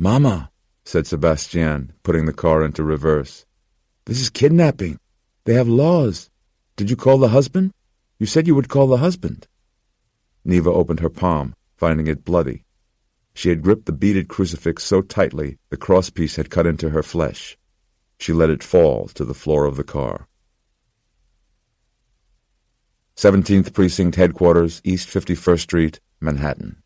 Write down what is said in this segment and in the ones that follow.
"Mama," said Sebastian, putting the car into reverse. "This is kidnapping. They have laws. Did you call the husband? You said you would call the husband." Neva opened her palm, finding it bloody. She had gripped the beaded crucifix so tightly the crosspiece had cut into her flesh. She let it fall to the floor of the car. 17th Precinct Headquarters, East 51st Street, Manhattan.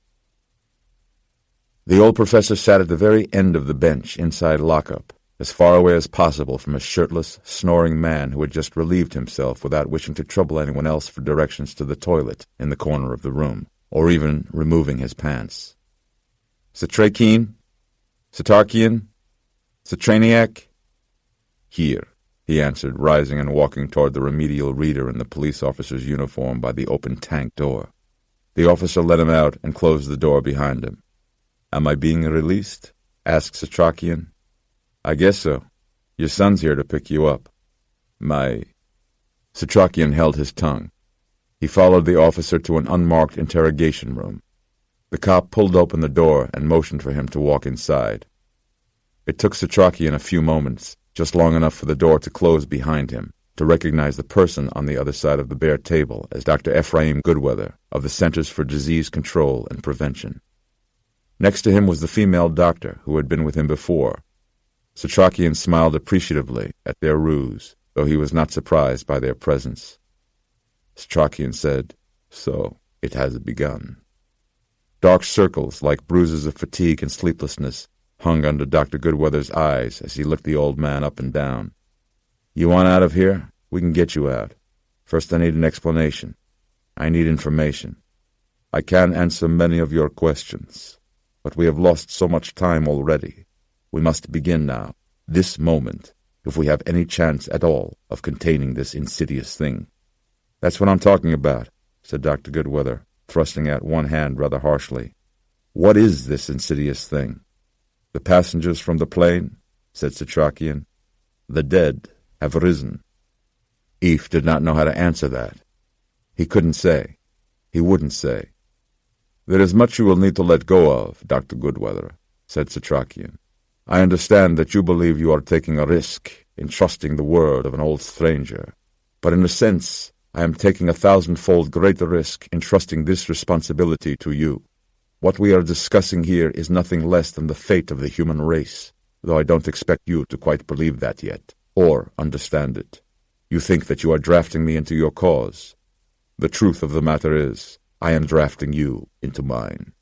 The old professor sat at the very end of the bench inside lockup, as far away as possible from a shirtless, snoring man who had just relieved himself without wishing to trouble anyone else for directions to the toilet in the corner of the room, or even removing his pants. "Setrakian? Setrakian? Setraniac?" "Here," he answered, rising and walking toward the remedial reader in the police officer's uniform by the open tank door. The officer let him out and closed the door behind him. "Am I being released?" asked Setrakian. "I guess so. Your son's here to pick you up." Setrakian held his tongue. He followed the officer to an unmarked interrogation room. The cop pulled open the door and motioned for him to walk inside. It took Setrakian a few moments, just long enough for the door to close behind him, to recognize the person on the other side of the bare table as Dr. Ephraim Goodweather of the Centers for Disease Control and Prevention. Next to him was the female doctor who had been with him before. Setrakian smiled appreciatively at their ruse, though he was not surprised by their presence. Setrakian said, "So it has begun." Dark circles, like bruises of fatigue and sleeplessness, hung under Dr. Goodweather's eyes as he looked the old man up and down. "You want out of here? We can get you out. First I need an explanation. I need information. I can answer many of your questions, but we have lost so much time already. We must begin now, this moment, if we have any chance at all of containing this insidious thing." "That's what I'm talking about," said Dr. Goodweather, thrusting out one hand rather harshly. "What is this insidious thing?" "The passengers from the plane," said Setrakian. "The dead have risen." Eve did not know how to answer that. He couldn't say. He wouldn't say. "There is much you will need to let go of, Dr. Goodweather," said Setrakian. "I understand that you believe you are taking a risk in trusting the word of an old stranger, but in a sense I am taking 1,000-fold greater risk in trusting this responsibility to you. What we are discussing here is nothing less than the fate of the human race, though I don't expect you to quite believe that yet, or understand it. You think that you are drafting me into your cause. The truth of the matter is, I am drafting you into mine."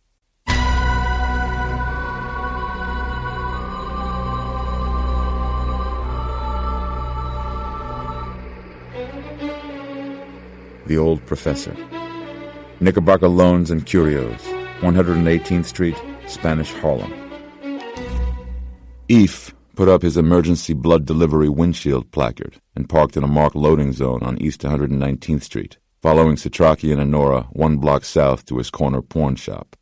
The Old Professor. Knickerbocker Loans and Curios, 118th Street, Spanish Harlem. Eve put up his emergency blood delivery windshield placard and parked in a marked loading zone on East 119th Street, following Setrakian and Nora 1 block south to his corner pawnshop.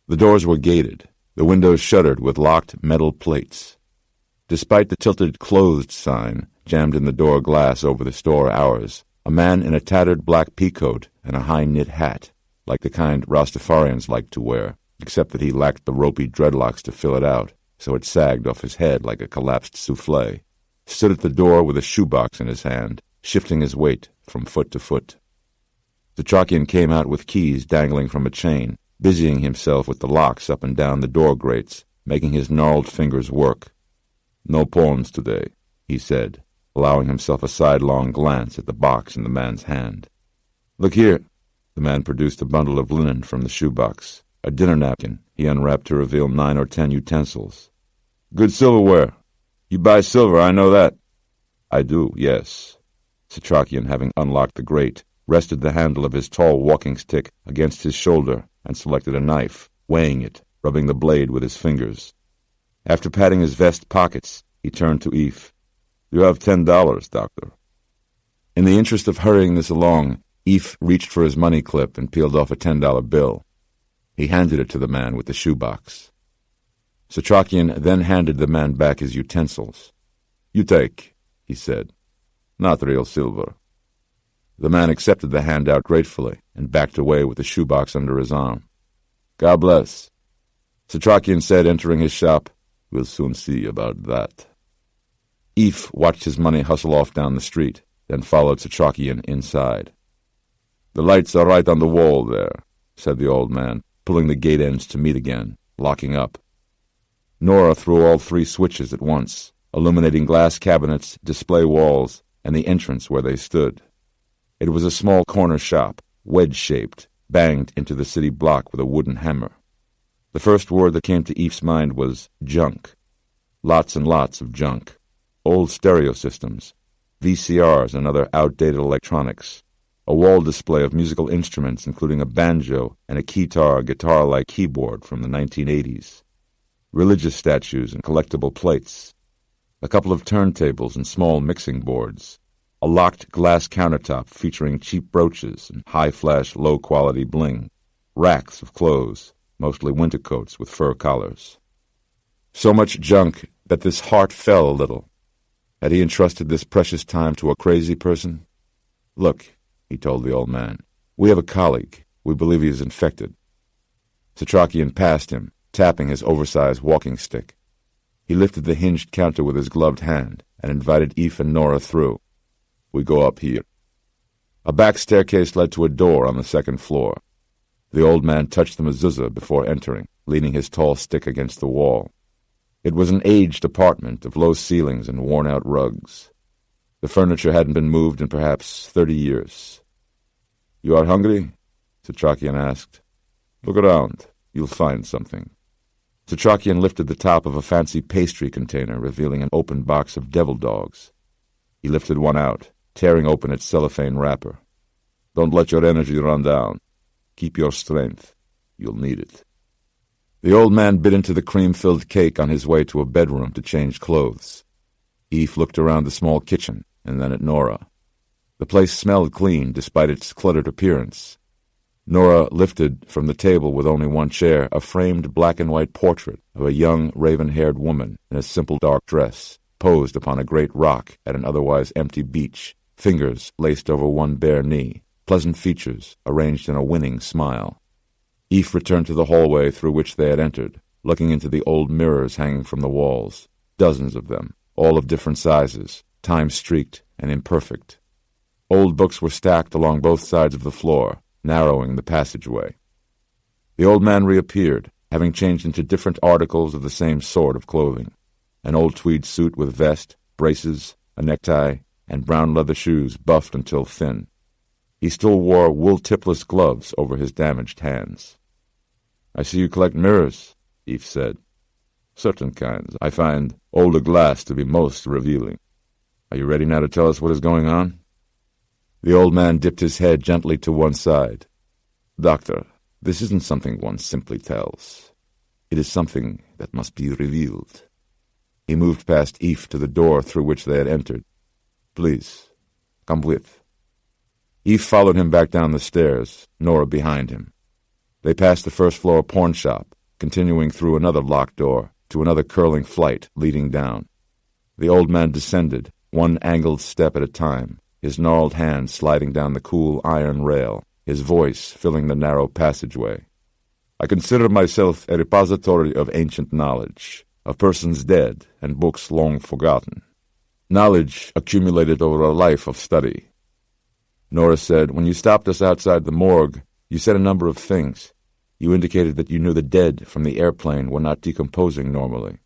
The doors were gated, the windows shuttered with locked metal plates. Despite the tilted closed sign jammed in the door glass over the store hours, a man in a tattered black peacoat and a high-knit hat, like the kind Rastafarians liked to wear, except that he lacked the ropey dreadlocks to fill it out, so it sagged off his head like a collapsed souffle, stood at the door with a shoebox in his hand, shifting his weight from foot to foot. Setrakian came out with keys dangling from a chain, busying himself with the locks up and down the door grates, making his gnarled fingers work. "No pawns today," he said, allowing himself a sidelong glance at the box in the man's hand. "Look here." The man produced a bundle of linen from the shoebox. A dinner napkin he unwrapped to reveal 9 or 10 utensils. "Good silverware. You buy silver, I know that." "I do, yes." Setrakian, having unlocked the grate, rested the handle of his tall walking stick against his shoulder and selected a knife, weighing it, rubbing the blade with his fingers. After patting his vest pockets, he turned to Eve. "You have $10, doctor." In the interest of hurrying this along, Eve reached for his money clip and peeled off a $10 bill. He handed it to the man with the shoebox. Setrakian then handed the man back his utensils. "You take," he said. "Not real silver." The man accepted the handout gratefully and backed away with the shoebox under his arm. "God bless." Setrakian said, entering his shop, We'll soon see about that. Eph watched his money hustle off down the street, then followed Setrakian inside. "The lights are right on the wall there," said the old man, pulling the gate ends to meet again, locking up. Nora threw all 3 switches at once, illuminating glass cabinets, display walls, and the entrance where they stood. It was a small corner shop, wedge-shaped, banged into the city block with a wooden hammer. The first word that came to Eph's mind was junk. Lots and lots of junk. Old stereo systems, VCRs and other outdated electronics, a wall display of musical instruments including a banjo and a guitar-like keyboard from the 1980s, religious statues and collectible plates, a couple of turntables and small mixing boards, a locked glass countertop featuring cheap brooches and high-flash, low-quality bling, racks of clothes, mostly winter coats with fur collars. So much junk that his heart fell a little. Had he entrusted this precious time to a crazy person? "Look," he told the old man, "we have a colleague. We believe he is infected." Setrakian passed him, tapping his oversized walking stick. He lifted the hinged counter with his gloved hand and invited Eph and Nora through. "We go up here." A back staircase led to a door on the second floor. The old man touched the mezuzah before entering, leaning his tall stick against the wall. It was an aged apartment of low ceilings and worn-out rugs. The furniture hadn't been moved in perhaps 30 years. "You are hungry?" Setrakian asked. "Look around. You'll find something." Setrakian lifted the top of a fancy pastry container, revealing an open box of devil dogs. He lifted one out, tearing open its cellophane wrapper. "Don't let your energy run down. Keep your strength. You'll need it." The old man bit into the cream-filled cake on his way to a bedroom to change clothes. Eph looked around the small kitchen and then at Nora. The place smelled clean despite its cluttered appearance. Nora lifted from the table with only one chair a framed black-and-white portrait of a young, raven-haired woman in a simple dark dress, posed upon a great rock at an otherwise empty beach, fingers laced over one bare knee, pleasant features arranged in a winning smile. Eph returned to the hallway through which they had entered, looking into the old mirrors hanging from the walls, dozens of them, all of different sizes, time-streaked and imperfect. Old books were stacked along both sides of the floor, narrowing the passageway. The old man reappeared, having changed into different articles of the same sort of clothing, an old tweed suit with vest, braces, a necktie, and brown leather shoes buffed until thin. He still wore wool-tipless gloves over his damaged hands. "I see you collect mirrors," Eph said. "Certain kinds. I find older glass to be most revealing. Are you ready now to tell us what is going on?" The old man dipped his head gently to one side. "Doctor, this isn't something one simply tells. It is something that must be revealed." He moved past Eph to the door through which they had entered. "Please, come with." Eph followed him back down the stairs, Nora behind him. They passed the first-floor pawnshop, continuing through another locked door to another curling flight leading down. The old man descended, one angled step at a time, his gnarled hand sliding down the cool iron rail, his voice filling the narrow passageway. "I consider myself a repository of ancient knowledge, of persons dead and books long forgotten. Knowledge accumulated over a life of study." Nora said, "When you stopped us outside the morgue, you said a number of things. You indicated that you knew the dead from the airplane were not decomposing normally."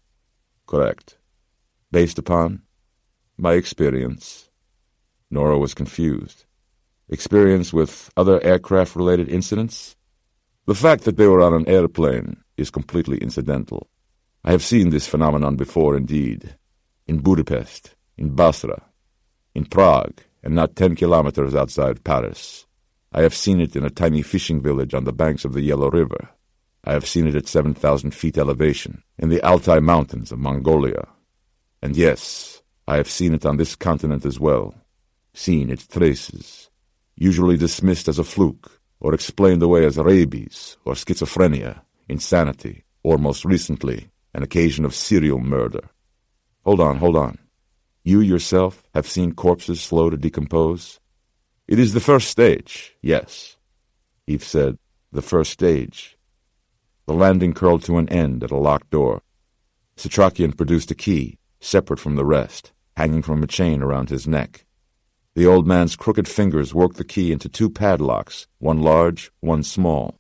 "Correct." "Based upon?" "My experience." Nora was confused. "Experience with other aircraft-related incidents?" "The fact that they were on an airplane is completely incidental. I have seen this phenomenon before indeed. In Budapest, in Basra, in Prague, and not 10 kilometers outside Paris. I have seen it in a tiny fishing village on the banks of the Yellow River. I have seen it at 7,000 feet elevation, in the Altai Mountains of Mongolia. And yes, I have seen it on this continent as well. Seen its traces, usually dismissed as a fluke, or explained away as rabies, or schizophrenia, insanity, or most recently, an occasion of serial murder." Hold on. You yourself have seen corpses slow to decompose?" "It is the first stage, yes." Eve said, "The first stage." The landing curled to an end at a locked door. Setrakian produced a key, separate from the rest, hanging from a chain around his neck. The old man's crooked fingers worked the key into 2 padlocks, one large, one small.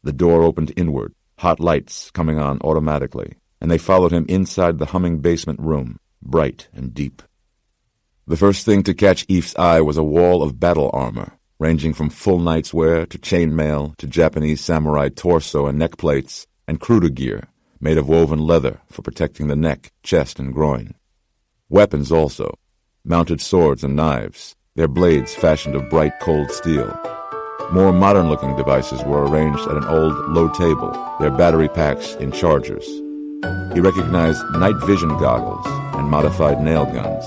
The door opened inward, hot lights coming on automatically, and they followed him inside the humming basement room, bright and deep. The first thing to catch Eve's eye was a wall of battle armor, ranging from full knight's wear to chainmail to Japanese samurai torso and neck plates, and Kruda gear, made of woven leather for protecting the neck, chest, and groin. Weapons also, mounted swords and knives, their blades fashioned of bright cold steel. More modern-looking devices were arranged at an old, low table, their battery packs in chargers. He recognized night vision goggles and modified nail guns,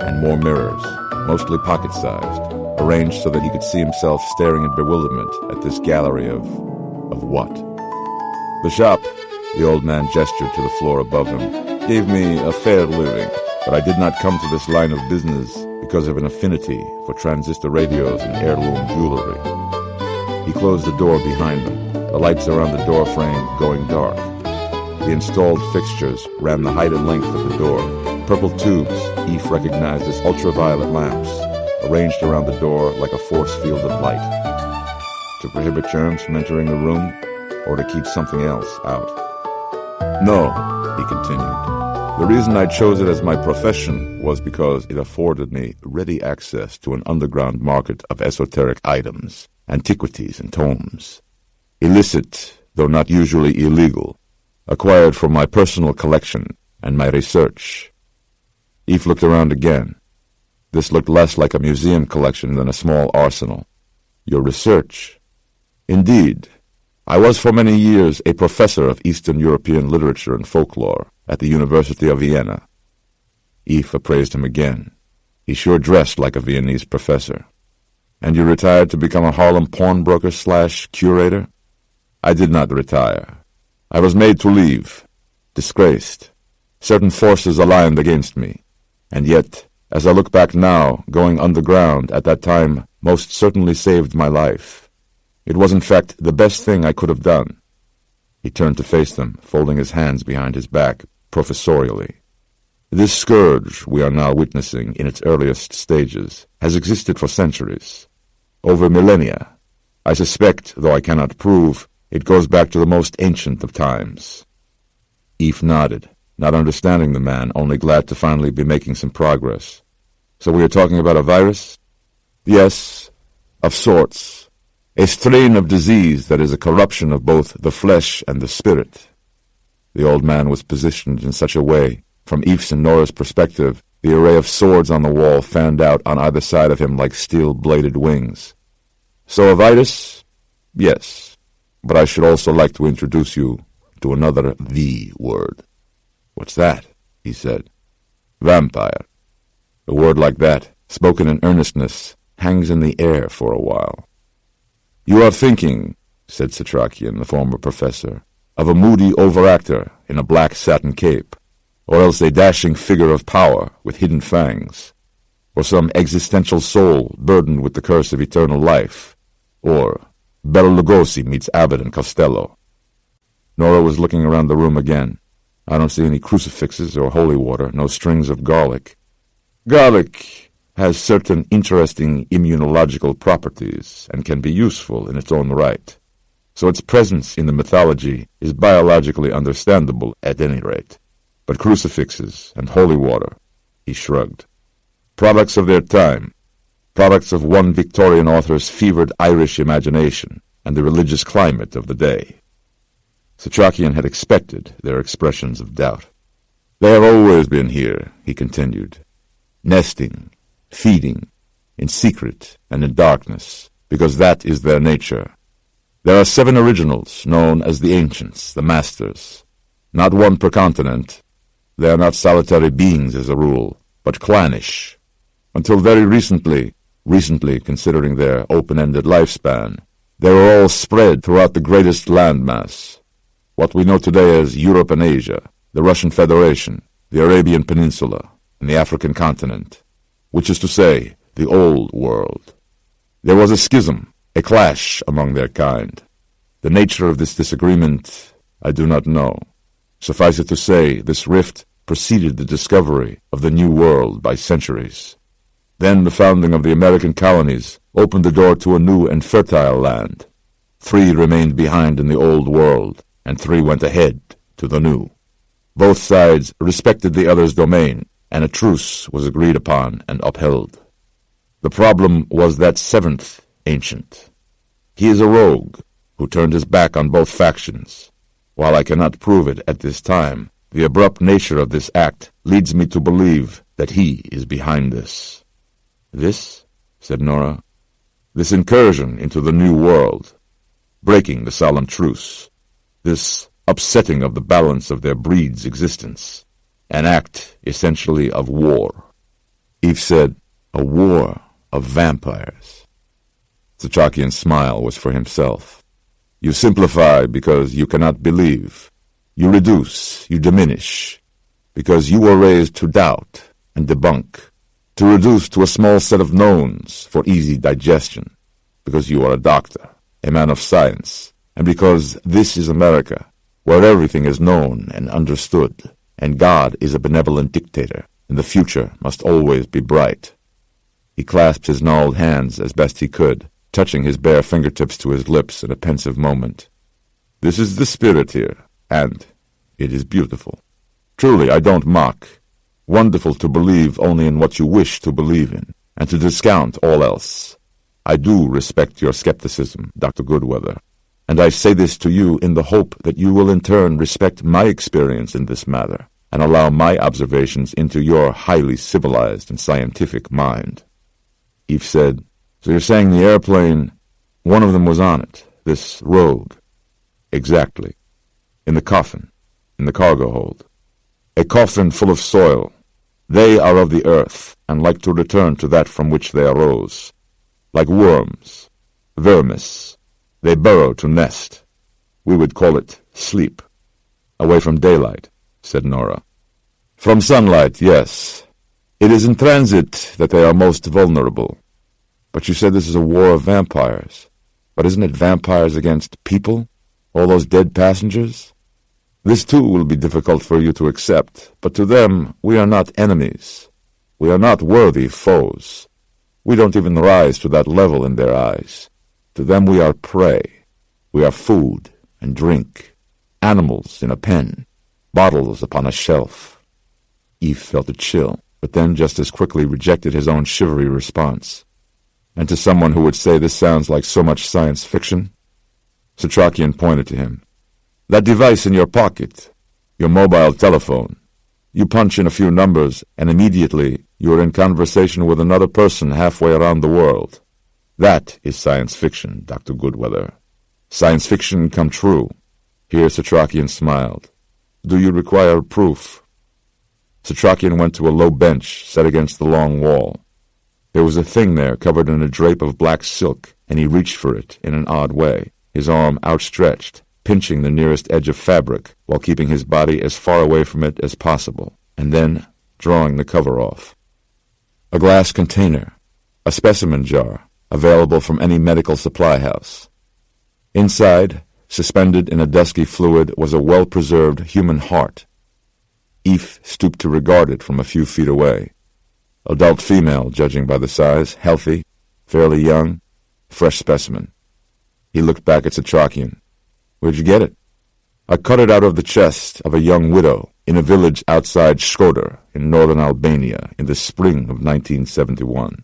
and more mirrors, mostly pocket-sized, arranged so that he could see himself staring in bewilderment at this gallery of what? The shop, the old man gestured to the floor above him, gave me a fair living, but I did not come to this line of business because of an affinity for transistor radios and heirloom jewelry. He closed the door behind them, the lights around the door frame going dark. The installed fixtures ran the height and length of the door. Purple tubes Eve recognized as ultraviolet lamps, arranged around the door like a force field of light. To prohibit germs from entering the room, or to keep something else out? No, he continued. The reason I chose it as my profession was because it afforded me ready access to an underground market of esoteric items, antiquities and tomes. Illicit, though not usually illegal, acquired for my personal collection and my research. Eve looked around again. This looked less like a museum collection than a small arsenal. Your research? Indeed. I was for many years a professor of Eastern European literature and folklore at the University of Vienna. Eve appraised him again. He sure dressed like a Viennese professor. And you retired to become a Harlem pawnbroker/curator? I did not retire. I was made to leave, disgraced. Certain forces aligned against me. And yet, as I look back now, going underground at that time most certainly saved my life. It was in fact the best thing I could have done. He turned to face them, folding his hands behind his back, professorially. This scourge we are now witnessing in its earliest stages has existed for centuries, over millennia. I suspect, though I cannot prove, it goes back to the most ancient of times. Eve nodded, not understanding the man, only glad to finally be making some progress. So we are talking about a virus? Yes, of sorts. A strain of disease that is a corruption of both the flesh and the spirit. The old man was positioned in such a way, from Eve's and Nora's perspective, the array of swords on the wall fanned out on either side of him like steel-bladed wings. So a virus? Yes. But I should also like to introduce you to another V word. What's that? He said. Vampire. A word like that, spoken in earnestness, hangs in the air for a while. You are thinking, said Setrakian, the former professor, of a moody overactor in a black satin cape, or else a dashing figure of power with hidden fangs, or some existential soul burdened with the curse of eternal life, or Bela Lugosi meets Abbott and Costello. Nora was looking around the room again. I don't see any crucifixes or holy water, no strings of garlic. Garlic has certain interesting immunological properties and can be useful in its own right. So its presence in the mythology is biologically understandable at any rate. But crucifixes and holy water, he shrugged. Products of their time, products of one Victorian author's fevered Irish imagination and the religious climate of the day. Setrakian had expected their expressions of doubt. They have always been here, he continued, nesting, feeding, in secret and in darkness, because that is their nature. There are 7 originals, known as the Ancients, the Masters. Not one per continent. They are not solitary beings as a rule, but clannish. Until very recently considering their open-ended lifespan, they were all spread throughout the greatest landmass. What we know today as Europe and Asia, the Russian Federation, the Arabian Peninsula, and the African continent, which is to say, the Old World. There was a schism, a clash among their kind. The nature of this disagreement I do not know. Suffice it to say, this rift preceded the discovery of the New World by centuries. Then the founding of the American colonies opened the door to a new and fertile land. 3 remained behind in the Old World, and 3 went ahead to the New. Both sides respected the other's domain, and a truce was agreed upon and upheld. The problem was that 7th ancient. He is a rogue who turned his back on both factions. While I cannot prove it at this time, the abrupt nature of this act leads me to believe that he is behind this. This, said Nora, this incursion into the New World, breaking the solemn truce, this upsetting of the balance of their breed's existence, an act essentially of war. Eve said, a war of vampires. Setrakian's smile was for himself. You simplify because you cannot believe. You reduce, you diminish, because you were raised to doubt and debunk, to reduce to a small set of knowns for easy digestion, because you are a doctor, a man of science, and because this is America, where everything is known and understood, and God is a benevolent dictator, and the future must always be bright. He clasped his gnarled hands as best he could, touching his bare fingertips to his lips in a pensive moment. This is the spirit here, and it is beautiful. Truly, I don't mock. Wonderful to believe only in what you wish to believe in, and to discount all else. I do respect your skepticism, Dr. Goodweather, and I say this to you in the hope that you will in turn respect my experience in this matter, and allow my observations into your highly civilized and scientific mind. Eve said, so you're saying the airplane, one of them was on it, this rogue? Exactly. In the coffin, in the cargo hold. A coffin full of soil. They are of the earth, and like to return to that from which they arose. Like worms, vermis, they burrow to nest. We would call it sleep. Away from daylight, said Nora. From sunlight, yes. It is in transit that they are most vulnerable. But you said this is a war of vampires. But isn't it vampires against people? All those dead passengers? This too will be difficult for you to accept, but to them we are not enemies. We are not worthy foes. We don't even rise to that level in their eyes. To them we are prey. We are food and drink, animals in a pen, bottles upon a shelf. Eve felt a chill, but then just as quickly rejected his own shivery response. And to someone who would say this sounds like so much science fiction, Setrakian pointed to him. That device in your pocket, your mobile telephone. You punch in a few numbers, and immediately you are in conversation with another person halfway around the world. That is science fiction, Dr. Goodweather. Science fiction come true. Here Setrakian smiled. Do you require proof? Setrakian went to a low bench set against the long wall. There was a thing there covered in a drape of black silk, and he reached for it in an odd way, his arm outstretched, pinching the nearest edge of fabric while keeping his body as far away from it as possible, and then drawing the cover off. A glass container, a specimen jar, available from any medical supply house. Inside, suspended in a dusky fluid, was a well-preserved human heart. Eve stooped to regard it from a few feet away. Adult female, judging by the size, healthy, fairly young, fresh specimen. He looked back at Setrakian. Where'd you get it? I cut it out of the chest of a young widow in a village outside Shkodër in northern Albania in the spring of 1971.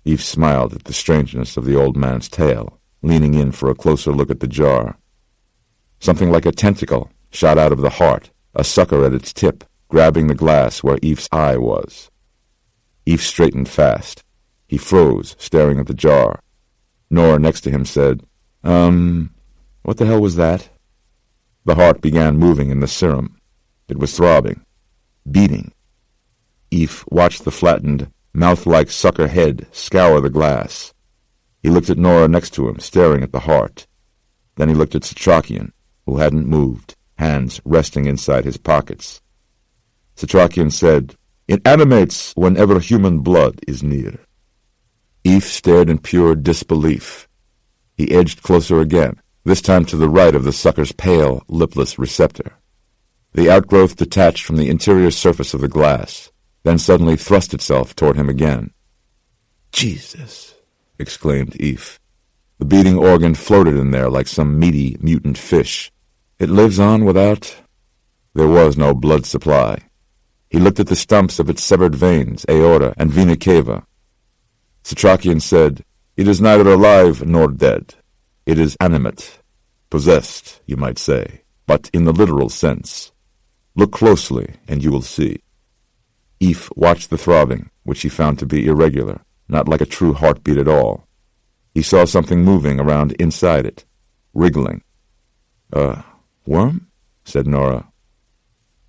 Eve smiled at the strangeness of the old man's tale, leaning in for a closer look at the jar. Something like a tentacle shot out of the heart, a sucker at its tip, grabbing the glass where Eve's eye was. Eve straightened fast. He froze, staring at the jar. Nora next to him said, what the hell was that? The heart began moving in the serum. It was throbbing, beating. Eve watched the flattened, mouth-like sucker head scour the glass. He looked at Nora next to him, staring at the heart. Then he looked at Setrakian, who hadn't moved, hands resting inside his pockets. Setrakian said, It animates whenever human blood is near. Eve stared in pure disbelief. He edged closer again, this time to the right of the sucker's pale, lipless receptor. The outgrowth detached from the interior surface of the glass, then suddenly thrust itself toward him again. "Jesus!" exclaimed Eve. The beating organ floated in there like some meaty, mutant fish. "It lives on without—" There was no blood supply. He looked at the stumps of its severed veins, aorta, and vena cava. Setrakian said, "It is neither alive nor dead. It is animate, possessed, you might say, but in the literal sense. Look closely, and you will see." Eve watched the throbbing, which he found to be irregular, not like a true heartbeat at all. He saw something moving around inside it, wriggling. Worm?" said Nora.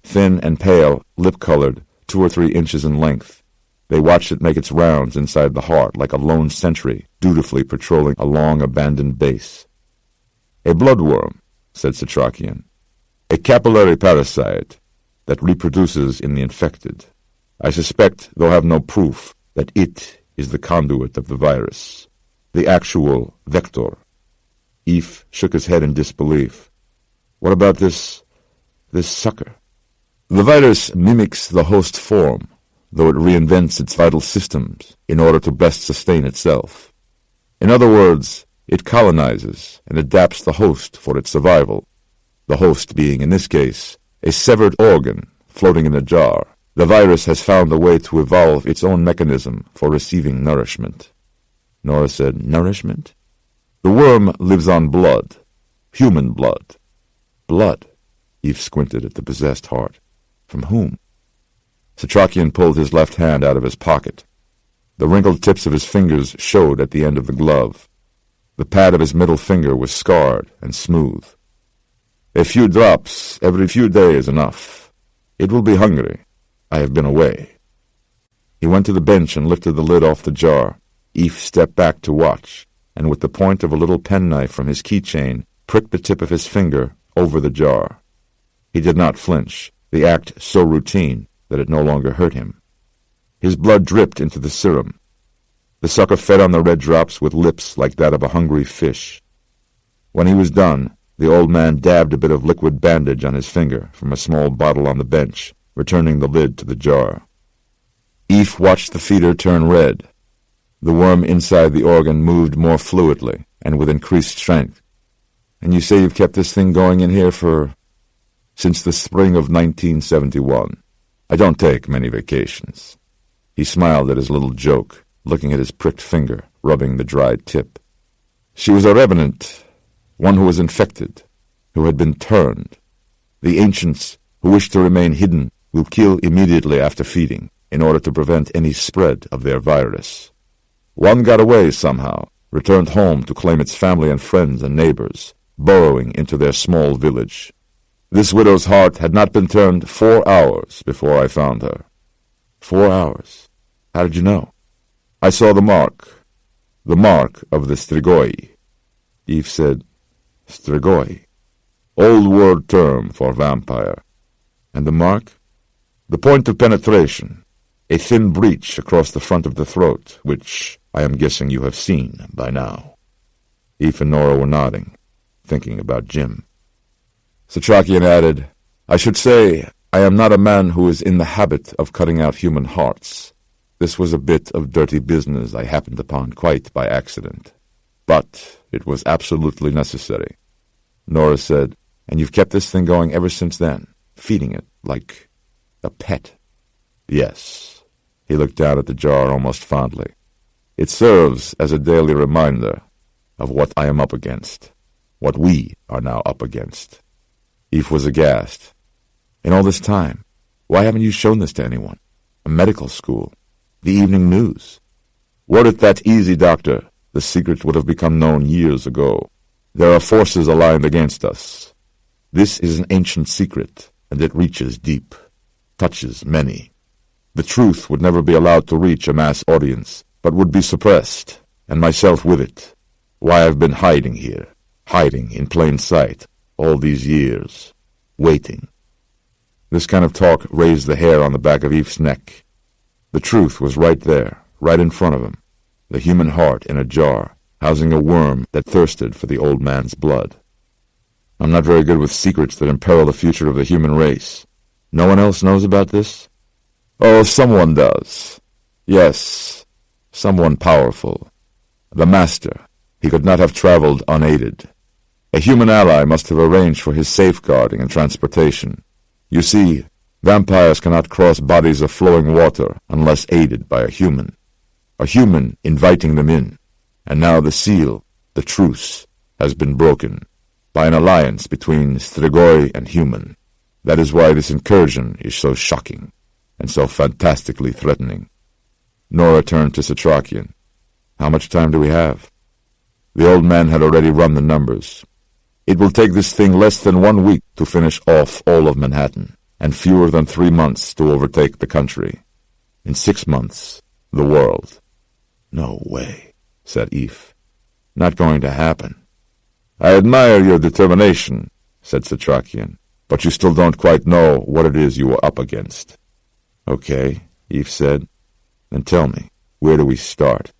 Thin and pale, lip-colored, 2 or 3 inches in length. They watched it make its rounds inside the heart like a lone sentry dutifully patrolling a long-abandoned base. "A bloodworm," said Setrakian. "A capillary parasite that reproduces in the infected. I suspect, though have no proof, that it is the conduit of the virus, the actual vector." Eve shook his head in disbelief. "What about this sucker?" "The virus mimics the host form, though it reinvents its vital systems in order to best sustain itself. In other words, it colonizes and adapts the host for its survival, the host being, in this case, a severed organ floating in a jar. The virus has found a way to evolve its own mechanism for receiving nourishment." Nora said, "Nourishment?" "The worm lives on blood, human blood." "Blood?" Eve squinted at the possessed heart. "From whom?" Setrakian pulled his left hand out of his pocket. The wrinkled tips of his fingers showed at the end of the glove. The pad of his middle finger was scarred and smooth. "A few drops every few days enough. It will be hungry. I have been away." He went to the bench and lifted the lid off the jar. Eve stepped back to watch, and with the point of a little penknife from his keychain, pricked the tip of his finger over the jar. He did not flinch, the act so routine that it no longer hurt him. His blood dripped into the serum. The sucker fed on the red drops with lips like that of a hungry fish. When he was done, the old man dabbed a bit of liquid bandage on his finger from a small bottle on the bench, returning the lid to the jar. Eve watched the feeder turn red. The worm inside the organ moved more fluidly and with increased strength. "And you say you've kept this thing going in here since the spring of 1971. I don't take many vacations." He smiled at his little joke, looking at his pricked finger, rubbing the dried tip. "She was a revenant, one who was infected, who had been turned. The ancients, who wish to remain hidden, will kill immediately after feeding, in order to prevent any spread of their virus. One got away somehow, returned home to claim its family and friends and neighbors, burrowing into their small village. This widow's heart had not been turned 4 hours before I found her." 4 hours? How did you know?" "I saw the mark of the strigoi." Eve said, "Strigoi? Old word term for vampire." "And the mark?" "The point of penetration, a thin breach across the front of the throat, which I am guessing you have seen by now." Eve and Nora were nodding, thinking about Jim. Setrakian added, "I should say I am not a man who is in the habit of cutting out human hearts. This was a bit of dirty business I happened upon quite by accident. But it was absolutely necessary." Nora said, "And you've kept this thing going ever since then, feeding it like a pet?" "Yes." He looked down at the jar almost fondly. "It serves as a daily reminder of what I am up against, what we are now up against." Eve was aghast. "In all this time, why haven't you shown this to anyone? A medical school? The evening news?" "Were it that easy, Doctor, the secret would have become known years ago. There are forces aligned against us. This is an ancient secret, and it reaches deep, touches many. The truth would never be allowed to reach a mass audience, but would be suppressed, and myself with it. Why I've been hiding here, hiding in plain sight, all these years, waiting." This kind of talk raised the hair on the back of Eve's neck. The truth was right there, right in front of him, the human heart in a jar, housing a worm that thirsted for the old man's blood. I'm not very good with secrets that imperil the future of the human race. No one else knows about this? Oh, someone does. Yes, someone powerful. The Master. He could not have traveled unaided. A human ally must have arranged for his safeguarding and transportation. You see, vampires cannot cross bodies of flowing water unless aided by a human inviting them in. And now the seal, the truce, has been broken by an alliance between Strigoi and human. That is why this incursion is so shocking and so fantastically threatening. Nora turned to Setrakian. How much time do we have? The old man had already run the numbers. It will take this thing less than 1 week to finish off all of Manhattan, and fewer than 3 months to overtake the country. In 6 months, the world. No way, said Eve. Not going to happen. I admire your determination, said Setrakian, but you still don't quite know what it is you are up against. Okay, Eve said. Then tell me, where do we start?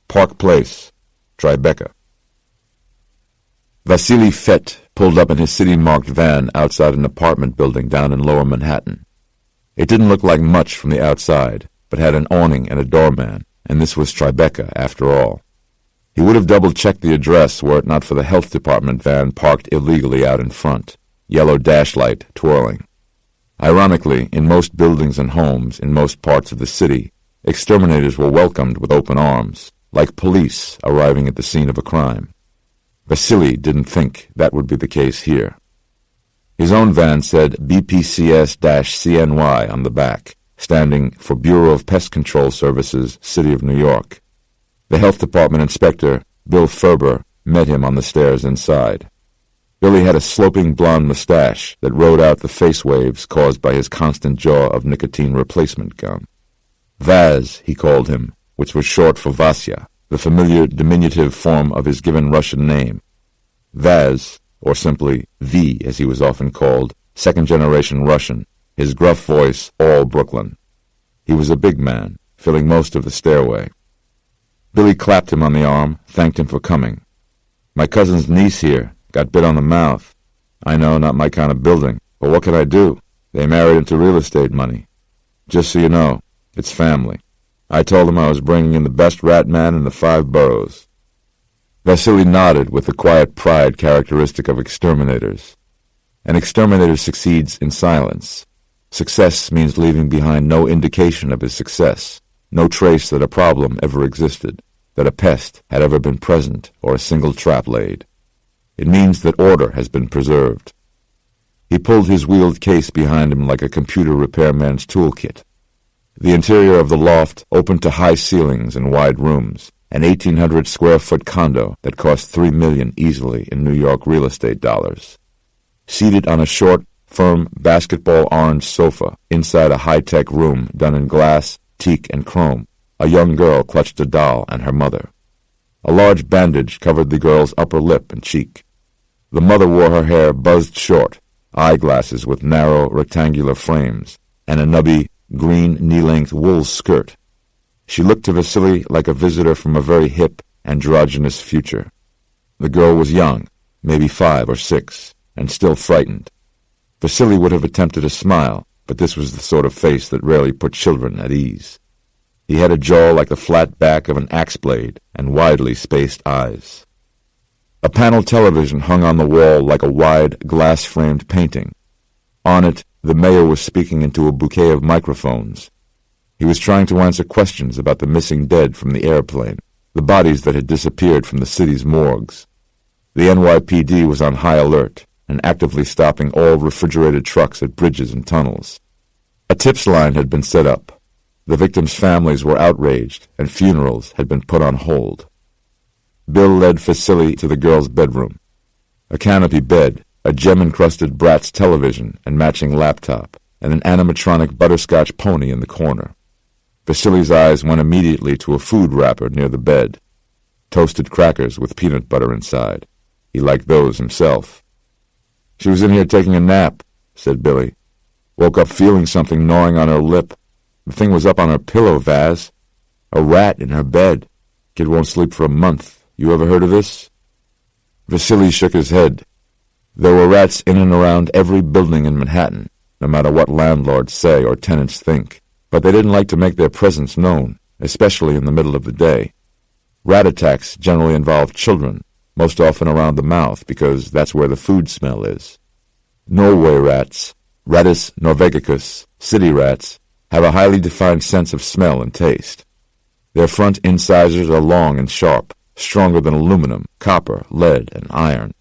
Park Place, Tribeca. Vasily Fett pulled up in his city-marked van outside an apartment building down in Lower Manhattan. It didn't look like much from the outside, but had an awning and a doorman, and this was Tribeca after all. He would have double-checked the address were it not for the health department van parked illegally out in front, yellow dash light twirling. Ironically, in most buildings and homes in most parts of the city, exterminators were welcomed with open arms, like police arriving at the scene of a crime. Vasily didn't think that would be the case here. His own van said BPCS-CNY on the back, standing for Bureau of Pest Control Services, City of New York. The health department inspector, Bill Ferber, met him on the stairs inside. Billy had a sloping blonde mustache that rode out the face waves caused by his constant jaw of nicotine replacement gum. Vaz, he called him, which was short for Vasya, the familiar diminutive form of his given Russian name. Vaz, or simply V as he was often called, second-generation Russian, his gruff voice all Brooklyn. He was a big man, filling most of the stairway. Billy clapped him on the arm, thanked him for coming. My cousin's niece here got bit on the mouth. I know, not my kind of building, but what can I do? They married into real estate money. Just so you know, it's family. I told him I was bringing in the best rat man in the 5 boroughs. Vasily nodded with the quiet pride characteristic of exterminators. An exterminator succeeds in silence. Success means leaving behind no indication of his success, no trace that a problem ever existed, that a pest had ever been present or a single trap laid. It means that order has been preserved. He pulled his wheeled case behind him like a computer repairman's toolkit. The interior of the loft opened to high ceilings and wide rooms, an 1,800-square-foot condo that cost $3 million easily in New York real estate dollars. Seated on a short, firm, basketball orange sofa inside a high-tech room done in glass, teak, and chrome, a young girl clutched a doll and her mother. A large bandage covered the girl's upper lip and cheek. The mother wore her hair buzzed short, eyeglasses with narrow, rectangular frames, and a nubby, green, knee-length wool skirt. She looked to Vasily like a visitor from a very hip, androgynous future. The girl was young, maybe 5 or 6, and still frightened. Vasily would have attempted a smile, but this was the sort of face that rarely put children at ease. He had a jaw like the flat back of an axe blade and widely spaced eyes. A panel television hung on the wall like a wide, glass-framed painting. On it, the mayor was speaking into a bouquet of microphones. He was trying to answer questions about the missing dead from the airplane, the bodies that had disappeared from the city's morgues. The NYPD was on high alert and actively stopping all refrigerated trucks at bridges and tunnels. A tips line had been set up. The victims' families were outraged, and funerals had been put on hold. Bill led Vasily to the girl's bedroom. A canopy bed, a gem-encrusted Bratz television and matching laptop, and an animatronic butterscotch pony in the corner. Vasily's eyes went immediately to a food wrapper near the bed. Toasted crackers with peanut butter inside. He liked those himself. She was in here taking a nap, said Billy. Woke up feeling something gnawing on her lip. The thing was up on her pillow, Vaz. A rat in her bed. Kid won't sleep for a month. You ever heard of this? Vasily shook his head. There were rats in and around every building in Manhattan, no matter what landlords say or tenants think, but they didn't like to make their presence known, especially in the middle of the day. Rat attacks generally involve children, most often around the mouth because that's where the food smell is. Norway rats, Rattus norvegicus, city rats, have a highly defined sense of smell and taste. Their front incisors are long and sharp, stronger than aluminum, copper, lead, and iron.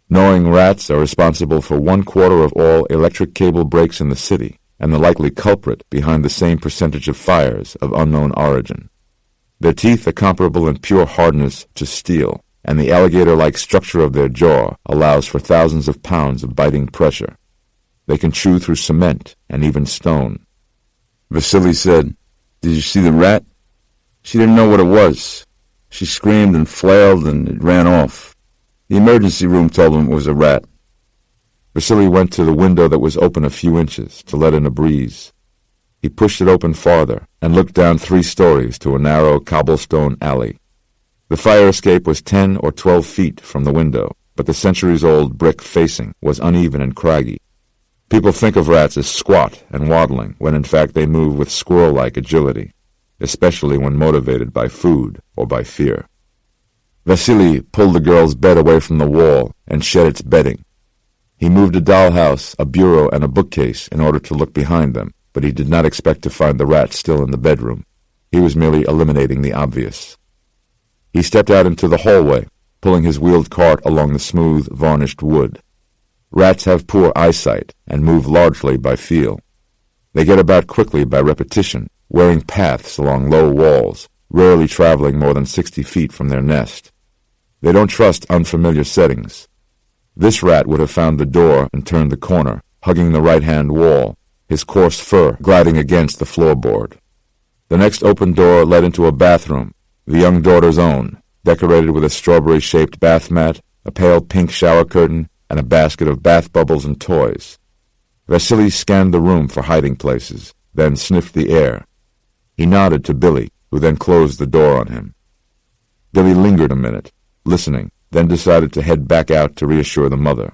Gnawing rats are responsible for 1/4 of all electric cable breaks in the city, and the likely culprit behind the same percentage of fires of unknown origin. Their teeth are comparable in pure hardness to steel, and the alligator-like structure of their jaw allows for thousands of pounds of biting pressure. They can chew through cement and even stone. Vasily said, "Did you see the rat?" She didn't know what it was. She screamed and flailed, and it ran off. The emergency room told them it was a rat. Vasily went to the window that was open a few inches to let in a breeze. He pushed it open farther and looked down 3 stories to a narrow cobblestone alley. The fire escape was 10 or 12 feet from the window, but the centuries-old brick facing was uneven and craggy. People think of rats as squat and waddling, when in fact they move with squirrel-like agility, especially when motivated by food or by fear. Vasily pulled the girl's bed away from the wall and shed its bedding. He moved a dollhouse, a bureau, and a bookcase in order to look behind them, but he did not expect to find the rat still in the bedroom. He was merely eliminating the obvious. He stepped out into the hallway, pulling his wheeled cart along the smooth, varnished wood. Rats have poor eyesight and move largely by feel. They get about quickly by repetition, wearing paths along low walls, rarely traveling more than 60 feet from their nest. They don't trust unfamiliar settings. This rat would have found the door and turned the corner, hugging the right-hand wall, his coarse fur gliding against the floorboard. The next open door led into a bathroom, the young daughter's own, decorated with a strawberry-shaped bath mat, a pale pink shower curtain, and a basket of bath bubbles and toys. Vasily scanned the room for hiding places, then sniffed the air. He nodded to Billy, who then closed the door on him. Billy lingered a minute, listening, then decided to head back out to reassure the mother.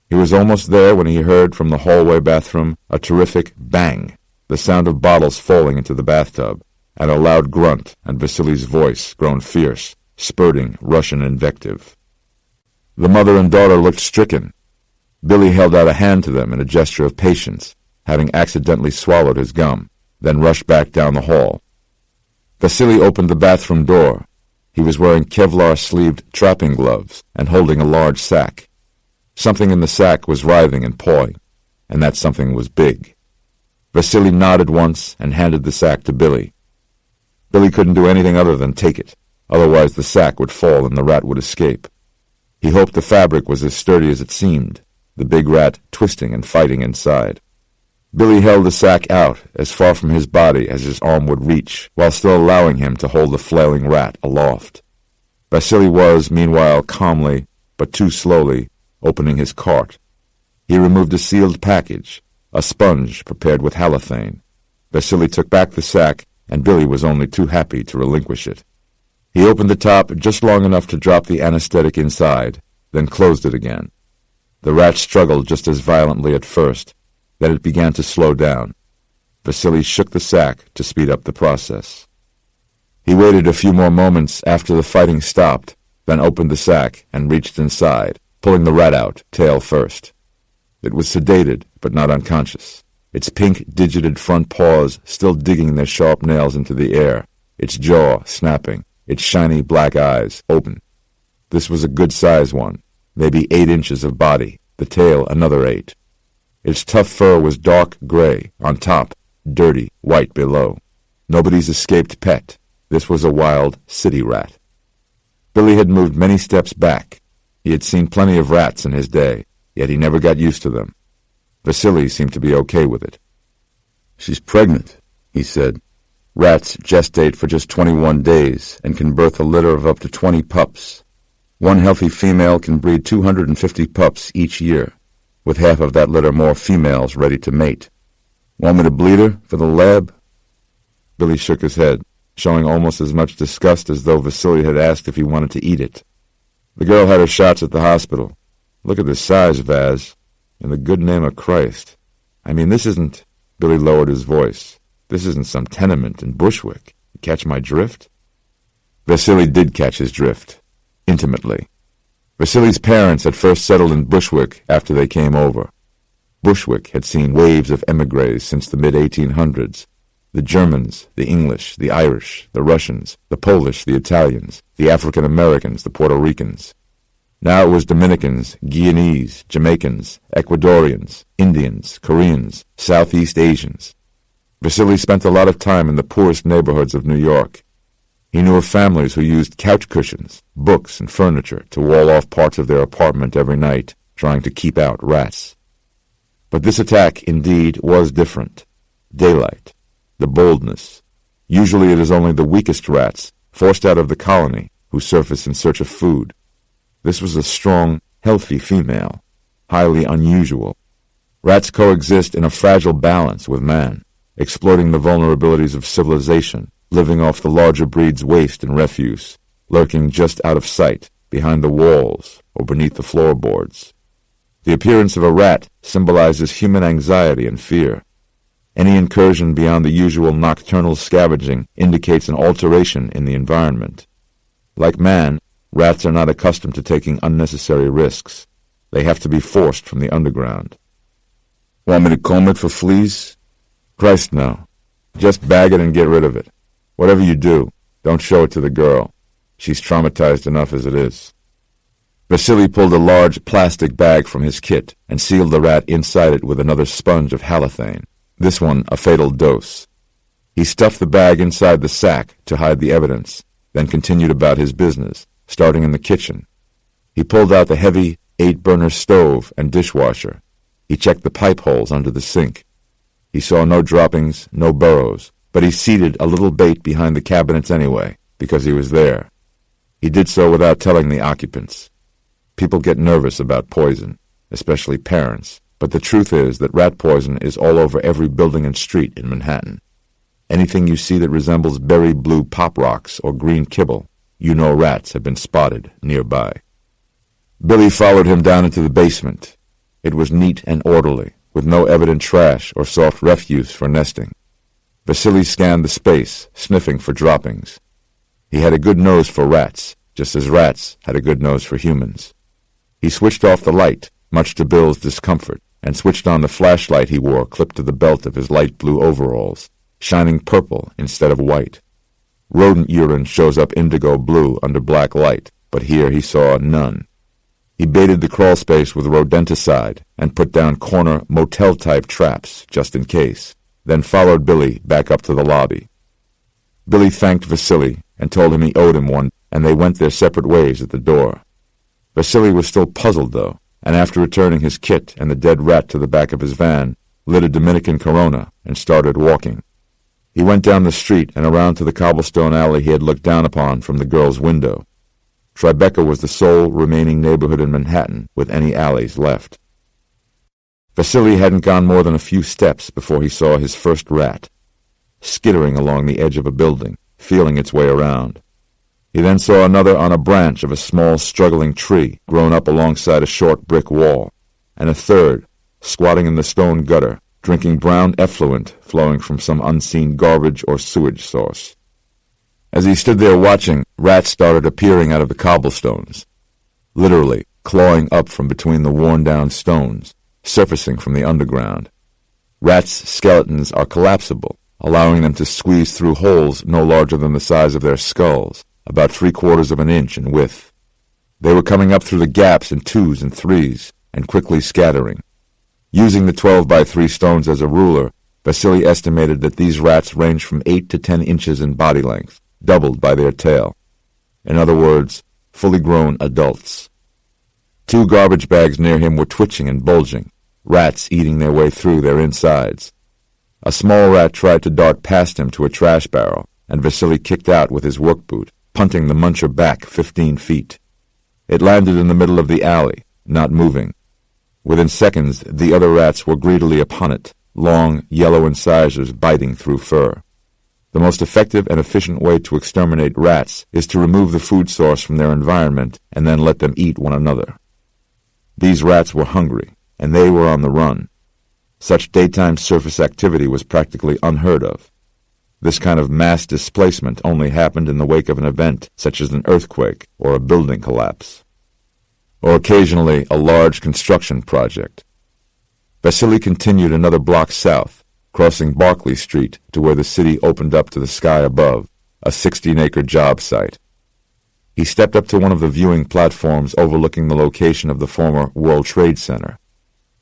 He was almost there when he heard from the hallway bathroom a terrific bang, the sound of bottles falling into the bathtub, and a loud grunt, and Vasily's voice, grown fierce, spurting Russian invective. The mother and daughter looked stricken. Billy held out a hand to them in a gesture of patience, having accidentally swallowed his gum, then rushed back down the hall. Vasily opened the bathroom door. He was wearing Kevlar-sleeved trapping gloves and holding a large sack. Something in the sack was writhing and pawing, and that something was big. Vasily nodded once and handed the sack to Billy. Billy couldn't do anything other than take it, otherwise the sack would fall and the rat would escape. He hoped the fabric was as sturdy as it seemed, the big rat twisting and fighting inside. Billy held the sack out as far from his body as his arm would reach, while still allowing him to hold the flailing rat aloft. Vasily was, meanwhile, calmly, but too slowly, opening his cart. He removed a sealed package, a sponge prepared with halothane. Vasily took back the sack, and Billy was only too happy to relinquish it. He opened the top just long enough to drop the anesthetic inside, then closed it again. The rat struggled just as violently at first, then it began to slow down. Vasily shook the sack to speed up the process. He waited a few more moments after the fighting stopped, then opened the sack and reached inside, pulling the rat out, tail first. It was sedated, but not unconscious, its pink, digited front paws still digging their sharp nails into the air, its jaw snapping, its shiny black eyes open. This was a good-sized one, maybe 8 inches of body, the tail another 8. Its tough fur was dark gray on top, dirty white below. Nobody's escaped pet. This was a wild city rat. Billy had moved many steps back. He had seen plenty of rats in his day, yet he never got used to them. Vasily seemed to be okay with it. "She's pregnant," he said. "Rats gestate for just 21 days and can birth a litter of up to 20 pups. One healthy female can breed 250 pups each year, with half of that litter more females ready to mate. Want me to bleed her for the lab?" Billy shook his head, showing almost as much disgust as though Vasily had asked if he wanted to eat it. The girl had her shots at the hospital. Look at the size, Vaz. In the good name of Christ. I mean, this isn't... Billy lowered his voice. This isn't some tenement in Bushwick. You catch my drift? Vasily did catch his drift. Intimately. Vasily's parents had first settled in Bushwick after they came over. Bushwick had seen waves of emigres since the mid-1800s. The Germans, the English, the Irish, the Russians, the Polish, the Italians, the African Americans, the Puerto Ricans. Now it was Dominicans, Guyanese, Jamaicans, Ecuadorians, Indians, Koreans, Southeast Asians. Vasily spent a lot of time in the poorest neighborhoods of New York. He knew of families who used couch cushions, books, and furniture to wall off parts of their apartment every night, trying to keep out rats. But this attack, indeed, was different. Daylight. The boldness. Usually it is only the weakest rats, forced out of the colony, who surface in search of food. This was a strong, healthy female, highly unusual. Rats coexist in a fragile balance with man, exploiting the vulnerabilities of civilization, living off the larger breed's waste and refuse, lurking just out of sight, behind the walls or beneath the floorboards. The appearance of a rat symbolizes human anxiety and fear. Any incursion beyond the usual nocturnal scavenging indicates an alteration in the environment. Like man, rats are not accustomed to taking unnecessary risks. They have to be forced from the underground. Want me to comb it for fleas? Christ, no. Just bag it and get rid of it. Whatever you do, don't show it to the girl. She's traumatized enough as it is. Vasily pulled a large plastic bag from his kit and sealed the rat inside it with another sponge of halothane, this one a fatal dose. He stuffed the bag inside the sack to hide the evidence, then continued about his business, starting in the kitchen. He pulled out the heavy 8-burner stove and dishwasher. He checked the pipe holes under the sink. He saw no droppings, no burrows, but he seated a little bait behind the cabinets anyway, because he was there. He did so without telling the occupants. People get nervous about poison, especially parents, but the truth is that rat poison is all over every building and street in Manhattan. Anything you see that resembles berry blue pop rocks or green kibble, you know rats have been spotted nearby. Billy followed him down into the basement. It was neat and orderly, with no evident trash or soft refuse for nesting. Vasily scanned the space, sniffing for droppings. He had a good nose for rats, just as rats had a good nose for humans. He switched off the light, much to Bill's discomfort, and switched on the flashlight he wore clipped to the belt of his light blue overalls, shining purple instead of white. Rodent urine shows up indigo blue under black light, but here he saw none. He baited the crawl space with rodenticide and put down corner motel-type traps, just in case, then followed Billy back up to the lobby. Billy thanked Vasily and told him he owed him one, and they went their separate ways at the door. Vasily was still puzzled, though, and after returning his kit and the dead rat to the back of his van, lit a Dominican Corona and started walking. He went down the street and around to the cobblestone alley he had looked down upon from the girl's window. Tribeca was the sole remaining neighborhood in Manhattan with any alleys left. Vasily hadn't gone more than a few steps before he saw his first rat, skittering along the edge of a building, feeling its way around. He then saw another on a branch of a small, struggling tree grown up alongside a short brick wall, and a third, squatting in the stone gutter, drinking brown effluent flowing from some unseen garbage or sewage source. As he stood there watching, rats started appearing out of the cobblestones, literally clawing up from between the worn-down stones, surfacing from the underground. Rats' skeletons are collapsible, allowing them to squeeze through holes no larger than the size of their skulls, about 3/4 of an inch in width. They were coming up through the gaps in 2s and 3s, and quickly scattering. Using the 12-by-3 stones as a ruler, Vasily estimated that these rats ranged from 8 to 10 inches in body length, doubled by their tail. In other words, fully grown adults. 2 garbage bags near him were twitching and bulging, rats eating their way through their insides. A small rat tried to dart past him to a trash barrel, and Vasily kicked out with his work boot, punting the muncher back 15 feet. It landed in the middle of the alley, not moving. Within seconds, the other rats were greedily upon it, long, yellow incisors biting through fur. The most effective and efficient way to exterminate rats is to remove the food source from their environment and then let them eat one another. These rats were hungry, and they were on the run. Such daytime surface activity was practically unheard of. This kind of mass displacement only happened in the wake of an event such as an earthquake or a building collapse, or occasionally a large construction project. Vasily continued another block south, crossing Barclay Street to where the city opened up to the sky above, a 16-acre job site. He stepped up to one of the viewing platforms overlooking the location of the former World Trade Center.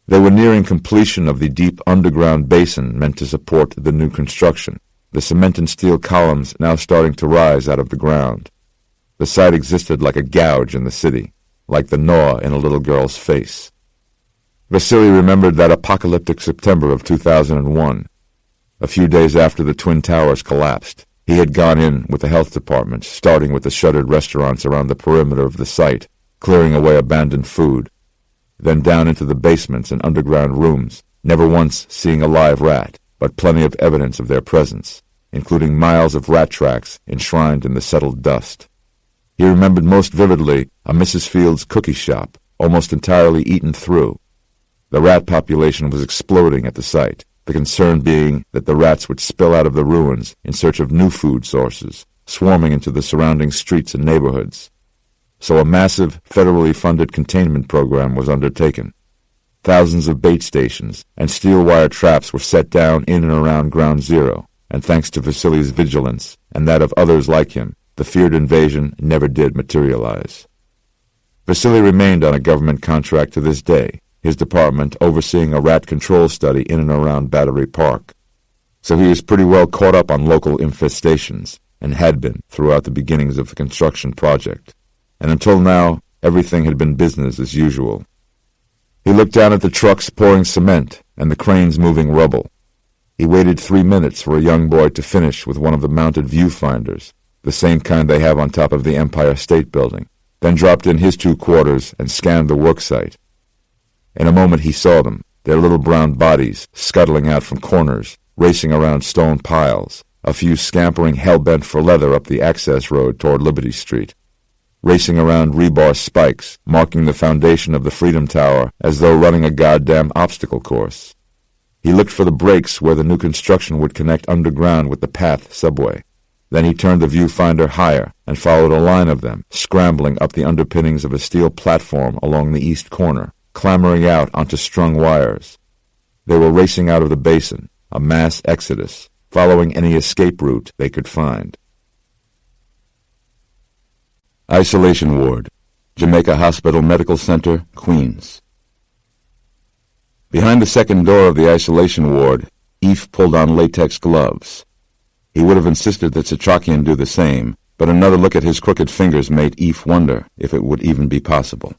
They were nearing completion of the deep underground basin meant to support the new construction, the cement and steel columns now starting to rise out of the ground. The site existed like a gouge in the city, like the gnaw in a little girl's face. Vasily remembered that apocalyptic September of 2001. A few days after the Twin Towers collapsed, he had gone in with the health department, starting with the shuttered restaurants around the perimeter of the site, clearing away abandoned food, then down into the basements and underground rooms, never once seeing a live rat, but plenty of evidence of their presence, including miles of rat tracks enshrined in the settled dust. He remembered most vividly a Mrs. Field's cookie shop, almost entirely eaten through. The rat population was exploding at the site, the concern being that the rats would spill out of the ruins in search of new food sources, swarming into the surrounding streets and neighborhoods. So a massive, federally funded containment program was undertaken. Thousands of bait stations and steel wire traps were set down in and around Ground Zero, and thanks to Vasily's vigilance and that of others like him, the feared invasion never did materialize. Vasily remained on a government contract to this day, his department overseeing a rat control study in and around Battery Park. So he was pretty well caught up on local infestations, and had been throughout the beginnings of the construction project. And until now, everything had been business as usual. He looked down at the trucks pouring cement and the cranes moving rubble. He waited 3 minutes for a young boy to finish with one of the mounted viewfinders, the same kind they have on top of the Empire State Building, then dropped in his 2 quarters and scanned the worksite. In a moment he saw them, their little brown bodies scuttling out from corners, racing around stone piles, a few scampering hell-bent for leather up the access road toward Liberty Street, racing around rebar spikes, marking the foundation of the Freedom Tower as though running a goddamn obstacle course. He looked for the breaks where the new construction would connect underground with the PATH subway. Then he turned the viewfinder higher and followed a line of them, scrambling up the underpinnings of a steel platform along the east corner, clambering out onto strung wires. They were racing out of the basin, a mass exodus, following any escape route they could find. Isolation Ward, Jamaica Hospital Medical Center, Queens. Behind the second door of the isolation ward, Eve pulled on latex gloves. He would have insisted that Setrakian do the same, but another look at his crooked fingers made Eve wonder if it would even be possible.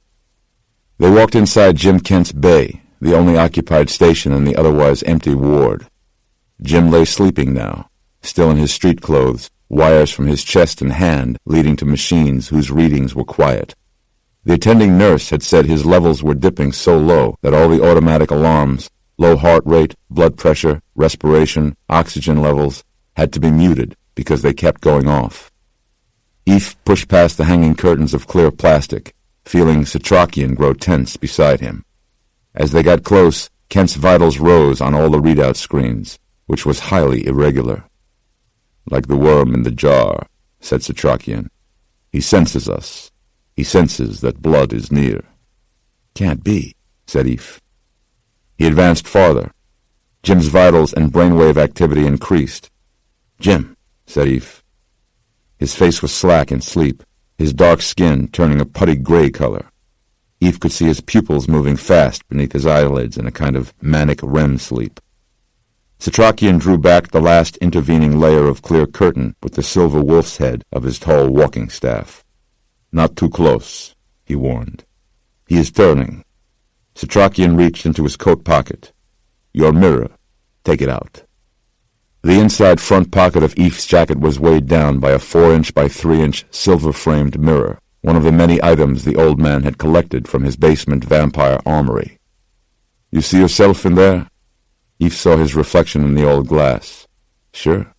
They walked inside Jim Kent's bay, the only occupied station in the otherwise empty ward. Jim lay sleeping now, still in his street clothes, wires from his chest and hand leading to machines whose readings were quiet. The attending nurse had said his levels were dipping so low that all the automatic alarms, low heart rate, blood pressure, respiration, oxygen levels, had to be muted because they kept going off. Eve pushed past the hanging curtains of clear plastic, feeling Setrakian grow tense beside him. As they got close, Kent's vitals rose on all the readout screens, which was highly irregular. "Like the worm in the jar," said Setrakian. "He senses us. He senses that blood is near." "Can't be," said Eve. He advanced farther. Jim's vitals and brainwave activity increased. "Jim," said Eve. His face was slack in sleep, his dark skin turning a putty gray color. Eve could see his pupils moving fast beneath his eyelids in a kind of manic REM sleep. Setrakian drew back the last intervening layer of clear curtain with the silver wolf's head of his tall walking staff. "Not too close," he warned. "He is turning." Setrakian reached into his coat pocket. "Your mirror. Take it out." The inside front pocket of Eve's jacket was weighed down by a 4-inch by 3-inch silver-framed mirror, one of the many items the old man had collected from his basement vampire armory. "You see yourself in there?" Eve saw his reflection in the old glass. "Sure."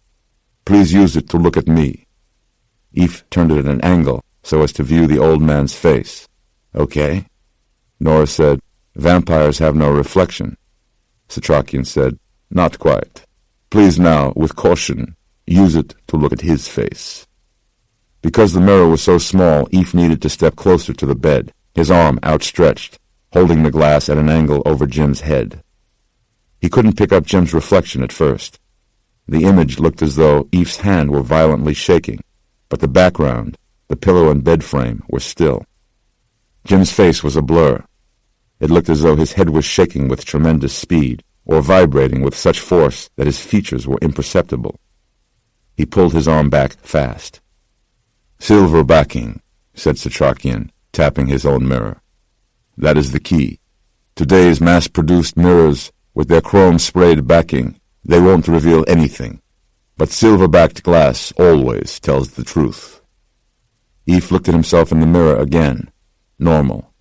Please use it to look at me. Eve turned it at an angle so as to view the old man's face. Okay. Nora said, Vampires have no reflection. Setrakian said, Not quite. Please now, with caution, use it to look at his face. Because the mirror was so small, Eve needed to step closer to the bed, his arm outstretched, holding the glass at an angle over Jim's head. He couldn't pick up Jim's reflection at first. The image looked as though Eve's hand were violently shaking, but the background, the pillow and bed frame, were still. Jim's face was a blur. It looked as though his head was shaking with tremendous speed, or vibrating with such force that his features were imperceptible. He pulled his arm back fast. Silver backing, said Setrakian, tapping his own mirror. That is the key. Today's mass-produced mirrors, with their chrome-sprayed backing, they won't reveal anything. But silver-backed glass always tells the truth. Eve looked at himself in the mirror again. Normal,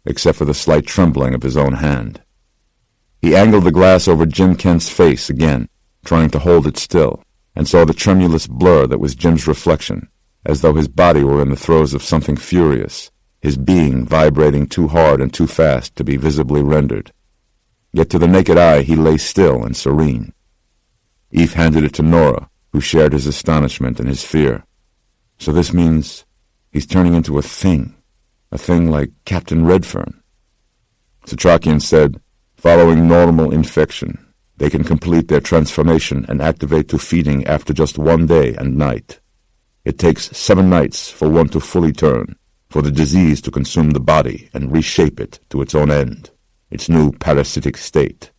except for the slight trembling of his own hand. He angled the glass over Jim Kent's face again, trying to hold it still, and saw the tremulous blur that was Jim's reflection, as though his body were in the throes of something furious, his being vibrating too hard and too fast to be visibly rendered. Yet to the naked eye he lay still and serene. Eve handed it to Nora, who shared his astonishment and his fear. So this means he's turning into a thing like Captain Redfern. Setrakian said, following normal infection, they can complete their transformation and activate to feeding after just 1 day and night. It takes 7 nights for one to fully turn, for the disease to consume the body and reshape it to its own end, its new parasitic state.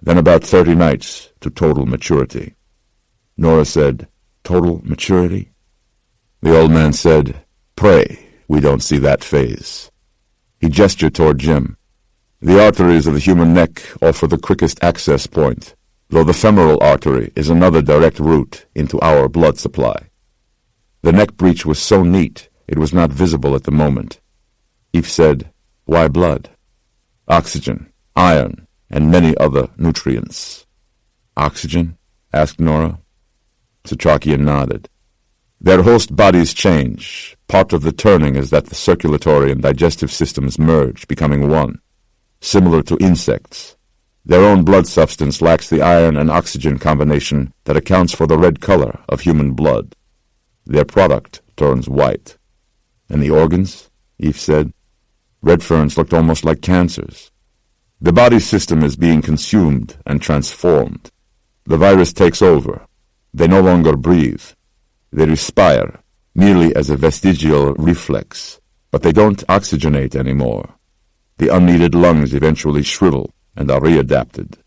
Then about 30 nights to total maturity. Nora said, Total maturity? The old man said, Pray we don't see that phase. He gestured toward Jim. The arteries of the human neck offer the quickest access point, though the femoral artery is another direct route into our blood supply. The neck breach was so neat it was not visible at the moment. Eve said, Why blood? Oxygen, iron, and many other nutrients. Oxygen? Asked Nora. Setrakian nodded. Their host bodies change. Part of the turning is that the circulatory and digestive systems merge, becoming one. Similar to insects. Their own blood substance lacks the iron and oxygen combination that accounts for the red color of human blood. Their product turns white. And the organs? Eve said. Red ferns looked almost like cancers. The body system is being consumed and transformed. The virus takes over. They no longer breathe. They respire, merely as a vestigial reflex, but they don't oxygenate anymore. The unneeded lungs eventually shrivel and are readapted.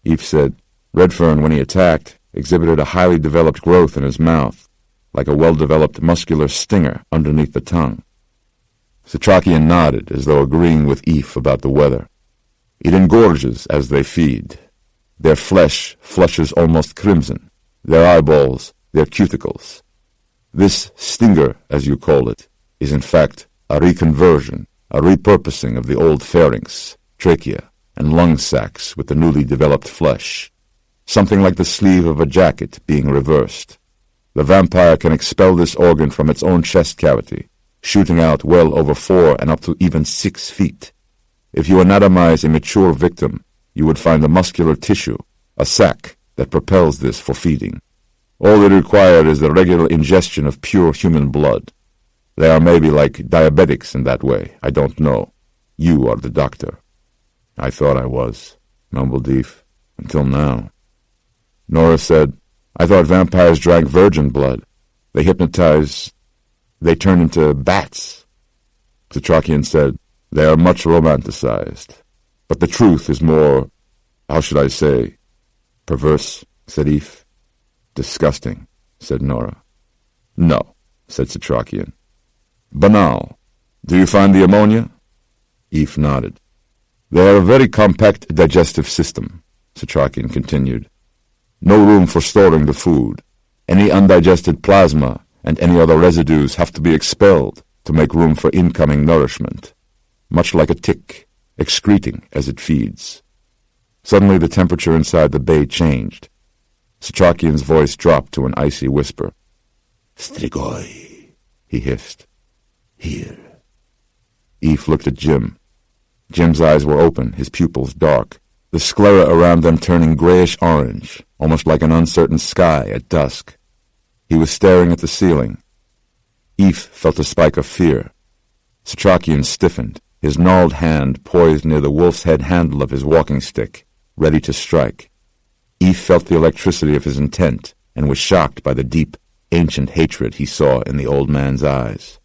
Eve said, Redfern, when he attacked, exhibited a highly developed growth in his mouth, like a well-developed muscular stinger underneath the tongue. Setrakian nodded, as though agreeing with Eve about the weather. It engorges as they feed. Their flesh flushes almost crimson, their eyeballs, their cuticles. This stinger, as you call it, is in fact a reconversion, a repurposing of the old pharynx, trachea, and lung sacs with the newly developed flesh. Something like the sleeve of a jacket being reversed. The vampire can expel this organ from its own chest cavity, shooting out well over 4 and up to even 6 feet. If you anatomize a mature victim, you would find a muscular tissue, a sac, that propels this for feeding. All they require is the regular ingestion of pure human blood. They are maybe like diabetics in that way, I don't know. You are the doctor. I thought I was, mumbled Eve, until now. Nora said, I thought vampires drank virgin blood. They hypnotize. They turn into bats. Setrakian said, They are much romanticized. But the truth is more, how should I say, perverse, said Eve. Disgusting, said Nora. No, said Setrakian. Banal. Do you find the ammonia? Eve nodded. They are a very compact digestive system, Setrakian continued. No room for storing the food. Any undigested plasma and any other residues have to be expelled to make room for incoming nourishment, much like a tick, excreting as it feeds. Suddenly the temperature inside the bay changed. Setrakian's voice dropped to an icy whisper. "Strigoi," he hissed. "Here." Eve looked at Jim. Jim's eyes were open, his pupils dark, the sclera around them turning grayish-orange, almost like an uncertain sky at dusk. He was staring at the ceiling. Eve felt a spike of fear. Setrakian stiffened, his gnarled hand poised near the wolf's head handle of his walking stick, ready to strike. Eve felt the electricity of his intent and was shocked by the deep, ancient hatred he saw in the old man's eyes.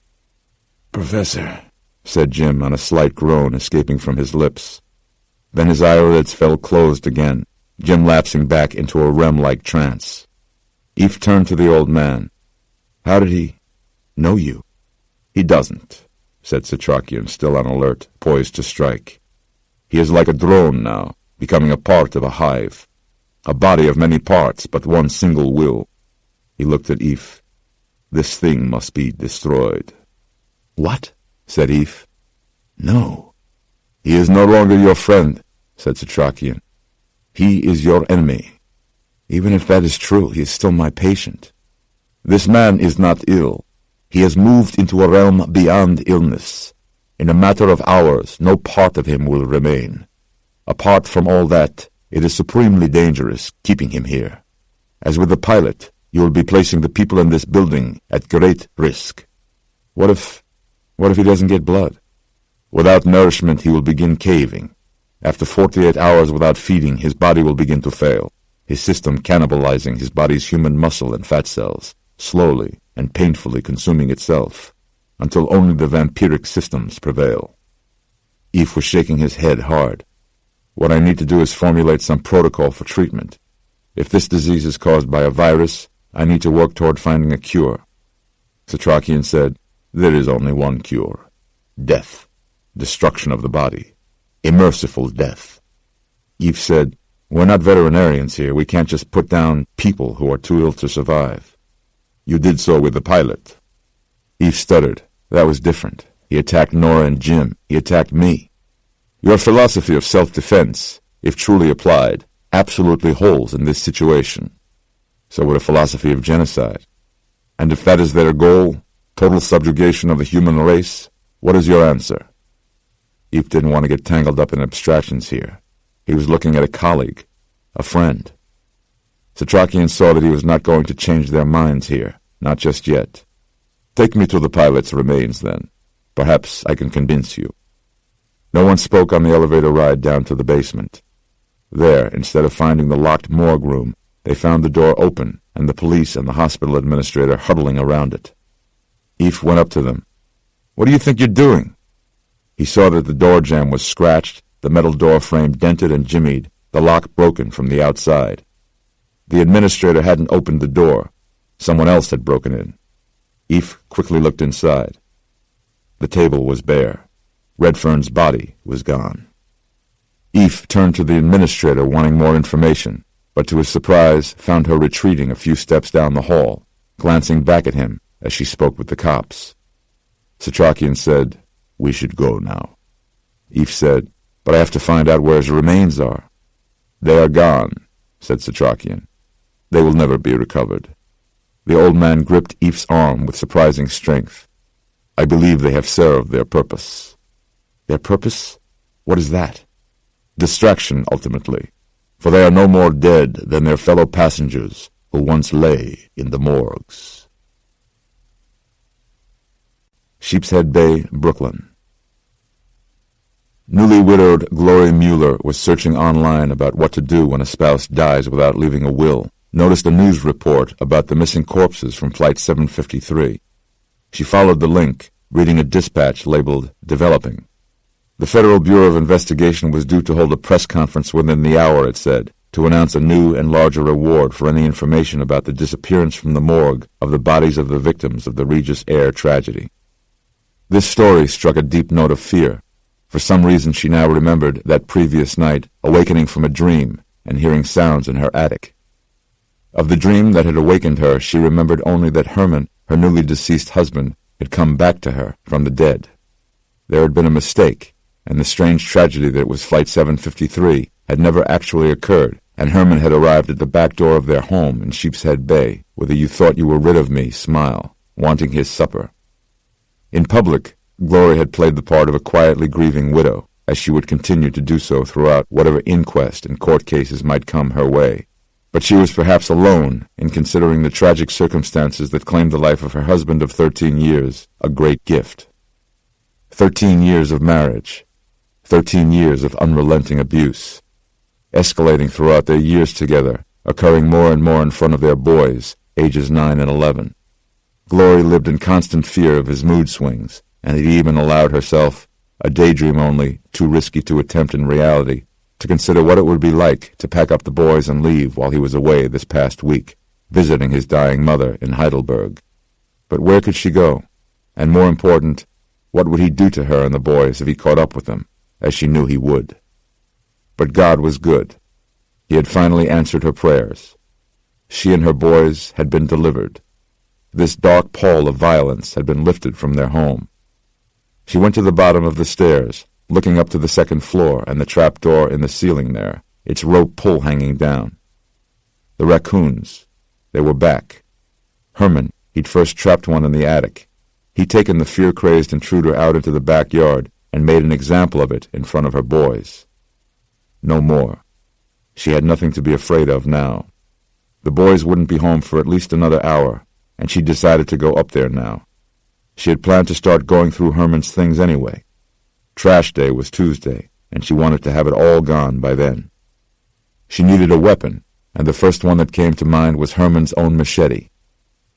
"Professor," said Jim on a slight groan escaping from his lips. Then his eyelids fell closed again, Jim lapsing back into a REM-like trance. Eve turned to the old man. "How did he know you?" "He doesn't," said Setrakian, still on alert, poised to strike. "He is like a drone now, becoming a part of a hive. A body of many parts, but one single will." He looked at Eve. "This thing must be destroyed." "What?" said Eve. "No." "He is no longer your friend," said Setrakian. "He is your enemy. Even if that is true, he is still my patient. This man is not ill. He has moved into a realm beyond illness. In a matter of hours, no part of him will remain. Apart from all that, it is supremely dangerous keeping him here. As with the pilot, you will be placing the people in this building at great risk." What if he doesn't get blood?" "Without nourishment, he will begin caving. After 48 hours without feeding, his body will begin to fail, his system cannibalizing his body's human muscle and fat cells, slowly and painfully consuming itself, until only the vampiric systems prevail." Eve was shaking his head hard. "What I need to do is formulate some protocol for treatment. If this disease is caused by a virus, I need to work toward finding a cure." Setrakian said, "There is only one cure. Death. Destruction of the body. A merciful death." Eve said, "We're not veterinarians here. We can't just put down people who are too ill to survive." "You did so with the pilot." Eve stuttered. "That was different. He attacked Nora and Jim. He attacked me. Your philosophy of self-defense, if truly applied, absolutely holds in this situation. So would a philosophy of genocide. And if that is their goal, total subjugation of the human race, what is your answer?" Eve didn't want to get tangled up in abstractions here. He was looking at a colleague, a friend. Setrakian saw that he was not going to change their minds here, not just yet. "Take me to the pilot's remains, then. Perhaps I can convince you." No one spoke on the elevator ride down to the basement. There, instead of finding the locked morgue room, they found the door open and the police and the hospital administrator huddling around it. Eve went up to them. "What do you think you're doing?" He saw that the door jamb was scratched, the metal door frame dented and jimmied, the lock broken from the outside. The administrator hadn't opened the door. Someone else had broken in. Eve quickly looked inside. The table was bare. Redfern's body was gone. Eve turned to the administrator wanting more information, but to his surprise found her retreating a few steps down the hall, glancing back at him as she spoke with the cops. Setrakian said, "We should go now." Eve said, "But I have to find out where his remains are." "They are gone," said Setrakian. "They will never be recovered." The old man gripped Eve's arm with surprising strength. "I believe they have served their purpose." "Their purpose? What is that?" "Distraction, ultimately, for they are no more dead than their fellow passengers who once lay in the morgues. Sheepshead Bay, Brooklyn. Newly widowed Glory Mueller was searching online about what to do when a spouse dies without leaving a will, noticed a news report about the missing corpses from Flight 753. She followed the link, reading a dispatch labeled Developing. The Federal Bureau of Investigation was due to hold a press conference within the hour, it said, to announce a new and larger reward for any information about the disappearance from the morgue of the bodies of the victims of the Regis Air tragedy. This story struck a deep note of fear. For some reason she now remembered that previous night, awakening from a dream and hearing sounds in her attic. Of the dream that had awakened her, she remembered only that Herman, her newly deceased husband, had come back to her from the dead. There had been a mistake, and the strange tragedy that was Flight 753 had never actually occurred, and Herman had arrived at the back door of their home in Sheepshead Bay with a you-thought-you-were-rid-of-me smile, wanting his supper. In public, Glory had played the part of a quietly grieving widow, as she would continue to do so throughout whatever inquest and court cases might come her way. But she was perhaps alone in considering the tragic circumstances that claimed the life of her husband of 13 years a great gift. 13 years of marriage, 13 years of unrelenting abuse, escalating throughout their years together, occurring more and more in front of their boys, ages 9 and 11. Glory lived in constant fear of his mood swings, and had even allowed herself, a daydream only, too risky to attempt in reality, to consider what it would be like to pack up the boys and leave while he was away this past week, visiting his dying mother in Heidelberg. But where could she go? And more important, what would he do to her and the boys if he caught up with them, as she knew he would? But God was good. He had finally answered her prayers. She and her boys had been delivered. This dark pall of violence had been lifted from their home. She went to the bottom of the stairs, looking up to the second floor and the trap door in the ceiling there, its rope pull hanging down. The raccoons, they were back. Herman, he'd first trapped one in the attic. He'd taken the fear-crazed intruder out into the backyard and made an example of it in front of her boys. No more. She had nothing to be afraid of now. The boys wouldn't be home for at least another hour, and she decided to go up there now. She had planned to start going through Herman's things anyway. Trash day was Tuesday, and she wanted to have it all gone by then. She needed a weapon, and the first one that came to mind was Herman's own machete.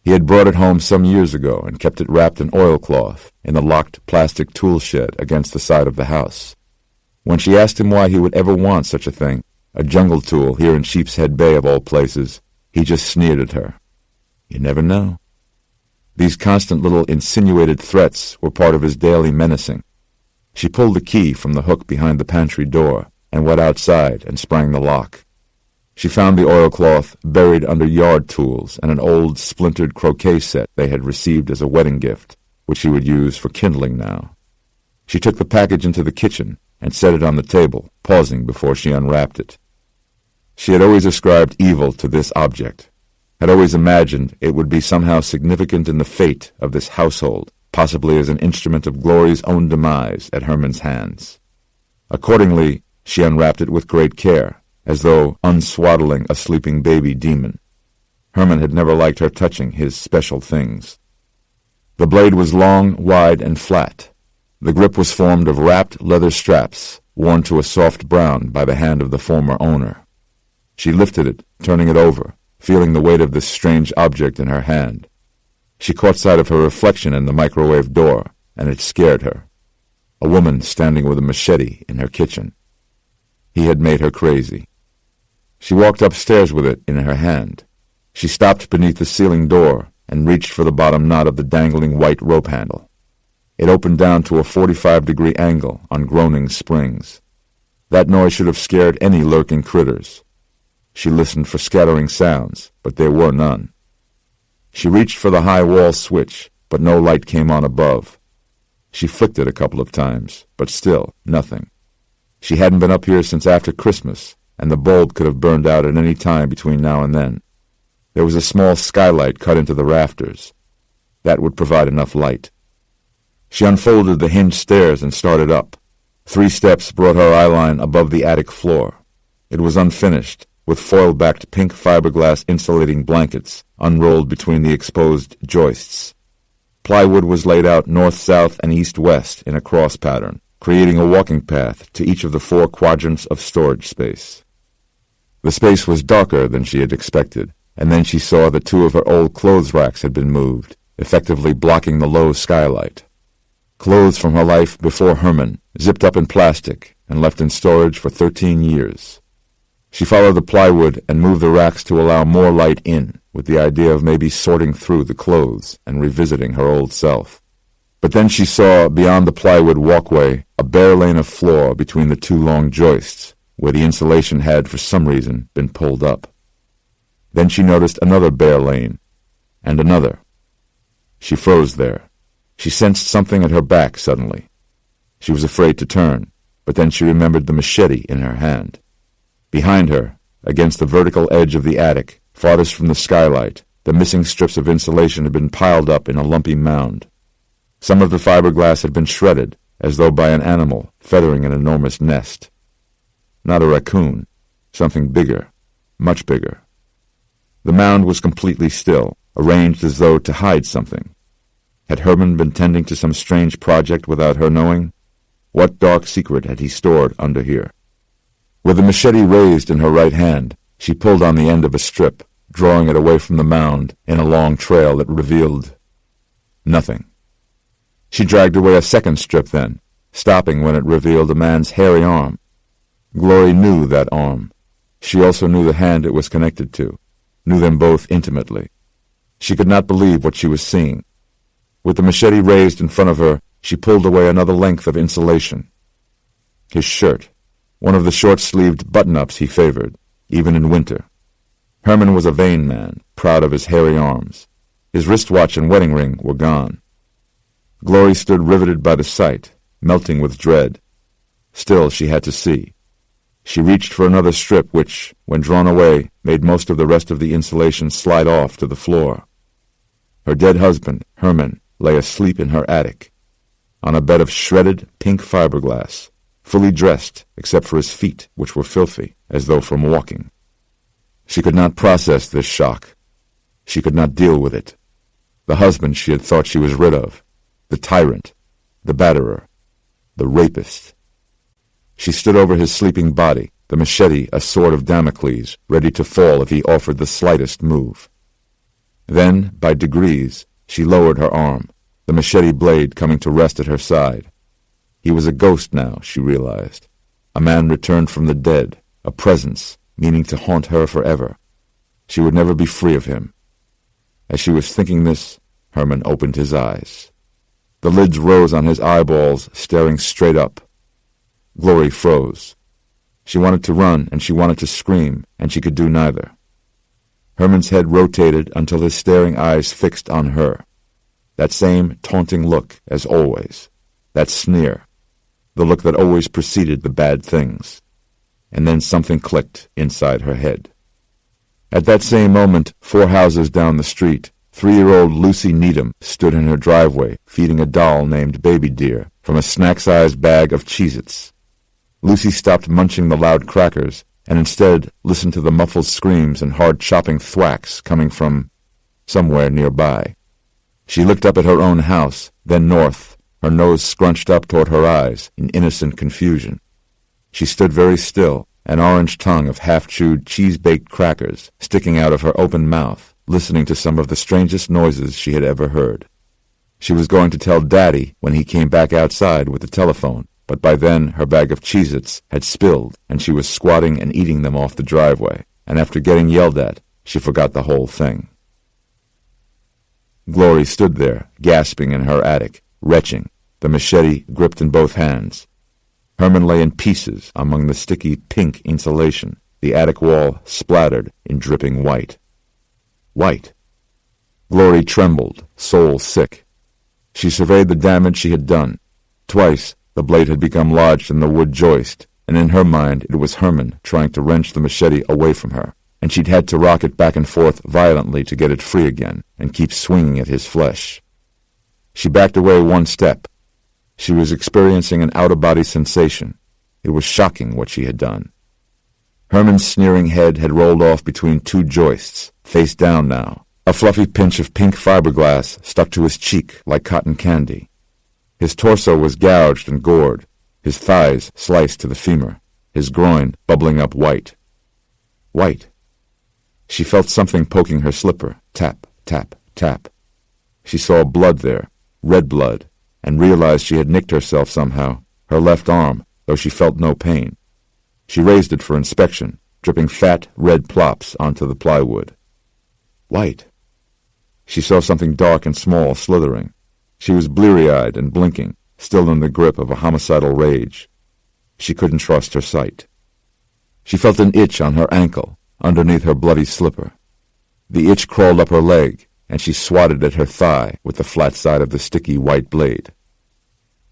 He had brought it home some years ago and kept it wrapped in oilcloth in the locked plastic tool shed against the side of the house. When she asked him why he would ever want such a thing, a jungle tool here in Sheepshead Bay of all places, he just sneered at her. You never know. These constant little insinuated threats were part of his daily menacing. She pulled the key from the hook behind the pantry door and went outside and sprang the lock. She found the oilcloth buried under yard tools and an old splintered croquet set they had received as a wedding gift, which she would use for kindling now. She took the package into the kitchen and set it on the table, pausing before she unwrapped it. She had always ascribed evil to this object, had always imagined it would be somehow significant in the fate of this household, possibly as an instrument of Glory's own demise at Herman's hands. Accordingly, she unwrapped it with great care, as though unswaddling a sleeping baby demon. Herman had never liked her touching his special things. The blade was long, wide, and flat. The grip was formed of wrapped leather straps, worn to a soft brown by the hand of the former owner. She lifted it, turning it over, feeling the weight of this strange object in her hand. She caught sight of her reflection in the microwave door, and it scared her. A woman standing with a machete in her kitchen. He had made her crazy. She walked upstairs with it in her hand. She stopped beneath the ceiling door and reached for the bottom knot of the dangling white rope handle. It opened down to a 45-degree angle on groaning springs. That noise should have scared any lurking critters. She listened for scattering sounds, but there were none. She reached for the high wall switch, but no light came on above. She flicked it a couple of times, but still nothing. She hadn't been up here since after Christmas, and the bulb could have burned out at any time between now and then. There was a small skylight cut into the rafters. That would provide enough light. She unfolded the hinged stairs and started up. 3 steps brought her eyeline above the attic floor. It was unfinished, with foil-backed pink fiberglass insulating blankets unrolled between the exposed joists. Plywood was laid out north-south and east-west in a cross pattern, creating a walking path to each of the 4 quadrants of storage space. The space was darker than she had expected, and then she saw that 2 of her old clothes racks had been moved, effectively blocking the low skylight. Clothes from her life before Herman, zipped up in plastic and left in storage for 13 years. She followed the plywood and moved the racks to allow more light in, with the idea of maybe sorting through the clothes and revisiting her old self. But then she saw, beyond the plywood walkway, a bare lane of floor between the 2 long joists, where the insulation had, for some reason, been pulled up. Then she noticed another bare lane, and another. She froze there. She sensed something at her back suddenly. She was afraid to turn, but then she remembered the machete in her hand. Behind her, against the vertical edge of the attic, farthest from the skylight, the missing strips of insulation had been piled up in a lumpy mound. Some of the fiberglass had been shredded, as though by an animal feathering an enormous nest. Not a raccoon, something bigger, much bigger. The mound was completely still, arranged as though to hide something. Had Herman been tending to some strange project without her knowing? What dark secret had he stored under here? With the machete raised in her right hand, she pulled on the end of a strip, drawing it away from the mound in a long trail that revealed nothing. She dragged away a second strip then, stopping when it revealed a man's hairy arm. Glory knew that arm. She also knew the hand it was connected to, knew them both intimately. She could not believe what she was seeing. With the machete raised in front of her, she pulled away another length of insulation. His shirt, one of the short-sleeved button-ups he favored, even in winter. Herman was a vain man, proud of his hairy arms. His wristwatch and wedding ring were gone. Glory stood riveted by the sight, melting with dread. Still she had to see. She reached for another strip which, when drawn away, made most of the rest of the insulation slide off to the floor. Her dead husband, Herman, lay asleep in her attic, on a bed of shredded pink fiberglass, fully dressed except for his feet, which were filthy, as though from walking. She could not process this shock. She could not deal with it. The husband she had thought she was rid of, the tyrant, the batterer, the rapist. She stood over his sleeping body, the machete a sword of Damocles, ready to fall if he offered the slightest move. Then, by degrees, she lowered her arm, the machete blade coming to rest at her side. He was a ghost now, she realized, a man returned from the dead, a presence, meaning to haunt her forever. She would never be free of him. As she was thinking this, Herman opened his eyes. The lids rose on his eyeballs, staring straight up. Glory froze. She wanted to run, and she wanted to scream, and she could do neither. Herman's head rotated until his staring eyes fixed on her. That same taunting look, as always. That sneer. The look that always preceded the bad things. And then something clicked inside her head. At that same moment, 4 houses down the street, 3-year-old Lucy Needham stood in her driveway, feeding a doll named Baby Dear from a snack-sized bag of Cheez-Its. Lucy stopped munching the loud crackers and instead listened to the muffled screams and hard chopping thwacks coming from somewhere nearby. She looked up at her own house, then north, her nose scrunched up toward her eyes in innocent confusion. She stood very still, an orange tongue of half-chewed cheese-baked crackers sticking out of her open mouth, listening to some of the strangest noises she had ever heard. She was going to tell Daddy when he came back outside with the telephone, but by then her bag of Cheez-Its had spilled, and she was squatting and eating them off the driveway, and after getting yelled at, she forgot the whole thing. Glory stood there, gasping in her attic, retching, the machete gripped in both hands. Herman lay in pieces among the sticky pink insulation, the attic wall splattered in dripping white. White. Glory trembled, soul sick. She surveyed the damage she had done. Twice, the blade had become lodged in the wood joist, and in her mind it was Herman trying to wrench the machete away from her, and she'd had to rock it back and forth violently to get it free again, and keep swinging at his flesh. She backed away 1 step. She was experiencing an out-of-body sensation. It was shocking what she had done. Herman's sneering head had rolled off between 2 joists, face down now. A fluffy pinch of pink fiberglass stuck to his cheek like cotton candy. His torso was gouged and gored, his thighs sliced to the femur, his groin bubbling up white. White. She felt something poking her slipper, tap, tap, tap. She saw blood there, red blood, and realized she had nicked herself somehow, her left arm, though she felt no pain. She raised it for inspection, dripping fat, red plops onto the plywood. White. She saw something dark and small slithering. She was bleary-eyed and blinking, still in the grip of a homicidal rage. She couldn't trust her sight. She felt an itch on her ankle, underneath her bloody slipper. The itch crawled up her leg, and she swatted at her thigh with the flat side of the sticky white blade.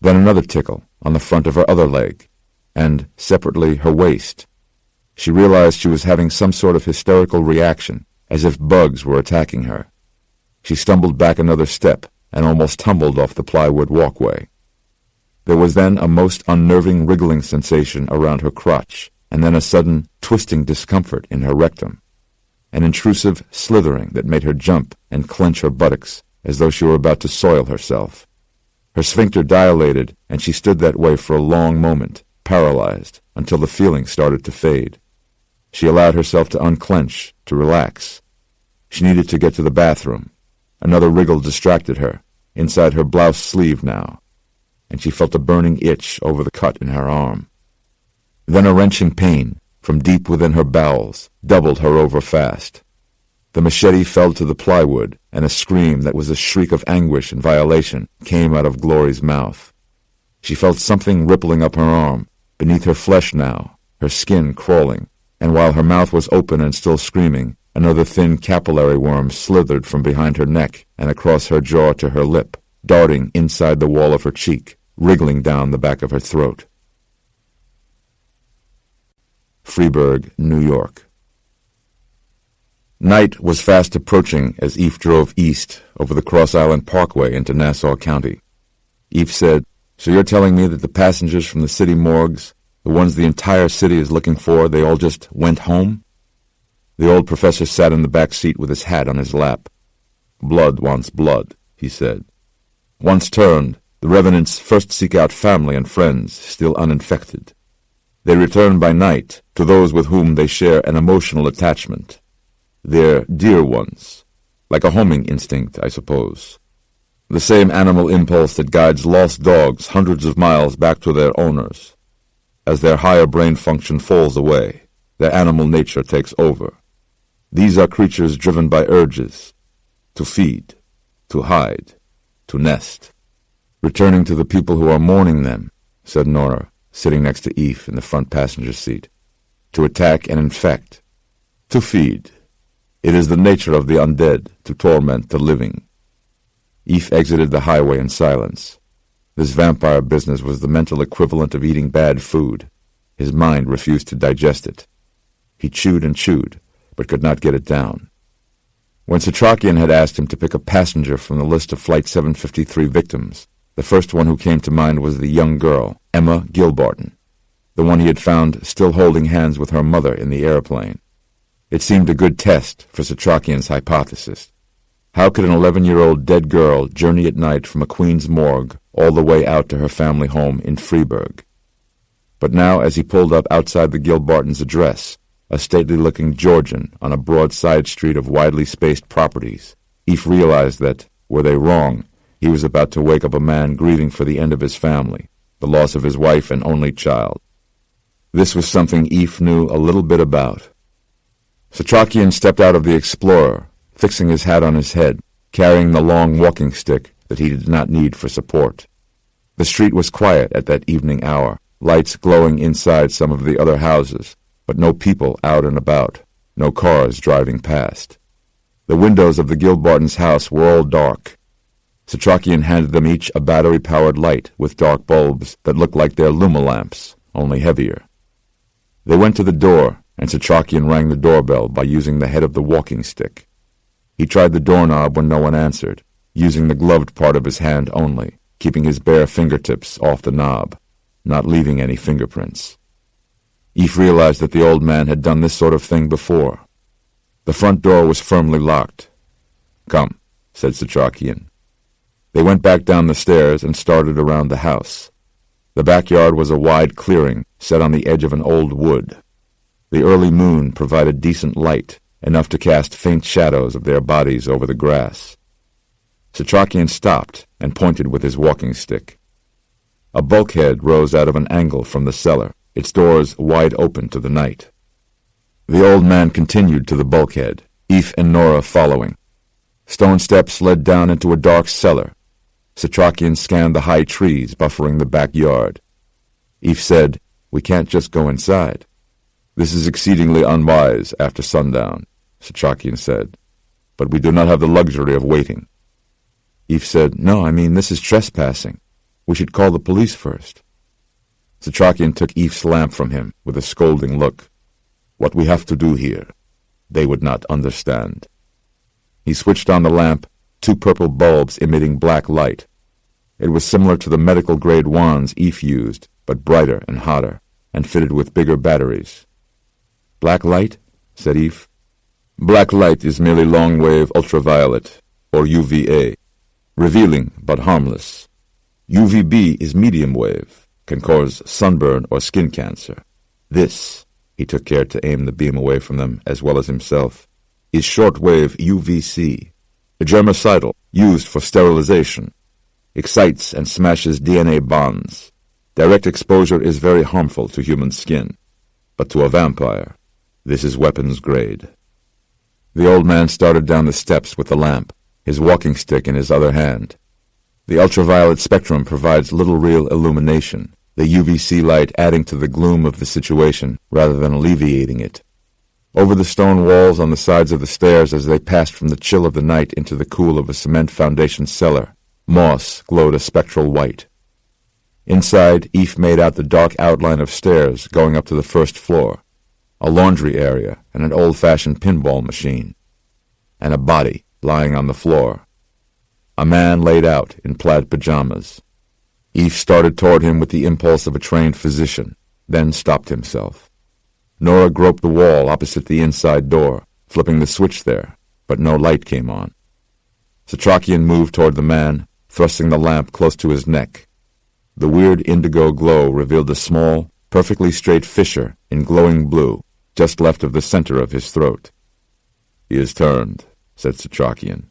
Then another tickle on the front of her other leg, and, separately, her waist. She realized she was having some sort of hysterical reaction, as if bugs were attacking her. She stumbled back another step and almost tumbled off the plywood walkway. There was then a most unnerving wriggling sensation around her crotch, and then a sudden twisting discomfort in her rectum. An intrusive slithering that made her jump and clench her buttocks as though she were about to soil herself. Her sphincter dilated, and she stood that way for a long moment, paralyzed, until the feeling started to fade. She allowed herself to unclench, to relax. She needed to get to the bathroom. Another wriggle distracted her, inside her blouse sleeve now, and she felt a burning itch over the cut in her arm. Then a wrenching pain, from deep within her bowels, doubled her over fast. The machete fell to the plywood, and a scream that was a shriek of anguish and violation came out of Glory's mouth. She felt something rippling up her arm, beneath her flesh now, her skin crawling, and while her mouth was open and still screaming, another thin capillary worm slithered from behind her neck and across her jaw to her lip, darting inside the wall of her cheek, wriggling down the back of her throat. Freeburg, New York. Night was fast approaching as Eve drove east over the Cross Island Parkway into Nassau County. Eve said, "So you're telling me that the passengers from the city morgues, the ones the entire city is looking for, they all just went home?" The old professor sat in the back seat with his hat on his lap. "Blood wants blood," he said. "Once turned, the revenants first seek out family and friends still uninfected. They return by night to those with whom they share an emotional attachment. Their dear ones, like a homing instinct, I suppose. The same animal impulse that guides lost dogs hundreds of miles back to their owners. As their higher brain function falls away, their animal nature takes over. These are creatures driven by urges, to feed, to hide, to nest." "Returning to the people who are mourning them," said Nora, sitting next to Eve in the front passenger seat. "To attack and infect. To feed. It is the nature of the undead to torment the living." Eve exited the highway in silence. This vampire business was the mental equivalent of eating bad food. His mind refused to digest it. He chewed and chewed, but could not get it down. When Setrakian had asked him to pick a passenger from the list of Flight 753 victims, the first one who came to mind was the young girl, Emma Gilbarton, the one he had found still holding hands with her mother in the airplane. It seemed a good test for Setrakian's hypothesis. How could an 11-year-old dead girl journey at night from a Queens morgue all the way out to her family home in Freeburg? But now, as he pulled up outside the Gilbartons' address, a stately-looking Georgian on a broad side street of widely spaced properties, Eve realized that, were they wrong, he was about to wake up a man grieving for the end of his family, the loss of his wife and only child. This was something Eve knew a little bit about. Setrakian stepped out of the Explorer, fixing his hat on his head, carrying the long walking stick that he did not need for support. The street was quiet at that evening hour, lights glowing inside some of the other houses, but no people out and about, no cars driving past. The windows of the Gilbartons' house were all dark. Setrakian handed them each a battery-powered light with dark bulbs that looked like their Luma-lamps, only heavier. They went to the door, and Setrakian rang the doorbell by using the head of the walking stick. He tried the doorknob when no one answered, using the gloved part of his hand only, keeping his bare fingertips off the knob, not leaving any fingerprints. Eve realized that the old man had done this sort of thing before. The front door was firmly locked. "Come," said Setrakian. They went back down the stairs and started around the house. The backyard was a wide clearing set on the edge of an old wood. The early moon provided decent light, enough to cast faint shadows of their bodies over the grass. Setrakian stopped and pointed with his walking stick. A bulkhead rose out of an angle from the cellar, its doors wide open to the night. The old man continued to the bulkhead, Eve and Nora following. Stone steps led down into a dark cellar. Setrakian scanned the high trees buffering the backyard. Eve said, "We can't just go inside." "This is exceedingly unwise after sundown," Setrakian said, "but we do not have the luxury of waiting." Eve said, "No, I mean this is trespassing. We should call the police first." Setrakian took Eve's lamp from him with a scolding look. What we have to do here. They would not understand. He switched on the lamp, 2 purple bulbs emitting black light. It was similar to the medical-grade wands Eve used, but brighter and hotter, and fitted with bigger batteries. "Black light?" said Eve. "Black light is merely long-wave ultraviolet, or UVA, revealing but harmless. UVB is medium wave, can cause sunburn or skin cancer. This," he took care to aim the beam away from them as well as himself, "is shortwave UVC, a germicidal used for sterilization. Excites and smashes DNA bonds. Direct exposure is very harmful to human skin, but to a vampire, this is weapons grade." The old man started down the steps with the lamp, his walking stick in his other hand. The ultraviolet spectrum provides little real illumination, the UVC light adding to the gloom of the situation rather than alleviating it. Over the stone walls on the sides of the stairs as they passed from the chill of the night into the cool of a cement foundation cellar, moss glowed a spectral white. Inside, Eve made out the dark outline of stairs going up to the first floor, a laundry area and an old-fashioned pinball machine, and a body lying on the floor. A man laid out in plaid pajamas. Eve started toward him with the impulse of a trained physician, then stopped himself. Nora groped the wall opposite the inside door, flipping the switch there, but no light came on. Setrakian moved toward the man, thrusting the lamp close to his neck. The weird indigo glow revealed a small, perfectly straight fissure in glowing blue, just left of the center of his throat. "He is turned," said Setrakian.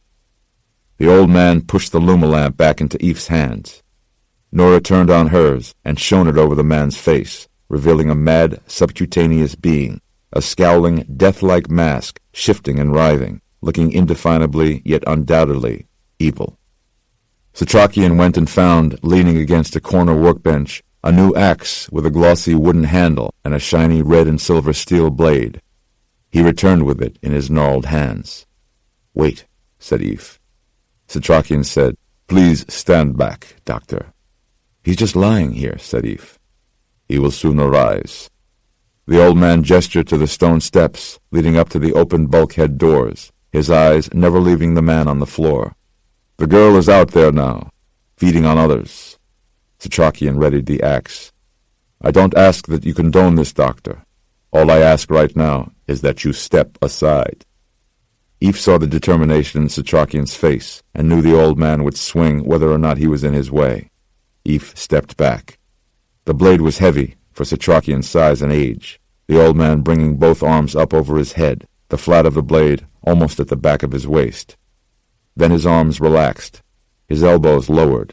The old man pushed the lumalamp back into Eve's hands. Nora turned on hers and shone it over the man's face, revealing a mad, subcutaneous being, a scowling, death-like mask shifting and writhing, looking indefinably yet undoubtedly evil. Setrakian went and found, leaning against a corner workbench, a new axe with a glossy wooden handle and a shiny red and silver steel blade. He returned with it in his gnarled hands. "Wait," said Eve. Setrakian said, "Please stand back, Doctor." "He's just lying here," said Eve. "He will soon arise." The old man gestured to the stone steps leading up to the open bulkhead doors, his eyes never leaving the man on the floor. "The girl is out there now, feeding on others." Setrakian readied the axe. "I don't ask that you condone this, Doctor. All I ask right now is that you step aside." Eve saw the determination in Setrakian's face and knew the old man would swing whether or not he was in his way. Eve stepped back. The blade was heavy for Setrakian's size and age, the old man bringing both arms up over his head, the flat of the blade almost at the back of his waist. Then his arms relaxed, his elbows lowered.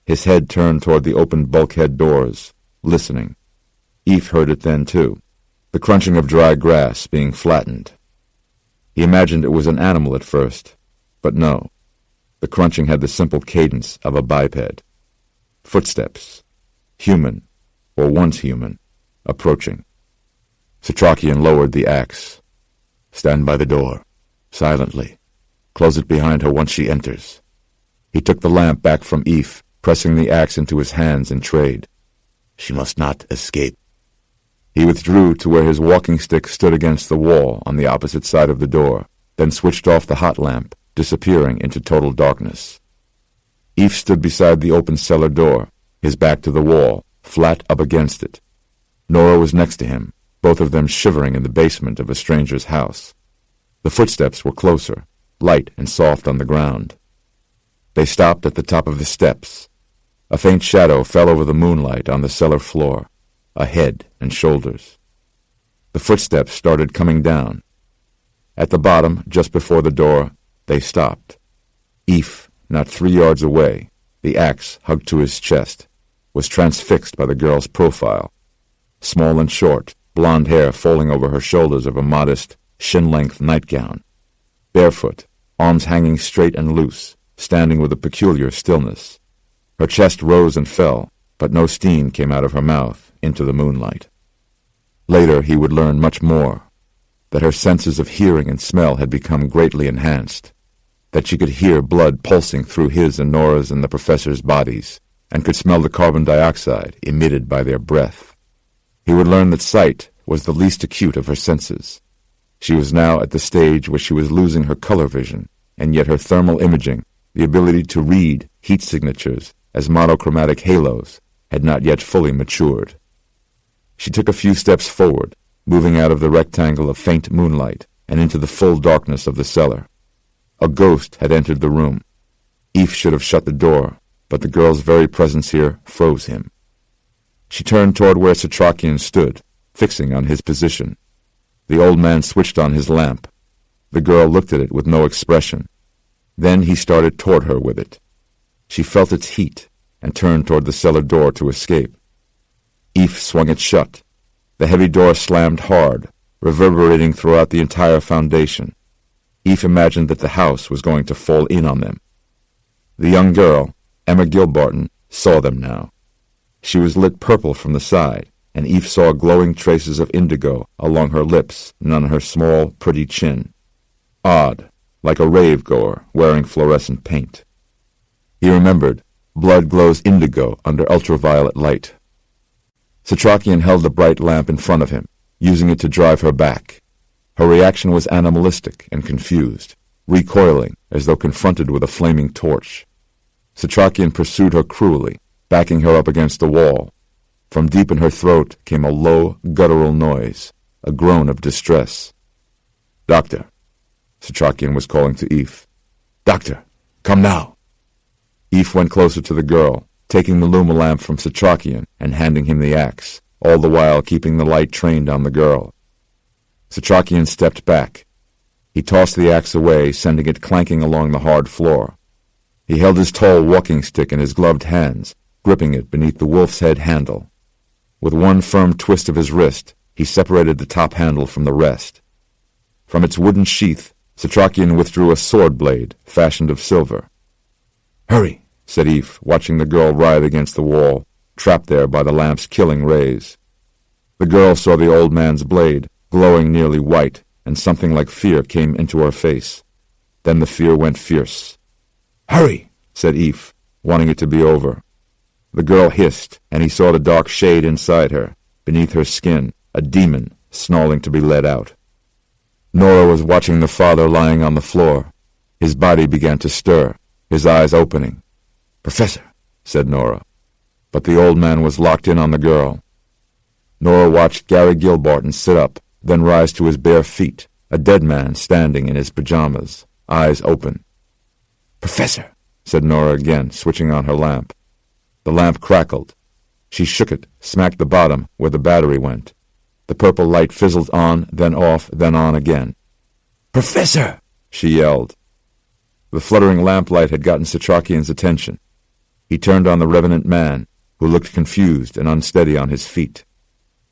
His head turned toward the open bulkhead doors, listening. Eve heard it then, too, the crunching of dry grass being flattened. He imagined it was an animal at first, but no. The crunching had the simple cadence of a biped. Footsteps, human, or once human, approaching. Setrakian lowered the axe. "Stand by the door, silently. Close it behind her once she enters." He took the lamp back from Eve, pressing the axe into his hands in trade. "She must not escape." He withdrew to where his walking stick stood against the wall on the opposite side of the door, then switched off the hot lamp, disappearing into total darkness. Eve stood beside the open cellar door, his back to the wall, flat up against it. Nora was next to him, both of them shivering in the basement of a stranger's house. The footsteps were closer, light and soft on the ground. They stopped at the top of the steps. A faint shadow fell over the moonlight on the cellar floor, a head and shoulders. The footsteps started coming down. At the bottom, just before the door, they stopped. Eve, not 3 yards away, the axe hugged to his chest, was transfixed by the girl's profile. Small and short, blonde hair falling over her shoulders of a modest, shin-length nightgown. Barefoot, arms hanging straight and loose, standing with a peculiar stillness. Her chest rose and fell, but no steam came out of her mouth into the moonlight. Later he would learn much more, that her senses of hearing and smell had become greatly enhanced, that she could hear blood pulsing through his and Nora's and the professor's bodies, and could smell the carbon dioxide emitted by their breath. He would learn that sight was the least acute of her senses. She was now at the stage where she was losing her color vision, and yet her thermal imaging, the ability to read heat signatures as monochromatic halos, had not yet fully matured. She took a few steps forward, moving out of the rectangle of faint moonlight and into the full darkness of the cellar. A ghost had entered the room. Eve should have shut the door, but the girl's very presence here froze him. She turned toward where Setrakian stood, fixing on his position. The old man switched on his lamp. The girl looked at it with no expression. Then he started toward her with it. She felt its heat and turned toward the cellar door to escape. Eve swung it shut. The heavy door slammed hard, reverberating throughout the entire foundation. Eve imagined that the house was going to fall in on them. The young girl, Emma Gilbarton, saw them now. She was lit purple from the side, and Eve saw glowing traces of indigo along her lips and on her small, pretty chin. Odd, like a rave-goer wearing fluorescent paint. He remembered, blood glows indigo under ultraviolet light. Setrakian held the bright lamp in front of him, using it to drive her back. Her reaction was animalistic and confused, recoiling as though confronted with a flaming torch. Setrakian pursued her cruelly, backing her up against the wall. From deep in her throat came a low, guttural noise, a groan of distress. "Doctor," Setrakian was calling to Eve. "Doctor, come now." Eve went closer to the girl, taking the luma lamp from Setrakian and handing him the axe, all the while keeping the light trained on the girl. Setrakian stepped back. He tossed the axe away, sending it clanking along the hard floor. He held his tall walking stick in his gloved hands, gripping it beneath the wolf's head handle. With one firm twist of his wrist, he separated the top handle from the rest. From its wooden sheath, Setrakian withdrew a sword blade, fashioned of silver. "Hurry," said Eve, watching the girl writhe against the wall, trapped there by the lamp's killing rays. The girl saw the old man's blade, glowing nearly white, and something like fear came into her face. Then the fear went fierce. "Hurry," said Eve, wanting it to be over. The girl hissed, and he saw the dark shade inside her, beneath her skin, a demon, snarling to be let out. Nora was watching the father lying on the floor. His body began to stir, his eyes opening. "Professor," said Nora. But the old man was locked in on the girl. Nora watched Gary Gilbarton sit up, then rise to his bare feet, a dead man standing in his pajamas, eyes open. "Professor," said Nora again, switching on her lamp. The lamp crackled. She shook it, smacked the bottom where the battery went. The purple light fizzled on, then off, then on again. "Professor!" she yelled. The fluttering lamplight had gotten Setrakian's attention. He turned on the revenant man, who looked confused and unsteady on his feet.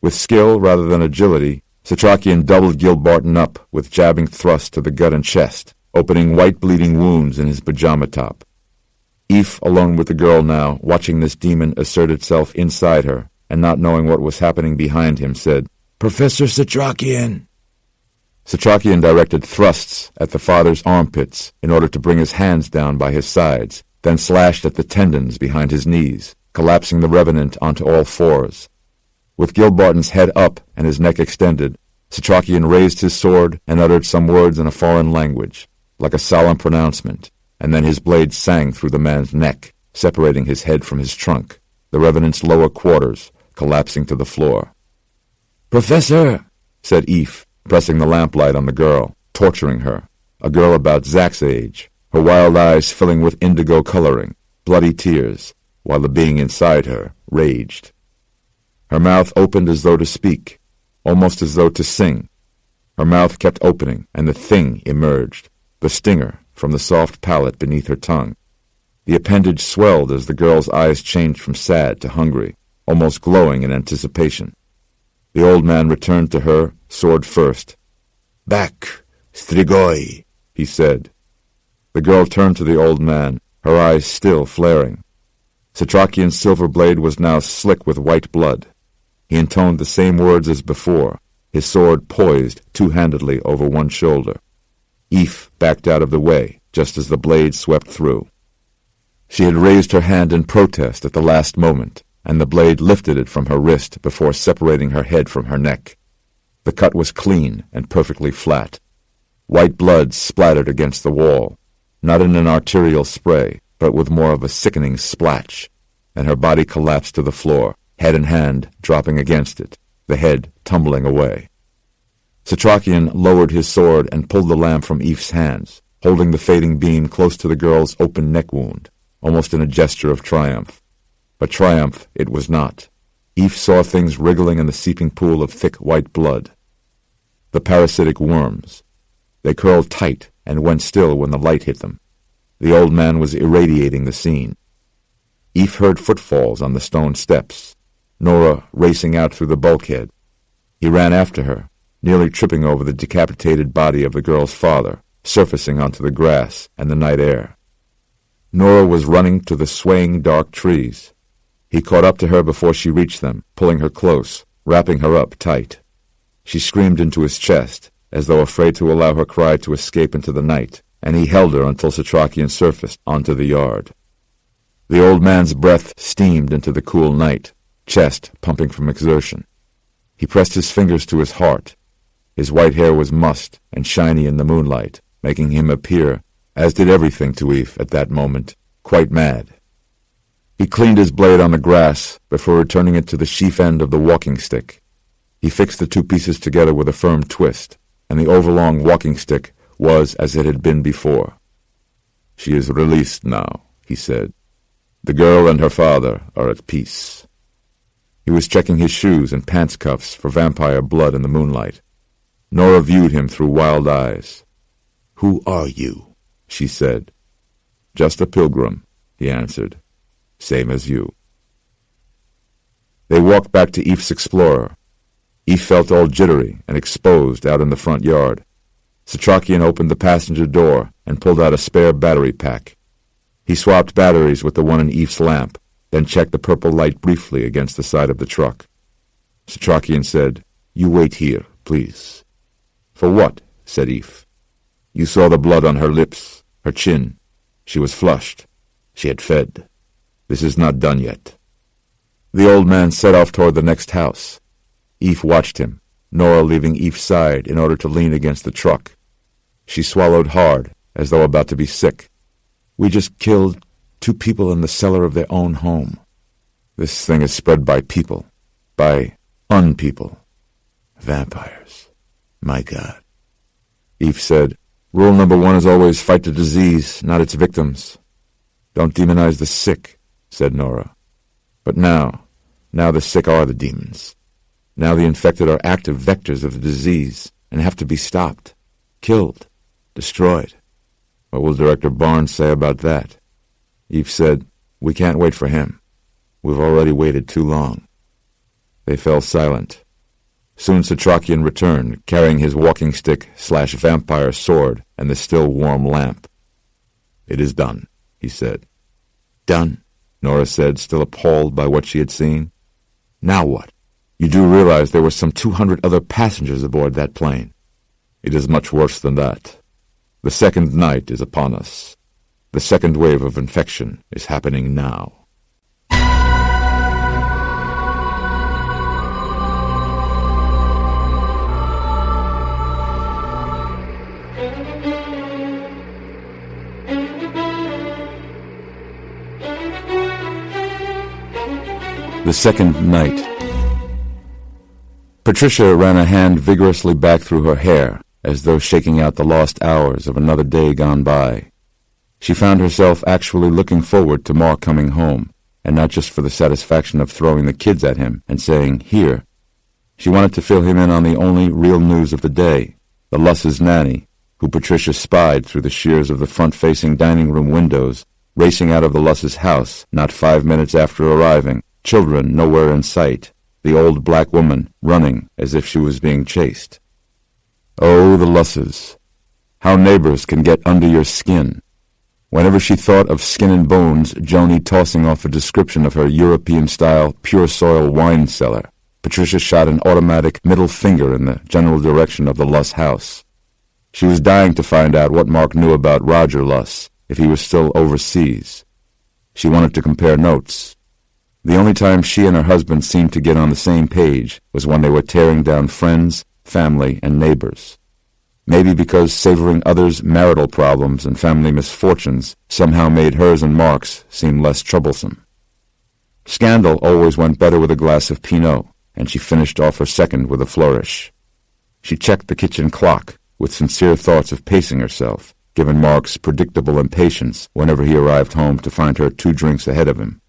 With skill rather than agility, Setrakian doubled Gilbarton up with jabbing thrusts to the gut and chest, opening white bleeding wounds in his pajama top. Eve, alone with the girl now, watching this demon assert itself inside her, and not knowing what was happening behind him, said, "Professor Setrakian!" Setrakian directed thrusts at the father's armpits in order to bring his hands down by his sides, then slashed at the tendons behind his knees, collapsing the revenant onto all fours. With Gilbarton's head up and his neck extended, Setrakian raised his sword and uttered some words in a foreign language, like a solemn pronouncement, and then his blade sang through the man's neck, separating his head from his trunk, the revenant's lower quarters collapsing to the floor. "Professor!" said Eve, pressing the lamplight on the girl, torturing her, a girl about Zach's age, her wild eyes filling with indigo coloring, bloody tears, while the being inside her raged. Her mouth opened as though to speak, almost as though to sing. Her mouth kept opening, and the thing emerged, the stinger, from the soft palate beneath her tongue. The appendage swelled as the girl's eyes changed from sad to hungry, almost glowing in anticipation. The old man returned to her, sword first. "Back, Strigoi," he said. The girl turned to the old man, her eyes still flaring. Setrakian's silver blade was now slick with white blood. He intoned the same words as before, his sword poised two-handedly over one shoulder. Eve backed out of the way, just as the blade swept through. She had raised her hand in protest at the last moment, and the blade lifted it from her wrist before separating her head from her neck. The cut was clean and perfectly flat. White blood splattered against the wall, not in an arterial spray, but with more of a sickening splatch, and her body collapsed to the floor, head in hand dropping against it, the head tumbling away. Setrakian lowered his sword and pulled the lamp from Eph's hands, holding the fading beam close to the girl's open neck wound, almost in a gesture of triumph. But triumph it was not. Eph saw things wriggling in the seeping pool of thick white blood. The parasitic worms. They curled tight and went still when the light hit them. The old man was irradiating the scene. Eph heard footfalls on the stone steps, Nora racing out through the bulkhead. He ran after her, nearly tripping over the decapitated body of the girl's father, surfacing onto the grass and the night air. Nora was running to the swaying dark trees. He caught up to her before she reached them, pulling her close, wrapping her up tight. She screamed into his chest, as though afraid to allow her cry to escape into the night, and he held her until Setrakian surfaced onto the yard. The old man's breath steamed into the cool night, chest pumping from exertion. He pressed his fingers to his heart. His white hair was mussed and shiny in the moonlight, making him appear, as did everything to Eph at that moment, quite mad. He cleaned his blade on the grass before returning it to the sheath end of the walking stick. He fixed the two pieces together with a firm twist, and the overlong walking stick was as it had been before. "She is released now," he said. "The girl and her father are at peace." He was checking his shoes and pants cuffs for vampire blood in the moonlight. Nora viewed him through wild eyes. "Who are you?" she said. "Just a pilgrim," he answered. "Same as you." They walked back to Eph's Explorer. Eph felt all jittery and exposed out in the front yard. Setrakian opened the passenger door and pulled out a spare battery pack. He swapped batteries with the one in Eph's lamp, then checked the purple light briefly against the side of the truck. Setrakian said, "You wait here, please." "For what?" said Eph. "You saw the blood on her lips, her chin. She was flushed. She had fed. This is not done yet." The old man set off toward the next house. Eph watched him, Nora leaving Eph's side in order to lean against the truck. She swallowed hard, as though about to be sick. "We just killed 2 people in the cellar of their own home. This thing is spread by people, by unpeople. Vampires. My God." Eph said, "Rule number 1 is always fight the disease, not its victims." "Don't demonize the sick," said Nora. "But now the sick are the demons. Now the infected are active vectors of the disease and have to be stopped, killed, destroyed. What will Director Barnes say about that?" Eph said, "We can't wait for him. We've already waited too long." They fell silent. Soon Setrakian returned, carrying his walking stick/vampire sword and the still warm lamp. "It is done," he said. "Done?" Nora said, still appalled by what she had seen. "Now what? You do realize there were some 200 other passengers aboard that plane?" "It is much worse than that. The second night is upon us. The second wave of infection is happening now." The second night. Patricia ran a hand vigorously back through her hair, as though shaking out the lost hours of another day gone by. She found herself actually looking forward to Mark coming home, and not just for the satisfaction of throwing the kids at him and saying, "Here." She wanted to fill him in on the only real news of the day, the Luss's nanny, who Patricia spied through the shears of the front-facing dining room windows, racing out of the Luss's house not 5 minutes after arriving, children nowhere in sight, the old black woman running as if she was being chased. Oh, the Lusses! How neighbors can get under your skin. Whenever she thought of Skin and Bones, Joni tossing off a description of her European-style pure-soil wine cellar, Patricia shot an automatic middle finger in the general direction of the Luss house. She was dying to find out what Mark knew about Roger Luss, if he was still overseas. She wanted to compare notes. The only time she and her husband seemed to get on the same page was when they were tearing down friends family, and neighbors. Maybe because savoring others' marital problems and family misfortunes somehow made hers and Mark's seem less troublesome. Scandal always went better with a glass of Pinot, and she finished off her second with a flourish. She checked the kitchen clock, with sincere thoughts of pacing herself, given Mark's predictable impatience whenever he arrived home to find her 2 drinks ahead of him.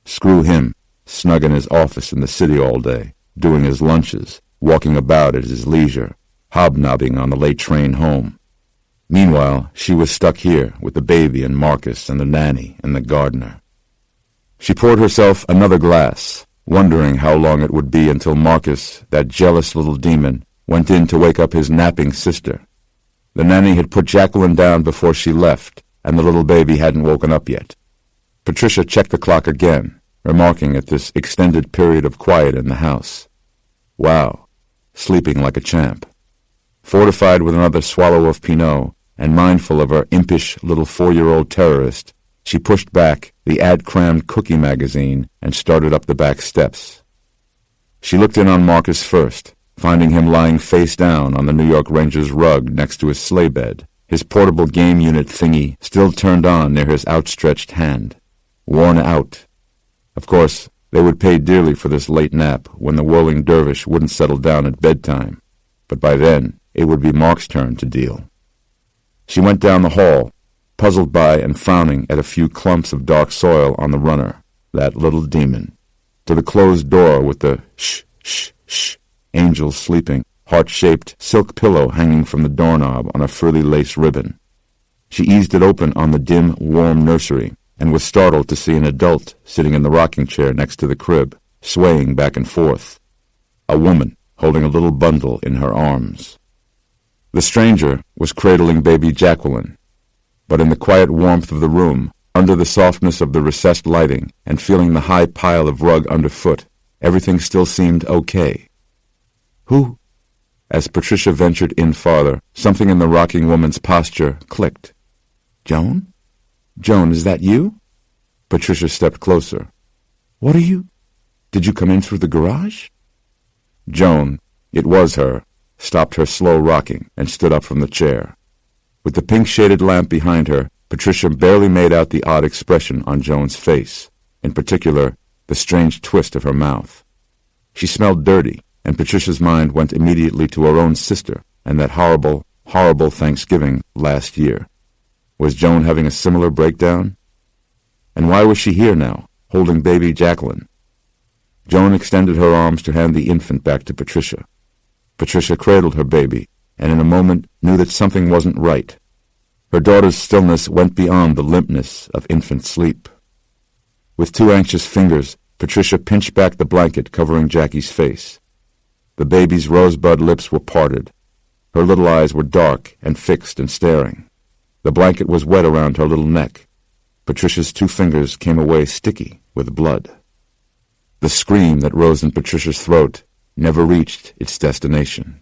Screw him, snug in his office in the city all day, doing his lunches, walking about at his leisure, hobnobbing on the late train home. Meanwhile, she was stuck here with the baby and Marcus and the nanny and the gardener. She poured herself another glass, wondering how long it would be until Marcus, that jealous little demon, went in to wake up his napping sister. The nanny had put Jacqueline down before she left, and the little baby hadn't woken up yet. Patricia checked the clock again, remarking at this extended period of quiet in the house. Wow, sleeping like a champ. Fortified with another swallow of Pinot, and mindful of her impish little 4-year-old terrorist, she pushed back the ad-crammed cookie magazine and started up the back steps. She looked in on Marcus first, finding him lying face down on the New York Rangers rug next to his sleigh bed, his portable game unit thingy still turned on near his outstretched hand. Worn out. Of course, they would pay dearly for this late nap when the whirling dervish wouldn't settle down at bedtime, but by then it would be Mark's turn to deal. She went down the hall, puzzled by and frowning at a few clumps of dark soil on the runner, that little demon, to the closed door with the shh, shh, shh, angel sleeping, heart-shaped silk pillow hanging from the doorknob on a frilly lace ribbon. She eased it open on the dim, warm nursery, and was startled to see an adult sitting in the rocking chair next to the crib, swaying back and forth. A woman holding a little bundle in her arms. The stranger was cradling baby Jacqueline, but in the quiet warmth of the room, under the softness of the recessed lighting, and feeling the high pile of rug underfoot, everything still seemed okay. Who? As Patricia ventured in farther, something in the rocking woman's posture clicked. Joan? Joan, is that you? Patricia stepped closer. What are you? Did you come in through the garage? Joan, it was her, stopped her slow rocking and stood up from the chair. With the pink-shaded lamp behind her, Patricia barely made out the odd expression on Joan's face, in particular, the strange twist of her mouth. She smelled dirty, and Patricia's mind went immediately to her own sister and that horrible, horrible Thanksgiving last year. Was Joan having a similar breakdown? And why was she here now, holding baby Jacqueline? Joan extended her arms to hand the infant back to Patricia. Patricia cradled her baby, and in a moment knew that something wasn't right. Her daughter's stillness went beyond the limpness of infant sleep. With 2 anxious fingers, Patricia pinched back the blanket covering Jackie's face. The baby's rosebud lips were parted. Her little eyes were dark and fixed and staring. The blanket was wet around her little neck. Patricia's 2 fingers came away sticky with blood. The scream that rose in Patricia's throat never reached its destination.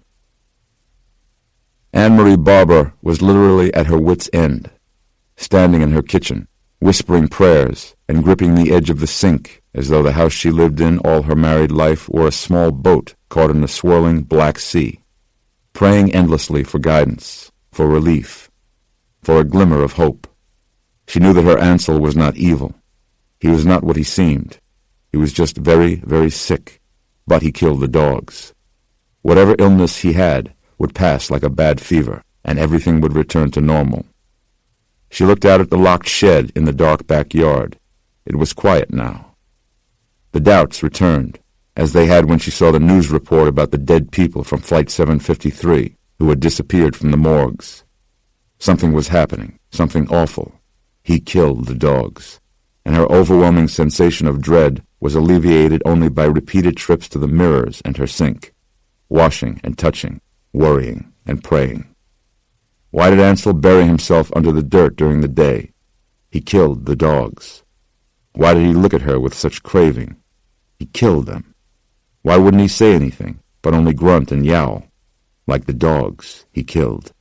Anne-Marie Barber was literally at her wit's end, standing in her kitchen, whispering prayers and gripping the edge of the sink as though the house she lived in all her married life were a small boat caught in the swirling Black Sea, praying endlessly for guidance, for relief, for a glimmer of hope. She knew that her Ansel was not evil. He was not what he seemed. He was just very, very sick, but he killed the dogs. Whatever illness he had would pass like a bad fever, and everything would return to normal. She looked out at the locked shed in the dark backyard. It was quiet now. The doubts returned, as they had when she saw the news report about the dead people from Flight 753 who had disappeared from the morgues. Something was happening, something awful. He killed the dogs, and her overwhelming sensation of dread was alleviated only by repeated trips to the mirrors and her sink, washing and touching, worrying and praying. Why did Ansel bury himself under the dirt during the day? He killed the dogs. Why did he look at her with such craving? He killed them. Why wouldn't he say anything, but only grunt and yowl, like the dogs he killed?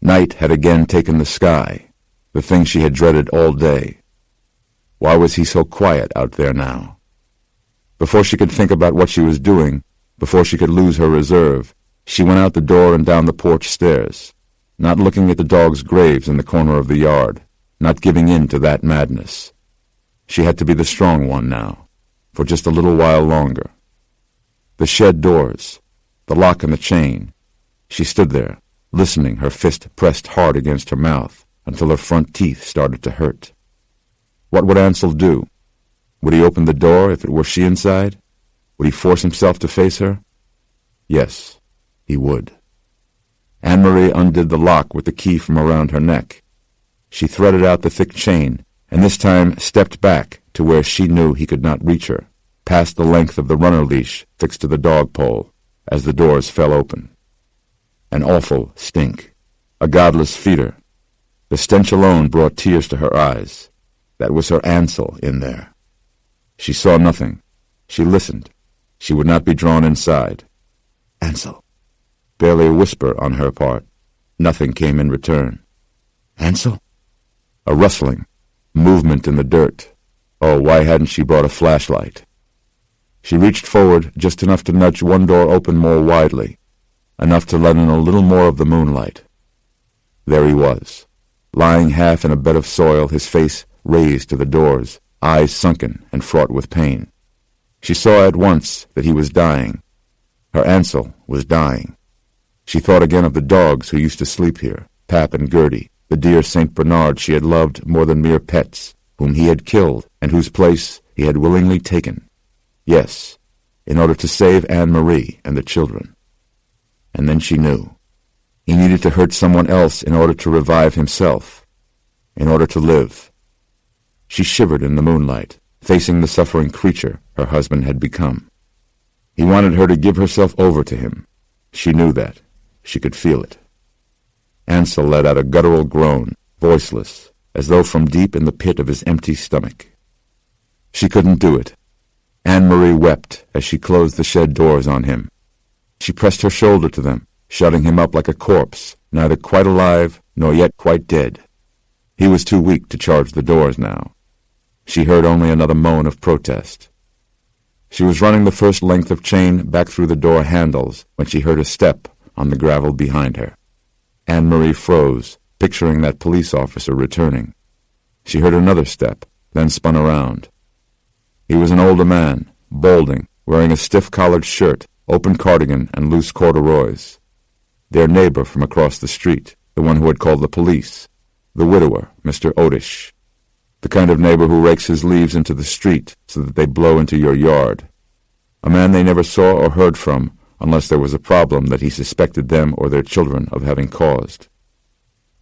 Night had again taken the sky, the thing she had dreaded all day. Why was he so quiet out there now? Before she could think about what she was doing, before she could lose her reserve, She went out the door and down the porch stairs, not looking at the dogs' graves in the corner of the yard, not giving in to that madness. She had to be the strong one now, for just a little while longer. The shed doors, the lock and the chain. She stood there, listening, her fist pressed hard against her mouth until her front teeth started to hurt. What would Ansel do? Would he open the door if it were she inside? Would he force himself to face her? Yes, he would. Anne-Marie undid the lock with the key from around her neck. She threaded out the thick chain, and this time stepped back to where she knew he could not reach her, past the length of the runner leash fixed to the dog pole, as the doors fell open. An awful stink. A godless feeder. The stench alone brought tears to her eyes. That was her Ansel in there. She saw nothing. She listened. She would not be drawn inside. Ansel. Barely a whisper on her part. Nothing came in return. Ansel? A rustling. Movement in the dirt. Oh, why hadn't she brought a flashlight? She reached forward just enough to nudge one door open more widely, enough to let in a little more of the moonlight. There he was, lying half in a bed of soil, his face raised to the doors, eyes sunken and fraught with pain. She saw at once that he was dying. Her Ansel was dying. She thought again of the dogs who used to sleep here, Pap and Gertie, the dear St. Bernard she had loved more than mere pets, whom he had killed and whose place he had willingly taken. Yes, in order to save Anne-Marie and the children. And then she knew. He needed to hurt someone else in order to revive himself, in order to live. She shivered in the moonlight, facing the suffering creature her husband had become. He wanted her to give herself over to him. She knew that. She could feel it. Ansel let out a guttural groan, voiceless, as though from deep in the pit of his empty stomach. She couldn't do it. Anne-Marie wept as she closed the shed doors on him. She pressed her shoulder to them, shutting him up like a corpse, neither quite alive nor yet quite dead. He was too weak to charge the doors now. She heard only another moan of protest. She was running the first length of chain back through the door handles when she heard a step on the gravel behind her. Anne-Marie froze, picturing that police officer returning. She heard another step, then spun around. He was an older man, balding, wearing a stiff-collared shirt, open cardigan, and loose corduroys. Their neighbor from across the street, the one who had called the police, the widower, Mr. Odish, the kind of neighbor who rakes his leaves into the street so that they blow into your yard. A man they never saw or heard from unless there was a problem that he suspected them or their children of having caused.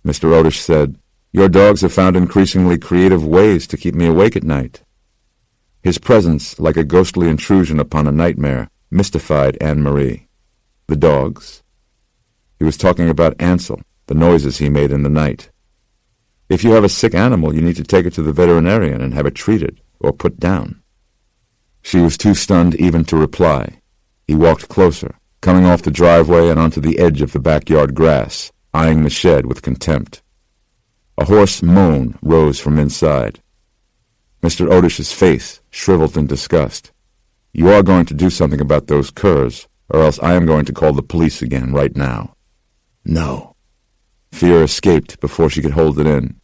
Mr. Odish said, "Your dogs have found increasingly creative ways to keep me awake at night." His presence, like a ghostly intrusion upon a nightmare, mystified Anne-Marie. The dogs? He was talking about Ansel, the noises he made in the night. If you have a sick animal, you need to take it to the veterinarian and have it treated, or put down. She was too stunned even to reply. He walked closer, coming off the driveway and onto the edge of the backyard grass, eyeing the shed with contempt. A hoarse moan rose from inside. Mr. Odish's face shriveled in disgust. "You are going to do something about those curs, or else I am going to call the police again right now." "No." Fear escaped before she could hold it in.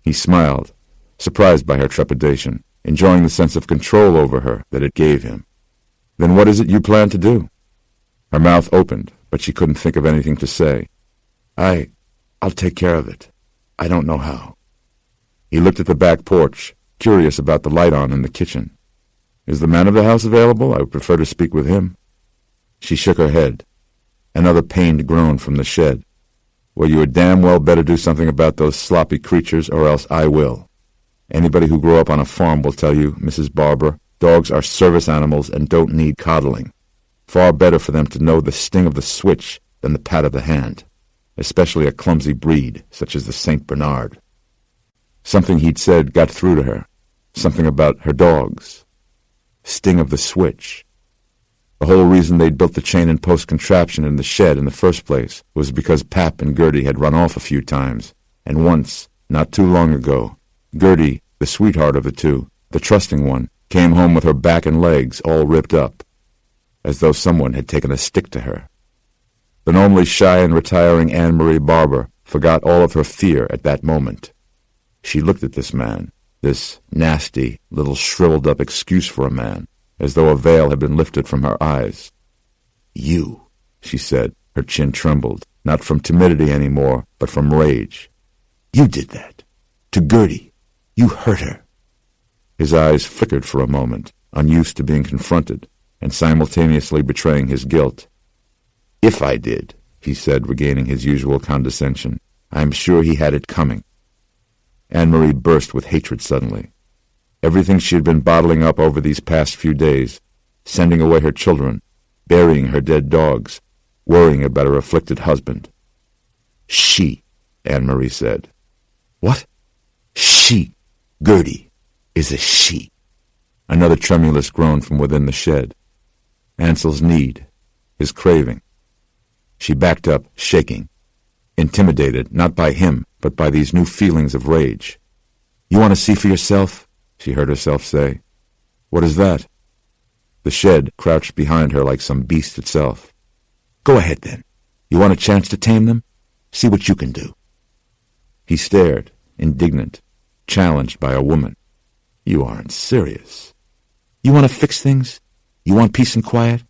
He smiled, surprised by her trepidation, enjoying the sense of control over her that it gave him. "Then what is it you plan to do?" Her mouth opened, but she couldn't think of anything to say. I'll take care of it. I don't know how." He looked at the back porch, curious about the light on in the kitchen. "Is the man of the house available? I would prefer to speak with him." She shook her head. Another pained groan from the shed. "Well, you had damn well better do something about those sloppy creatures, or else I will. Anybody who grew up on a farm will tell you, Mrs. Barber, dogs are service animals and don't need coddling. Far better for them to know the sting of the switch than the pat of the hand, especially a clumsy breed such as the St. Bernard." Something he'd said got through to her. Something about her dogs. Sting of the switch. The whole reason they'd built the chain and post contraption in the shed in the first place was because Pap and Gertie had run off a few times, and once, not too long ago, Gertie, the sweetheart of the two, the trusting one, came home with her back and legs all ripped up, as though someone had taken a stick to her. The normally shy and retiring Anne-Marie Barber forgot all of her fear at that moment. She looked at this man, this nasty, little shriveled-up excuse for a man, as though a veil had been lifted from her eyes. "You," she said. Her chin trembled, not from timidity anymore, but from rage. "You did that. To Gertie. You hurt her." His eyes flickered for a moment, unused to being confronted, and simultaneously betraying his guilt. "If I did," he said, regaining his usual condescension, "I am sure he had it coming." Anne-Marie burst with hatred suddenly. Everything she had been bottling up over these past few days, sending away her children, burying her dead dogs, worrying about her afflicted husband. "She," Anne-Marie said. "What?" "She, Gertie, is a she." Another tremulous groan from within the shed. Ansel's need, his craving. She backed up, shaking, intimidated not by him, but by these new feelings of rage. "You want to see for yourself?" she heard herself say. "What is that?" The shed crouched behind her like some beast itself. "Go ahead, then. You want a chance to tame them? See what you can do." He stared, indignant, challenged by a woman. "You aren't serious. You want to fix things? You want peace and quiet?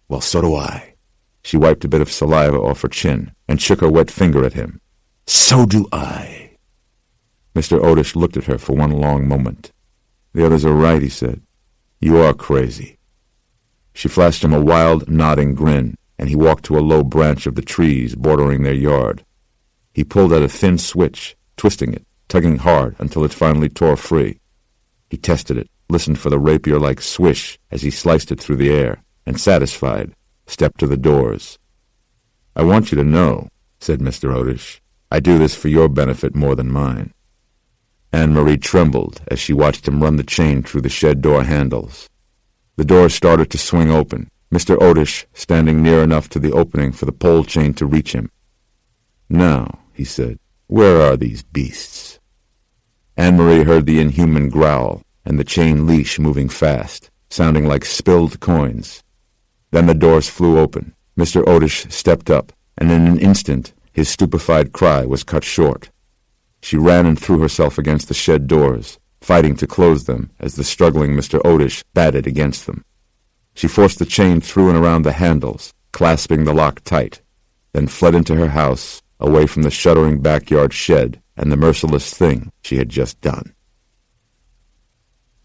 Well, so do I." She wiped a bit of saliva off her chin and shook her wet finger at him. "So do I." Mr. Odish looked at her for one long moment. "The others are right," he said. "You are crazy." She flashed him a wild, nodding grin, and he walked to a low branch of the trees bordering their yard. He pulled at a thin switch, twisting it, tugging hard until it finally tore free. He tested it, listened for the rapier-like swish as he sliced it through the air, and satisfied, stepped to the doors. "I want you to know," said Mr. Odish, "I do this for your benefit more than mine." Anne-Marie trembled as she watched him run the chain through the shed door handles. The door started to swing open, Mr. Odish standing near enough to the opening for the pole chain to reach him. "Now," he said, "where are these beasts?" Anne-Marie heard the inhuman growl and the chain leash moving fast, sounding like spilled coins. Then the doors flew open. Mr. Odish stepped up, and in an instant his stupefied cry was cut short. She ran and threw herself against the shed doors, fighting to close them as the struggling Mr. Odish batted against them. She forced the chain through and around the handles, clasping the lock tight, then fled into her house, away from the shuddering backyard shed and the merciless thing she had just done.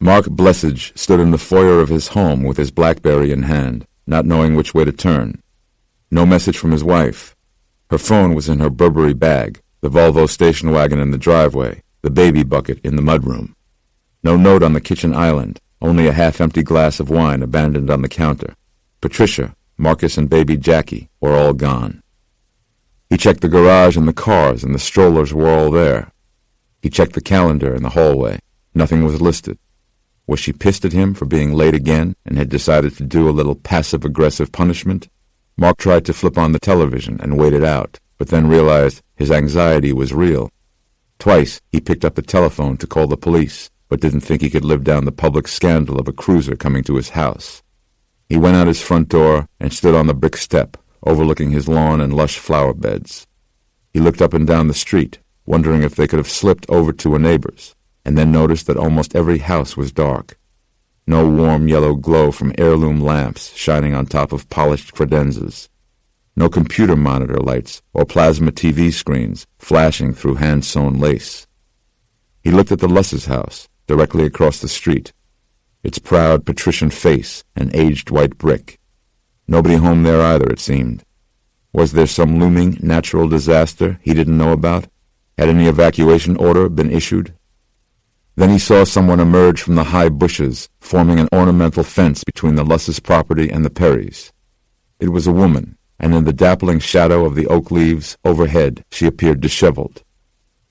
Mark Blessage stood in the foyer of his home with his BlackBerry in hand, not knowing which way to turn. No message from his wife. Her phone was in her Burberry bag, the Volvo station wagon in the driveway, the baby bucket in the mudroom. No note on the kitchen island, only a half-empty glass of wine abandoned on the counter. Patricia, Marcus, and baby Jackie were all gone. He checked the garage and the cars, and the strollers were all there. He checked the calendar in the hallway. Nothing was listed. Was she pissed at him for being late again and had decided to do a little passive-aggressive punishment? Mark tried to flip on the television and wait it out, but then realized his anxiety was real. Twice he picked up the telephone to call the police, but didn't think he could live down the public scandal of a cruiser coming to his house. He went out his front door and stood on the brick step, overlooking his lawn and lush flower beds. He looked up and down the street, wondering if they could have slipped over to a neighbor's, and then noticed that almost every house was dark. No warm yellow glow from heirloom lamps shining on top of polished credenzas. No computer monitor lights or plasma TV screens flashing through hand-sewn lace. He looked at the Luss's house, directly across the street, its proud patrician face and aged white brick. Nobody home there either, it seemed. Was there some looming natural disaster he didn't know about? Had any evacuation order been issued? Then he saw someone emerge from the high bushes, forming an ornamental fence between the Luss's property and the Perrys. It was a woman, and in the dappling shadow of the oak leaves overhead she appeared disheveled.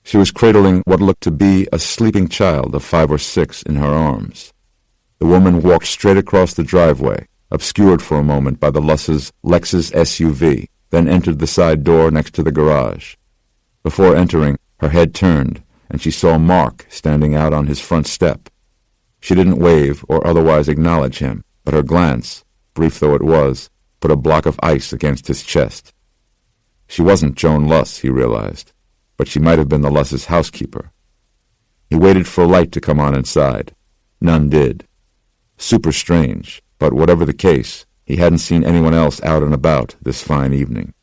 She was cradling what looked to be a sleeping child of 5 or 6 in her arms. The woman walked straight across the driveway, obscured for a moment by the Luss's Lexus SUV, then entered the side door next to the garage. Before entering, her head turned, and she saw Mark standing out on his front step. She didn't wave or otherwise acknowledge him, but her glance, brief though it was, put a block of ice against his chest. She wasn't Joan Luss, he realized, but she might have been the Lusses' housekeeper. He waited for a light to come on inside. None did. Super strange, but whatever the case, he hadn't seen anyone else out and about this fine evening.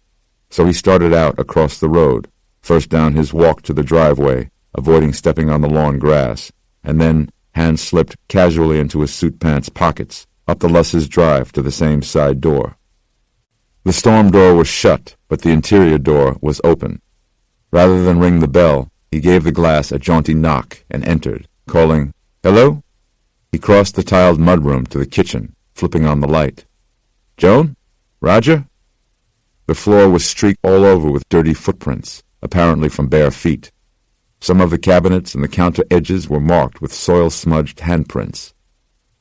So he started out across the road, first down his walk to the driveway, avoiding stepping on the lawn grass, and then hands slipped casually into his suit pants pockets, up the Lusses' drive to the same side door. The storm door was shut, but the interior door was open. Rather than ring the bell, he gave the glass a jaunty knock and entered, calling, "Hello?" He crossed the tiled mudroom to the kitchen, flipping on the light. "Joan? Roger?" The floor was streaked all over with dirty footprints, apparently from bare feet. Some of the cabinets and the counter edges were marked with soil-smudged handprints.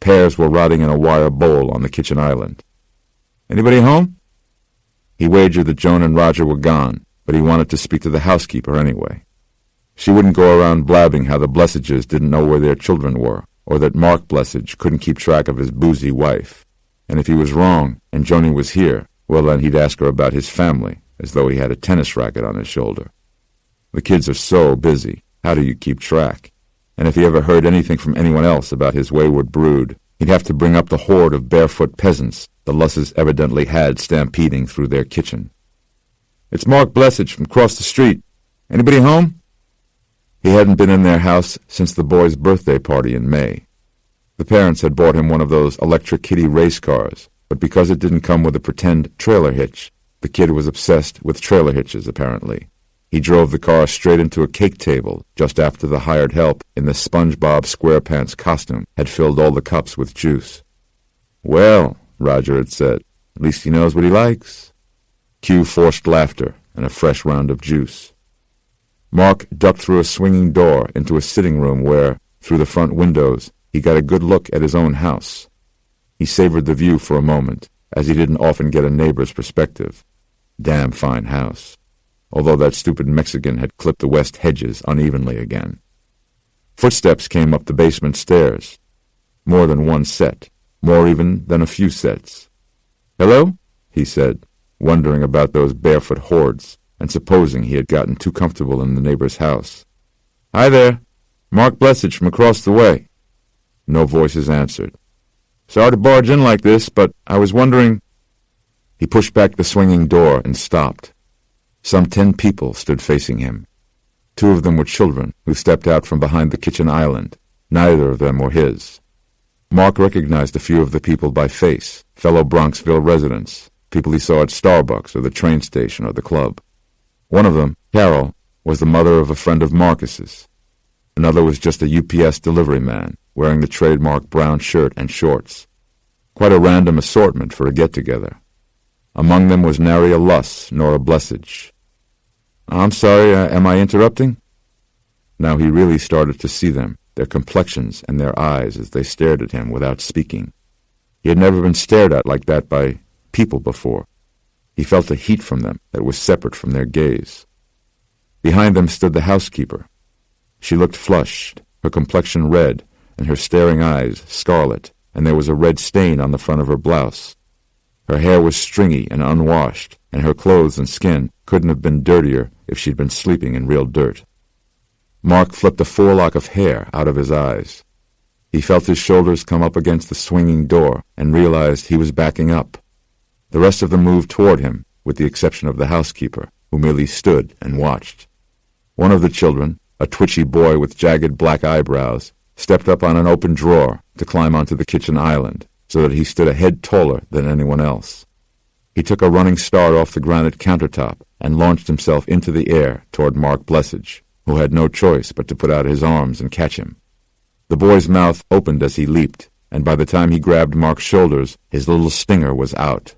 Pears were rotting in a wire bowl on the kitchen island. "Anybody home?" He wagered that Joan and Roger were gone, but he wanted to speak to the housekeeper anyway. She wouldn't go around blabbing how the Blessages didn't know where their children were, or that Mark Blessage couldn't keep track of his boozy wife. And if he was wrong, and Joni was here, well then he'd ask her about his family, as though he had a tennis racket on his shoulder. The kids are so busy, how do you keep track? And if he ever heard anything from anyone else about his wayward brood, he'd have to bring up the horde of barefoot peasants the Lusses evidently had stampeding through their kitchen. "It's Mark Blessage from across the street. Anybody home?" He hadn't been in their house since the boy's birthday party in May. The parents had bought him one of those electric kiddie race cars, but because it didn't come with a pretend trailer hitch, the kid was obsessed with trailer hitches, apparently. He drove the car straight into a cake table just after the hired help in the SpongeBob SquarePants costume had filled all the cups with juice. "Well," Roger had said, "at least he knows what he likes." Cue forced laughter and a fresh round of juice. Mark ducked through a swinging door into a sitting room where, through the front windows, he got a good look at his own house. He savored the view for a moment, as he didn't often get a neighbor's perspective. Damn fine house. Although that stupid Mexican had clipped the west hedges unevenly again. Footsteps came up the basement stairs. More than one set, more even than a few sets. "Hello?" he said, wondering about those barefoot hordes, and supposing he had gotten too comfortable in the neighbor's house. "Hi there. Mark Blessage from across the way." No voices answered. "Sorry to barge in like this, but I was wondering—" He pushed back the swinging door and stopped. Some 10 people stood facing him. 2 of them were children who stepped out from behind the kitchen island. Neither of them were his. Mark recognized a few of the people by face, fellow Bronxville residents, people he saw at Starbucks or the train station or the club. One of them, Carol, was the mother of a friend of Marcus's. Another was just a UPS delivery man, wearing the trademark brown shirt and shorts. Quite a random assortment for a get-together. Among them was nary a Luss nor a Blessage. "I'm sorry, am I interrupting?" Now he really started to see them, their complexions and their eyes as they stared at him without speaking. He had never been stared at like that by people before. He felt a heat from them that was separate from their gaze. Behind them stood the housekeeper. She looked flushed, her complexion red, and her staring eyes scarlet, and there was a red stain on the front of her blouse. Her hair was stringy and unwashed, and her clothes and skin couldn't have been dirtier if she'd been sleeping in real dirt. Mark flipped a forelock of hair out of his eyes. He felt his shoulders come up against the swinging door and realized he was backing up. The rest of them moved toward him, with the exception of the housekeeper, who merely stood and watched. One of the children, a twitchy boy with jagged black eyebrows, stepped up on an open drawer to climb onto the kitchen island, so that he stood a head taller than anyone else. He took a running start off the granite countertop and launched himself into the air toward Mark Blessage, who had no choice but to put out his arms and catch him. The boy's mouth opened as he leaped, and by the time he grabbed Mark's shoulders, his little stinger was out.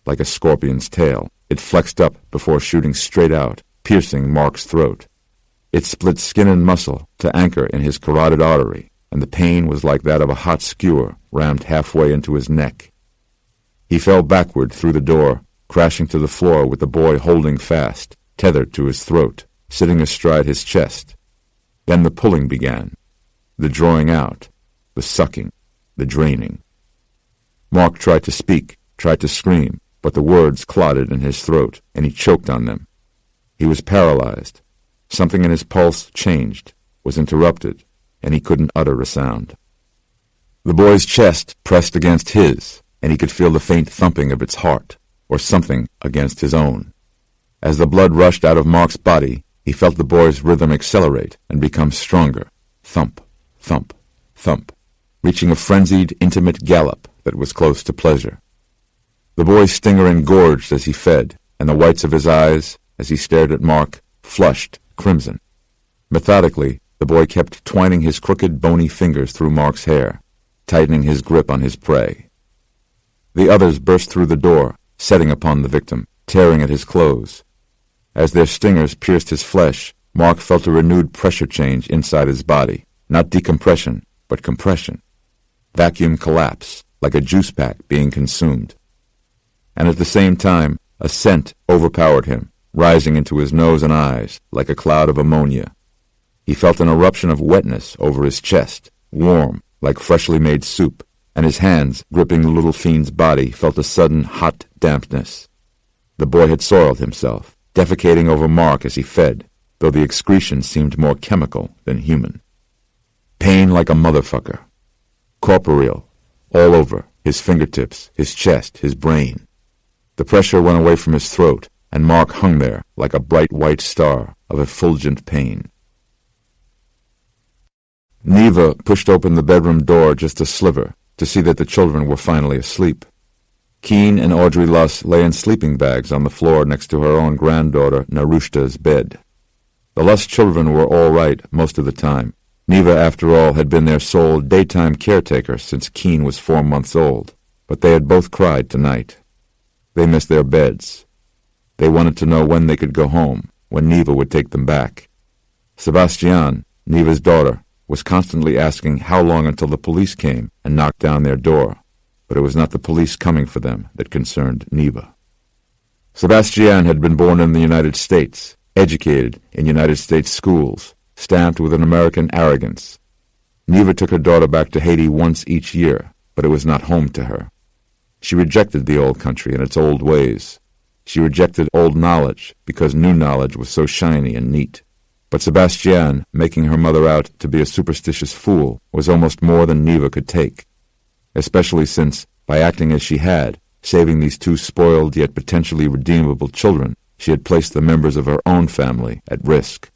Like a scorpion's tail, it flexed up before shooting straight out, piercing Mark's throat. It split skin and muscle to anchor in his carotid artery, and the pain was like that of a hot skewer rammed halfway into his neck. He fell backward through the door, crashing to the floor with the boy holding fast, tethered to his throat, sitting astride his chest. Then the pulling began, the drawing out, the sucking, the draining. Mark tried to speak, tried to scream, but the words clotted in his throat, and he choked on them. He was paralyzed. Something in his pulse changed, was interrupted, and he couldn't utter a sound. The boy's chest pressed against his, and he could feel the faint thumping of its heart, or something against his own. As the blood rushed out of Mark's body, he felt the boy's rhythm accelerate and become stronger. Thump, thump, thump, reaching a frenzied, intimate gallop that was close to pleasure. The boy's stinger engorged as he fed, and the whites of his eyes, as he stared at Mark, flushed crimson. Methodically, the boy kept twining his crooked, bony fingers through Mark's hair, tightening his grip on his prey. The others burst through the door, setting upon the victim, tearing at his clothes. As their stingers pierced his flesh, Mark felt a renewed pressure change inside his body, not decompression, but compression. Vacuum collapse, like a juice pack being consumed. And at the same time, a scent overpowered him, rising into his nose and eyes like a cloud of ammonia. He felt an eruption of wetness over his chest, warm, like freshly made soup, and his hands, gripping the little fiend's body, felt a sudden hot dampness. The boy had soiled himself, defecating over Mark as he fed, though the excretion seemed more chemical than human. Pain like a motherfucker. Corporeal, all over, his fingertips, his chest, his brain. The pressure went away from his throat, and Mark hung there like a bright white star of effulgent pain. Neva pushed open the bedroom door just a sliver to see that the children were finally asleep. Keen and Audrey Luss lay in sleeping bags on the floor next to her own granddaughter Narushta's bed. The Luss children were all right most of the time. Neva, after all, had been their sole daytime caretaker since Keen was 4 months old, but they had both cried tonight. They missed their beds. They wanted to know when they could go home, when Neva would take them back. Sebastian, Neva's daughter, was constantly asking how long until the police came and knocked down their door, but it was not the police coming for them that concerned Neva. Sebastian had been born in the United States, educated in United States schools, stamped with an American arrogance. Neva took her daughter back to Haiti once each year, but it was not home to her. She rejected the old country and its old ways. She rejected old knowledge because new knowledge was so shiny and neat. But Sebastian, making her mother out to be a superstitious fool, was almost more than Neva could take, especially since, by acting as she had, saving these two spoiled yet potentially redeemable children, she had placed the members of her own family at risk.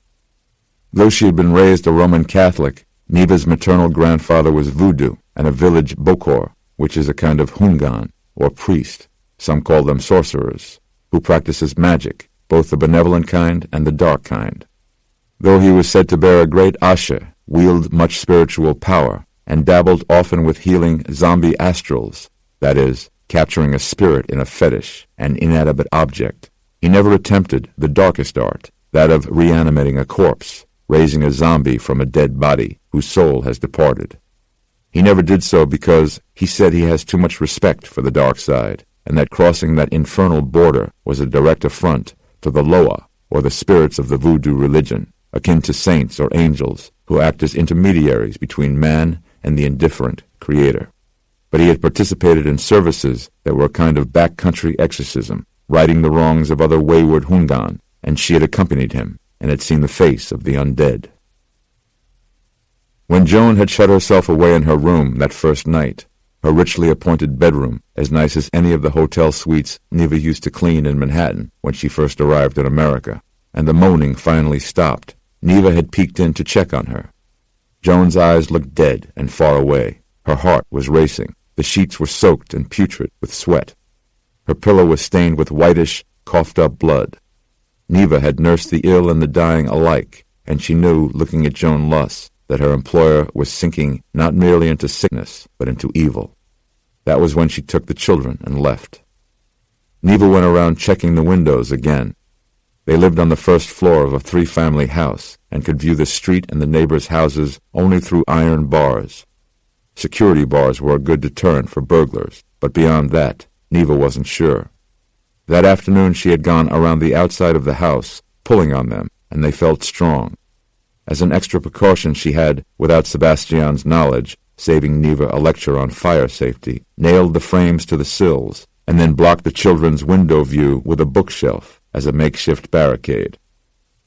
Though she had been raised a Roman Catholic, Neva's maternal grandfather was voodoo and a village bokor, which is a kind of hungan, or priest, some call them sorcerers, who practices magic, both the benevolent kind and the dark kind. Though he was said to bear a great ashe, wield much spiritual power, and dabbled often with healing zombie astrals, that is, capturing a spirit in a fetish, an inanimate object, he never attempted the darkest art, that of reanimating a corpse, raising a zombie from a dead body whose soul has departed. He never did so because he said he has too much respect for the dark side, and that crossing that infernal border was a direct affront to the Loa, or the spirits of the voodoo religion, akin to saints or angels who act as intermediaries between man and the indifferent Creator. But he had participated in services that were a kind of backcountry exorcism, righting the wrongs of other wayward hungan, and she had accompanied him and had seen the face of the undead. When Joan had shut herself away in her room that first night, her richly appointed bedroom, as nice as any of the hotel suites Neva used to clean in Manhattan when she first arrived in America, and the moaning finally stopped, Neva had peeked in to check on her. Joan's eyes looked dead and far away. Her heart was racing. The sheets were soaked and putrid with sweat. Her pillow was stained with whitish, coughed-up blood. Neva had nursed the ill and the dying alike, and she knew, looking at Joan Luss, that her employer was sinking not merely into sickness, but into evil. That was when she took the children and left. Neva went around checking the windows again. They lived on the first floor of a 3-family house and could view the street and the neighbors' houses only through iron bars. Security bars were a good deterrent for burglars, but beyond that, Neva wasn't sure. That afternoon she had gone around the outside of the house, pulling on them, and they felt strong. As an extra precaution she had, without Sebastian's knowledge, saving Neva a lecture on fire safety, nailed the frames to the sills, and then blocked the children's window view with a bookshelf as a makeshift barricade.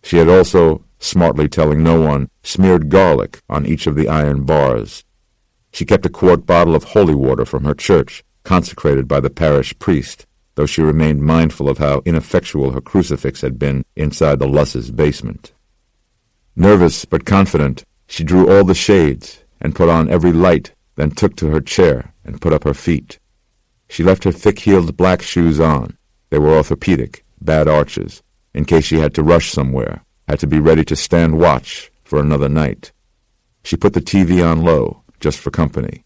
She had also, smartly telling no one, smeared garlic on each of the iron bars. She kept a quart bottle of holy water from her church, consecrated by the parish priest, though she remained mindful of how ineffectual her crucifix had been inside the Luss's basement. Nervous but confident, she drew all the shades and put on every light, then took to her chair and put up her feet. She left her thick-heeled black shoes on. They were orthopedic, bad arches, in case she had to rush somewhere, had to be ready to stand watch for another night. She put the TV on low, just for company.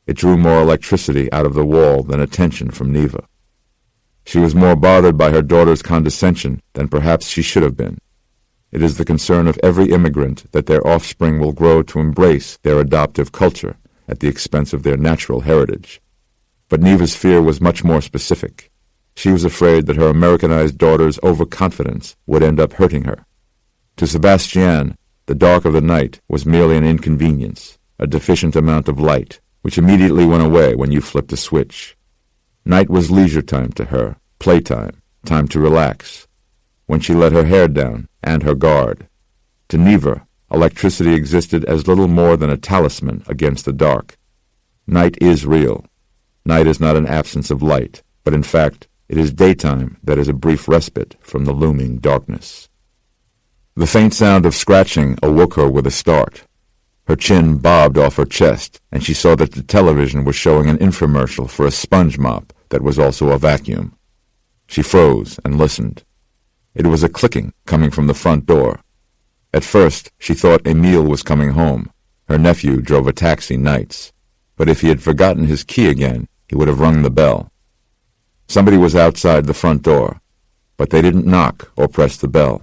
It drew more electricity out of the wall than attention from Neva. She was more bothered by her daughter's condescension than perhaps she should have been. It is the concern of every immigrant that their offspring will grow to embrace their adoptive culture at the expense of their natural heritage. But Neva's fear was much more specific. She was afraid that her Americanized daughter's overconfidence would end up hurting her. To Sebastian, the dark of the night was merely an inconvenience, a deficient amount of light, which immediately went away when you flipped a switch. Night was leisure time to her, playtime, time to relax, when she let her hair down and her guard. To Neva, electricity existed as little more than a talisman against the dark. Night is real. Night is not an absence of light, but in fact, it is daytime that is a brief respite from the looming darkness. The faint sound of scratching awoke her with a start. Her chin bobbed off her chest, and she saw that the television was showing an infomercial for a sponge mop that was also a vacuum. She froze and listened. It was a clicking coming from the front door. At first, she thought Emile was coming home. Her nephew drove a taxi nights. But if he had forgotten his key again, he would have rung the bell. Somebody was outside the front door, but they didn't knock or press the bell.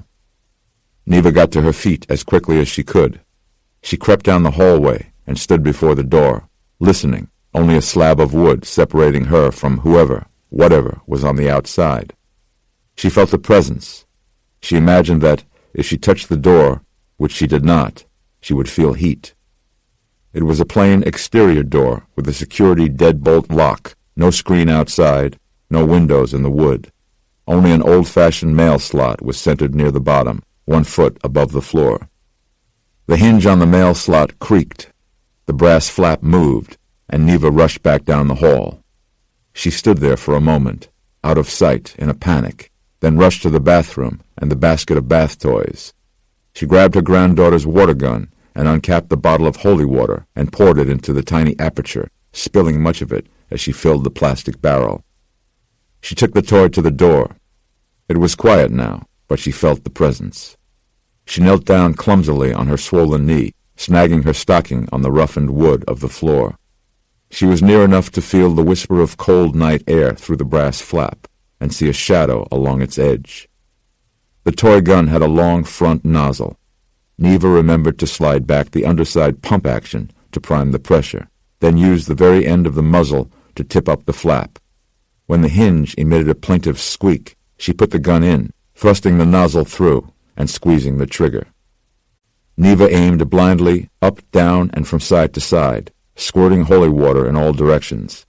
Neva got to her feet as quickly as she could. She crept down the hallway and stood before the door, listening, only a slab of wood separating her from whoever, whatever, was on the outside. She felt a presence. She imagined that, if she touched the door, which she did not, she would feel heat. It was a plain exterior door with a security deadbolt lock, no screen outside, no windows in the wood. Only an old-fashioned mail slot was centered near the bottom, 1 foot above the floor. The hinge on the mail slot creaked. The brass flap moved, and Neva rushed back down the hall. She stood there for a moment, out of sight in a panic, then rushed to the bathroom and the basket of bath toys. She grabbed her granddaughter's water gun and uncapped the bottle of holy water and poured it into the tiny aperture, spilling much of it as she filled the plastic barrel. She took the toy to the door. It was quiet now, but she felt the presence. She knelt down clumsily on her swollen knee, snagging her stocking on the roughened wood of the floor. She was near enough to feel the whisper of cold night air through the brass flap and see a shadow along its edge. The toy gun had a long front nozzle. Neva remembered to slide back the underside pump action to prime the pressure, then use the very end of the muzzle to tip up the flap. When the hinge emitted a plaintive squeak, she put the gun in, thrusting the nozzle through and squeezing the trigger. Neva aimed blindly, up, down, and from side to side, squirting holy water in all directions.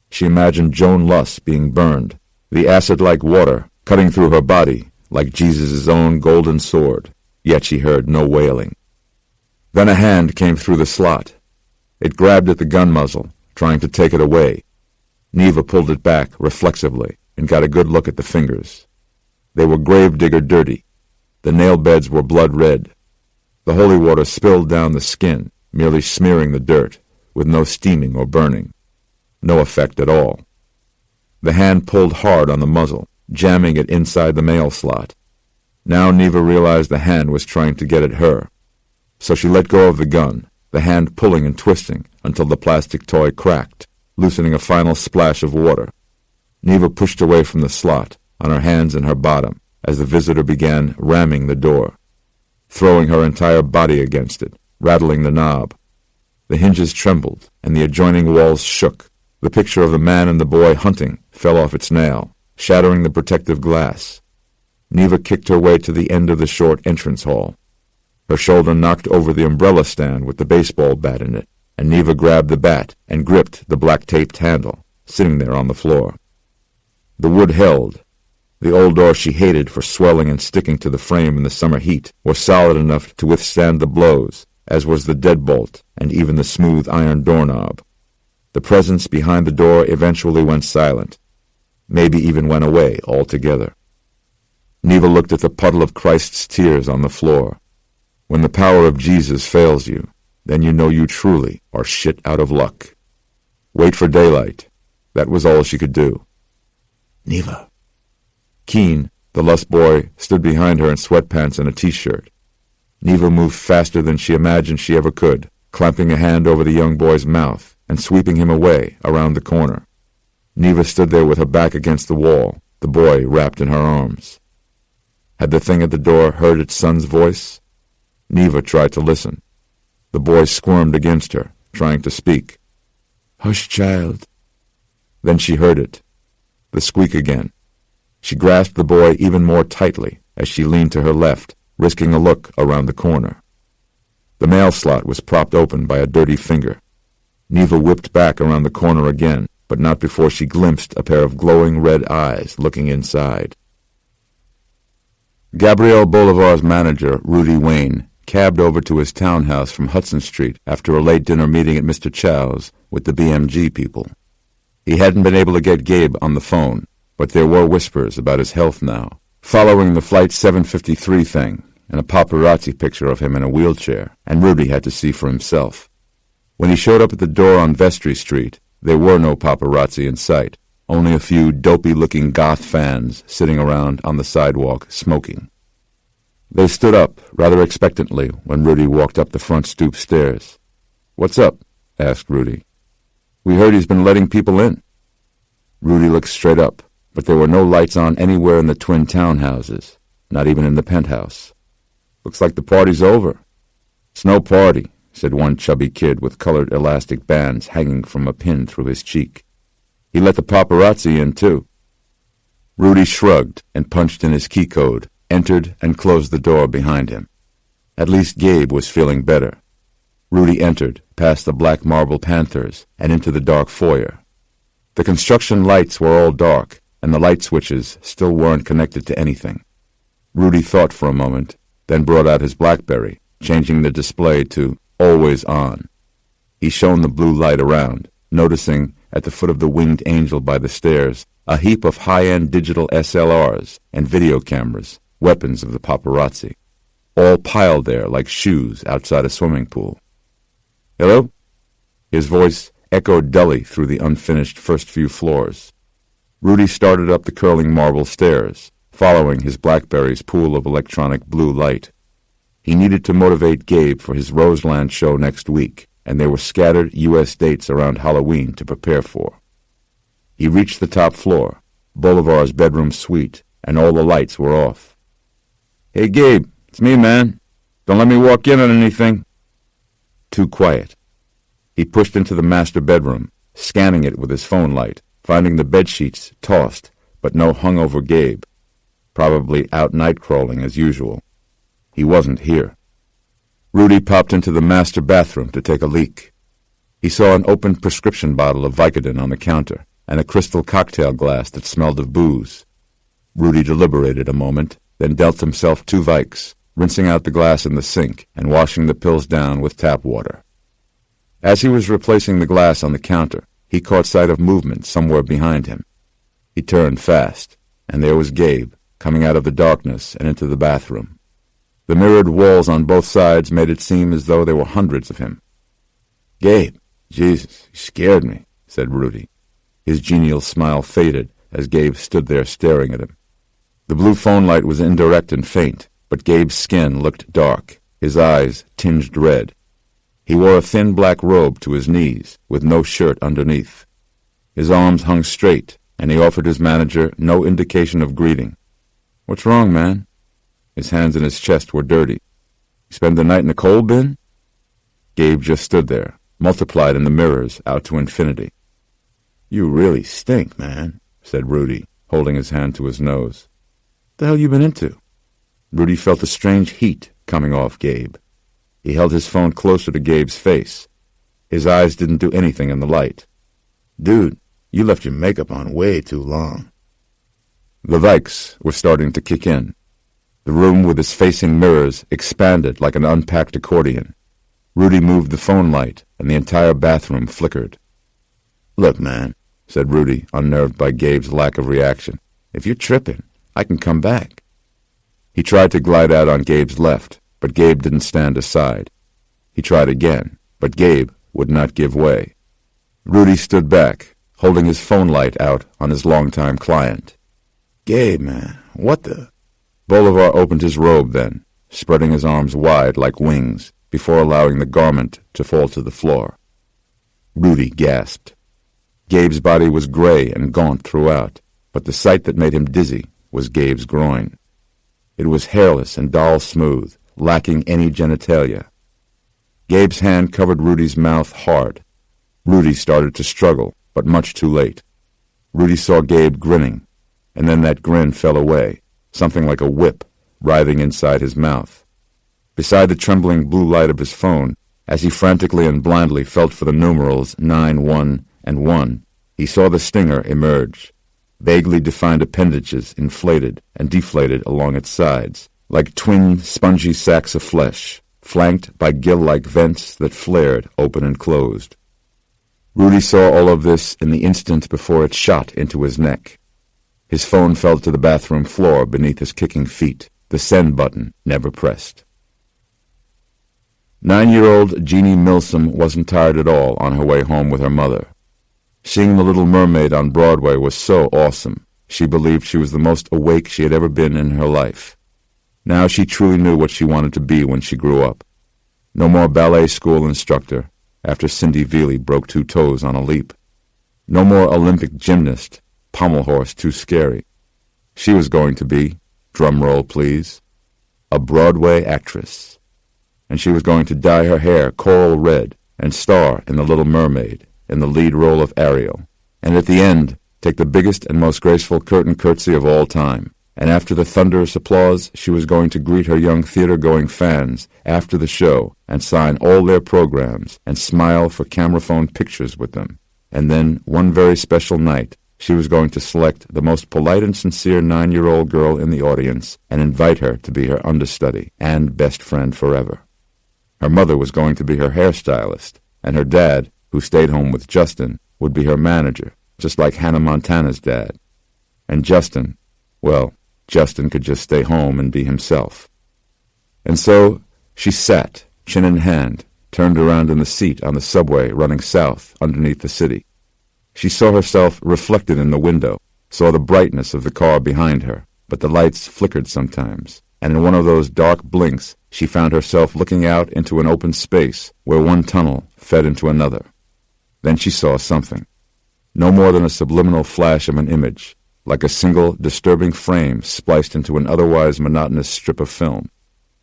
She imagined Joan Luss being burned, the acid-like water cutting through her body like Jesus' own golden sword, yet she heard no wailing. Then a hand came through the slot. It grabbed at the gun muzzle, trying to take it away. Neva pulled it back reflexively and got a good look at the fingers. They were gravedigger dirty. The nail beds were blood red. The holy water spilled down the skin, merely smearing the dirt, with no steaming or burning. No effect at all. The hand pulled hard on the muzzle, jamming it inside the mail slot. Now Neva realized the hand was trying to get at her. So she let go of the gun, the hand pulling and twisting until the plastic toy cracked, loosening a final splash of water. Neva pushed away from the slot, on her hands and her bottom, as the visitor began ramming the door, throwing her entire body against it, rattling the knob. The hinges trembled, and the adjoining walls shook. The picture of the man and the boy hunting fell off its nail, shattering the protective glass. Neva kicked her way to the end of the short entrance hall. Her shoulder knocked over the umbrella stand with the baseball bat in it, and Neva grabbed the bat and gripped the black-taped handle, sitting there on the floor. The wood held. The old door she hated for swelling and sticking to the frame in the summer heat was solid enough to withstand the blows, as was the deadbolt and even the smooth iron doorknob. The presence behind the door eventually went silent, maybe even went away altogether. Neva looked at the puddle of Christ's tears on the floor. When the power of Jesus fails you, then you know you truly are shit out of luck. Wait for daylight. That was all she could do. Neva. Keen, the lust boy, stood behind her in sweatpants and a t-shirt. Neva moved faster than she imagined she ever could, clamping a hand over the young boy's mouth and sweeping him away around the corner. Neva stood there with her back against the wall, the boy wrapped in her arms. Had the thing at the door heard its son's voice? Neva tried to listen. The boy squirmed against her, trying to speak. Hush, child. Then she heard it. The squeak again. She grasped the boy even more tightly as she leaned to her left, risking a look around the corner. The mail slot was propped open by a dirty finger. Neva whipped back around the corner again, but not before she glimpsed a pair of glowing red eyes looking inside. Gabriel Bolivar's manager, Rudy Wayne, cabbed over to his townhouse from Hudson Street after a late dinner meeting at Mr. Chow's with the BMG people. He hadn't been able to get Gabe on the phone, but there were whispers about his health now, following the Flight 753 thing, and a paparazzi picture of him in a wheelchair, and Rudy had to see for himself. When he showed up at the door on Vestry Street, there were no paparazzi in sight, only a few dopey-looking goth fans sitting around on the sidewalk smoking. They stood up rather expectantly when Rudy walked up the front stoop stairs. "What's up?" asked Rudy. "We heard he's been letting people in." Rudy looked straight up, but there were no lights on anywhere in the twin townhouses, not even in the penthouse. "Looks like the party's over." "It's no party," said one chubby kid with colored elastic bands hanging from a pin through his cheek. "He let the paparazzi in, too." Rudy shrugged and punched in his key code, entered and closed the door behind him. At least Gabe was feeling better. Rudy entered, past the black marble panthers, and into the dark foyer. The construction lights were all dark, and the light switches still weren't connected to anything. Rudy thought for a moment, then brought out his BlackBerry, changing the display to Always On. He shone the blue light around, noticing, at the foot of the winged angel by the stairs, a heap of high-end digital SLRs and video cameras, weapons of the paparazzi, all piled there like shoes outside a swimming pool. "Hello?" His voice echoed dully through the unfinished first few floors. Rudy started up the curling marble stairs, following his BlackBerry's pool of electronic blue light. He needed to motivate Gabe for his Roseland show next week, and there were scattered U.S. dates around Halloween to prepare for. He reached the top floor, Bolivar's bedroom suite, and all the lights were off. "Hey, Gabe, it's me, man. Don't let me walk in on anything." Too quiet. He pushed into the master bedroom, scanning it with his phone light, finding the bedsheets tossed, but no hungover Gabe. Probably out night-crawling as usual. He wasn't here. Rudy popped into the master bathroom to take a leak. He saw an open prescription bottle of Vicodin on the counter and a crystal cocktail glass that smelled of booze. Rudy deliberated a moment, then dealt himself 2 Vikes, rinsing out the glass in the sink and washing the pills down with tap water. As he was replacing the glass on the counter, he caught sight of movement somewhere behind him. He turned fast, and there was Gabe, coming out of the darkness and into the bathroom. The mirrored walls on both sides made it seem as though there were hundreds of him. "Gabe, Jesus, you scared me," said Rudy. His genial smile faded as Gabe stood there staring at him. The blue phone light was indirect and faint, but Gabe's skin looked dark, his eyes tinged red. He wore a thin black robe to his knees, with no shirt underneath. His arms hung straight, and he offered his manager no indication of greeting. "What's wrong, man?" His hands in his chest were dirty. "You spend the night in the coal bin?" Gabe just stood there, multiplied in the mirrors out to infinity. "You really stink, man," said Rudy, holding his hand to his nose. "The hell you been into?" Rudy felt a strange heat coming off Gabe. He held his phone closer to Gabe's face. His eyes didn't do anything in the light. "Dude, you left your makeup on way too long." The Vikes were starting to kick in. The room with its facing mirrors expanded like an unpacked accordion. Rudy moved the phone light, and the entire bathroom flickered. "Look, man," said Rudy, unnerved by Gabe's lack of reaction. "If you're tripping, I can come back." He tried to glide out on Gabe's left, but Gabe didn't stand aside. He tried again, but Gabe would not give way. Rudy stood back, holding his phone light out on his longtime client. "Gabe, man, what the—" Bolivar opened his robe then, spreading his arms wide like wings before allowing the garment to fall to the floor. Rudy gasped. Gabe's body was gray and gaunt throughout, but the sight that made him dizzy was Gabe's groin. It was hairless and doll-smooth, lacking any genitalia. Gabe's hand covered Rudy's mouth hard. Rudy started to struggle, but much too late. Rudy saw Gabe grinning, and then that grin fell away, something like a whip writhing inside his mouth. Beside the trembling blue light of his phone, as he frantically and blindly felt for the numerals 9, 1, and 1, he saw the stinger emerge. Vaguely defined appendages inflated and deflated along its sides, like twin spongy sacks of flesh, flanked by gill-like vents that flared open and closed. Rudy saw all of this in the instant before it shot into his neck. His phone fell to the bathroom floor beneath his kicking feet, the send button never pressed. 9-year-old Jeannie Milsom wasn't tired at all on her way home with her mother. Seeing The Little Mermaid on Broadway was so awesome. She believed she was the most awake she had ever been in her life. Now she truly knew what she wanted to be when she grew up. No more ballet school instructor after Cindy Vealey broke 2 toes on a leap. No more Olympic gymnast, pommel horse too scary. She was going to be, drum roll please, a Broadway actress. And she was going to dye her hair coral red and star in The Little Mermaid, in the lead role of Ariel, and at the end take the biggest and most graceful curtain curtsy of all time. And after the thunderous applause, she was going to greet her young theater-going fans after the show and sign all their programs and smile for camera-phone pictures with them. And then, one very special night, she was going to select the most polite and sincere 9-year-old girl in the audience and invite her to be her understudy and best friend forever. Her mother was going to be her hairstylist, and her dad, who stayed home with Justin, would be her manager, just like Hannah Montana's dad. And Justin, well, Justin could just stay home and be himself. And so she sat, chin in hand, turned around in the seat on the subway running south underneath the city. She saw herself reflected in the window, saw the brightness of the car behind her, but the lights flickered sometimes, and in one of those dark blinks she found herself looking out into an open space where one tunnel fed into another. Then she saw something. No more than a subliminal flash of an image, like a single disturbing frame spliced into an otherwise monotonous strip of film.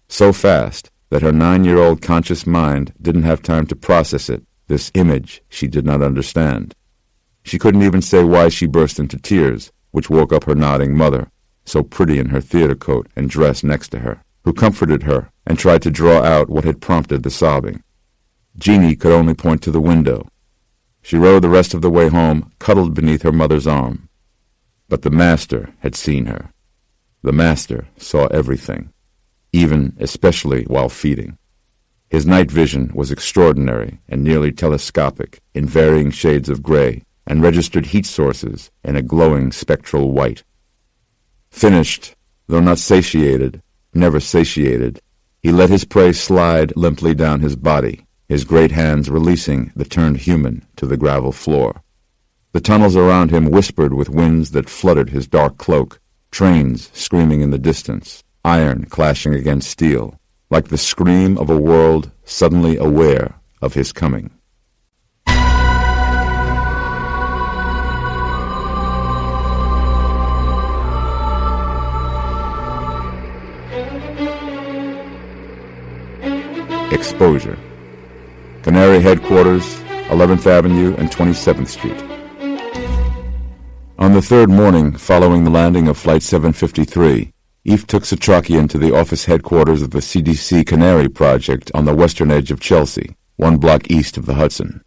So fast that her 9-year-old conscious mind didn't have time to process it, this image she did not understand. She couldn't even say why she burst into tears, which woke up her nodding mother, so pretty in her theater coat and dress next to her, who comforted her and tried to draw out what had prompted the sobbing. Jeannie could only point to the window. She rode the rest of the way home, cuddled beneath her mother's arm. But the master had seen her. The master saw everything, even especially while feeding. His night vision was extraordinary and nearly telescopic in varying shades of gray and registered heat sources in a glowing spectral white. Finished, though not satiated, never satiated, he let his prey slide limply down his body, his great hands releasing the turned human to the gravel floor. The tunnels around him whispered with winds that fluttered his dark cloak, trains screaming in the distance, iron clashing against steel, like the scream of a world suddenly aware of his coming. Exposure. Canary headquarters, 11th Avenue and 27th Street. On the third morning following the landing of Flight 753, Eve took Setrakian to the office headquarters of the CDC Canary Project on the western edge of Chelsea, 1 block east of the Hudson.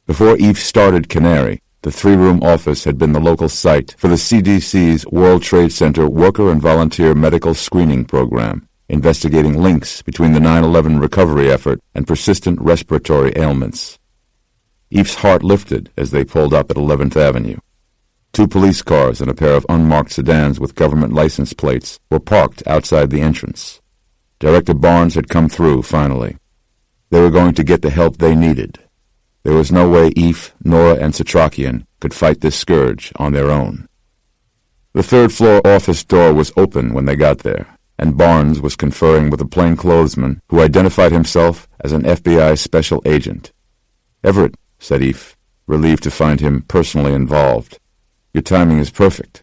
Before Eve started Canary, The three-room office had been the local site for the CDC's World Trade Center Worker and Volunteer Medical Screening Program, investigating links between the 9/11 recovery effort and persistent respiratory ailments. Eve's heart lifted as they pulled up at 11th Avenue. Two police cars and a pair of unmarked sedans with government license plates were parked outside the entrance. Director Barnes had come through, finally. They were going to get the help they needed. There was no way Eve, Nora, and Setrakian could fight this scourge on their own. The third-floor office door was open when they got there, and Barnes was conferring with a plainclothesman who identified himself as an FBI special agent. "Everett," said Eve, relieved to find him personally involved. "Your timing is perfect.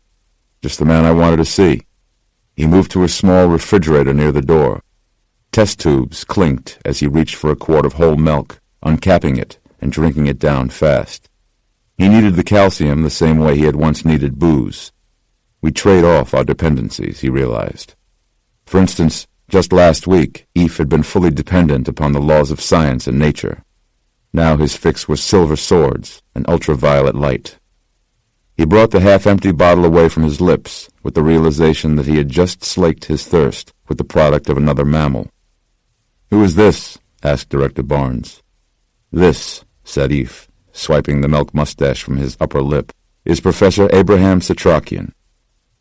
Just the man I wanted to see." He moved to a small refrigerator near the door. Test tubes clinked as he reached for a quart of whole milk, uncapping it and drinking it down fast. He needed the calcium the same way he had once needed booze. We trade off our dependencies, he realized. For instance, just last week, Eve had been fully dependent upon the laws of science and nature. Now his fix was silver swords and ultraviolet light. He brought the half-empty bottle away from his lips with the realization that he had just slaked his thirst with the product of another mammal. "Who is this?" asked Director Barnes. "This," said Eve, swiping the milk mustache from his upper lip, "is Professor Abraham Setrakian."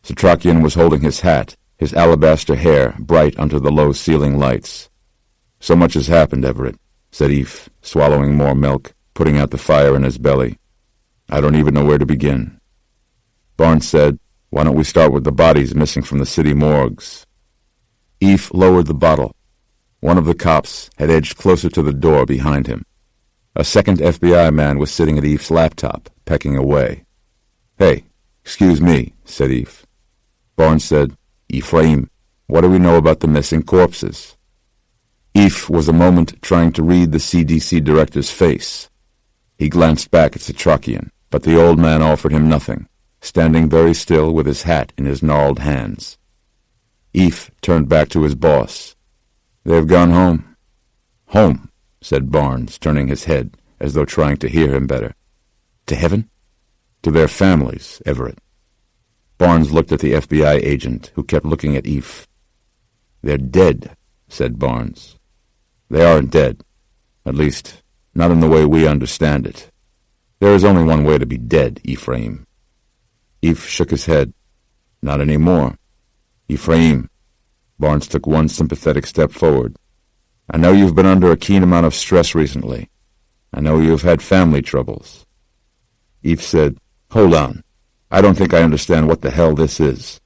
Setrakian was holding his hat, his alabaster hair bright under the low ceiling lights. "So much has happened, Everett," said Eve, swallowing more milk, putting out the fire in his belly. "I don't even know where to begin." Barnes said, "Why don't we start with the bodies missing from the city morgues?" Eve lowered the bottle. One of the cops had edged closer to the door behind him. A second FBI man was sitting at Eve's laptop, pecking away. "Hey, excuse me," said Eve. Barnes said, "Ephraim, what do we know about the missing corpses?" Eve was a moment trying to read the CDC director's face. He glanced back at Setrakian, but the old man offered him nothing, standing very still with his hat in his gnarled hands. Eve turned back to his boss. "They've gone home." "Home," said Barnes, turning his head as though trying to hear him better. "To heaven?" "To their families, Everett." Barnes looked at the FBI agent, who kept looking at Eve. "They're dead," said Barnes. "They aren't dead. At least, not in the way we understand it. There is only one way to be dead, Ephraim." Eve shook his head. "Not anymore. Ephraim." Barnes took one sympathetic step forward. "I know you've been under a keen amount of stress recently. I know you've had family troubles." Eve said, "Hold on. I don't think I understand what the hell this is."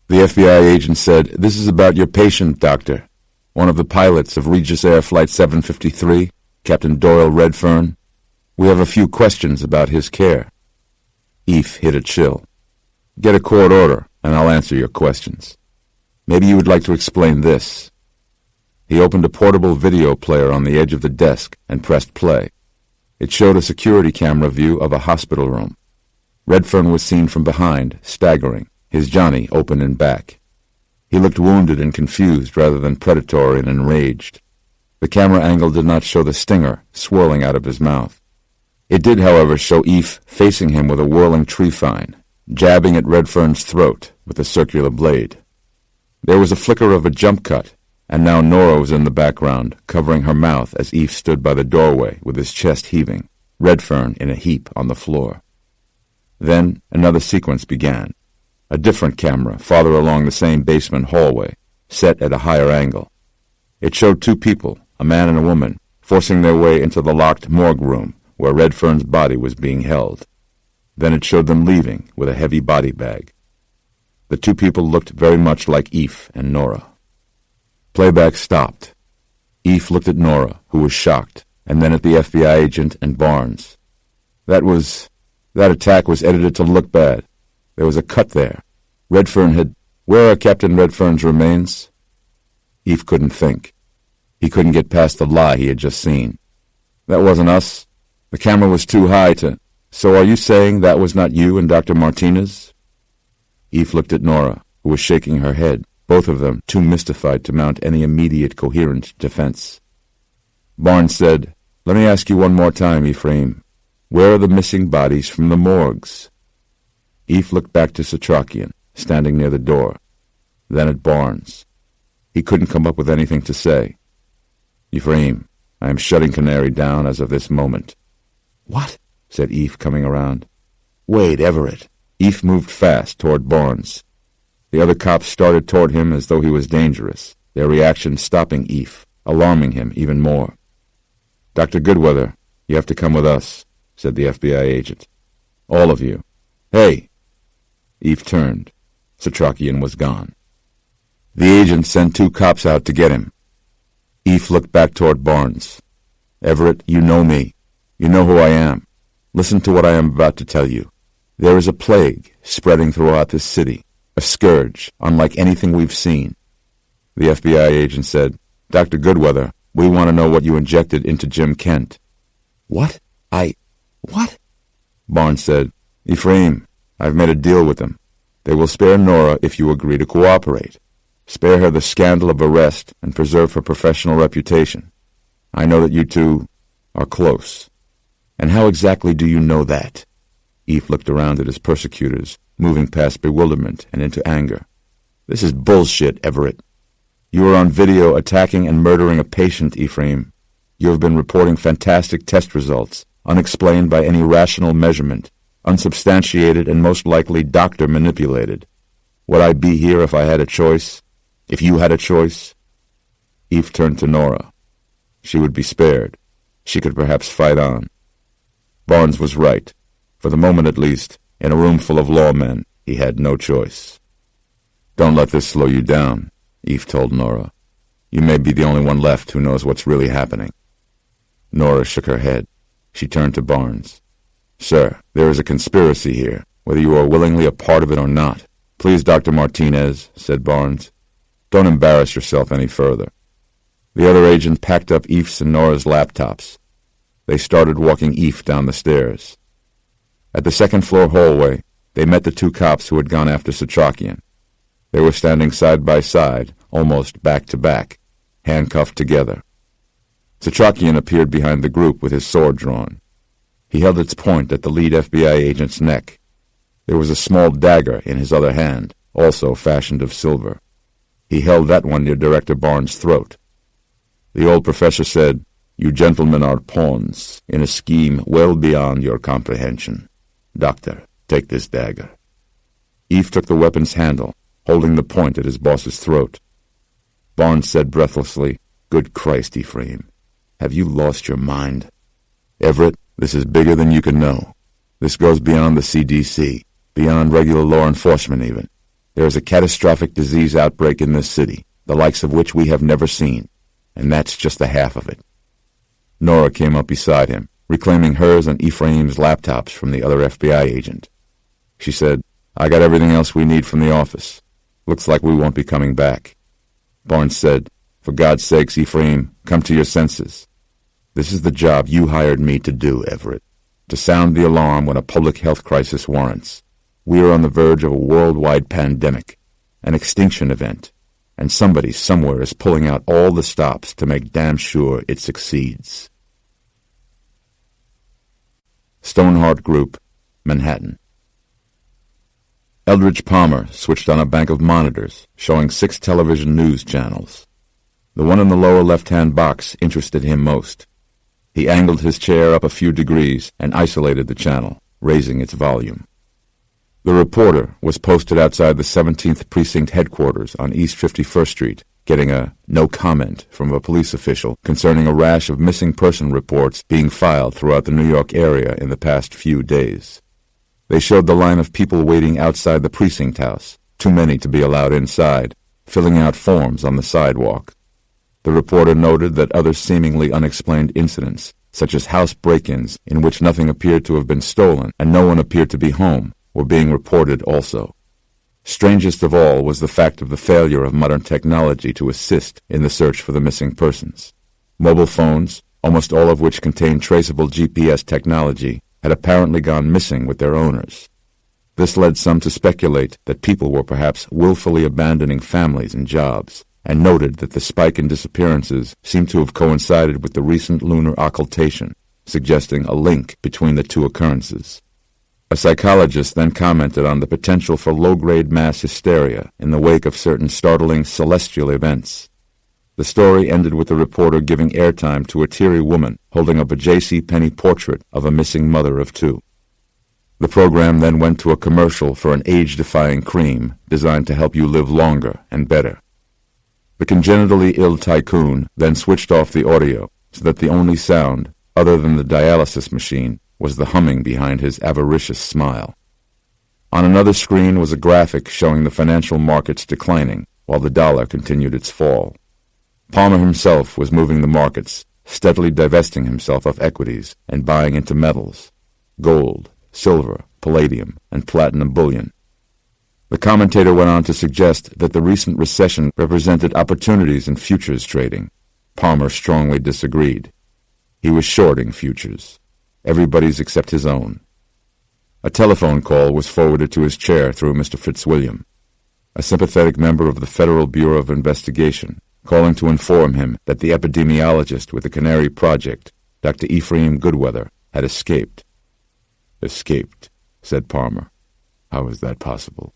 The FBI agent said, "This is about your patient, Doctor. One of the pilots of Regis Air Flight 753, Captain Doyle Redfern. We have a few questions about his care." Eve hit a chill. "Get a court order, and I'll answer your questions. Maybe you would like to explain this." He opened a portable video player on the edge of the desk and pressed play. It showed a security camera view of a hospital room. Redfern was seen from behind, staggering, his Johnny open in back. He looked wounded and confused rather than predatory and enraged. The camera angle did not show the stinger swirling out of his mouth. It did, however, show Eve facing him with a whirling tree fine, jabbing at Redfern's throat with a circular blade. There was a flicker of a jump cut, and now Nora was in the background, covering her mouth as Eve stood by the doorway with his chest heaving, Redfern in a heap on the floor. Then another sequence began, a different camera farther along the same basement hallway, set at a higher angle. It showed two people, a man and a woman, forcing their way into the locked morgue room where Redfern's body was being held. Then it showed them leaving with a heavy body bag. The two people looked very much like Eve and Nora. Playback stopped. Eve looked at Nora, who was shocked, and then at the FBI agent and Barnes. That attack was edited to look bad. There was a cut there. Redfern had... Where are Captain Redfern's remains? Eve couldn't think. He couldn't get past the lie he had just seen. That wasn't us. The camera was too high to... So are you saying that was not you and Dr. Martinez? Eve looked at Nora, who was shaking her head, both of them too mystified to mount any immediate coherent defense. Barnes said, "Let me ask you one more time, Ephraim. Where are the missing bodies from the morgues? Eve looked back to Setrakian, standing near the door, then at Barnes. He couldn't come up with anything to say. Ephraim, I am shutting Canary down as of this moment. What? Said Eve, coming around. Wait, Everett. Eve moved fast toward Barnes. The other cops started toward him as though he was dangerous, their reaction stopping Eve, alarming him even more. Dr. Goodweather, you have to come with us, said the FBI agent. All of you. Hey! Eve turned. Setrakian was gone. The agent sent 2 cops out to get him. Eve looked back toward Barnes. Everett, you know me. You know who I am. Listen to what I am about to tell you. There is a plague spreading throughout this city, a scourge unlike anything we've seen. The FBI agent said, Dr. Goodweather, we want to know what you injected into Jim Kent. What? What? Barnes said, Ephraim, I've made a deal with them. They will spare Nora if you agree to cooperate. Spare her the scandal of arrest and preserve her professional reputation. I know that you two are close. And how exactly do you know that? Eve looked around at his persecutors, moving past bewilderment and into anger. This is bullshit, Everett. You were on video attacking and murdering a patient, Ephraim. You have been reporting fantastic test results, unexplained by any rational measurement, unsubstantiated and most likely doctor-manipulated. Would I be here if I had a choice? If you had a choice? Eve turned to Nora. She would be spared. She could perhaps fight on. Barnes was right. For the moment at least, in a room full of lawmen, he had no choice. Don't let this slow you down, Eve told Nora. You may be the only one left who knows what's really happening. Nora shook her head. She turned to Barnes. Sir, there is a conspiracy here, whether you are willingly a part of it or not. Please, Dr. Martinez, said Barnes. Don't embarrass yourself any further. The other agent packed up Eve's and Nora's laptops. They started walking Eve down the stairs. At the second-floor hallway, they met the 2 cops who had gone after Setrakian. They were standing side by side, almost back to back, handcuffed together. Setrakian appeared behind the group with his sword drawn. He held its point at the lead FBI agent's neck. There was a small dagger in his other hand, also fashioned of silver. He held that one near Director Barnes' throat. The old professor said, You gentlemen are pawns in a scheme well beyond your comprehension. Doctor, take this dagger. Eve took the weapon's handle, holding the point at his boss's throat. Barnes said breathlessly, Good Christ, Ephraim, have you lost your mind? Everett, this is bigger than you can know. This goes beyond the CDC, beyond regular law enforcement even. There is a catastrophic disease outbreak in this city, the likes of which we have never seen, and that's just the half of it. Nora came up beside him, reclaiming hers and Ephraim's laptops from the other FBI agent. She said, I got everything else we need from the office. Looks like we won't be coming back. Barnes said, For God's sakes, Ephraim, come to your senses. This is the job you hired me to do, Everett, to sound the alarm when a public health crisis warrants. We are on the verge of a worldwide pandemic, an extinction event, and somebody somewhere is pulling out all the stops to make damn sure it succeeds. Stoneheart Group, Manhattan. Eldridge Palmer switched on a bank of monitors, showing 6 television news channels. The one in the lower left-hand box interested him most. He angled his chair up a few degrees and isolated the channel, raising its volume. The reporter was posted outside the 17th Precinct headquarters on East 51st Street, getting a no comment from a police official concerning a rash of missing person reports being filed throughout the New York area in the past few days. They showed the line of people waiting outside the precinct house, too many to be allowed inside, filling out forms on the sidewalk. The reporter noted that other seemingly unexplained incidents, such as house break-ins in which nothing appeared to have been stolen and no one appeared to be home, were being reported also. Strangest of all was the fact of the failure of modern technology to assist in the search for the missing persons. Mobile phones, almost all of which contained traceable GPS technology, had apparently gone missing with their owners. This led some to speculate that people were perhaps willfully abandoning families and jobs, and noted that the spike in disappearances seemed to have coincided with the recent lunar occultation, suggesting a link between the two occurrences. A psychologist then commented on the potential for low-grade mass hysteria in the wake of certain startling celestial events. The story ended with the reporter giving airtime to a teary woman holding up a J.C. Penney portrait of a missing mother of two. The program then went to a commercial for an age-defying cream designed to help you live longer and better. The congenitally ill tycoon then switched off the audio so that the only sound, other than the dialysis machine, was the humming behind his avaricious smile. On another screen was a graphic showing the financial markets declining while the dollar continued its fall. Palmer himself was moving the markets, steadily divesting himself of equities and buying into metals, gold, silver, palladium, and platinum bullion. The commentator went on to suggest that the recent recession represented opportunities in futures trading. Palmer strongly disagreed. He was shorting futures, everybody's except his own. A telephone call was forwarded to his chair through Mr. Fitzwilliam, a sympathetic member of the Federal Bureau of Investigation, calling to inform him that the epidemiologist with the Canary Project, Dr. Ephraim Goodweather, had escaped. "Escaped," said Palmer. "How is that possible?"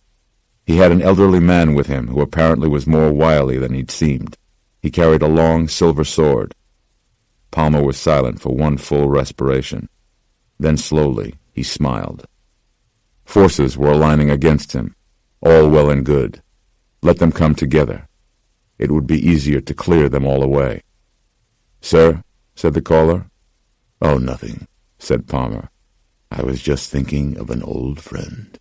He had an elderly man with him who apparently was more wily than he'd seemed. He carried a long silver sword. Palmer was silent for one full respiration. Then slowly he smiled. Forces were aligning against him. All well and good. Let them come together. It would be easier to clear them all away. "Sir," said the caller. "Oh, nothing," said Palmer. "I was just thinking of an old friend."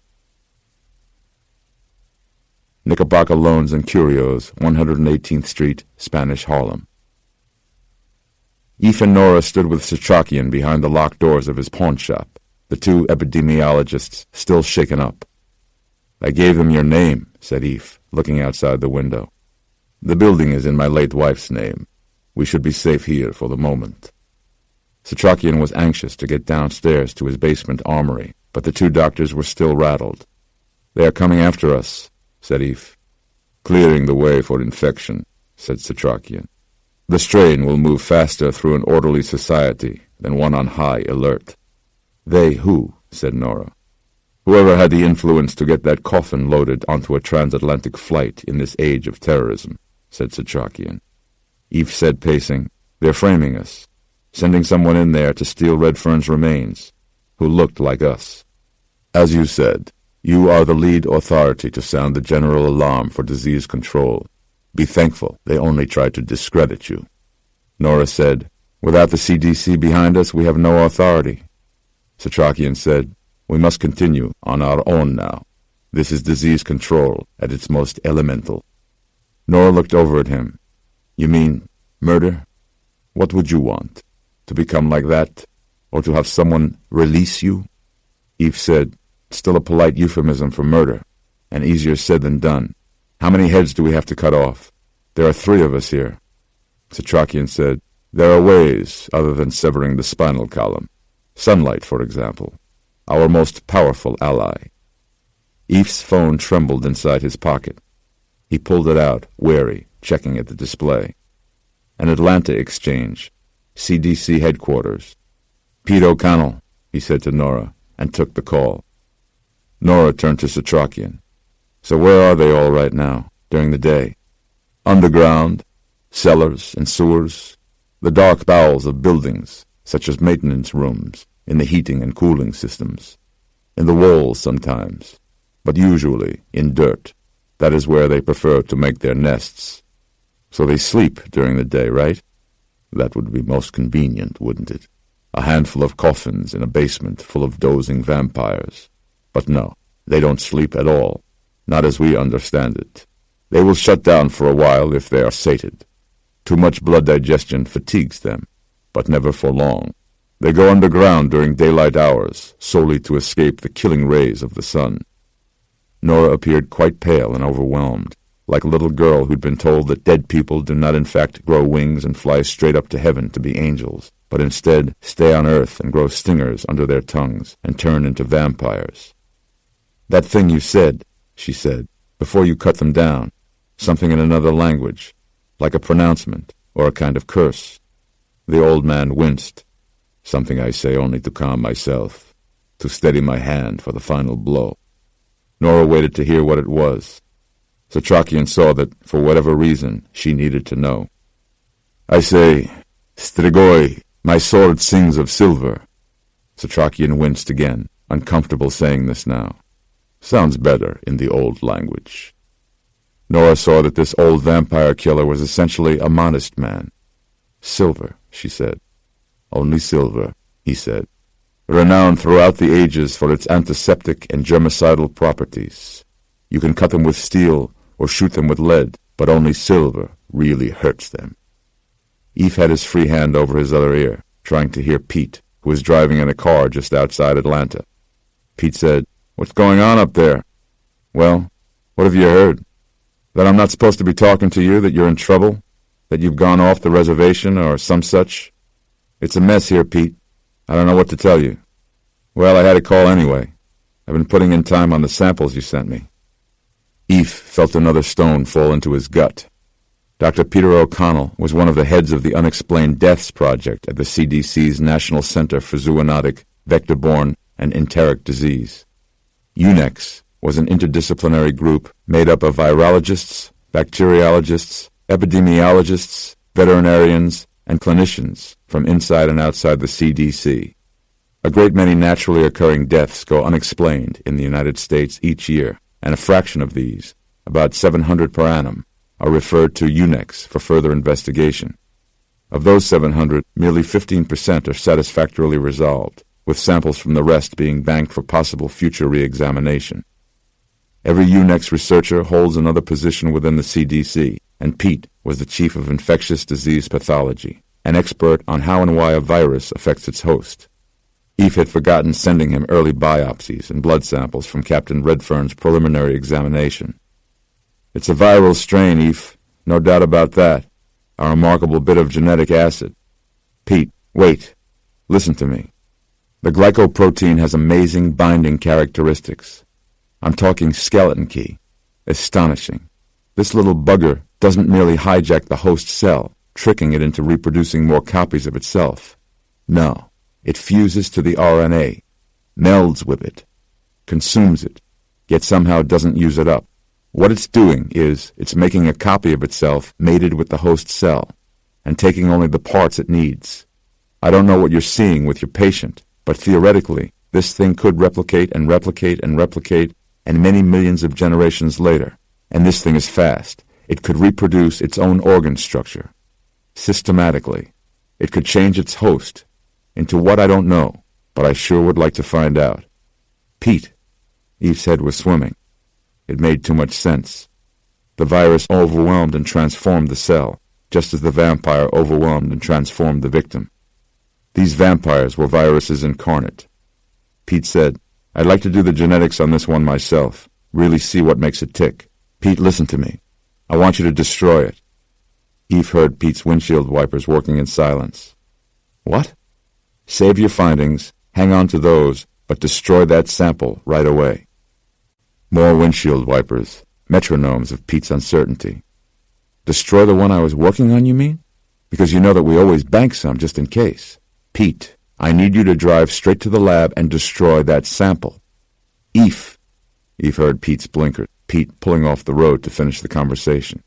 Knickerbocker Loans and Curios, 118th Street, Spanish Harlem. Eve and Nora stood with Setrakian behind the locked doors of his pawnshop, the two epidemiologists still shaken up. "I gave them your name," said Eve, looking outside the window. "The building is in my late wife's name. We should be safe here for the moment." Setrakian was anxious to get downstairs to his basement armory, but the two doctors were still rattled. "They are coming after us," said Eve. "Clearing the way for infection," said Setrakian. "The strain will move faster through an orderly society than one on high alert." "They who?" said Nora. "Whoever had the influence to get that coffin loaded onto a transatlantic flight in this age of terrorism," said Setrakian. Eve said, pacing, "They're framing us, sending someone in there to steal Redfern's remains, who looked like us. As you said, you are the lead authority to sound the general alarm for disease control. Be thankful they only tried to discredit you." Nora said, "Without the CDC behind us, we have no authority." Setrakian said, "We must continue on our own now. This is disease control at its most elemental." Nora looked over at him. "You mean murder? What would you want? To become like that? Or to have someone release you?" Eve said, "Still a polite euphemism for murder, and easier said than done. How many heads do we have to cut off? There are 3 of us here." Setrakian said, "There are ways other than severing the spinal column. Sunlight, for example. Our most powerful ally." Eve's phone trembled inside his pocket. He pulled it out, wary, checking at the display. An Atlanta exchange. CDC headquarters. "Pete O'Connell," he said to Nora, and took the call. Nora turned to Setrakian. "So where are they all right now, during the day?" "Underground, cellars and sewers, the dark bowels of buildings, such as maintenance rooms, in the heating and cooling systems, in the walls sometimes, but usually in dirt. That is where they prefer to make their nests. So they sleep during the day, right? That would be most convenient, wouldn't it? A handful of coffins in a basement full of dozing vampires. But no, they don't sleep at all, not as we understand it. They will shut down for a while if they are sated. Too much blood digestion fatigues them, but never for long. They go underground during daylight hours, solely to escape the killing rays of the sun." Nora appeared quite pale and overwhelmed, like a little girl who'd been told that dead people do not in fact grow wings and fly straight up to heaven to be angels, but instead stay on earth and grow stingers under their tongues and turn into vampires. "That thing you said," she said, "before you cut them down, something in another language, like a pronouncement or a kind of curse." The old man winced. something I say only to calm myself, to steady my hand for the final blow. Nora waited to hear what it was. Setrakian saw that, for whatever reason, she needed to know. I say, Strigoi, my sword sings of silver. Setrakian winced again, uncomfortable saying this now. Sounds better in the old language. Nora saw that this old vampire killer was essentially a modest man. Silver, she said. Only silver, he said. Renowned throughout the ages for its antiseptic and germicidal properties. You can cut them with steel or shoot them with lead, but only silver really hurts them. Eve had his free hand over his other ear, trying to hear Pete, who was driving in a car just outside Atlanta. Pete said, "What's going on up there?" "Well, what have you heard? That I'm not supposed to be talking to you, that you're in trouble, that you've gone off the reservation or some such? It's a mess here, Pete. I don't know what to tell you." "Well, I had a call anyway. I've been putting in time on the samples you sent me." Eve felt another stone fall into his gut. Dr. Peter O'Connell was one of the heads of the Unexplained Deaths Project at the CDC's National Center for Zoonotic, Vector-Borne, and Enteric Disease. UNEX was an interdisciplinary group made up of virologists, bacteriologists, epidemiologists, veterinarians, and clinicians from inside and outside the CDC. A great many naturally occurring deaths go unexplained in the United States each year, and a fraction of these, about 700 per annum, are referred to UNEX for further investigation. Of those 700, merely 15% are satisfactorily resolved, with samples from the rest being banked for possible future re-examination. Every UNEX researcher holds another position within the CDC, and Pete was the chief of infectious disease pathology, an expert on how and why a virus affects its host. Eve had forgotten sending him early biopsies and blood samples from Captain Redfern's preliminary examination. "It's a viral strain, Eve, no doubt about that. A remarkable bit of genetic acid." "Pete, wait. Listen to me. The glycoprotein has amazing binding characteristics. I'm talking skeleton key. Astonishing. This little bugger doesn't merely hijack the host cell, tricking it into reproducing more copies of itself. No, it fuses to the RNA, melds with it, consumes it, yet somehow doesn't use it up. What it's doing is it's making a copy of itself mated with the host cell, and taking only the parts it needs. I don't know what you're seeing with your patient, but theoretically, this thing could replicate and replicate and replicate, and many millions of generations later, and this thing is fast, it could reproduce its own organ structure. Systematically, it could change its host into what I don't know, but I sure would like to find out." "Pete," Eve's head was swimming. It made too much sense. The virus overwhelmed and transformed the cell, just as the vampire overwhelmed and transformed the victim. These vampires were viruses incarnate. Pete said, "I'd like to do the genetics on this one myself, really see what makes it tick. Pete, listen to me. I want you to destroy it." Eve heard Pete's windshield wipers working in silence. "What?" "Save your findings, hang on to those, but destroy that sample right away." More windshield wipers, metronomes of Pete's uncertainty. "Destroy the one I was working on, you mean? Because you know that we always bank some just in case." "Pete, I need you to drive straight to the lab and destroy that sample." "Eve." Eve heard Pete's blinker, Pete pulling off the road to finish the conversation.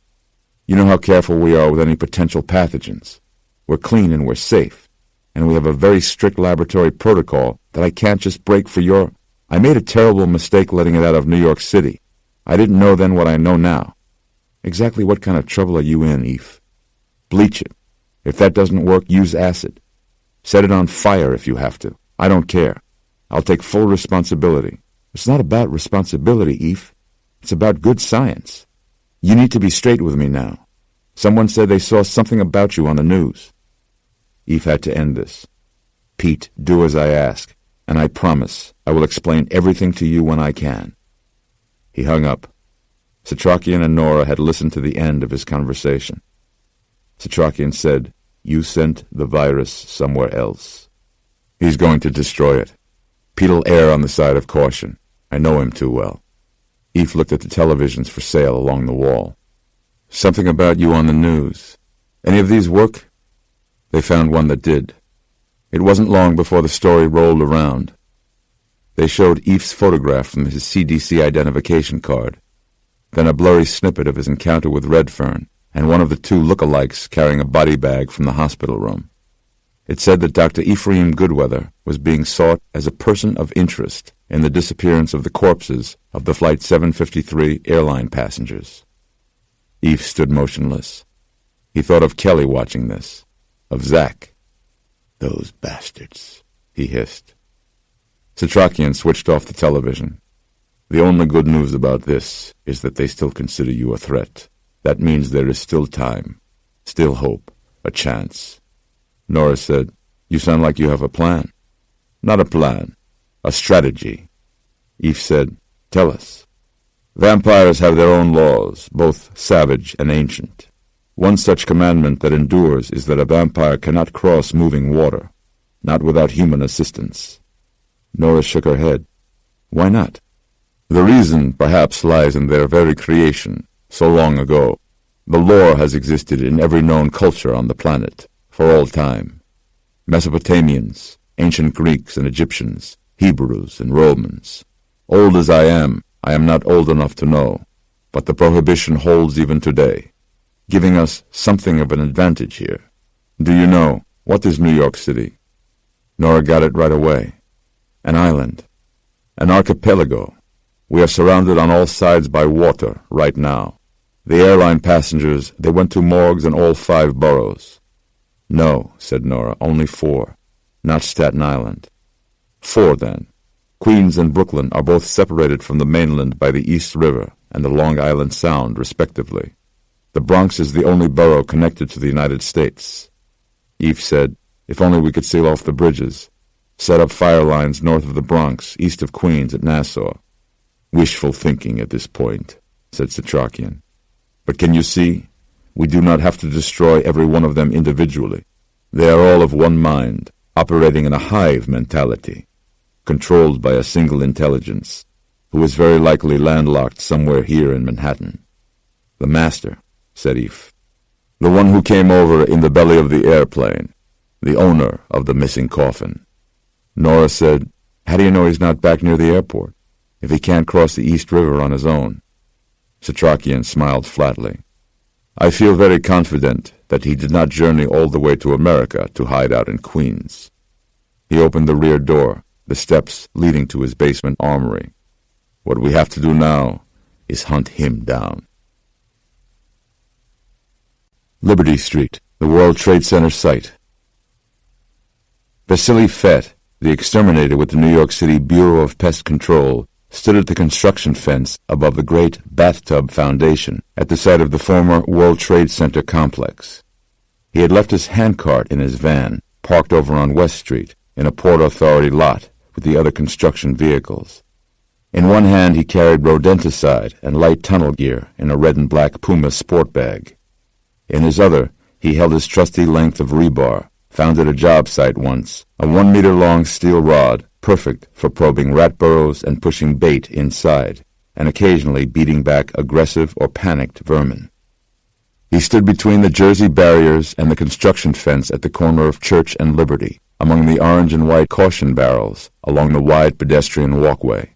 "You know how careful we are with any potential pathogens. We're clean and we're safe, and we have a very strict laboratory protocol that I can't just break for your... I made a terrible mistake letting it out of New York City. I didn't know then what I know now." "Exactly what kind of trouble are you in, Eve?" "Bleach it. If that doesn't work, use acid. Set it on fire if you have to. I don't care. I'll take full responsibility." "It's not about responsibility, Eve. It's about good science. You need to be straight with me now. Someone said they saw something about you on the news." Eve had to end this. "Pete, do as I ask, and I promise I will explain everything to you when I can." He hung up. Setrakian and Nora had listened to the end of his conversation. Setrakian said, "You sent the virus somewhere else. He's going to destroy it. Pete'll err on the side of caution. I know him too well." Eve looked at the televisions for sale along the wall. "Something about you on the news. Any of these work?" They found one that did. It wasn't long before the story rolled around. They showed Eph's photograph from his CDC identification card, then a blurry snippet of his encounter with Redfern and one of the two look-alikes carrying a body bag from the hospital room. It said that Dr. Ephraim Goodweather was being sought as a person of interest in the disappearance of the corpses of the Flight 753 airline passengers. Eph stood motionless. He thought of Kelly watching this, of Zach. "Those bastards," he hissed. Setrakian switched off the television. "The only good news about this is that they still consider you a threat. That means there is still time, still hope, a chance." Nora said, "You sound like you have a plan." "Not a plan, a strategy." Eph said, "Tell us." "Vampires have their own laws, both savage and ancient. One such commandment that endures is that a vampire cannot cross moving water, not without human assistance." Nora shook her head. "Why not?" "The reason, perhaps, lies in their very creation, so long ago. The lore has existed in every known culture on the planet, for all time. Mesopotamians, ancient Greeks and Egyptians, Hebrews and Romans. Old as I am not old enough to know, but the prohibition holds even today, giving us something of an advantage here. Do you know, what is New York City?" Nora got it right away. "An island. An archipelago. We are surrounded on all sides by water right now. The airline passengers, they went to morgues in all 5 boroughs." "No," said Nora, "only 4. Not Staten Island." "4, then. Queens and Brooklyn are both separated from the mainland by the East River and the Long Island Sound, respectively. The Bronx is the only borough connected to the United States." Eph said, "If only we could seal off the bridges. Set up fire lines north of the Bronx, east of Queens at Nassau." "Wishful thinking at this point," said Setrakian. "But can you see? We do not have to destroy every one of them individually. They are all of one mind, operating in a hive mentality, controlled by a single intelligence, who is very likely landlocked somewhere here in Manhattan." "The master," said Eph. "The one who came over in the belly of the airplane, the owner of the missing coffin." Nora said, "How do you know he's not back near the airport, if he can't cross the East River on his own?" Setrakian smiled flatly. "I feel very confident that he did not journey all the way to America to hide out in Queens." He opened the rear door, the steps leading to his basement armory. "What we have to do now is hunt him down." Liberty Street, the World Trade Center site. Vasily Fett, the exterminator with the New York City Bureau of Pest Control, stood at the construction fence above the great Bathtub Foundation at the site of the former World Trade Center complex. He had left his handcart in his van, parked over on West Street, in a Port Authority lot with the other construction vehicles. In one hand he carried rodenticide and light tunnel gear in a red and black Puma sport bag. In his other, he held his trusty length of rebar, found at a job site once, a 1-meter-long steel rod, perfect for probing rat burrows and pushing bait inside, and occasionally beating back aggressive or panicked vermin. He stood between the Jersey barriers and the construction fence at the corner of Church and Liberty, among the orange and white caution barrels along the wide pedestrian walkway.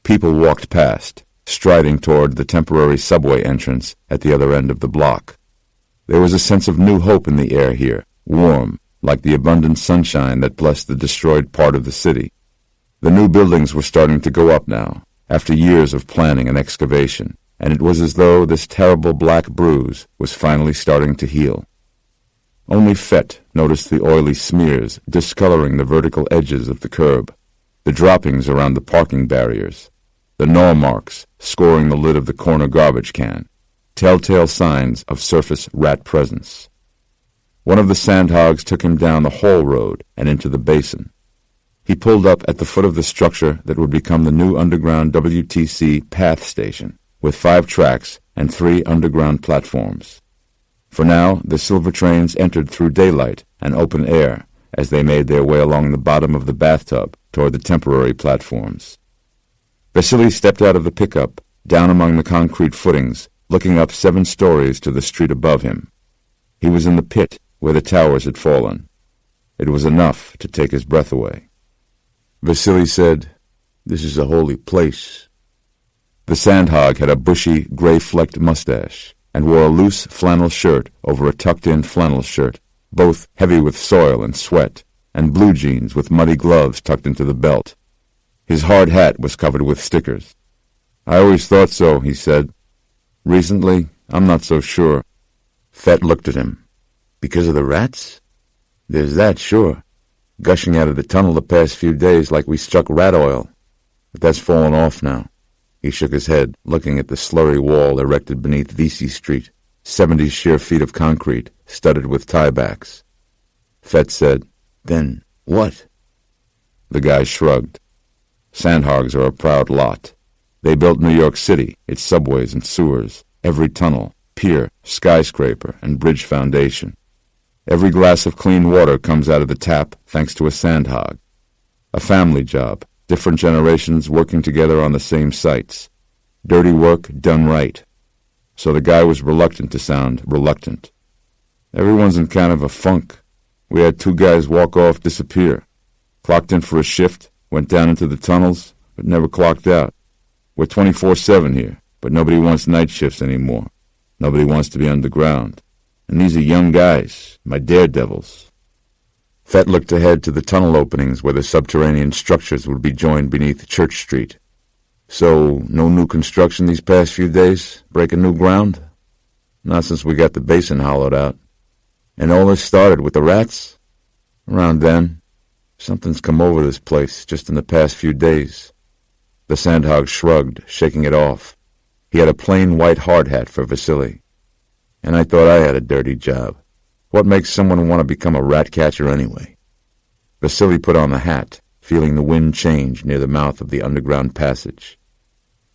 People walked past, striding toward the temporary subway entrance at the other end of the block. There was a sense of new hope in the air here, warm, like the abundant sunshine that blessed the destroyed part of the city. The new buildings were starting to go up now, after years of planning and excavation, and it was as though this terrible black bruise was finally starting to heal. Only Fett noticed the oily smears discoloring the vertical edges of the curb, the droppings around the parking barriers, the gnaw marks scoring the lid of the corner garbage can, telltale signs of surface rat presence. One of the sandhogs took him down the Hall Road and into the basin. He pulled up at the foot of the structure that would become the new underground WTC PATH station, with 5 tracks and 3 underground platforms. For now, the silver trains entered through daylight and open air as they made their way along the bottom of the bathtub toward the temporary platforms. Vasily stepped out of the pickup, down among the concrete footings, looking up 7 stories to the street above him. He was in the pit where the towers had fallen. It was enough to take his breath away. Vasily said, "This is a holy place." The sandhog had a bushy, gray-flecked mustache and wore a loose flannel shirt over a tucked-in flannel shirt, both heavy with soil and sweat, and blue jeans with muddy gloves tucked into the belt. His hard hat was covered with stickers. "I always thought so," he said. "Recently, I'm not so sure." Fett looked at him. "Because of the rats?" "There's that, sure. Gushing out of the tunnel the past few days like we struck rat oil. But that's fallen off now." He shook his head, looking at the slurry wall erected beneath Vesey Street, 70 sheer feet of concrete, studded with tiebacks. Fett said, "Then what?" The guy shrugged. "Sandhogs are a proud lot. They built New York City, its subways and sewers, every tunnel, pier, skyscraper, and bridge foundation. Every glass of clean water comes out of the tap thanks to a sandhog. A family job, different generations working together on the same sites. Dirty work done right." So the guy was reluctant to sound reluctant. "Everyone's in kind of a funk. We had 2 guys walk off, disappear. Clocked in for a shift, went down into the tunnels, but never clocked out. We're 24/7 here, but nobody wants night shifts anymore. Nobody wants to be underground. And these are young guys, my daredevils." Fett looked ahead to the tunnel openings where the subterranean structures would be joined beneath Church Street. "So, no new construction these past few days? Breaking new ground?" "Not since we got the basin hollowed out." "And all this started with the rats?" "Around then. Something's come over this place just in the past few days." The sandhog shrugged, shaking it off. He had a plain white hard hat for Vasily. "And I thought I had a dirty job. What makes someone want to become a rat catcher anyway?" Vasily put on the hat, feeling the wind change near the mouth of the underground passage.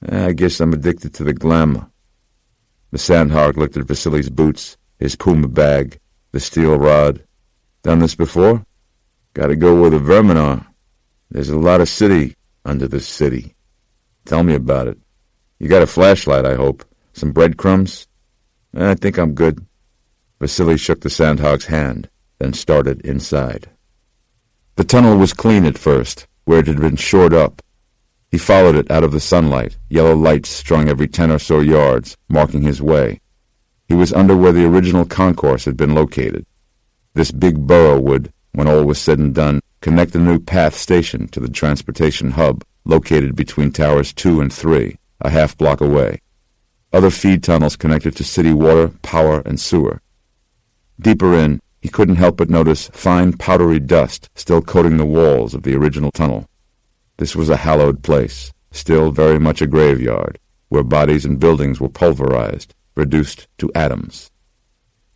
"I guess I'm addicted to the glamour." The sandhog looked at Vasily's boots, his puma bag, the steel rod. "Done this before?" "Gotta go where the vermin are. There's a lot of city under this city." "Tell me about it. You got a flashlight, I hope. Some breadcrumbs?" "I think I'm good." Vasily shook the sandhog's hand, then started inside. The tunnel was clean at first, where it had been shored up. He followed it out of the sunlight, yellow lights strung every 10 or so yards, marking his way. He was under where the original concourse had been located. This big burrow would, when all was said and done, connect the new path station to the transportation hub, located between towers 2 and 3, a half-block away. Other feed tunnels connected to city water, power, and sewer. Deeper in, he couldn't help but notice fine powdery dust still coating the walls of the original tunnel. This was a hallowed place, still very much a graveyard, where bodies and buildings were pulverized, reduced to atoms.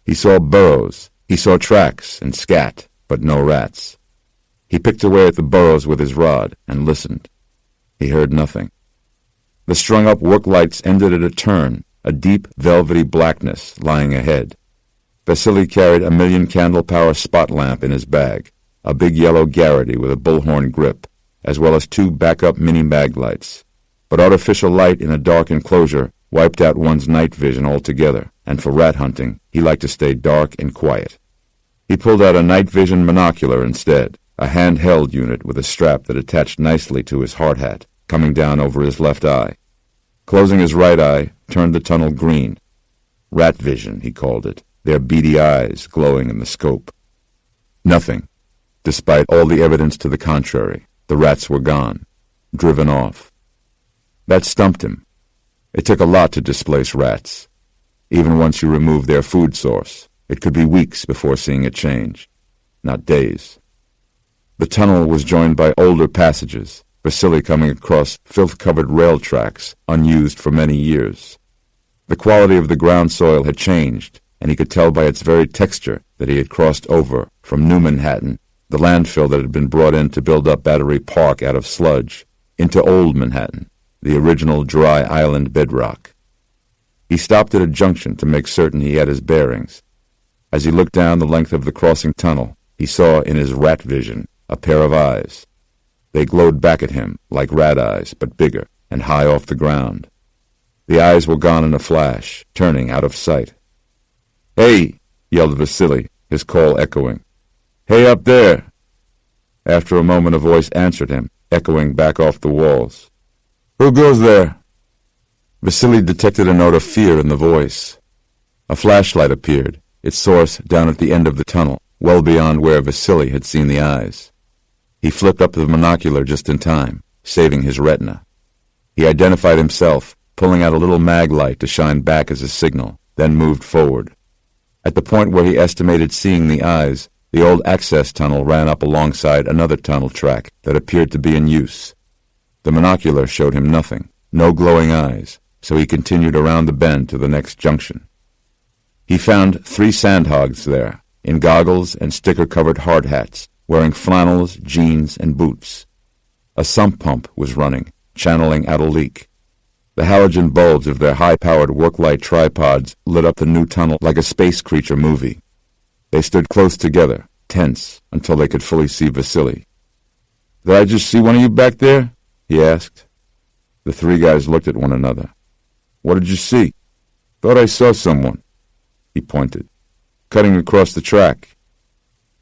He saw burrows, he saw tracks and scat, but no rats. He picked away at the burrows with his rod and listened. He heard nothing. The strung-up work lights ended at a turn, a deep, velvety blackness lying ahead. Vasily carried a 1,000,000-candle-power spot lamp in his bag, a big yellow Garrity with a bullhorn grip, as well as 2 backup mini-mag lights. But artificial light in a dark enclosure wiped out one's night vision altogether, and for rat hunting, he liked to stay dark and quiet. He pulled out a night vision monocular instead, a handheld unit with a strap that attached nicely to his hard hat, coming down over his left eye. Closing his right eye, turned the tunnel green. Rat vision, he called it, their beady eyes glowing in the scope. Nothing. Despite all the evidence to the contrary, the rats were gone, driven off. That stumped him. It took a lot to displace rats. Even once you removed their food source, it could be weeks before seeing a change, not days. The tunnel was joined by older passages, Vasily coming across filth-covered rail tracks, unused for many years. The quality of the ground soil had changed, and he could tell by its very texture that he had crossed over from New Manhattan, the landfill that had been brought in to build up Battery Park out of sludge, into Old Manhattan, the original dry island bedrock. He stopped at a junction to make certain he had his bearings. As he looked down the length of the crossing tunnel, he saw in his rat vision a pair of eyes. They glowed back at him like rat eyes, but bigger and high off the ground. The eyes were gone in a flash, turning out of sight. "Hey!" yelled Vasily, his call echoing. "Hey, up there!" After a moment a voice answered him, echoing back off the walls. "Who goes there?" Vasily detected a note of fear in the voice. A flashlight appeared, its source down at the end of the tunnel, well beyond where Vasily had seen the eyes. He flipped up the monocular just in time, saving his retina. He identified himself, pulling out a little mag light to shine back as a signal, then moved forward. At the point where he estimated seeing the eyes, the old access tunnel ran up alongside another tunnel track that appeared to be in use. The monocular showed him nothing, no glowing eyes, so he continued around the bend to the next junction. He found 3 sandhogs there, in goggles and sticker-covered hard hats, wearing flannels, jeans, and boots. A sump pump was running, channeling out a leak. The halogen bulbs of their high-powered work-light tripods lit up the new tunnel like a space creature movie. They stood close together, tense, until they could fully see Vasily. "Did I just see one of you back there?" he asked. The 3 guys looked at one another. "What did you see?" "Thought I saw someone." He pointed. "Cutting across the track."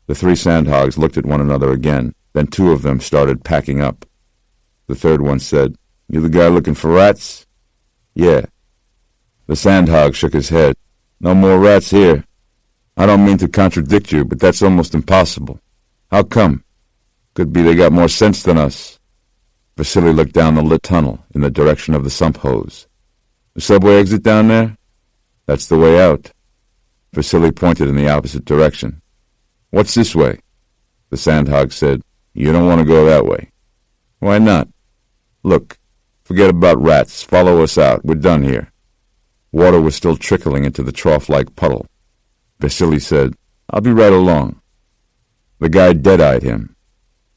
The 3 sandhogs looked at one another again, then 2 of them started packing up. The third one said, "You the guy looking for rats?" "Yeah." The sandhog shook his head. "No more rats here. I don't mean to contradict you, but that's almost impossible. How come? Could be they got more sense than us." Vasily looked down the lit tunnel in the direction of the sump hose. "The subway exit down there?" "That's the way out." Vasily pointed in the opposite direction. "What's this way?" The sandhog said, "You don't want to go that way." "Why not?" "Look, forget about rats. Follow us out. We're done here." Water was still trickling into the trough-like puddle. Vasily said, "I'll be right along." The guy dead-eyed him.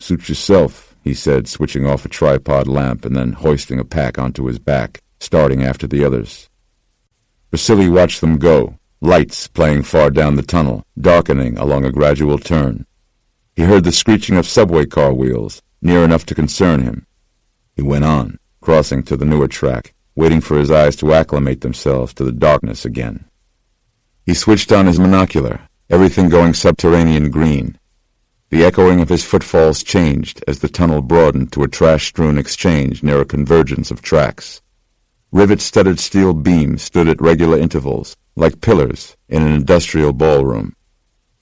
"Suit yourself," he said, switching off a tripod lamp and then hoisting a pack onto his back, starting after the others. Vasily watched them go, lights playing far down the tunnel, darkening along a gradual turn. He heard the screeching of subway car wheels, near enough to concern him. He went on, crossing to the newer track, waiting for his eyes to acclimate themselves to the darkness again. He switched on his monocular, everything going subterranean green. The echoing of his footfalls changed as the tunnel broadened to a trash-strewn exchange near a convergence of tracks. Rivet-studded steel beams stood at regular intervals, like pillars in an industrial ballroom.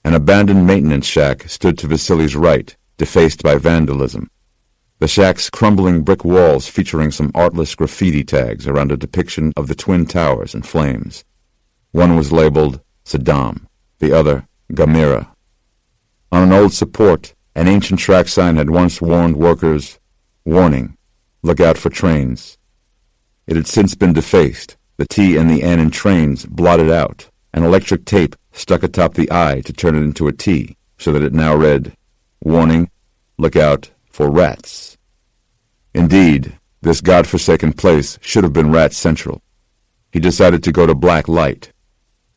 An abandoned maintenance shack stood to Vasily's right, defaced by vandalism. The shack's crumbling brick walls featuring some artless graffiti tags around a depiction of the Twin Towers in flames. One was labeled Saddam, the other Gamera. On an old support, an ancient track sign had once warned workers, "Warning, look out for trains." It had since been defaced, the T and the N in trains blotted out, and electric tape stuck atop the I to turn it into a T, so that it now read, "Warning, look out for rats." Indeed, this godforsaken place should have been Rat Central. He decided to go to black light.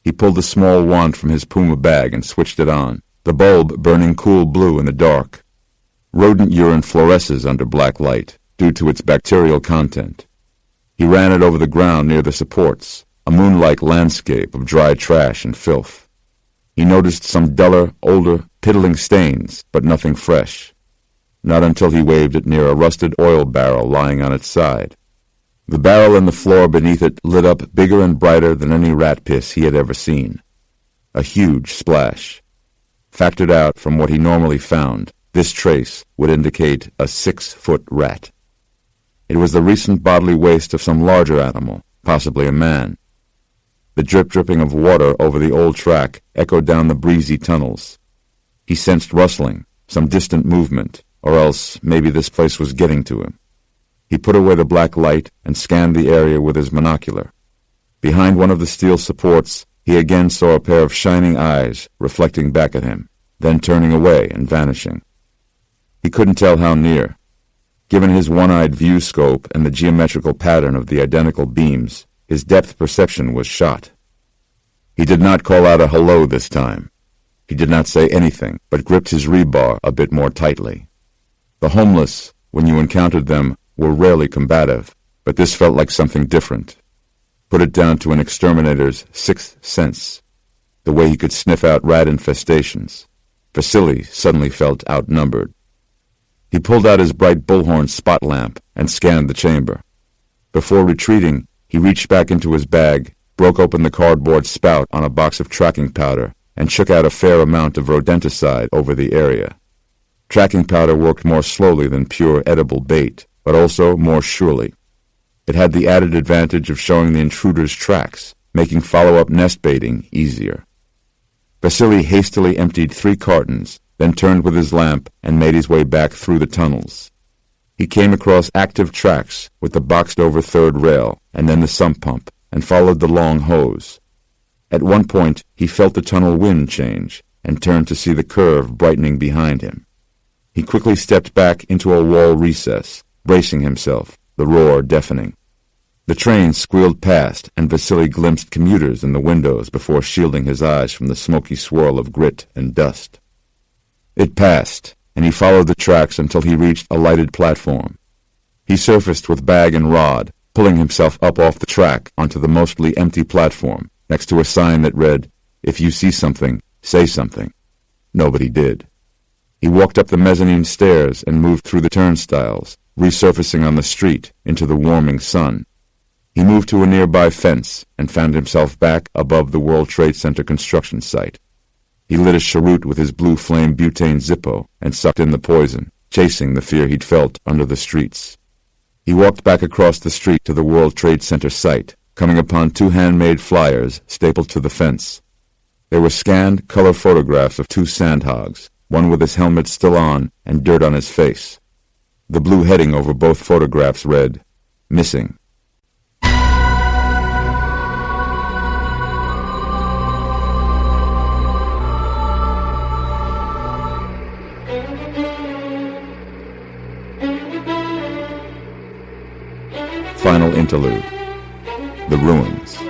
He pulled a small wand from his Puma bag and switched it on, the bulb burning cool blue in the dark. Rodent urine fluoresces under black light, due to its bacterial content. He ran it over the ground near the supports, a moon-like landscape of dry trash and filth. He noticed some duller, older, piddling stains, but nothing fresh. Not until he waved it near a rusted oil barrel lying on its side. The barrel and the floor beneath it lit up bigger and brighter than any rat piss he had ever seen. A huge splash. Factored out from what he normally found, this trace would indicate a 6-foot rat. It was the recent bodily waste of some larger animal, possibly a man. The drip-dripping of water over the old track echoed down the breezy tunnels. He sensed rustling, some distant movement, or else maybe this place was getting to him. He put away the black light and scanned the area with his monocular. Behind one of the steel supports, he again saw a pair of shining eyes reflecting back at him, then turning away and vanishing. He couldn't tell how near. Given his one-eyed view scope and the geometrical pattern of the identical beams, his depth perception was shot. He did not call out a hello this time. He did not say anything, but gripped his rebar a bit more tightly. The homeless, when you encountered them, were rarely combative, but this felt like something different. Put it down to an exterminator's sixth sense, the way he could sniff out rat infestations. Vasily suddenly felt outnumbered. He pulled out his bright bullhorn spot lamp and scanned the chamber. Before retreating, he reached back into his bag, broke open the cardboard spout on a box of tracking powder, and shook out a fair amount of rodenticide over the area. Tracking powder worked more slowly than pure edible bait, but also more surely. It had the added advantage of showing the intruder's tracks, making follow-up nest baiting easier. Vasily hastily emptied 3 cartons, then turned with his lamp and made his way back through the tunnels. He came across active tracks with the boxed-over third rail and then the sump pump, and followed the long hose. At one point, he felt the tunnel wind change and turned to see the curve brightening behind him. He quickly stepped back into a wall recess, bracing himself, the roar deafening. The train squealed past, and Vasily glimpsed commuters in the windows before shielding his eyes from the smoky swirl of grit and dust. It passed, and he followed the tracks until he reached a lighted platform. He surfaced with bag and rod, pulling himself up off the track onto the mostly empty platform, next to a sign that read, "If you see something, say something." Nobody did. He walked up the mezzanine stairs and moved through the turnstiles, resurfacing on the street into the warming sun. He moved to a nearby fence and found himself back above the World Trade Center construction site. He lit a cheroot with his blue flame butane Zippo and sucked in the poison, chasing the fear he'd felt under the streets. He walked back across the street to the World Trade Center site, coming upon 2 handmade flyers stapled to the fence. They were scanned color photographs of 2 sandhogs, one with his helmet still on and dirt on his face. The blue heading over both photographs read, "Missing." Final interlude. The ruins.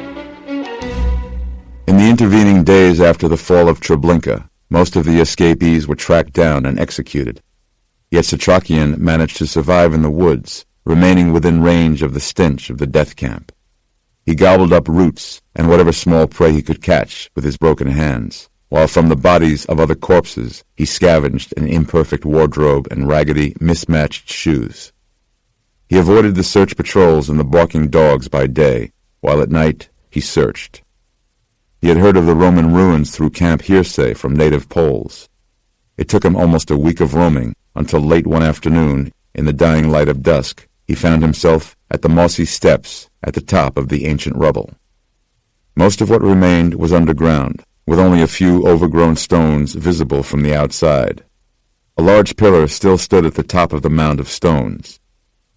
In the intervening days after the fall of Treblinka, most of the escapees were tracked down and executed. Yet Setrakian managed to survive in the woods, remaining within range of the stench of the death camp. He gobbled up roots and whatever small prey he could catch with his broken hands, while from the bodies of other corpses he scavenged an imperfect wardrobe and raggedy, mismatched shoes. He avoided the search patrols and the barking dogs by day, while at night he searched. He had heard of the Roman ruins through camp hearsay from native Poles. It took him almost a week of roaming until late one afternoon, in the dying light of dusk, he found himself at the mossy steps at the top of the ancient rubble. Most of what remained was underground, with only a few overgrown stones visible from the outside. A large pillar still stood at the top of the mound of stones.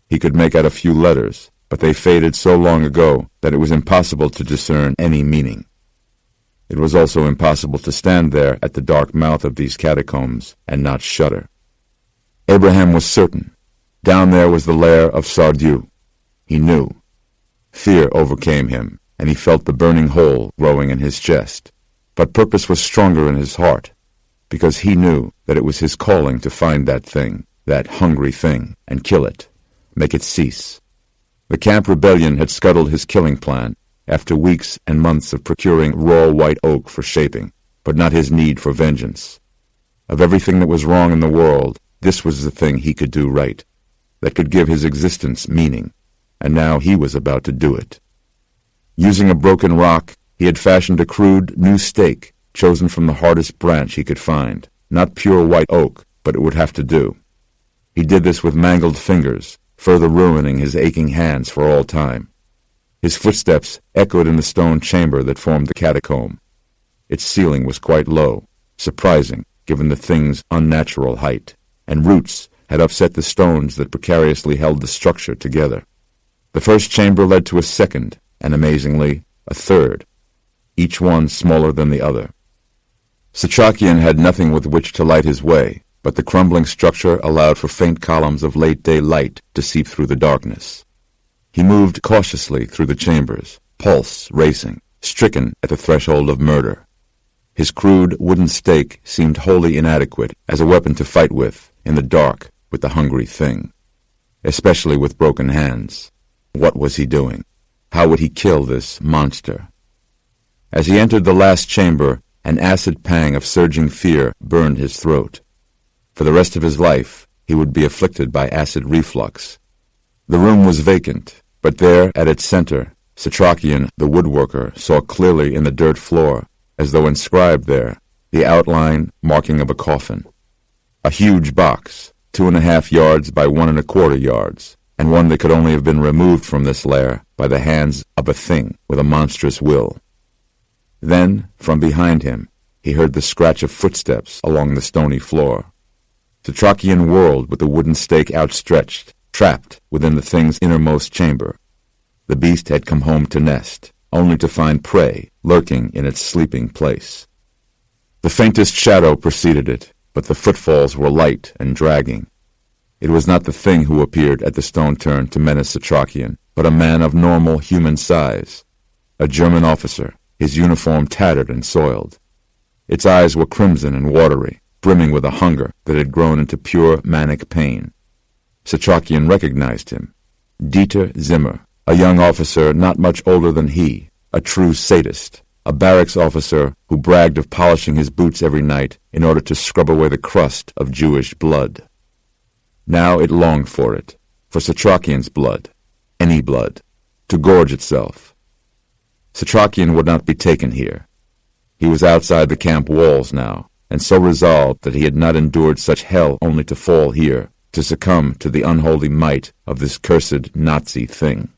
He could make out a few letters, but they faded so long ago that it was impossible to discern any meaning. It was also impossible to stand there at the dark mouth of these catacombs and not shudder. Abraham was certain. Down there was the lair of Sardieu. He knew. Fear overcame him, and he felt the burning hole growing in his chest. But purpose was stronger in his heart, because he knew that it was his calling to find that thing, that hungry thing, and kill it, make it cease. The camp rebellion had scuttled his killing plan, after weeks and months of procuring raw white oak for shaping, but not his need for vengeance. Of everything that was wrong in the world, this was the thing he could do right, that could give his existence meaning, and now he was about to do it. Using a broken rock, he had fashioned a crude new stake, chosen from the hardest branch he could find, not pure white oak, but it would have to do. He did this with mangled fingers, further ruining his aching hands for all time. His footsteps echoed in the stone chamber that formed the catacomb. Its ceiling was quite low, surprising given the thing's unnatural height, and roots had upset the stones that precariously held the structure together. The first chamber led to a second, and amazingly, a third, each one smaller than the other. Setrakian had nothing with which to light his way, but the crumbling structure allowed for faint columns of late-day light to seep through the darkness. He moved cautiously through the chambers, pulse racing, stricken at the threshold of murder. His crude wooden stake seemed wholly inadequate as a weapon to fight with, in the dark, with the hungry thing. Especially with broken hands. What was he doing? How would he kill this monster? As he entered the last chamber, An acid pang of surging fear burned his throat. For the rest of his life, he would be afflicted by acid reflux. The room was vacant, but there, at its center, Setrakian, the woodworker, saw clearly in the dirt floor, as though inscribed there, the outline marking of a coffin. A huge box, 2.5 yards by 1.25 yards, and one that could only have been removed from this lair by the hands of a thing with a monstrous will. Then, from behind him, he heard the scratch of footsteps along the stony floor. Setrakian whirled with the wooden stake outstretched, trapped within the thing's innermost chamber. The beast had come home to nest, only to find prey lurking in its sleeping place. The faintest shadow preceded it, but the footfalls were light and dragging. It was not the thing who appeared at the stone turn to menace Setrakian, but a man of normal human size. A German officer, his uniform tattered and soiled. Its eyes were crimson and watery, brimming with a hunger that had grown into pure manic pain. Setrakian recognized him. Dieter Zimmer, a young officer not much older than he, a true sadist, a barracks officer who bragged of polishing his boots every night in order to scrub away the crust of Jewish blood. Now it longed for it, for Setrakian's blood, any blood, to gorge itself. Setrakian would not be taken here. He was outside the camp walls now, and so resolved that he had not endured such hell only to fall here, to succumb to the unholy might of this cursed Nazi thing.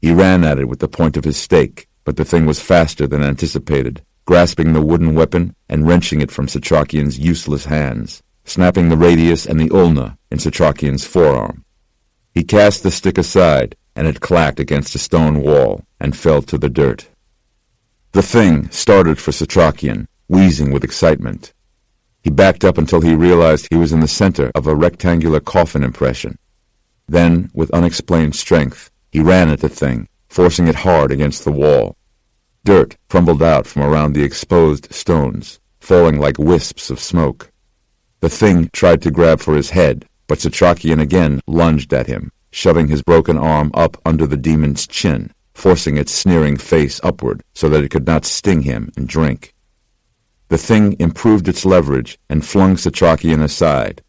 He ran at it with the point of his stake, but the thing was faster than anticipated, grasping the wooden weapon and wrenching it from Setrakian's useless hands, snapping the radius and the ulna in Setrakian's forearm. He cast the stick aside, and it clacked against a stone wall and fell to the dirt. The thing started for Setrakian, wheezing with excitement. He backed up until he realized he was in the center of a rectangular coffin impression. Then, with unexplained strength, he ran at the thing, forcing it hard against the wall. Dirt crumbled out from around the exposed stones, falling like wisps of smoke. The thing tried to grab for his head, but Setrakian again lunged at him, shoving his broken arm up under the demon's chin, forcing its sneering face upward so that it could not sting him and drink. The thing improved its leverage and flung Setrakian aside.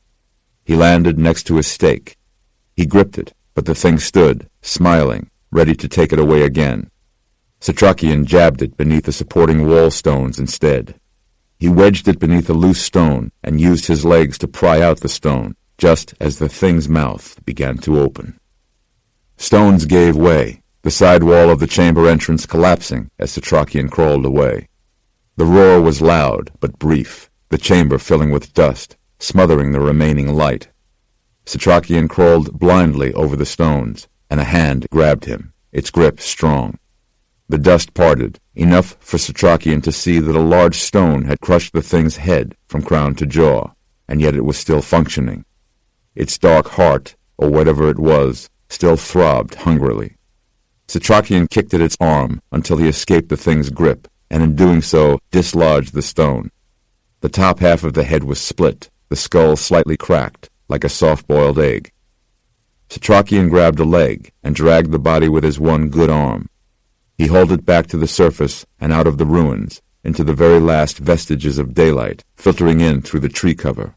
He landed next to his stake. He gripped it, but the thing stood, smiling, ready to take it away again. Setrakian jabbed it beneath the supporting wall stones instead. He wedged it beneath a loose stone and used his legs to pry out the stone, just as the thing's mouth began to open. Stones gave way, the side wall of the chamber entrance collapsing as Setrakian crawled away. The roar was loud but brief, the chamber filling with dust, smothering the remaining light. Setrakian crawled blindly over the stones, and a hand grabbed him, its grip strong. The dust parted, enough for Setrakian to see that a large stone had crushed the thing's head from crown to jaw, and yet it was still functioning. Its dark heart, or whatever it was, still throbbed hungrily. Setrakian kicked at its arm until he escaped the thing's grip, and in doing so dislodged the stone. The top half of the head was split, the skull slightly cracked, like a soft-boiled egg. Setrakian grabbed a leg and dragged the body with his one good arm. He hauled it back to the surface and out of the ruins, into the very last vestiges of daylight, filtering in through the tree cover.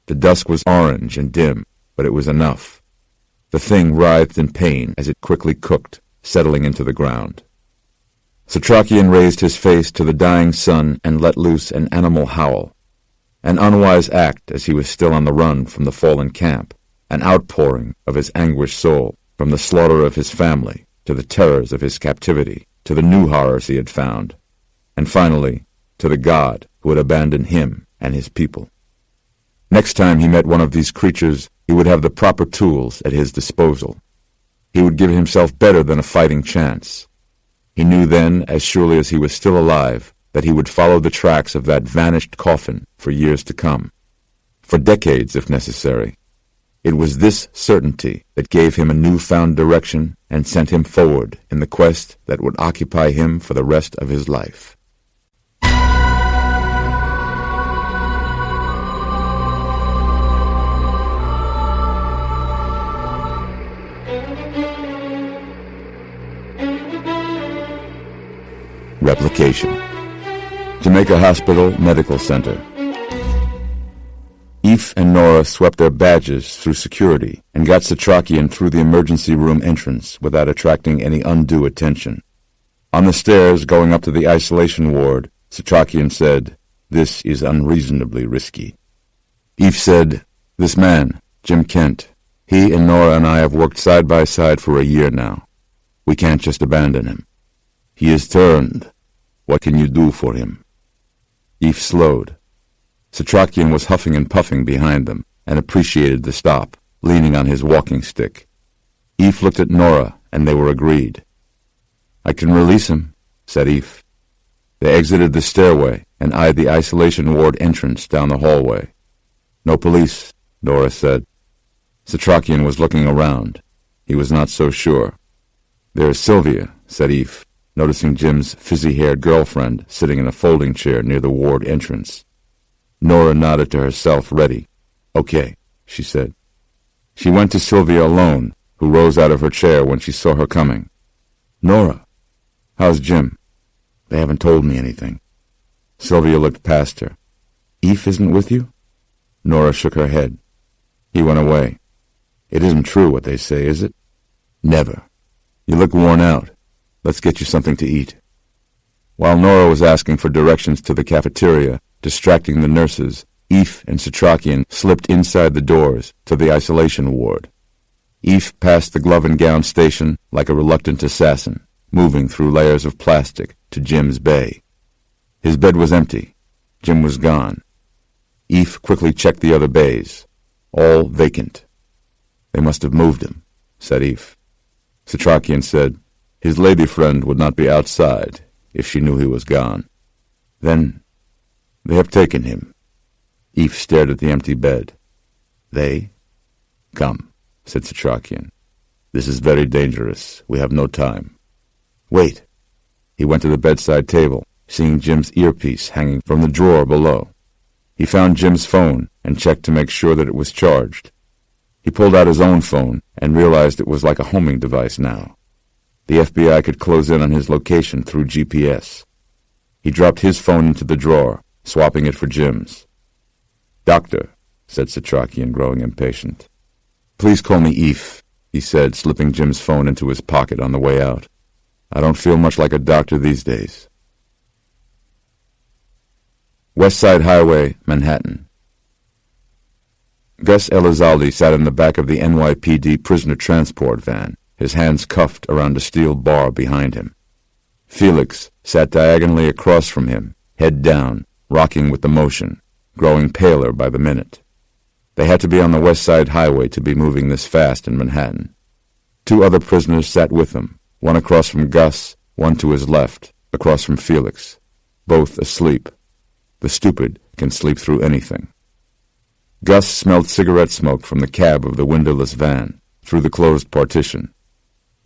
The dusk was orange and dim, but it was enough. The thing writhed in pain as it quickly cooked, settling into the ground. Setrakian raised his face to the dying sun and let loose an animal howl. An unwise act as he was still on the run from the fallen camp, an outpouring of his anguished soul, from the slaughter of his family, to the terrors of his captivity, to the new horrors he had found, and finally, to the God who had abandoned him and his people. Next time he met one of these creatures, he would have the proper tools at his disposal. He would give himself better than a fighting chance. He knew then, as surely as he was still alive, that he would follow the tracks of that vanished coffin for years to come, for decades if necessary. It was this certainty that gave him a newfound direction and sent him forward in the quest that would occupy him for the rest of his life. Replication. Jamaica Hospital Medical Center. Eve and Nora swept their badges through security and got Setrakian through the emergency room entrance without attracting any undue attention. On the stairs going up to the isolation ward, Setrakian said, "This is unreasonably risky." Eve said, "This man, Jim Kent, he and Nora and I have worked side by side for a year now. We can't just abandon him. He is turned. What can you do for him?" Eve slowed. Setrakian was huffing and puffing behind them and appreciated the stop, leaning on his walking stick. Eve looked at Nora, and they were agreed. "I can release him," said Eve. They exited the stairway and eyed the isolation ward entrance down the hallway. "No police," Nora said. Setrakian was looking around. He was not so sure. "There's Sylvia," said Eve, noticing Jim's fizzy-haired girlfriend sitting in a folding chair near the ward entrance. Nora nodded to herself, ready. "Okay," she said. She went to Sylvia alone, who rose out of her chair when she saw her coming. "Nora, how's Jim?" "They haven't told me anything." Sylvia looked past her. "Eve isn't with you?" Nora shook her head. "He went away." "It isn't true what they say, is it?" "Never." "You look worn out. Let's get you something to eat." While Nora was asking for directions to the cafeteria, distracting the nurses, Eve and Setrakian slipped inside the doors to the isolation ward. Eve passed the glove and gown station like a reluctant assassin, moving through layers of plastic to Jim's bay. His bed was empty. Jim was gone. Eve quickly checked the other bays. All vacant. "They must have moved him," said Eve. Setrakian said, "His lady friend would not be outside if she knew he was gone." "Then they have taken him." Eve stared at the empty bed. "They? Come," said Setrakian. "This is very dangerous. We have no time." "Wait." He went to the bedside table, seeing Jim's earpiece hanging from the drawer below. He found Jim's phone and checked to make sure that it was charged. He pulled out his own phone and realized it was like a homing device now. The FBI could close in on his location through GPS. He dropped his phone into the drawer, swapping it for Jim's. "Doctor," said Setrakian, growing impatient. "Please call me Eve," he said, slipping Jim's phone into his pocket on the way out. "I don't feel much like a doctor these days." West Side Highway, Manhattan. Gus Elizalde sat in the back of the NYPD prisoner transport van, his hands cuffed around a steel bar behind him. Felix sat diagonally across from him, head down, rocking with the motion, growing paler by the minute. They had to be on the West Side Highway to be moving this fast in Manhattan. Two other prisoners sat with them, one across from Gus, one to his left, across from Felix, both asleep. The stupid can sleep through anything. Gus smelled cigarette smoke from the cab of the windowless van, through the closed partition.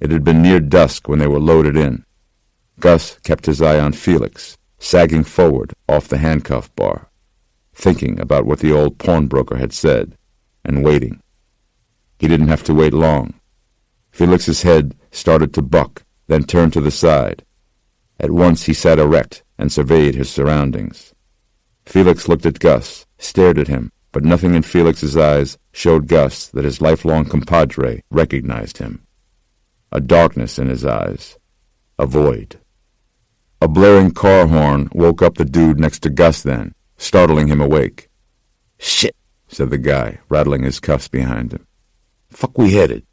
It had been near dusk when they were loaded in. Gus kept his eye on Felix, sagging forward off the handcuff bar, thinking about what the old pawnbroker had said, and waiting. He didn't have to wait long. Felix's head started to buck, then turned to the side. At once he sat erect and surveyed his surroundings. Felix looked at Gus, stared at him, but nothing in Felix's eyes showed Gus that his lifelong compadre recognized him. A darkness in his eyes. A void. A blaring car horn woke up the dude next to Gus then, startling him awake. "Shit," said the guy, rattling his cuffs behind him. "Fuck we headed?"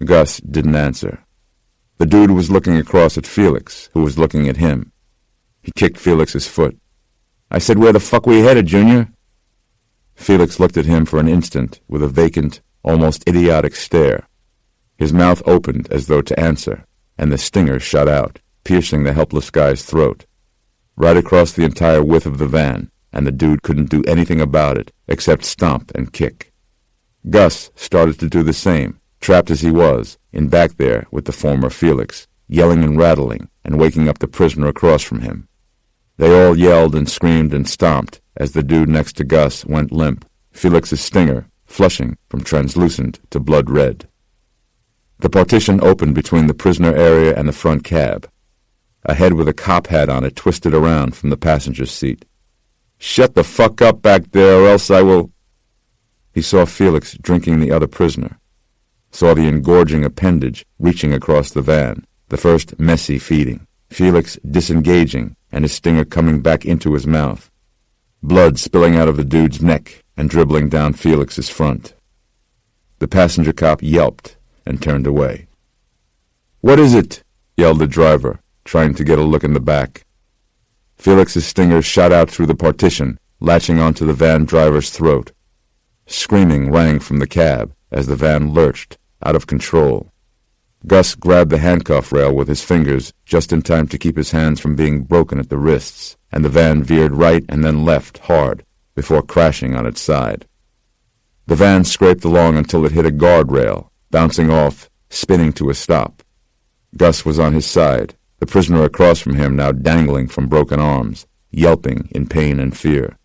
Gus didn't answer. The dude was looking across at Felix, who was looking at him. He kicked Felix's foot. "I said, where the fuck we headed, Junior?" Felix looked at him for an instant with a vacant, almost idiotic stare. His mouth opened as though to answer, and the stinger shot out, piercing the helpless guy's throat. Right across the entire width of the van, and the dude couldn't do anything about it except stomp and kick. Gus started to do the same, trapped as he was, in back there with the former Felix, yelling and rattling and waking up the prisoner across from him. They all yelled and screamed and stomped as the dude next to Gus went limp, Felix's stinger flushing from translucent to blood red. The partition opened between the prisoner area and the front cab. A head with a cop hat on it twisted around from the passenger's seat. "Shut the fuck up back there, or else I will—" He saw Felix drinking the other prisoner, saw the engorging appendage reaching across the van, the first messy feeding, Felix disengaging and his stinger coming back into his mouth, blood spilling out of the dude's neck and dribbling down Felix's front. The passenger cop yelped and turned away. "What is it?" yelled the driver, trying to get a look in the back. Felix's stinger shot out through the partition, latching onto the van driver's throat. Screaming rang from the cab as the van lurched, out of control. Gus grabbed the handcuff rail with his fingers just in time to keep his hands from being broken at the wrists, and the van veered right and then left hard before crashing on its side. The van scraped along until it hit a guardrail, bouncing off, spinning to a stop. Gus was on his side, the prisoner across from him now dangling from broken arms, yelping in pain and fear.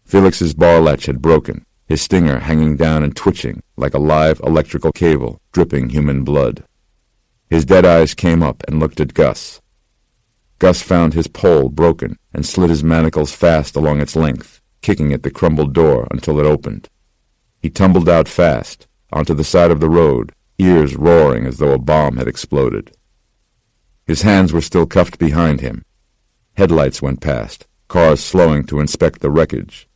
Felix's bar latch had broken, his stinger hanging down and twitching like a live electrical cable, dripping human blood. His dead eyes came up and looked at Gus. Gus found his pole broken and slid his manacles fast along its length, kicking at the crumbled door until it opened. He tumbled out fast, onto the side of the road, ears roaring as though a bomb had exploded. His hands were still cuffed behind him. Headlights went past, cars slowing to inspect the wreckage.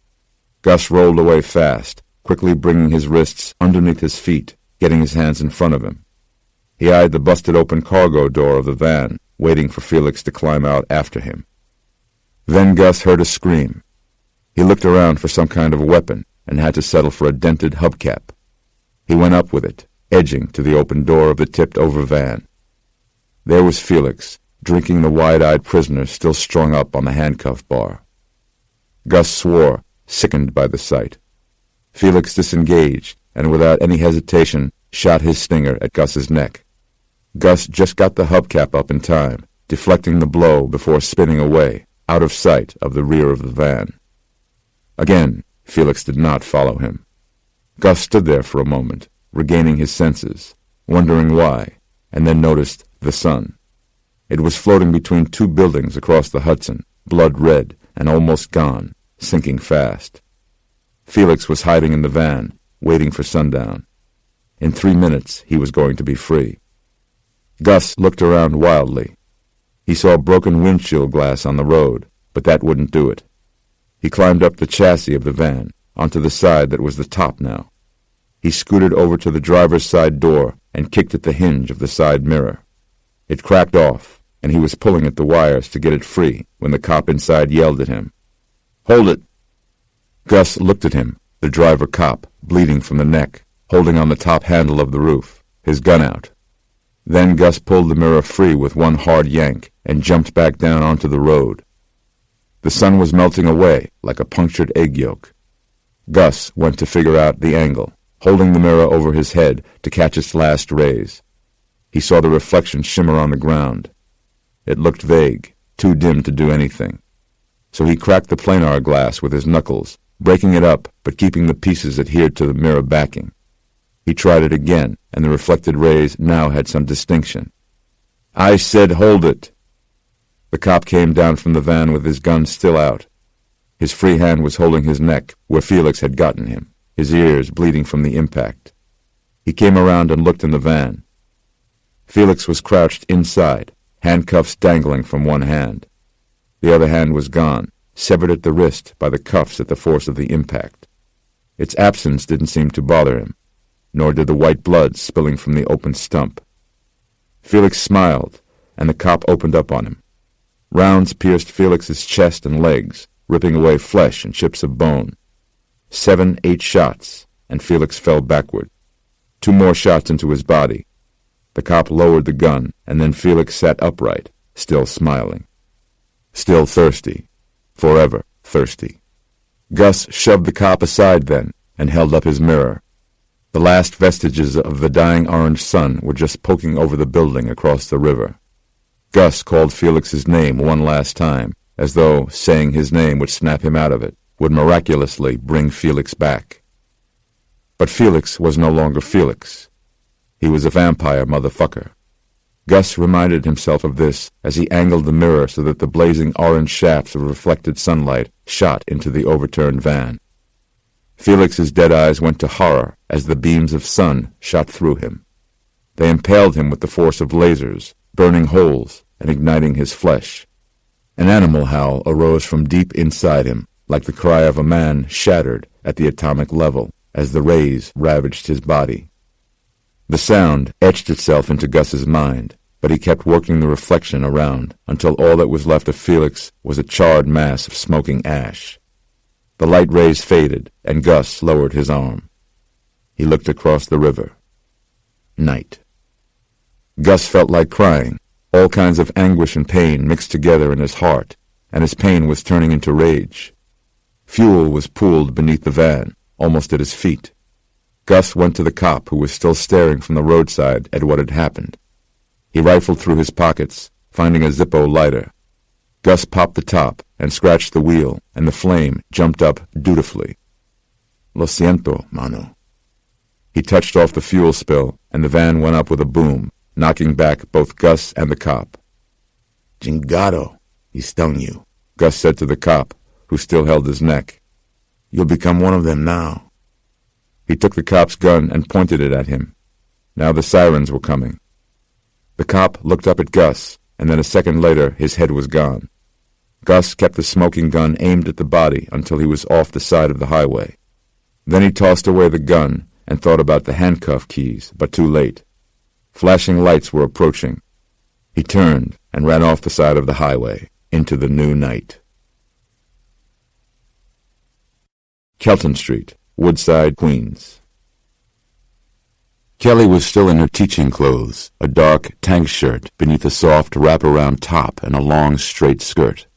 Gus rolled away fast, quickly bringing his wrists underneath his feet, getting his hands in front of him. He eyed the busted-open cargo door of the van, waiting for Felix to climb out after him. Then Gus heard a scream. He looked around for some kind of weapon and had to settle for a dented hubcap. He went up with it, edging to the open door of the tipped-over van. There was Felix, drinking the wide-eyed prisoner still strung up on the handcuff bar. Gus swore, sickened by the sight. Felix disengaged, and without any hesitation, shot his stinger at Gus's neck. Gus just got the hubcap up in time, deflecting the blow before spinning away, out of sight of the rear of the van. Again, Felix did not follow him. Gus stood there for a moment, regaining his senses, wondering why, and then noticed the sun. It was floating between two buildings across the Hudson, blood red and almost gone, sinking fast. Felix was hiding in the van, waiting for sundown. In 3 minutes, he was going to be free. Gus looked around wildly. He saw broken windshield glass on the road, but that wouldn't do it. He climbed up the chassis of the van, onto the side that was the top now. He scooted over to the driver's side door and kicked at the hinge of the side mirror. It cracked off, and he was pulling at the wires to get it free when the cop inside yelled at him. "Hold it!" Gus looked at him, the driver cop, bleeding from the neck, holding on the top handle of the roof, his gun out. Then Gus pulled the mirror free with one hard yank and jumped back down onto the road. The sun was melting away like a punctured egg yolk. Gus went to figure out the angle, holding the mirror over his head to catch its last rays. He saw the reflection shimmer on the ground. It looked vague, too dim to do anything. So he cracked the planar glass with his knuckles, breaking it up but keeping the pieces adhered to the mirror backing. He tried it again, and the reflected rays now had some distinction. "I said hold it!" The cop came down from the van with his gun still out. His free hand was holding his neck, where Felix had gotten him, his ears bleeding from the impact. He came around and looked in the van. Felix was crouched inside, handcuffs dangling from one hand. The other hand was gone, severed at the wrist by the cuffs at the force of the impact. Its absence didn't seem to bother him, nor did the white blood spilling from the open stump. Felix smiled, and the cop opened up on him. Rounds pierced Felix's chest and legs, ripping away flesh and chips of bone. 7, 8 shots, and Felix fell backward. 2 more shots into his body. The cop lowered the gun, and then Felix sat upright, still smiling. Still thirsty. Forever thirsty. Gus shoved the cop aside then, and held up his mirror. The last vestiges of the dying orange sun were just poking over the building across the river. Gus called Felix's name one last time, as though saying his name would snap him out of it, would miraculously bring Felix back. But Felix was no longer Felix. He was a vampire motherfucker. Gus reminded himself of this as he angled the mirror so that the blazing orange shafts of reflected sunlight shot into the overturned van. Felix's dead eyes went to horror as the beams of sun shot through him. They impaled him with the force of lasers, burning holes and igniting his flesh. An animal howl arose from deep inside him, like the cry of a man shattered at the atomic level as the rays ravaged his body. The sound etched itself into Gus's mind, but he kept working the reflection around until all that was left of Felix was a charred mass of smoking ash. The light rays faded, and Gus lowered his arm. He looked across the river. Night. Gus felt like crying. All kinds of anguish and pain mixed together in his heart, and his pain was turning into rage. Fuel was pooled beneath the van, almost at his feet. Gus went to the cop, who was still staring from the roadside at what had happened. He rifled through his pockets, finding a Zippo lighter. Gus popped the top and scratched the wheel, and the flame jumped up dutifully. Lo siento, mano. He touched off the fuel spill, and the van went up with a boom, knocking back both Gus and the cop. Chingado, he stung you, Gus said to the cop, who still held his neck. You'll become one of them now. He took the cop's gun and pointed it at him. Now the sirens were coming. The cop looked up at Gus, and then a second later his head was gone. Gus kept the smoking gun aimed at the body until he was off the side of the highway. Then he tossed away the gun and thought about the handcuff keys, but too late. Flashing lights were approaching. He turned and ran off the side of the highway into the new night. Kelton Street, Woodside, Queens. Kelly was still in her teaching clothes, a dark tank shirt beneath a soft wraparound top and a long, straight skirt.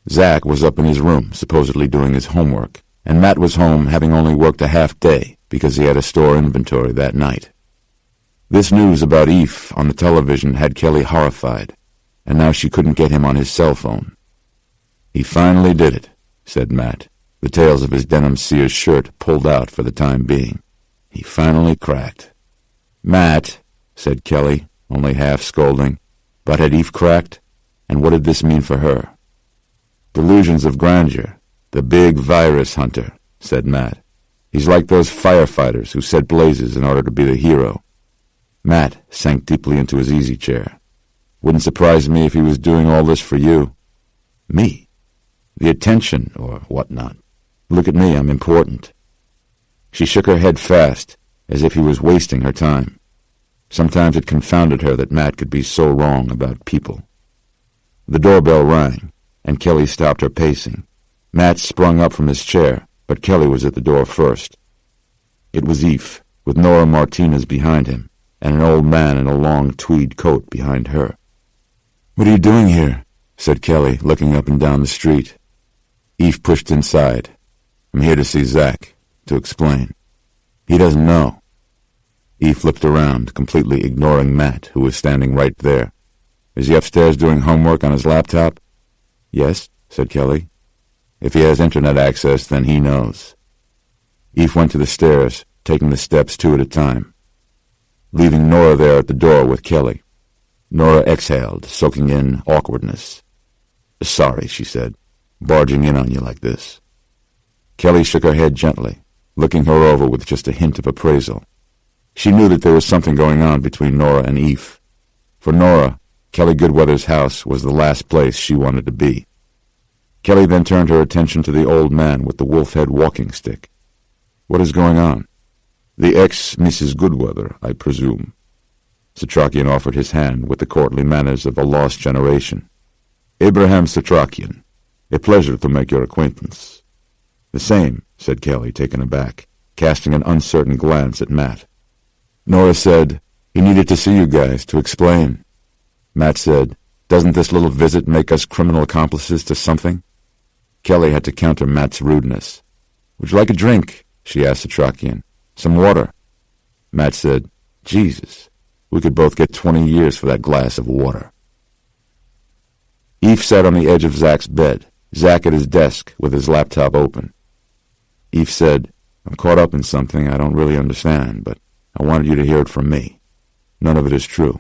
Zach was up in his room, supposedly doing his homework, and Matt was home having only worked a half day because he had a store inventory that night. This news about Eph on the television had Kelly horrified, and now she couldn't get him on his cell phone. He finally did it, said Matt, the tails of his denim Sears shirt pulled out for the time being. He finally cracked. Matt, said Kelly, only half scolding, but had Eve cracked? And what did this mean for her? Delusions of grandeur, the big virus hunter, said Matt. He's like those firefighters who set blazes in order to be the hero. Matt sank deeply into his easy chair. Wouldn't surprise me if he was doing all this for you. Me? The attention, or whatnot. Look at me, I'm important. She shook her head fast, as if he was wasting her time. Sometimes it confounded her that Matt could be so wrong about people. The doorbell rang, and Kelly stopped her pacing. Matt sprung up from his chair, but Kelly was at the door first. It was Eve, with Nora Martinez behind him, and an old man in a long tweed coat behind her. "What are you doing here?" said Kelly, looking up and down the street. Eve pushed inside. "I'm here to see Zach, to explain. He doesn't know." Eve looked around, completely ignoring Matt, who was standing right there. "Is he upstairs doing homework on his laptop?" "Yes," said Kelly. "If he has internet access, then he knows." Eve went to the stairs, taking the steps two at a time, leaving Nora there at the door with Kelly. Nora exhaled, soaking in awkwardness. "Sorry," she said, "barging in on you like this." Kelly shook her head gently, looking her over with just a hint of appraisal. She knew that there was something going on between Nora and Eve. For Nora, Kelly Goodweather's house was the last place she wanted to be. Kelly then turned her attention to the old man with the wolf-head walking stick. "What is going on?" "The ex-Mrs. Goodweather, I presume." Setrakian offered his hand with the courtly manners of a lost generation. "Abraham Setrakian, a pleasure to make your acquaintance." "The same," said Kelly, taken aback, casting an uncertain glance at Matt. Nora said, "He needed to see you guys to explain." Matt said, "Doesn't this little visit make us criminal accomplices to something?" Kelly had to counter Matt's rudeness. "Would you like a drink?" she asked Setrakian. "Some water?" Matt said, "Jesus, we could both get 20 years for that glass of water." Eve sat on the edge of Zach's bed, Zach at his desk with his laptop open. Eve said, "I'm caught up in something I don't really understand, but I wanted you to hear it from me. None of it is true."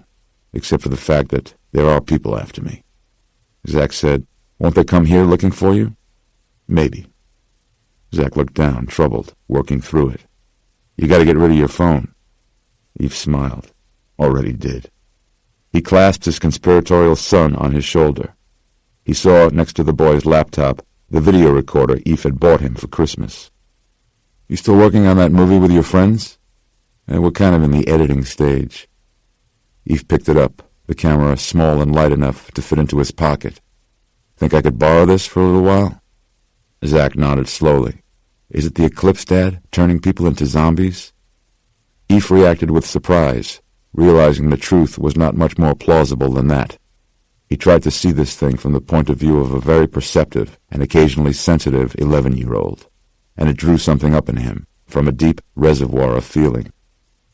except for the fact that there are people after me. Zach said, "Won't they come here looking for you?" "Maybe." Zach looked down, troubled, working through it. "You gotta get rid of your phone." Eve smiled. Already did. He clasped his conspiratorial son on his shoulder. He saw, next to the boy's laptop, the video recorder Eve had bought him for Christmas. "You still working on that movie with your friends?" "We're kind of in the editing stage." Eve picked it up, the camera small and light enough to fit into his pocket. "Think I could borrow this for a little while?" Zach nodded slowly. "Is it the eclipse, Dad, turning people into zombies?" Eve reacted with surprise, realizing the truth was not much more plausible than that. He tried to see this thing from the point of view of a very perceptive and occasionally sensitive 11-year-old, and it drew something up in him from a deep reservoir of feeling.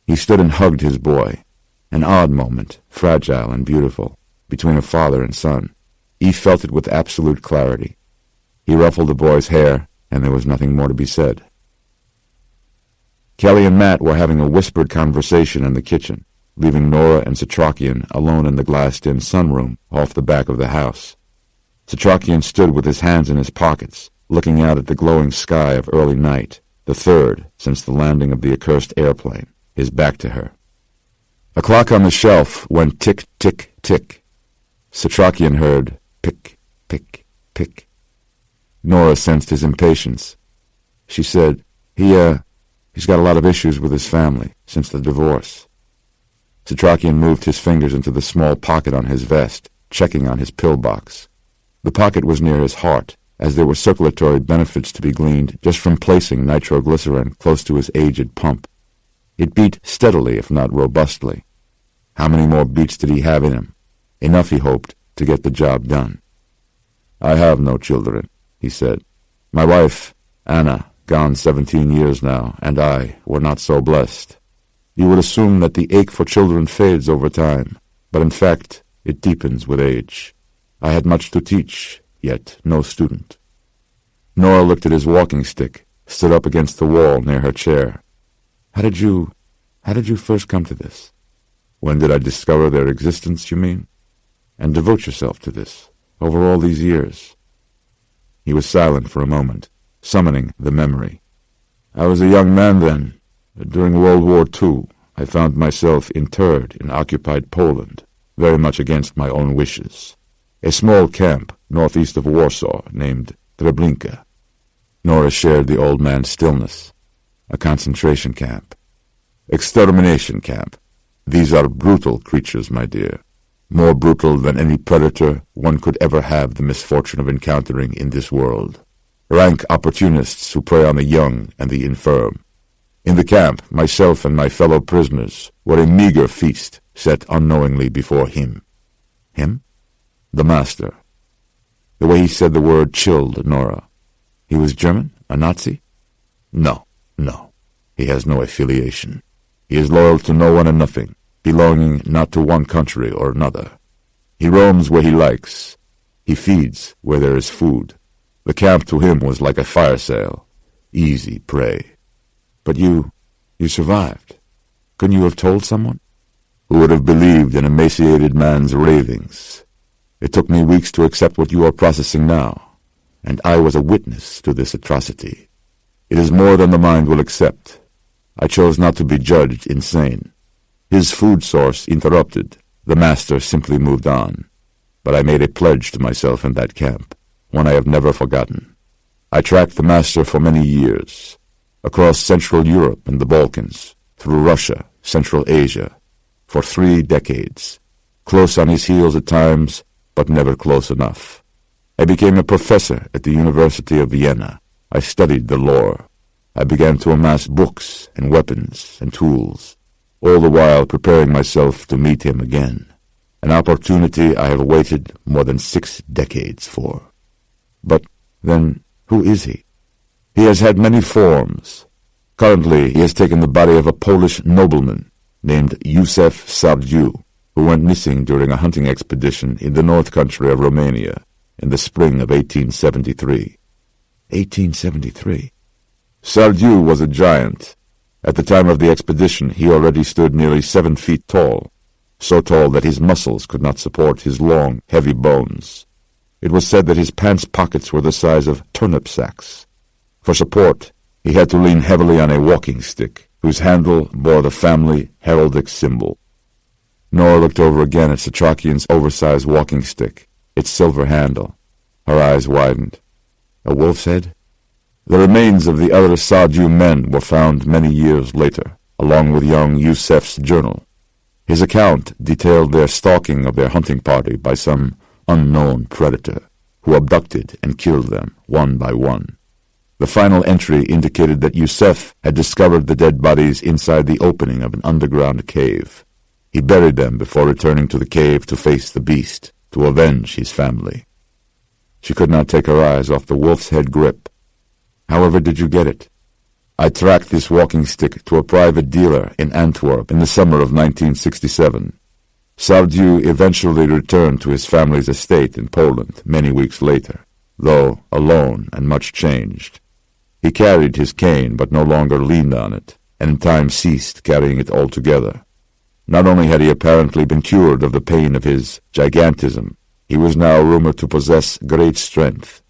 He stood and hugged his boy, an odd moment, fragile and beautiful, between a father and son. Eve felt it with absolute clarity. He ruffled the boy's hair, and there was nothing more to be said. Kelly and Matt were having a whispered conversation in the kitchen, leaving Nora and Setrakian alone in the glassed-in sunroom off the back of the house. Setrakian stood with his hands in his pockets, looking out at the glowing sky of early night, the third since the landing of the accursed airplane, his back to her. A clock on the shelf went tick, tick, tick. Setrakian heard pick, pick, pick. Nora sensed his impatience. She said, He's got a lot of issues with his family since the divorce." Setrakian moved his fingers into the small pocket on his vest, checking on his pillbox. The pocket was near his heart, as there were circulatory benefits to be gleaned just from placing nitroglycerin close to his aged pump. It beat steadily, if not robustly. How many more beats did he have in him? Enough, he hoped, to get the job done. "I have no children," he said. "My wife, Anna, gone 17 years now, and I were not so blessed. You would assume that the ache for children fades over time, but in fact it deepens with age. I had much to teach, yet no student." Nora looked at his walking stick, stood up against the wall near her chair. How did you first come to this?" "When did I discover their existence, you mean?" "And devote yourself to this, over all these years?" He was silent for a moment, summoning the memory. "I was a young man then. During World War II, I found myself interred in occupied Poland, very much against my own wishes. A small camp northeast of Warsaw named Treblinka." Nora shared the old man's stillness. "A concentration camp. Extermination camp. These are brutal creatures, my dear. More brutal than any predator one could ever have the misfortune of encountering in this world. Rank opportunists who prey on the young and the infirm. In the camp, myself and my fellow prisoners were a meager feast set unknowingly before him." "Him?" "The master." The way he said the word chilled Nora. "He was German? A Nazi?" No. He has no affiliation. He is loyal to no one and nothing, belonging not to one country or another. He roams where he likes. He feeds where there is food. The camp to him was like a fire sale. Easy prey." "But you survived. Couldn't you have told someone?" "Who would have believed an emaciated man's ravings? It took me weeks to accept what you are processing now, and I was a witness to this atrocity. It is more than the mind will accept. I chose not to be judged insane. His food source interrupted, the master simply moved on. But I made a pledge to myself in that camp, one I have never forgotten. I tracked the master for many years, across Central Europe and the Balkans, through Russia, Central Asia, for 3 decades, close on his heels at times, but never close enough. I became a professor at the University of Vienna. I studied the lore. I began to amass books and weapons and tools, all the while preparing myself to meet him again, an opportunity I have waited more than 6 decades for. But then, who is he? He has had many forms. Currently, he has taken the body of a Polish nobleman named Józef Sardiu, who went missing during a hunting expedition in the north country of Romania in the spring of 1873. 1873? Sardiu was a giant. At the time of the expedition, he already stood nearly 7 feet tall. so tall that his muscles could not support his long, heavy bones. It was said that his pants pockets were the size of turnip sacks. For support, he had to lean heavily on a walking stick, whose handle bore the family heraldic symbol. Nora looked over again at Setrakian's oversized walking stick, its silver handle. Her eyes widened. A wolf's head? The remains of the other Sardu men were found many years later, along with young Yusef's journal. His account detailed their stalking of their hunting party by some unknown predator, who abducted and killed them one by one. The final entry indicated that Yusef had discovered the dead bodies inside the opening of an underground cave. He buried them before returning to the cave to face the beast, to avenge his family. She could not take her eyes off the wolf's head grip. However did you get it? I tracked this walking stick to a private dealer in Antwerp in the summer of 1967. Sardu eventually returned to his family's estate in Poland many weeks later, though alone and much changed. He carried his cane but no longer leaned on it, and in time ceased carrying it altogether. Not only had he apparently been cured of the pain of his gigantism, he was now rumored to possess great strength.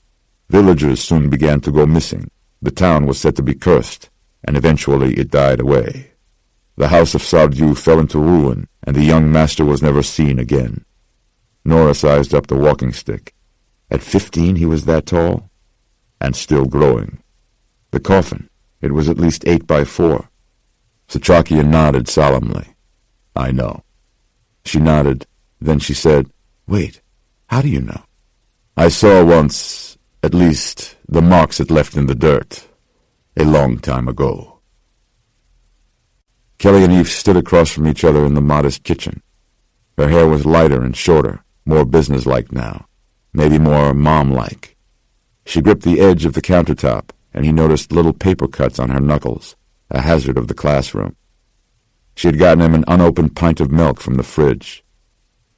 Villagers soon began to go missing. The town was said to be cursed, and eventually it died away. The house of Sardu fell into ruin, and the young master was never seen again. Nora sized up the walking stick. At 15 he was that tall? And still growing. The coffin, it was at least 8 by 4. Setrakian nodded solemnly. I know. She nodded, then she said, Wait, how do you know? I saw once, at least, the marks it left in the dirt, a long time ago. Kelly and Eve stood across from each other in the modest kitchen. Her hair was lighter and shorter, more businesslike now, maybe more mom-like. She gripped the edge of the countertop, and he noticed little paper cuts on her knuckles, a hazard of the classroom. She had gotten him an unopened pint of milk from the fridge.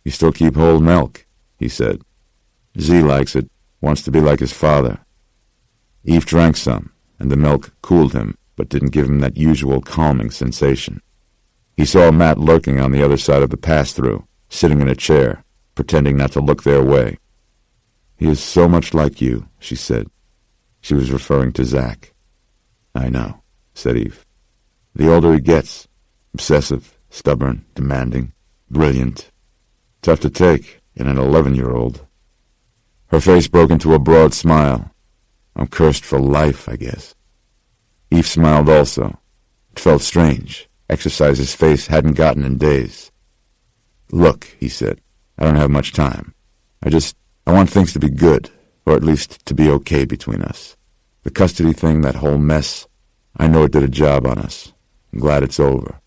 You still keep whole milk, he said. Z likes it, wants to be like his father. Eve drank some, and the milk cooled him, but didn't give him that usual calming sensation. He saw Matt lurking on the other side of the pass-through, sitting in a chair, pretending not to look their way. He is so much like you, she said. She was referring to Zach. I know, said Eve. The older he gets, obsessive, stubborn, demanding, brilliant. Tough to take in an 11-year-old. Her face broke into a broad smile. I'm cursed for life, I guess. Eve smiled also. It felt strange. Exercise his face hadn't gotten in days. Look, he said, I don't have much time. I want things to be good, or at least to be okay between us. The custody thing, that whole mess, I know it did a job on us. I'm glad it's over.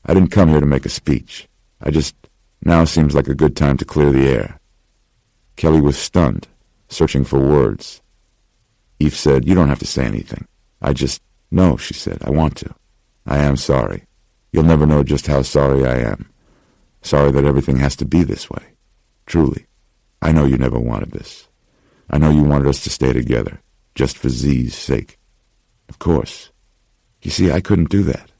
I didn't come here to make a speech. Now seems like a good time to clear the air. Kelly was stunned, searching for words. Eve said, You don't have to say anything. No, she said, I want to. I am sorry. You'll never know just how sorry I am. Sorry that everything has to be this way. Truly. I know you never wanted this. I know you wanted us to stay together, just for Z's sake. Of course. You see, I couldn't do that.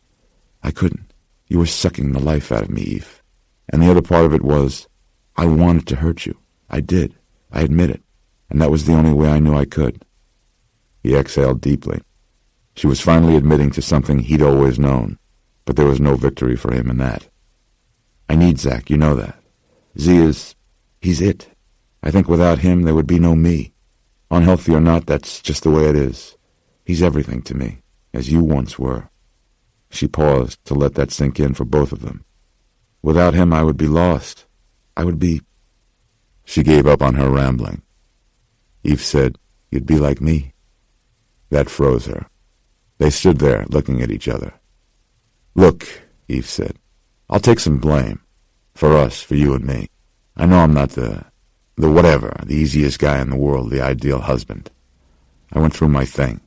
I couldn't. You were sucking the life out of me, Eve. And the other part of it was, I wanted to hurt you. I did. I admit it. And that was the only way I knew I could. He exhaled deeply. She was finally admitting to something he'd always known, but there was no victory for him in that. I need Zach, you know that. He's it. I think without him there would be no me. Unhealthy or not, that's just the way it is. He's everything to me, as you once were. She paused to let that sink in for both of them. Without him I would be lost. I would be... She gave up on her rambling. Eve said, You'd be like me. That froze her. They stood there, looking at each other. Look, Eve said, I'll take some blame. For us, for you and me. I know I'm not the whatever, the easiest guy in the world, the ideal husband. I went through my thing.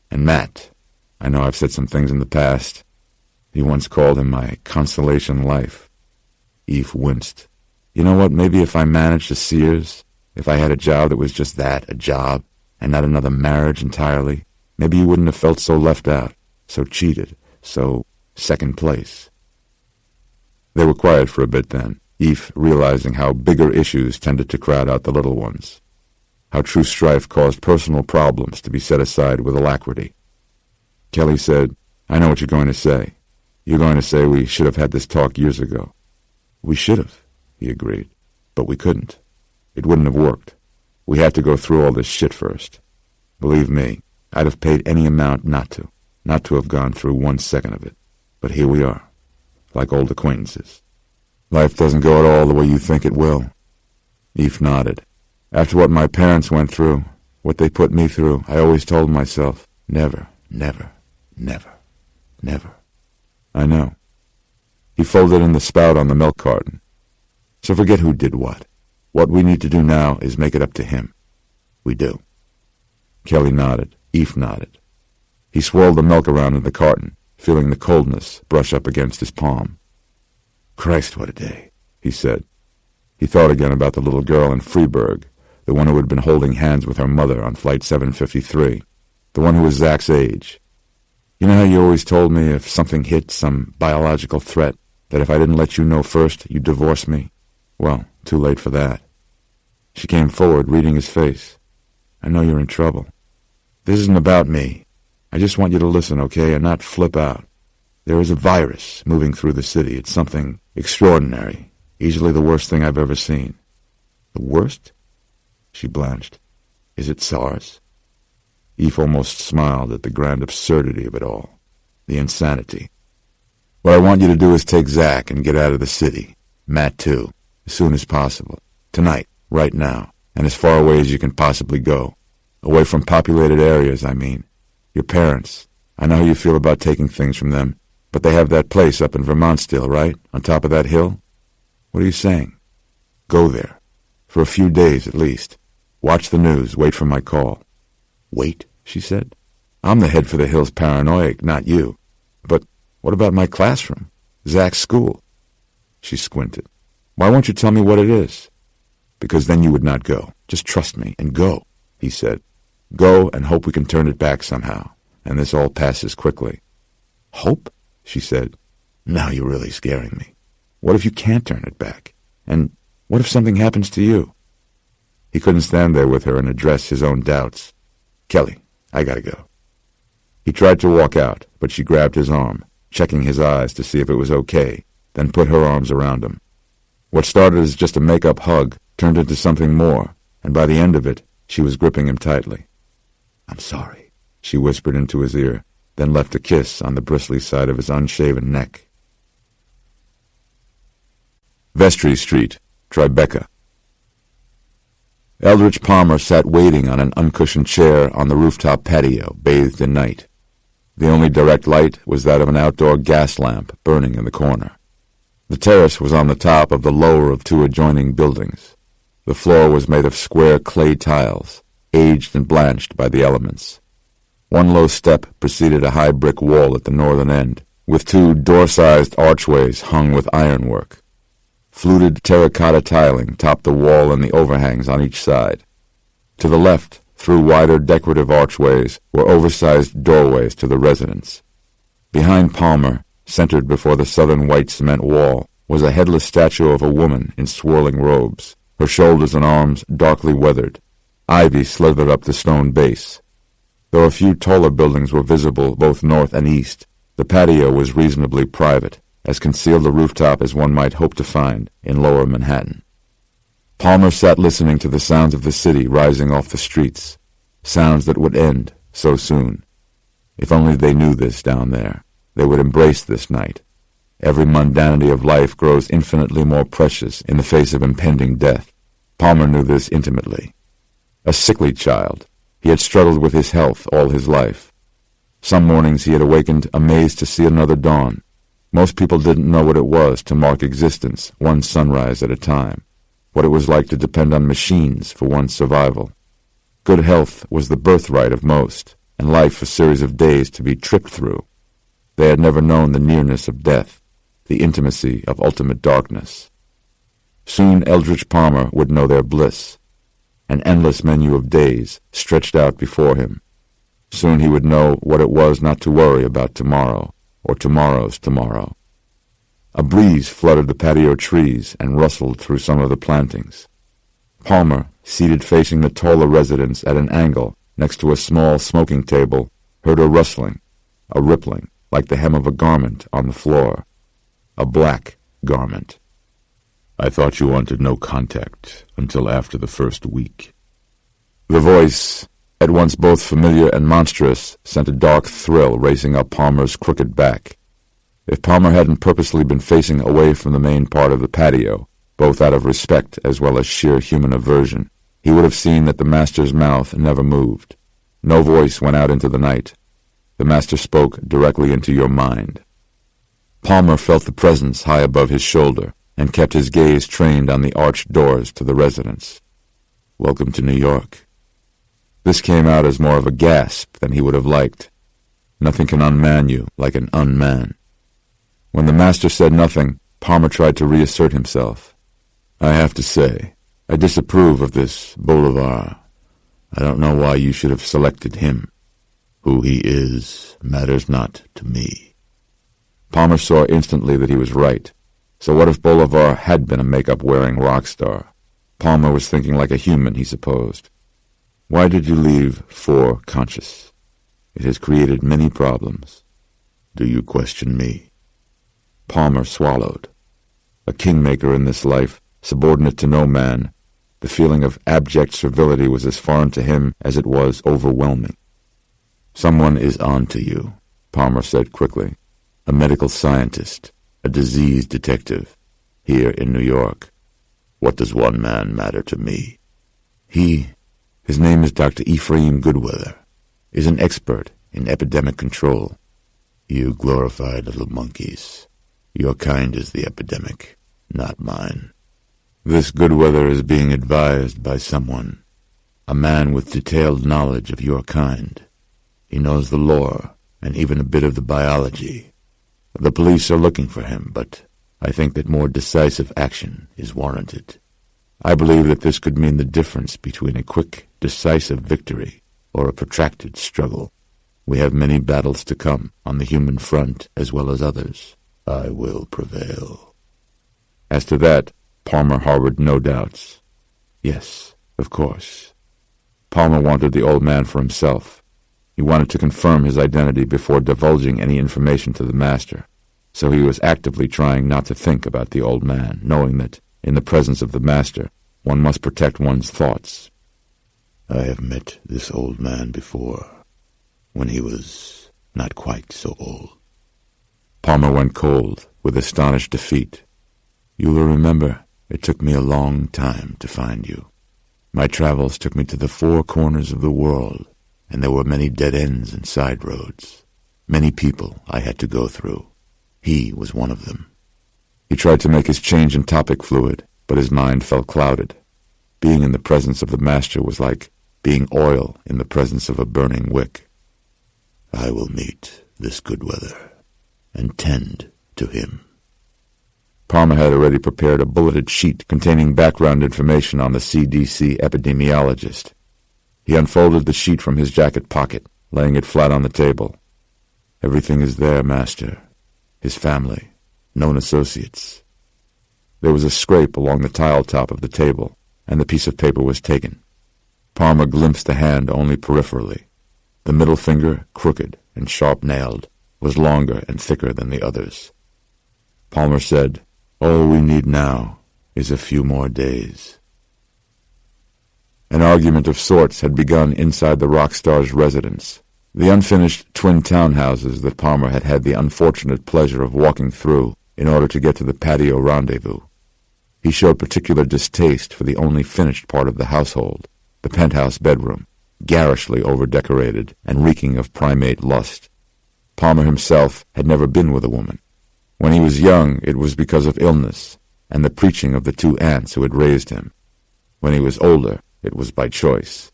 And Matt, I know I've said some things in the past. He once called him my consolation life. Eve winced. You know what, maybe if I managed a Sears, if I had a job that was just that, a job, and not another marriage entirely, maybe you wouldn't have felt so left out, so cheated, so second place. They were quiet for a bit then, Eve realizing how bigger issues tended to crowd out the little ones, how true strife caused personal problems to be set aside with alacrity. Kelly said, "I know what you're going to say. You're going to say we should have had this talk years ago." "We should have," he agreed, "but we couldn't. It wouldn't have worked. We had to go through all this shit first. Believe me, I'd have paid any amount not to have gone through 1 second of it. But here we are, like old acquaintances. Life doesn't go at all the way you think it will." Eve nodded. "After what my parents went through, what they put me through, I always told myself, never, never, never, never." "I know." He folded in the spout on the milk carton. "So forget who did what. What we need to do now is make it up to him." "We do." Kelly nodded. Eve nodded. He swirled the milk around in the carton, feeling the coldness brush up against his palm. "Christ, what a day," he said. He thought again about the little girl in Freiburg, the one who had been holding hands with her mother on Flight 753, the one who was Zach's age. "You know how you always told me if something hit, some biological threat, that if I didn't let you know first, you'd divorce me? Well, too late for that." She came forward, reading his face. "I know you're in trouble. This isn't about me. I just want you to listen, okay, and not flip out. There is a virus moving through the city. It's something extraordinary, easily the worst thing I've ever seen." "The worst?" She blanched. "Is it SARS?" Eve almost smiled at the grand absurdity of it all, the insanity. "What I want you to do is take Zach and get out of the city. Matt, too, as soon as possible. Tonight, right now, and as far away as you can possibly go. Away from populated areas, I mean. Your parents, I know how you feel about taking things from them, but they have that place up in Vermont still, right? On top of that hill? What are you saying? Go there. For a few days, at least. Watch the news, wait for my call." "Wait," she said. "I'm the head for the hill's paranoiac, not you. But what about my classroom? Zach's school?" She squinted. "Why won't you tell me what it is?" "Because then you would not go. Just trust me and go," he said. "Go and hope we can turn it back somehow, and this all passes quickly." "Hope?" she said. "Now you're really scaring me. What if you can't turn it back? And what if something happens to you?" He couldn't stand there with her and address his own doubts. "Kelly, I gotta go." He tried to walk out, but she grabbed his arm, checking his eyes to see if it was okay, then put her arms around him. What started as just a make-up hug turned into something more, and by the end of it, she was gripping him tightly. "I'm sorry," she whispered into his ear, then left a kiss on the bristly side of his unshaven neck. Vestry Street, Tribeca. Eldridge Palmer sat waiting on an uncushioned chair on the rooftop patio, bathed in night. The only direct light was that of an outdoor gas lamp burning in the corner. The terrace was on the top of the lower of two adjoining buildings. The floor was made of square clay tiles, aged and blanched by the elements. One low step preceded a high brick wall at the northern end, with two door-sized archways hung with ironwork. Fluted terracotta tiling topped the wall and the overhangs on each side. To the left, through wider decorative archways, were oversized doorways to the residence. Behind Palmer, centered before the southern white cement wall, was a headless statue of a woman in swirling robes, her shoulders and arms darkly weathered. Ivy slithered up the stone base. Though a few taller buildings were visible both north and east, the patio was reasonably private, as concealed a rooftop as one might hope to find in lower Manhattan. Palmer sat listening to the sounds of the city rising off the streets, sounds that would end so soon. If only they knew this down there, they would embrace this night. Every mundanity of life grows infinitely more precious in the face of impending death. Palmer knew this intimately. A sickly child, he had struggled with his health all his life. Some mornings he had awakened amazed to see another dawn. Most people didn't know what it was to mark existence one sunrise at a time, what it was like to depend on machines for one's survival. Good health was the birthright of most, and life a series of days to be tripped through. They had never known the nearness of death, the intimacy of ultimate darkness. Soon Eldridge Palmer would know their bliss. An endless menu of days stretched out before him. Soon he would know what it was not to worry about tomorrow, or tomorrow's tomorrow. A breeze fluttered the patio trees and rustled through some of the plantings. Palmer, seated facing the taller residents at an angle next to a small smoking table, heard a rustling, a rippling, like the hem of a garment on the floor. A black garment. "I thought you wanted no contact until after the first week." The voice, at once both familiar and monstrous, sent a dark thrill racing up Palmer's crooked back. If Palmer hadn't purposely been facing away from the main part of the patio, both out of respect as well as sheer human aversion, he would have seen that the master's mouth never moved. No voice went out into the night. The master spoke directly into your mind. Palmer felt the presence high above his shoulder and kept his gaze trained on the arched doors to the residence. "Welcome to New York." This came out as more of a gasp than he would have liked. Nothing can unman you like an unman. When the master said nothing, Palmer tried to reassert himself. "I have to say, I disapprove of this Bolivar. I don't know why you should have selected him. Who he is matters not to me." Palmer saw instantly that he was right. So what if Bolivar had been a makeup-wearing rock star? Palmer was thinking like a human, he supposed. "Why did you leave 4 conscious? It has created many problems." "Do you question me?" Palmer swallowed. A kingmaker in this life, subordinate to no man, the feeling of abject servility was as foreign to him as it was overwhelming. "Someone is on to you," Palmer said quickly. "A medical scientist, a disease detective, here in New York. What does one man matter to me? His name is Dr. Ephraim Goodweather, is an expert in epidemic control." "You glorified little monkeys. Your kind is the epidemic, not mine. This Goodweather is being advised by someone, a man with detailed knowledge of your kind. He knows the lore and even a bit of the biology. The police are looking for him, but I think that more decisive action is warranted. I believe that this could mean the difference between a quick, decisive victory or a protracted struggle. We have many battles to come on the human front as well as others. I will prevail." As to that, Palmer harbored no doubts. Yes, of course. Palmer wanted the old man for himself. He wanted to confirm his identity before divulging any information to the master, so he was actively trying not to think about the old man, knowing that, in the presence of the master, one must protect one's thoughts. "I have met this old man before, when he was not quite so old." Palmer went cold, with astonished defeat. "You will remember, it took me a long time to find you. My travels took me to the 4 corners of the world, and there were many dead ends and side roads. Many people I had to go through. He was one of them." He tried to make his change in topic fluid, but his mind felt clouded. Being in the presence of the master was like being oil in the presence of a burning wick. "I will meet this Goodweather and tend to him." Palmer had already prepared a bulleted sheet containing background information on the CDC epidemiologist. He unfolded the sheet from his jacket pocket, laying it flat on the table. "Everything is there, master. His family, known associates." There was a scrape along the tile top of the table, and the piece of paper was taken. Palmer glimpsed the hand only peripherally. The middle finger, crooked and sharp-nailed, was longer and thicker than the others. Palmer said, "All we need now is a few more days." An argument of sorts had begun inside the rock star's residence. The unfinished twin townhouses that Palmer had had the unfortunate pleasure of walking through in order to get to the patio rendezvous. He showed particular distaste for the only finished part of the household, the penthouse bedroom, garishly overdecorated and reeking of primate lust. Palmer himself had never been with a woman. When he was young, it was because of illness and the preaching of the 2 aunts who had raised him. When he was older, it was by choice.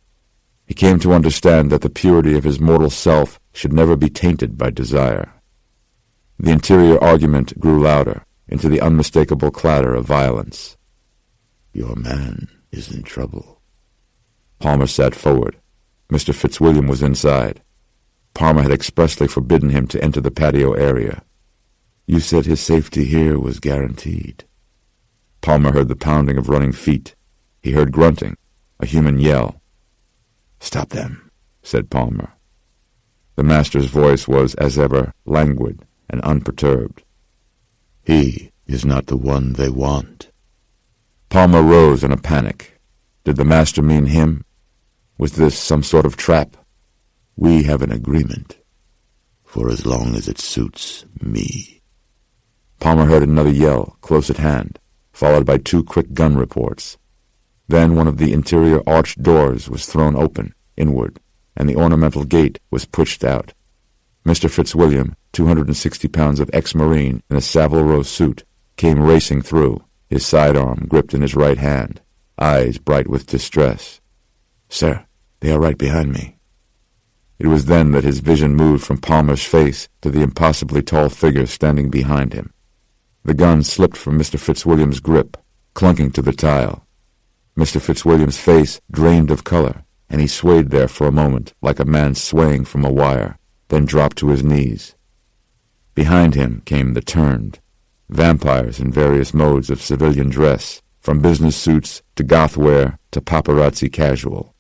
He came to understand that the purity of his mortal self should never be tainted by desire. The interior argument grew louder, into the unmistakable clatter of violence. "Your man is in trouble." Palmer sat forward. Mr. Fitzwilliam was inside. Palmer had expressly forbidden him to enter the patio area. You said his safety here was guaranteed. Palmer heard the pounding of running feet. He heard grunting, a human yell. "Stop them," said Palmer. The master's voice was, as ever, languid and unperturbed. "He is not the one they want." Palmer rose in a panic. Did the master mean him? Was this some sort of trap? "We have an agreement, for as long as it suits me." Palmer heard another yell, close at hand, followed by 2 quick gun reports. Then one of the interior arched doors was thrown open, inward, and the ornamental gate was pushed out. Mr. Fitzwilliam, 260 pounds of ex-Marine in a Savile Row suit, came racing through, his sidearm gripped in his right hand, eyes bright with distress. "Sir, they are right behind me." It was then that his vision moved from Palmer's face to the impossibly tall figure standing behind him. The gun slipped from Mr. Fitzwilliam's grip, clunking to the tile. Mr. Fitzwilliam's face drained of color, and he swayed there for a moment like a man swaying from a wire, then dropped to his knees. Behind him came the turned, vampires in various modes of civilian dress, from business suits to goth wear to paparazzi casual,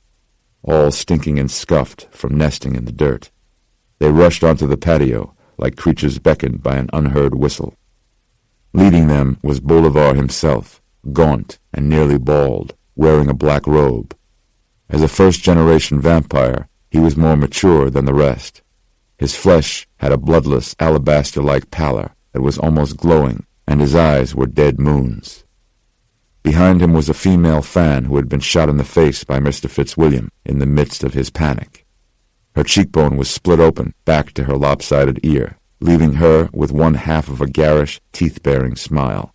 all stinking and scuffed from nesting in the dirt. They rushed onto the patio like creatures beckoned by an unheard whistle. Leading them was Bolivar himself, gaunt and nearly bald, wearing a black robe. As a first-generation vampire, he was more mature than the rest. His flesh had a bloodless, alabaster-like pallor that was almost glowing, and his eyes were dead moons. Behind him was a female fan who had been shot in the face by Mr. Fitzwilliam in the midst of his panic. Her cheekbone was split open back to her lopsided ear, leaving her with one half of a garish, teeth-baring smile.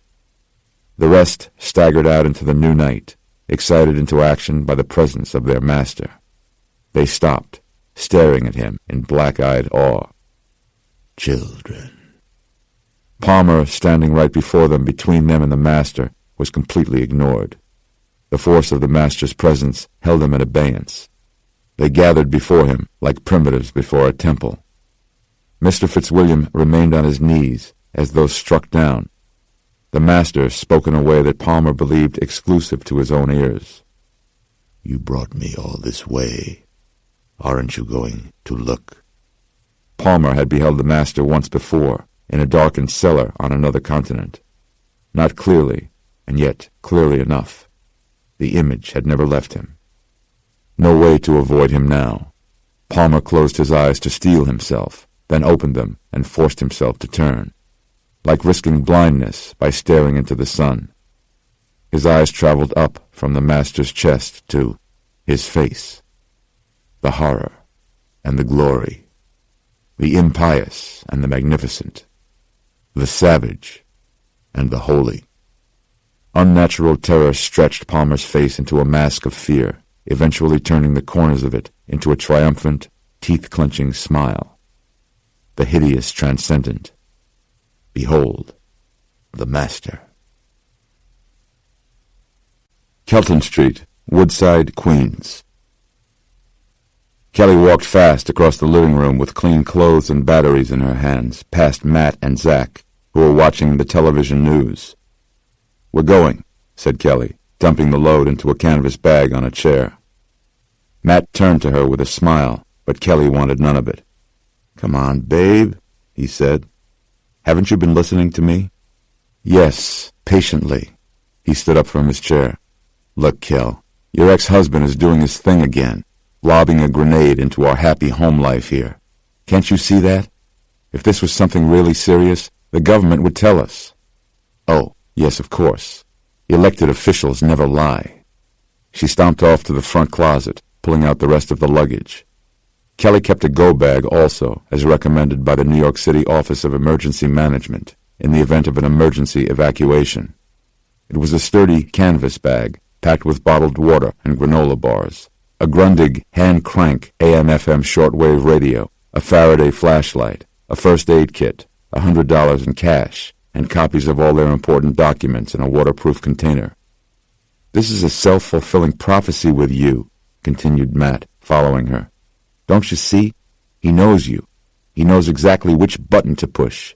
The rest staggered out into the new night, excited into action by the presence of their master. They stopped, staring at him in black-eyed awe. "Children." Palmer, standing right before them, between them and the master, was completely ignored. The force of the master's presence held him at abeyance. They gathered before him like primitives before a temple. Mr. Fitzwilliam remained on his knees, as though struck down. The master spoke in a way that Palmer believed exclusive to his own ears. "You brought me all this way. Aren't you going to look?" Palmer had beheld the master once before, in a darkened cellar on another continent. Not clearly, and yet clearly enough. The image had never left him. No way to avoid him now. Palmer closed his eyes to steel himself, then opened them and forced himself to turn, like risking blindness by staring into the sun. His eyes traveled up from the master's chest to his face. The horror and the glory, the impious and the magnificent, the savage and the holy. Unnatural terror stretched Palmer's face into a mask of fear, eventually turning the corners of it into a triumphant, teeth-clenching smile. The hideous transcendent. Behold, the master. Kelton Street, Woodside, Queens. Kelly walked fast across the living room with clean clothes and batteries in her hands, past Matt and Zach, who were watching the television news. "We're going," said Kelly, dumping the load into a canvas bag on a chair. Matt turned to her with a smile, but Kelly wanted none of it. "Come on, babe," he said. "Haven't you been listening to me?" "Yes, patiently." He stood up from his chair. "Look, Kel, your ex-husband is doing his thing again, lobbing a grenade into our happy home life here. Can't you see that? If this was something really serious, the government would tell us." "Oh, yes, of course. Elected officials never lie." She stomped off to the front closet, pulling out the rest of the luggage. Kelly kept a go bag also, as recommended by the New York City Office of Emergency Management, in the event of an emergency evacuation. It was a sturdy canvas bag, packed with bottled water and granola bars, a Grundig hand-crank AM/FM shortwave radio, a Faraday flashlight, a first aid kit, $100 in cash, and copies of all their important documents in a waterproof container. "This is a self-fulfilling prophecy with you," continued Matt, following her. "Don't you see? He knows you. He knows exactly which button to push.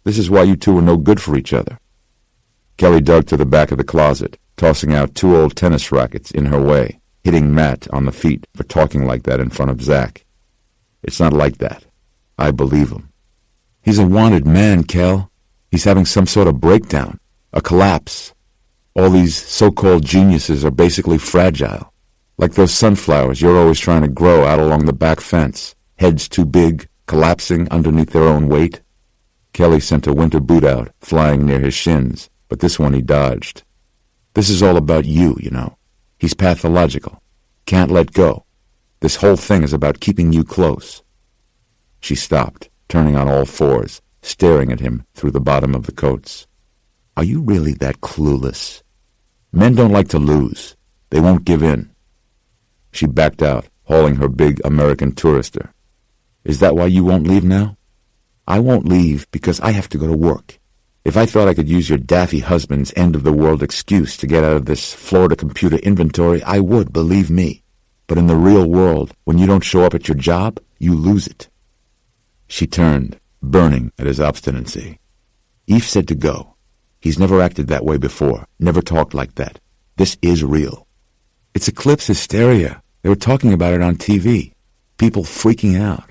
This is why you two are no good for each other. Kelly dug to the back of the closet, tossing out 2 old tennis rackets in her way, hitting Matt on the feet for talking like that in front of Zach. It's not like that. I believe him. He's a wanted man, Kel. He's having some sort of breakdown, a collapse. All these so-called geniuses are basically fragile, like those sunflowers you're always trying to grow out along the back fence, heads too big, collapsing underneath their own weight. Kelly sent a winter boot out, flying near his shins, but this one he dodged. This is all about you, you know. He's pathological. Can't let go. This whole thing is about keeping you close. She stopped, turning on all fours, staring at him through the bottom of the coats. Are you really that clueless? Men don't like to lose. They won't give in. She backed out, hauling her big American tourister. Is that why you won't leave now? I won't leave because I have to go to work. If I thought I could use your daffy husband's end-of-the-world excuse to get out of this Florida computer inventory, I would, believe me. But in the real world, when you don't show up at your job, you lose it. She turned, burning at his obstinacy. Eve said to go. He's never acted that way before, never talked like that. This is real. It's eclipse hysteria. They were talking about it on TV. People freaking out.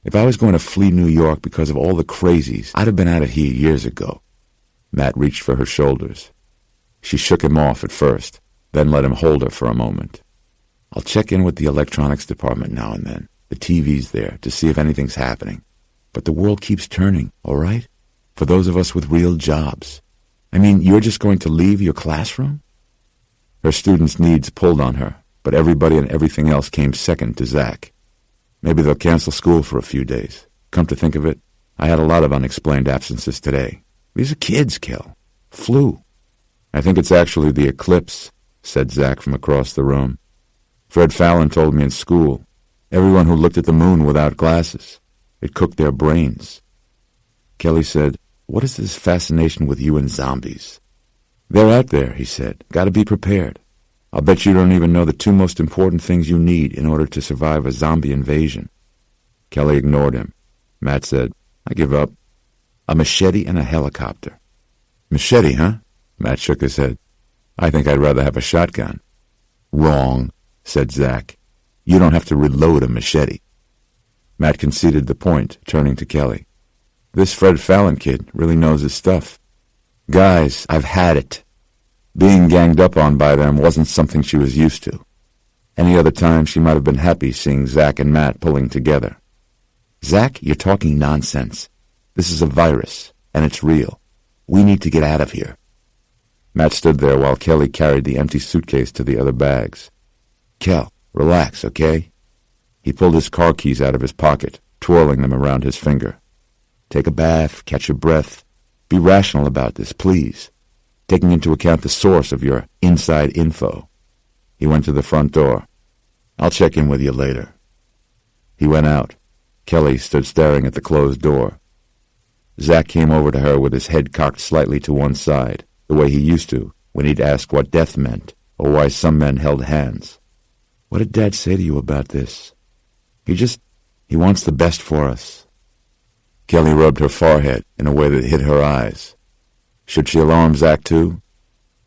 If I was going to flee New York because of all the crazies, I'd have been out of here years ago. Matt reached for her shoulders. She shook him off at first, then let him hold her for a moment. I'll check in with the electronics department now and then. The TV's there to see if anything's happening. But the world keeps turning, all right? For those of us with real jobs. I mean, you're just going to leave your classroom? Her students' needs pulled on her, but everybody and everything else came second to Zach. Maybe they'll cancel school for a few days. Come to think of it, I had a lot of unexplained absences today. These are kids, Kel. Flu. I think it's actually the eclipse, said Zach from across the room. Fred Fallon told me in school. Everyone who looked at the moon without glasses. It cooked their brains. Kelly said, what is this fascination with you and zombies? They're out there, he said. Gotta be prepared. I'll bet you don't even know the 2 most important things you need in order to survive a zombie invasion. Kelly ignored him. Matt said, I give up. A machete and a helicopter. Machete, huh? Matt shook his head. I think I'd rather have a shotgun. Wrong, said Zach. You don't have to reload a machete. Matt conceded the point, turning to Kelly. This Fred Fallon kid really knows his stuff. Guys, I've had it. Being ganged up on by them wasn't something she was used to. Any other time she might have been happy seeing Zach and Matt pulling together. Zach, you're talking nonsense. This is a virus, and it's real. We need to get out of here. Matt stood there while Kelly carried the empty suitcase to the other bags. Kel, relax, okay? He pulled his car keys out of his pocket, twirling them around his finger. Take a bath, catch your breath. Be rational about this, please. Taking into account the source of your inside info. He went to the front door. I'll check in with you later. He went out. Kelly stood staring at the closed door. Zach came over to her with his head cocked slightly to one side, the way he used to when he'd ask what death meant or why some men held hands. What did Dad say to you about this? He wants the best for us. Kelly rubbed her forehead in a way that hid her eyes. Should she alarm Zach too?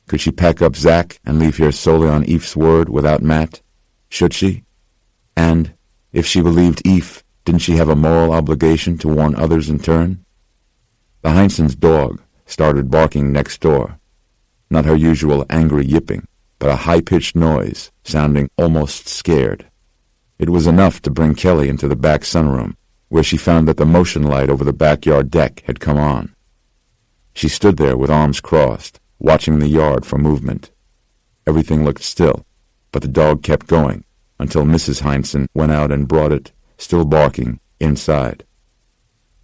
Could she pack up Zach and leave here solely on Eve's word without Matt? Should she? And, if she believed Eve, didn't she have a moral obligation to warn others in turn? The Heinsohn's dog started barking next door. Not her usual angry yipping, but a high-pitched noise, sounding almost scared. It was enough to bring Kelly into the back sunroom, where she found that the motion light over the backyard deck had come on. She stood there with arms crossed, watching the yard for movement. Everything looked still, but the dog kept going until Mrs. Heinsohn went out and brought it, still barking, inside.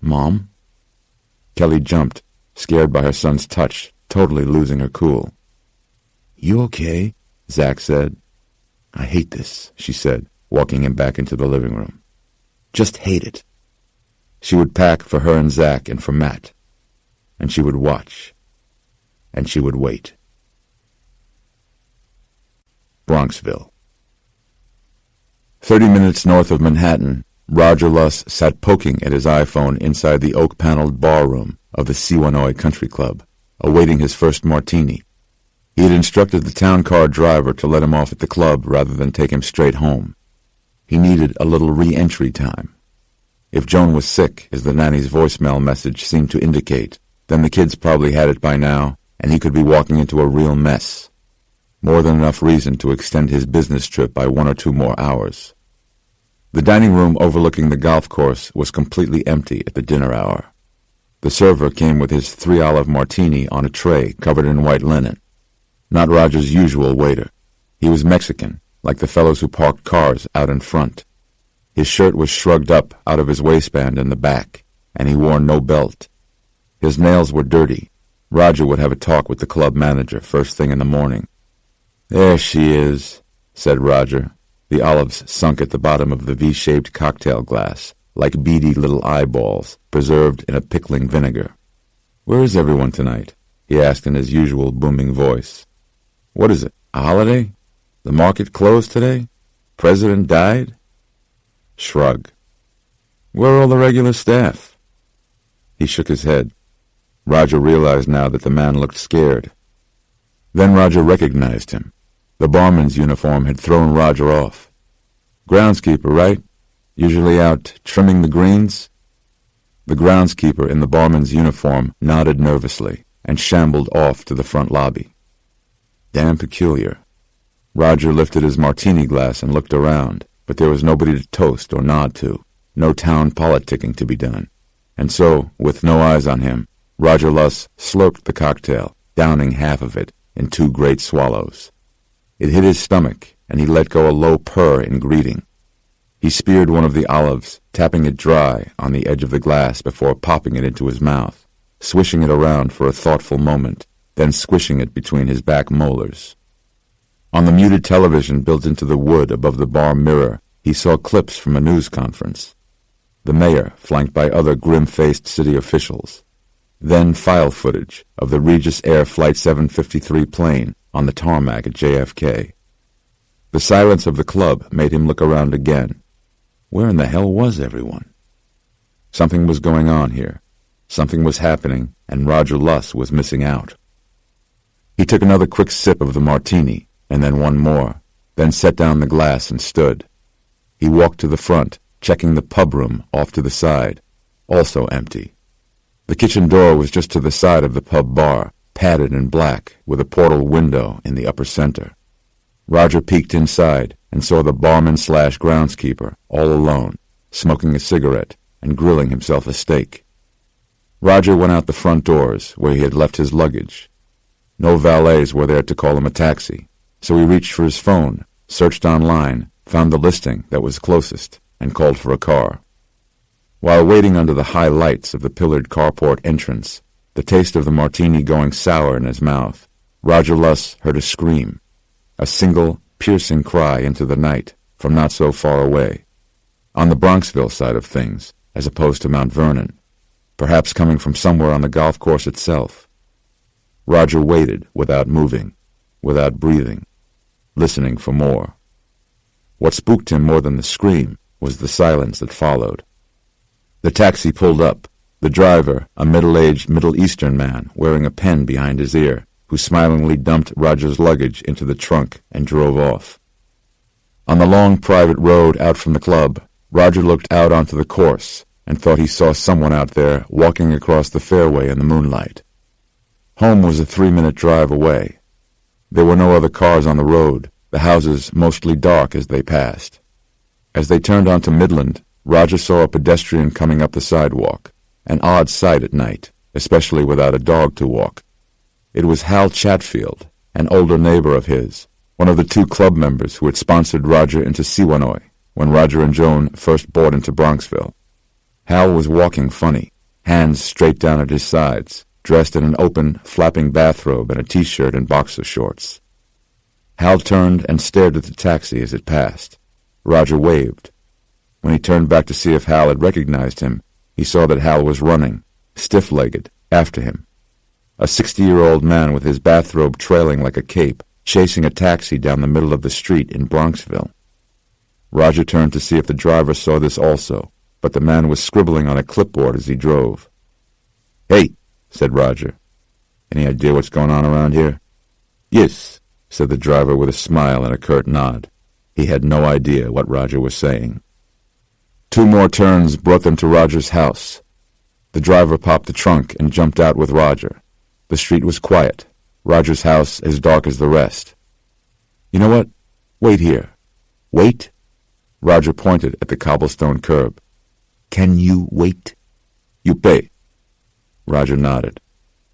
Mom? Kelly jumped, scared by her son's touch, totally losing her cool. You okay? Zach said. I hate this, she said, walking him back into the living room. Just hate it. She would pack for her and Zach and for Matt. And she would watch. And she would wait. Bronxville. 30 minutes north of Manhattan, Roger Luss sat poking at his iPhone inside the oak-paneled bar room of the Siwanoi Country Club, awaiting his first martini. He had instructed the town car driver to let him off at the club rather than take him straight home. He needed a little re-entry time. If Joan was sick, as the nanny's voicemail message seemed to indicate, then the kids probably had it by now, and he could be walking into a real mess. More than enough reason to extend his business trip by 1 or 2 more hours. The dining room overlooking the golf course was completely empty at the dinner hour. The server came with his 3-olive martini on a tray covered in white linen. Not Roger's usual waiter. He was Mexican, like the fellows who parked cars out in front. His shirt was shrugged up out of his waistband in the back, and he wore no belt. His nails were dirty. Roger would have a talk with the club manager first thing in the morning. "There she is," said Roger. The olives sunk at the bottom of the V-shaped cocktail glass, like beady little eyeballs, preserved in a pickling vinegar. "Where is everyone tonight?" he asked in his usual booming voice. "What is it, a holiday? The market closed today? President died?" Shrug. "Where are all the regular staff?" He shook his head. Roger realized now that the man looked scared. Then Roger recognized him. The barman's uniform had thrown Roger off. "Groundskeeper, right? Usually out trimming the greens?" The groundskeeper in the barman's uniform nodded nervously and shambled off to the front lobby. Damn peculiar. Roger lifted his martini glass and looked around, but there was nobody to toast or nod to, no town politicking to be done. And so, with no eyes on him, Roger Luss slurped the cocktail, downing half of it in 2 great swallows. It hit his stomach, and he let go a low purr in greeting. He speared one of the olives, tapping it dry on the edge of the glass before popping it into his mouth, swishing it around for a thoughtful moment, then squishing it between his back molars. On the muted television built into the wood above the bar mirror, he saw clips from a news conference. The mayor, flanked by other grim-faced city officials. Then file footage of the Regis Air Flight 753 plane on the tarmac at JFK. The silence of the club made him look around again. Where in the hell was everyone? Something was going on here. Something was happening, and Roger Luss was missing out. He took another quick sip of the martini, and then one more, then set down the glass and stood. He walked to the front, checking the pub room off to the side, also empty. The kitchen door was just to the side of the pub bar, padded in black, with a portal window in the upper center. Roger peeked inside and saw the barman/groundskeeper, all alone, smoking a cigarette and grilling himself a steak. Roger went out the front doors, where he had left his luggage. No valets were there to call him a taxi, so he reached for his phone, searched online, found the listing that was closest, and called for a car. While waiting under the high lights of the pillared carport entrance, the taste of the martini going sour in his mouth, Roger Luss heard a scream, a single, piercing cry into the night from not so far away, on the Bronxville side of things, as opposed to Mount Vernon, perhaps coming from somewhere on the golf course itself. Roger waited without moving, without breathing, listening for more. What spooked him more than the scream was the silence that followed. The taxi pulled up, the driver, a middle-aged Middle Eastern man wearing a pen behind his ear, who smilingly dumped Roger's luggage into the trunk and drove off. On the long private road out from the club, Roger looked out onto the course and thought he saw someone out there walking across the fairway in the moonlight. Home was a 3-minute drive away. There were no other cars on the road, the houses mostly dark as they passed. As they turned onto Midland, Roger saw a pedestrian coming up the sidewalk, an odd sight at night, especially without a dog to walk. It was Hal Chatfield, an older neighbor of his, one of the 2 club members who had sponsored Roger into Siwanoi when Roger and Joan first bought into Bronxville. Hal was walking funny, hands straight down at his sides, dressed in an open, flapping bathrobe and a T-shirt and boxer shorts. Hal turned and stared at the taxi as it passed. Roger waved. When he turned back to see if Hal had recognized him, he saw that Hal was running, stiff-legged, after him. A 60-year-old man with his bathrobe trailing like a cape, chasing a taxi down the middle of the street in Bronxville. Roger turned to see if the driver saw this also, but the man was scribbling on a clipboard as he drove. "Hey, said Roger. "Any idea what's going on around here?" "Yes," said the driver with a smile and a curt nod. He had no idea what Roger was saying. 2 more turns brought them to Roger's house. The driver popped the trunk and jumped out with Roger. The street was quiet. Roger's house as dark as the rest. "You know what? Wait here." "Wait?" Roger pointed at the cobblestone curb. "Can you wait?" "You pay." Roger nodded.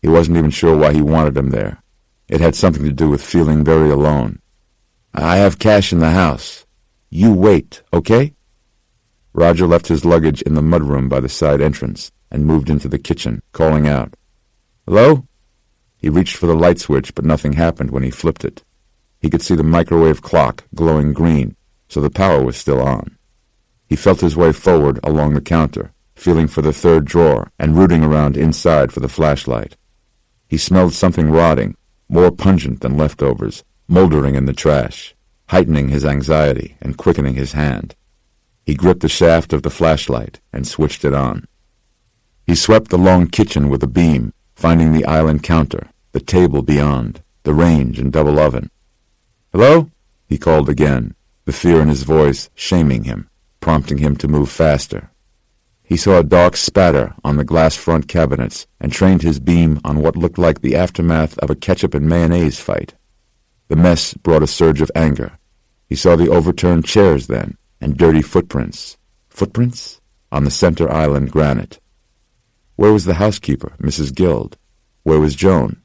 He wasn't even sure why he wanted him there. It had something to do with feeling very alone. "I have cash in the house. You wait, okay?" Roger left his luggage in the mudroom by the side entrance and moved into the kitchen, calling out, "Hello?" He reached for the light switch, but nothing happened when he flipped it. He could see the microwave clock glowing green, so the power was still on. He felt his way forward along the counter, feeling for the 3rd drawer and rooting around inside for the flashlight. He smelled something rotting, more pungent than leftovers, moldering in the trash, heightening his anxiety and quickening his hand. He gripped the shaft of the flashlight and switched it on. He swept the long kitchen with a beam, finding the island counter, the table beyond, the range and double oven. "Hello?" he called again, the fear in his voice shaming him, prompting him to move faster. He saw a dark spatter on the glass front cabinets and trained his beam on what looked like the aftermath of a ketchup and mayonnaise fight. The mess brought a surge of anger. He saw the overturned chairs then, and dirty footprints. Footprints? On the center island granite. Where was the housekeeper, Mrs. Guild? Where was Joan?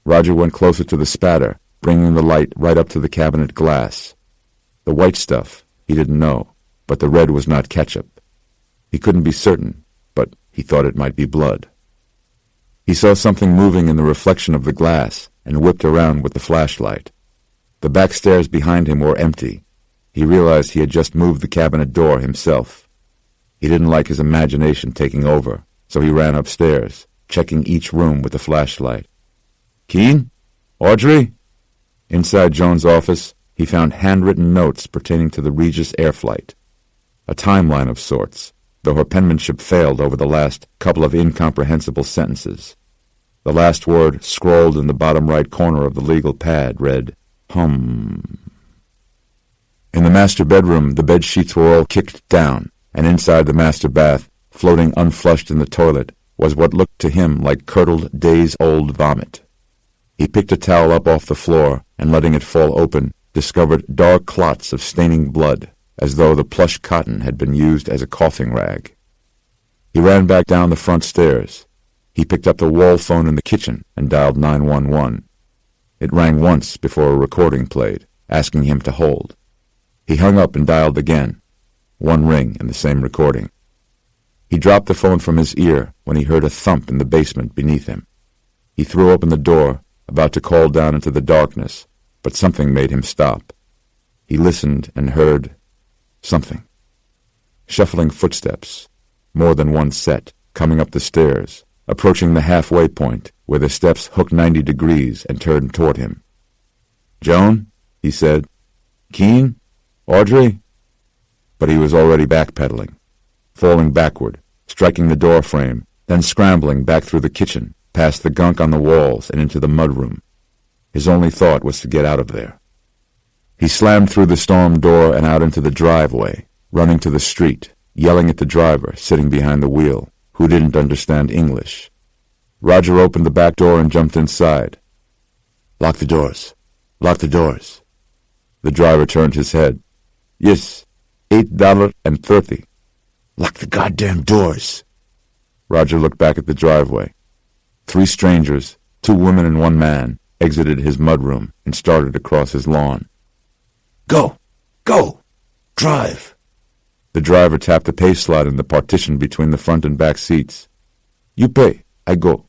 Roger went closer to the spatter, bringing the light right up to the cabinet glass. The white stuff, he didn't know, but the red was not ketchup. He couldn't be certain, but he thought it might be blood. He saw something moving in the reflection of the glass and whipped around with the flashlight. The back stairs behind him were empty. He realized he had just moved the cabinet door himself. He didn't like his imagination taking over, so he ran upstairs, checking each room with the flashlight. "Keen? Audrey?" Inside Joan's office, he found handwritten notes pertaining to the Regis air flight. A timeline of sorts, though her penmanship failed over the last couple of incomprehensible sentences. The last word, scrawled in the bottom right corner of the legal pad, read, "Hum." In the master bedroom, the bed sheets were all kicked down, and inside the master bath, floating unflushed in the toilet, was what looked to him like curdled, days-old vomit. He picked a towel up off the floor, and letting it fall open, discovered dark clots of staining blood, as though the plush cotton had been used as a coughing rag. He ran back down the front stairs. He picked up the wall phone in the kitchen and dialed 911. It rang once before a recording played, asking him to hold. He hung up and dialed again. 1 ring in the same recording. He dropped the phone from his ear when he heard a thump in the basement beneath him. He threw open the door, about to call down into the darkness, but something made him stop. He listened and heard something. Shuffling footsteps, more than one set, coming up the stairs, approaching the halfway point where the steps hooked 90 degrees and turned toward him. "Joan?" he said. "Keen? Audrey?" But he was already backpedaling, falling backward, striking the door frame, then scrambling back through the kitchen, past the gunk on the walls and into the mudroom. His only thought was to get out of there. He slammed through the storm door and out into the driveway, running to the street, yelling at the driver sitting behind the wheel, who didn't understand English. Roger opened the back door and jumped inside. "Lock the doors. Lock the doors." The driver turned his head. "Yes, $8.30. "Lock the goddamn doors." Roger looked back at the driveway. 3 strangers, 2 women and 1 man, exited his mudroom and started across his lawn. "Go! Go! Drive!" The driver tapped the pay slot in the partition between the front and back seats. "You pay, I go."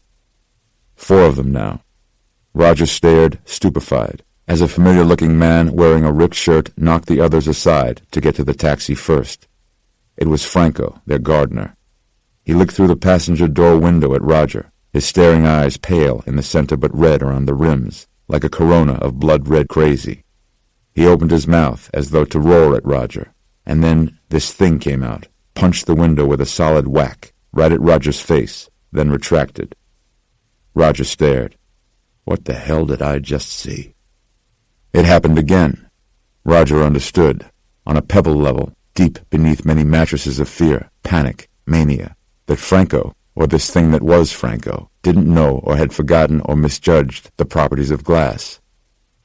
4 of them now. Roger stared, stupefied, as a familiar-looking man wearing a ripped shirt knocked the others aside to get to the taxi first. It was Franco, their gardener. He looked through the passenger door window at Roger, his staring eyes pale in the center but red around the rims, like a corona of blood-red crazy. He opened his mouth as though to roar at Roger, and then this thing came out, punched the window with a solid whack, right at Roger's face, then retracted. Roger stared. What the hell did I just see? It happened again. Roger understood. On a pebble level, deep beneath many mattresses of fear, panic, mania, that Franco, or this thing that was Franco, didn't know or had forgotten or misjudged the properties of glass.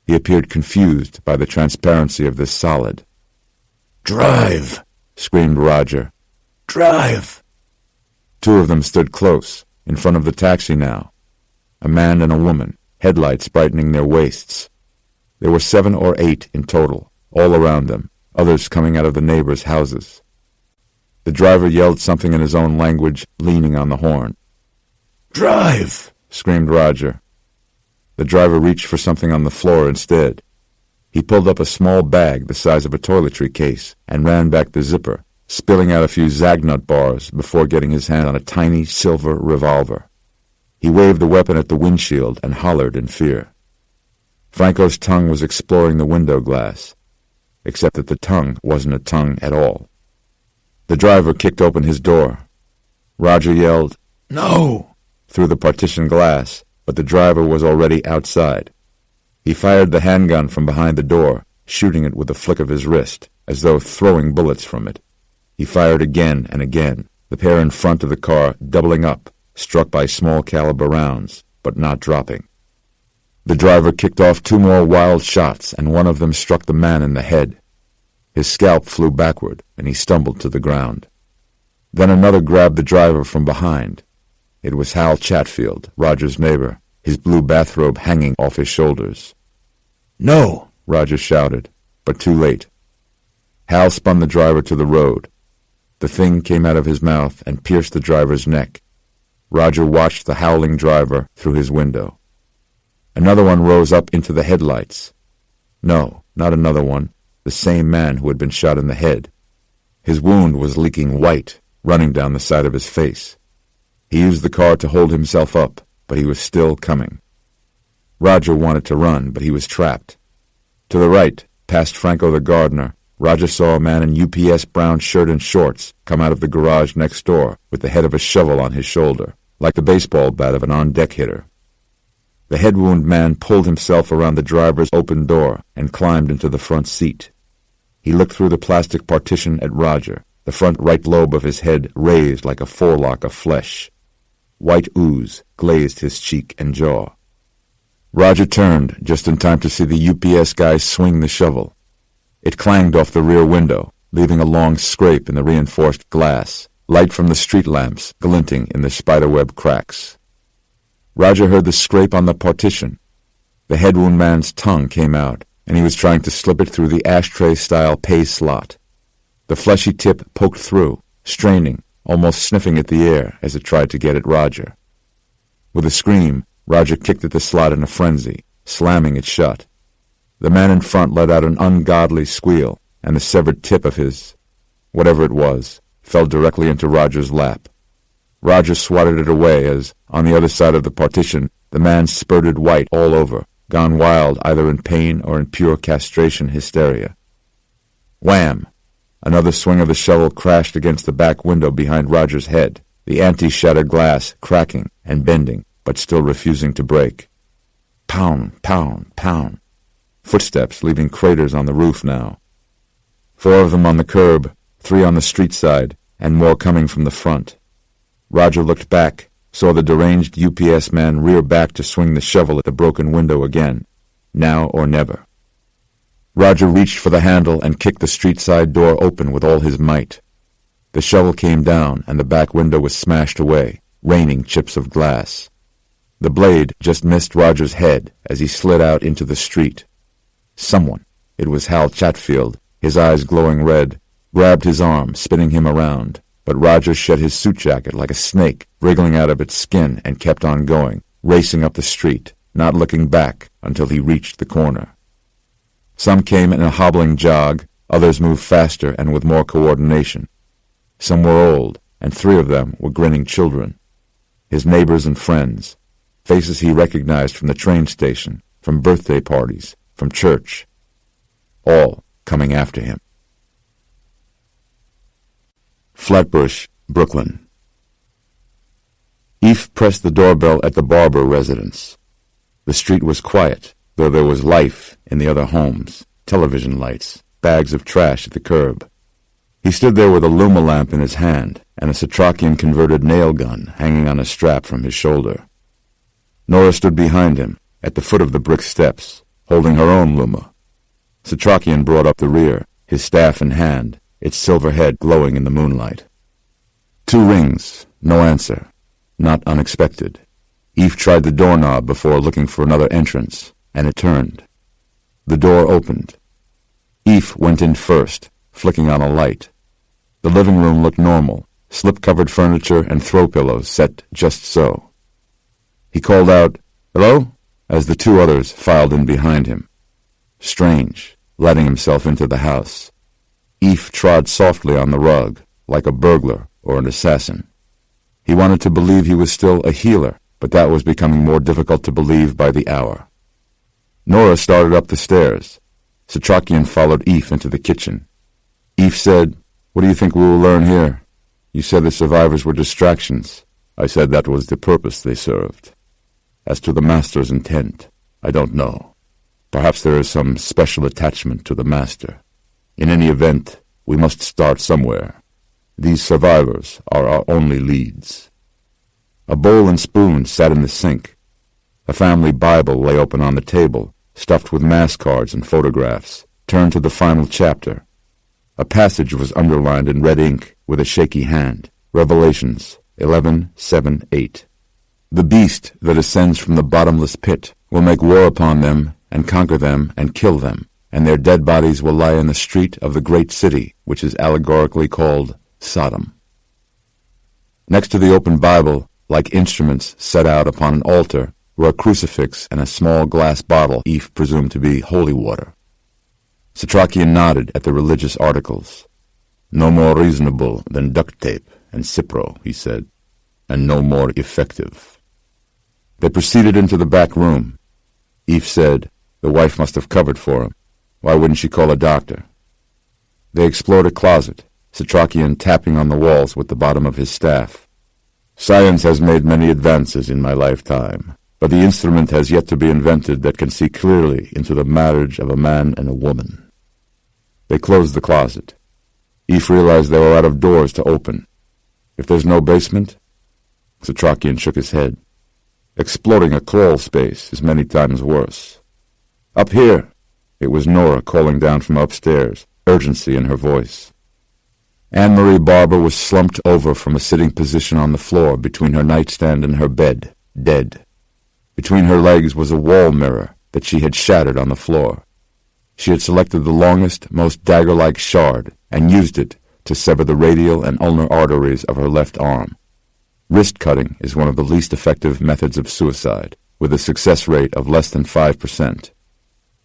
He appeared confused by the transparency of this solid. "Drive!" screamed Roger. "Drive!" Two of them stood close, in front of the taxi now. A man and a woman, headlights brightening their waists. There were 7 or 8 in total, all around them, others coming out of the neighbors' houses. The driver yelled something in his own language, leaning on the horn. "Drive!" screamed Roger. The driver reached for something on the floor instead. He pulled up a small bag the size of a toiletry case and ran back the zipper, spilling out a few Zagnut bars before getting his hand on a tiny silver revolver. He waved the weapon at the windshield and hollered in fear. Franco's tongue was exploring the window glass, except that the tongue wasn't a tongue at all. The driver kicked open his door. Roger yelled, "No!" through the partition glass, but the driver was already outside. He fired the handgun from behind the door, shooting it with a flick of his wrist, as though throwing bullets from it. He fired again and again, the pair in front of the car doubling up, struck by small-caliber rounds, but not dropping. The driver kicked off 2 more wild shots, and one of them struck the man in the head. His scalp flew backward, and he stumbled to the ground. Then another grabbed the driver from behind. It was Hal Chatfield, Roger's neighbor, his blue bathrobe hanging off his shoulders. "No!" Roger shouted, but too late. Hal spun the driver to the road. The thing came out of his mouth and pierced the driver's neck. Roger watched the howling driver through his window. Another one rose up into the headlights. No, not another one. The same man who had been shot in the head. His wound was leaking white, running down the side of his face. He used the car to hold himself up, but he was still coming. Roger wanted to run, but he was trapped. To the right, past Franco the gardener, Roger saw a man in UPS brown shirt and shorts come out of the garage next door with the head of a shovel on his shoulder, like the baseball bat of an on-deck hitter. The head wound man pulled himself around the driver's open door and climbed into the front seat. He looked through the plastic partition at Roger, the front right lobe of his head raised like a forelock of flesh. White ooze glazed his cheek and jaw. Roger turned just in time to see the UPS guy swing the shovel. It clanged off the rear window, leaving a long scrape in the reinforced glass, light from the street lamps glinting in the spiderweb cracks. Roger heard the scrape on the partition. The head wound man's tongue came out, and he was trying to slip it through the ashtray-style pay slot. The fleshy tip poked through, straining, almost sniffing at the air as it tried to get at Roger. With a scream, Roger kicked at the slot in a frenzy, slamming it shut. The man in front let out an ungodly squeal, and the severed tip of his, whatever it was, fell directly into Roger's lap. Roger swatted it away as, on the other side of the partition, the man spurted white all over, gone wild either in pain or in pure castration hysteria. Wham! Another swing of the shovel crashed against the back window behind Roger's head, the anti-shattered glass cracking and bending, but still refusing to break. Pound, pound, pound. Footsteps leaving craters on the roof now. 4 of them on the curb, 3 on the street side, and more coming from the front. Roger looked back, saw the deranged UPS man rear back to swing the shovel at the broken window again. Now or never. Roger reached for the handle and kicked the street side door open with all his might. The shovel came down, and the back window was smashed away, raining chips of glass. The blade just missed Roger's head as he slid out into the street. Someone, it was Hal Chatfield, his eyes glowing red, grabbed his arm, spinning him around, but Roger shed his suit jacket like a snake, wriggling out of its skin, and kept on going, racing up the street, not looking back until he reached the corner. Some came in a hobbling jog, others moved faster and with more coordination. Some were old, and 3 of them were grinning children. His neighbors and friends, faces he recognized from the train station, from birthday parties, from church, all coming after him. Flatbush, Brooklyn. Eve pressed the doorbell at the Barber residence. The street was quiet, though there was life in the other homes, television lights, bags of trash at the curb. He stood there with a Luma lamp in his hand and a Setrakian converted nail gun hanging on a strap from his shoulder. Nora stood behind him, at the foot of the brick steps, holding her own Luma. Setrakian brought up the rear, his staff in hand, its silver head glowing in the moonlight. 2 rings, no answer. Not unexpected. Eve tried the doorknob before looking for another entrance, and it turned. The door opened. Eve went in first, flicking on a light. The living room looked normal, slip-covered furniture and throw pillows set just so. He called out, "Hello?" as the 2 others filed in behind him. Strange, letting himself into the house. Eve trod softly on the rug, like a burglar or an assassin. He wanted to believe he was still a healer, but that was becoming more difficult to believe by the hour. Nora started up the stairs. Setrakian followed Eve into the kitchen. Eve said, "What do you think we will learn here? You said the survivors were distractions. I said that was the purpose they served. As to the Master's intent, I don't know. Perhaps there is some special attachment to the Master. In any event, we must start somewhere. These survivors are our only leads." A bowl and spoon sat in the sink. A family Bible lay open on the table, stuffed with mass cards and photographs, turned to the final chapter. A passage was underlined in red ink with a shaky hand. Revelations 11:7-8. "The beast that ascends from the bottomless pit will make war upon them and conquer them and kill them, and their dead bodies will lie in the street of the great city, which is allegorically called Sodom." Next to the open Bible, like instruments set out upon an altar, were a crucifix and a small glass bottle Eve presumed to be holy water. Setrakian nodded at the religious articles. "No more reasonable than duct tape and Cipro," he said, "and no more effective." They proceeded into the back room. Eve said, "The wife must have covered for him. Why wouldn't she call a doctor?" They explored a closet, Setrakian tapping on the walls with the bottom of his staff. "Science has made many advances in my lifetime, but the instrument has yet to be invented that can see clearly into the marriage of a man and a woman." They closed the closet. Eve realized they were out of doors to open. "If there's no basement?" Setrakian shook his head. "Exploring a crawl space is many times worse." "Up here!" It was Nora calling down from upstairs, urgency in her voice. Anne-Marie Barber was slumped over from a sitting position on the floor between her nightstand and her bed, dead. Between her legs was a wall mirror that she had shattered on the floor. She had selected the longest, most dagger-like shard and used it to sever the radial and ulnar arteries of her left arm. Wrist cutting is one of the least effective methods of suicide, with a success rate of less than 5%.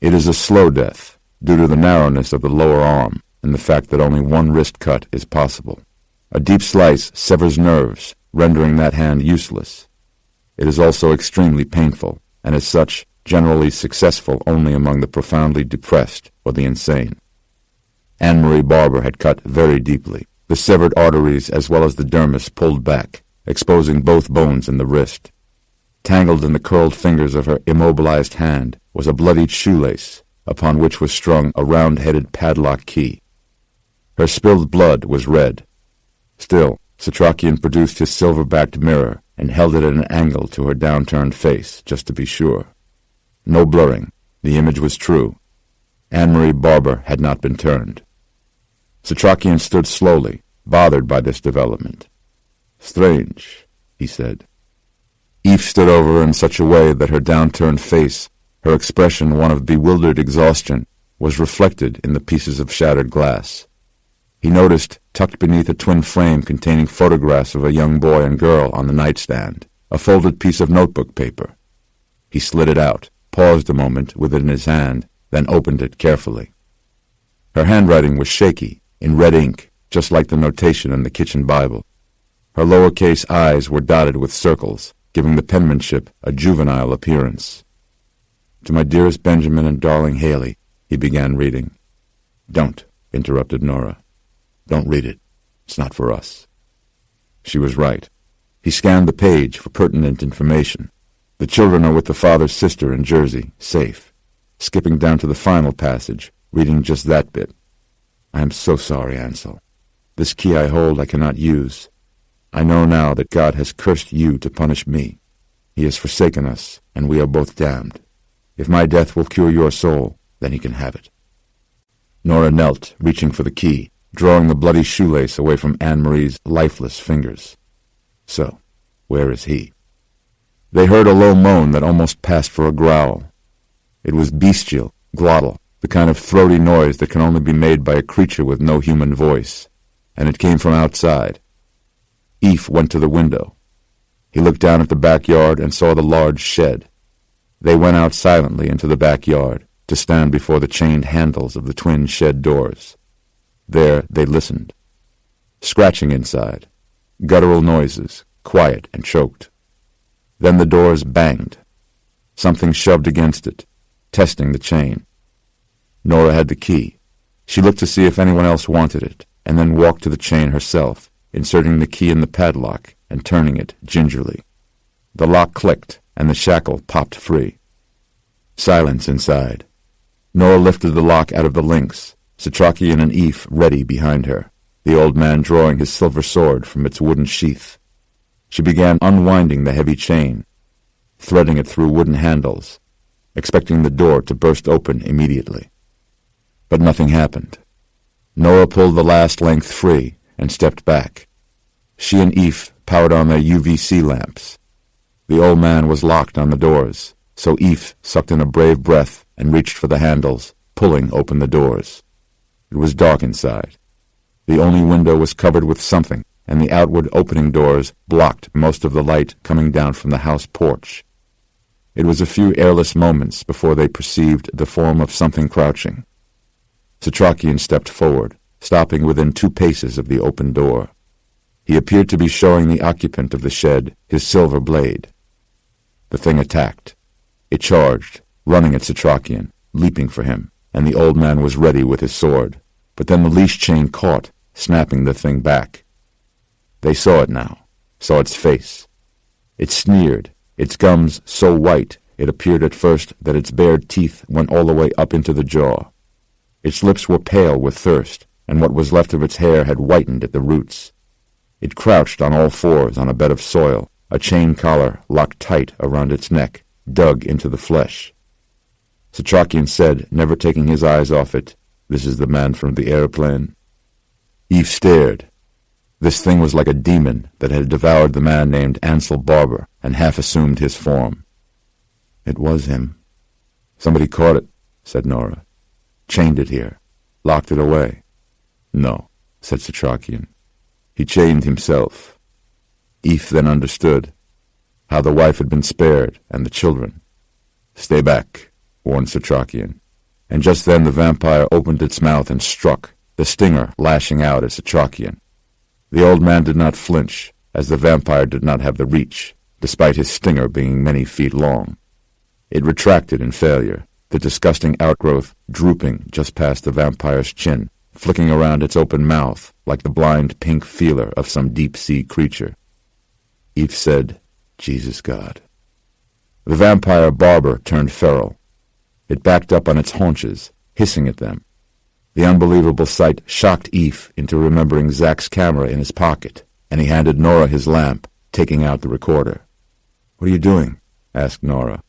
It is a slow death, due to the narrowness of the lower arm and the fact that only one wrist cut is possible. A deep slice severs nerves, rendering that hand useless. It is also extremely painful, and as such, generally successful only among the profoundly depressed or the insane. Anne-Marie Barber had cut very deeply, the severed arteries as well as the dermis pulled back, exposing both bones in the wrist. Tangled in the curled fingers of her immobilized hand was a bloodied shoelace, upon which was strung a round-headed padlock key. Her spilled blood was red. Still, Setrakian produced his silver-backed mirror and held it at an angle to her downturned face, just to be sure. No blurring. The image was true. Anne-Marie Barber had not been turned. Setrakian stood slowly, bothered by this development. "Strange," he said. Eve stood over her in such a way that her downturned face, her expression one of bewildered exhaustion, was reflected in the pieces of shattered glass. He noticed, tucked beneath a twin frame containing photographs of a young boy and girl on the nightstand, a folded piece of notebook paper. He slid it out, paused a moment with it in his hand, then opened it carefully. Her handwriting was shaky, in red ink, just like the notation in the kitchen Bible. Her lowercase i's were dotted with circles, giving the penmanship a juvenile appearance. "To my dearest Benjamin and darling Haley," he began reading. "Don't," interrupted Nora. "Don't read it. It's not for us." She was right. He scanned the page for pertinent information. The children are with the father's sister in Jersey, safe. Skipping down to the final passage, reading just that bit. I am so sorry, Ansel. This key I hold I cannot use. I know now that God has cursed you to punish me. He has forsaken us, and we are both damned. If my death will cure your soul, then he can have it. Nora knelt, reaching for the key, drawing the bloody shoelace away from Anne-Marie's lifeless fingers. So, where is he? They heard a low moan that almost passed for a growl. It was bestial, glottal, the kind of throaty noise that can only be made by a creature with no human voice, and it came from outside. Eph went to the window. He looked down at the backyard and saw the large shed. They went out silently into the backyard to stand before the chained handles of the twin shed doors. There they listened. Scratching inside, guttural noises, quiet and choked. Then the doors banged. Something shoved against it, testing the chain. Nora had the key. She looked to see if anyone else wanted it, and then walked to the chain herself, inserting the key in the padlock and turning it gingerly. The lock clicked, and the shackle popped free. Silence inside. Nora lifted the lock out of the links, Setrakian and Eph ready behind her, the old man drawing his silver sword from its wooden sheath. She began unwinding the heavy chain, threading it through wooden handles, expecting the door to burst open immediately. But nothing happened. Nora pulled the last length free and stepped back. She and Eph powered on their UVC lamps. The old man was locked on the doors, so Eph sucked in a brave breath and reached for the handles, pulling open the doors. It was dark inside. The only window was covered with something, and the outward opening doors blocked most of the light coming down from the house porch. It was a few airless moments before they perceived the form of something crouching. Setrakian stepped forward, stopping within 2 paces of the open door. He appeared to be showing the occupant of the shed his silver blade. The thing attacked. It charged, running at Setrakian, leaping for him, and the old man was ready with his sword. But then the leash chain caught, snapping the thing back. They saw it now, saw its face. It sneered, its gums so white it appeared at first that its bared teeth went all the way up into the jaw. Its lips were pale with thirst, and what was left of its hair had whitened at the roots. It crouched on all fours on a bed of soil, a chain collar locked tight around its neck, dug into the flesh. Setrakian said, never taking his eyes off it, "This is the man from the airplane." Eve stared. This thing was like a demon that had devoured the man named Ansel Barber and half assumed his form. It was him. "Somebody caught it," said Nora. "Chained it here. Locked it away." "No," said Setrakian. "He chained himself." Eve then understood how the wife had been spared and the children. "Stay back," warned Setrakian. And just then the vampire opened its mouth and struck, the stinger lashing out at Setrakian. The old man did not flinch, as the vampire did not have the reach, despite his stinger being many feet long. It retracted in failure, the disgusting outgrowth drooping just past the vampire's chin, flicking around its open mouth like the blind pink feeler of some deep-sea creature. Eve said, "Jesus God." The vampire Barber turned feral. It backed up on its haunches, hissing at them. The unbelievable sight shocked Eve into remembering Zach's camera in his pocket, and he handed Nora his lamp, taking out the recorder. "What are you doing?" asked Nora.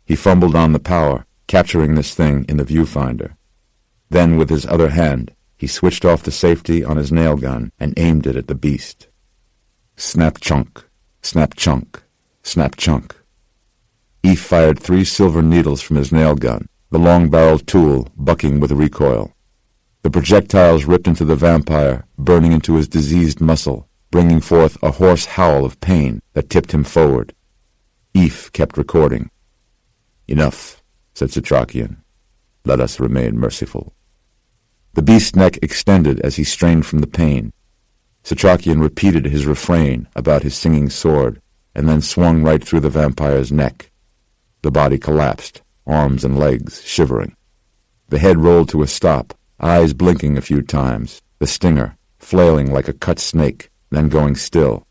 He fumbled on the power, capturing this thing in the viewfinder. Then, with his other hand, he switched off the safety on his nail gun and aimed it at the beast. Snap-chunk, snap-chunk, snap-chunk. Eve fired 3 silver needles from his nail gun, the long-barreled tool bucking with recoil. The projectiles ripped into the vampire, burning into his diseased muscle, bringing forth a hoarse howl of pain that tipped him forward. Eve kept recording. "Enough," said Setrakian. "Let us remain merciful." The beast's neck extended as he strained from the pain. Setrakian repeated his refrain about his singing sword, and then swung right through the vampire's neck. The body collapsed, arms and legs shivering. The head rolled to a stop, eyes blinking a few times, the stinger flailing like a cut snake, then going still.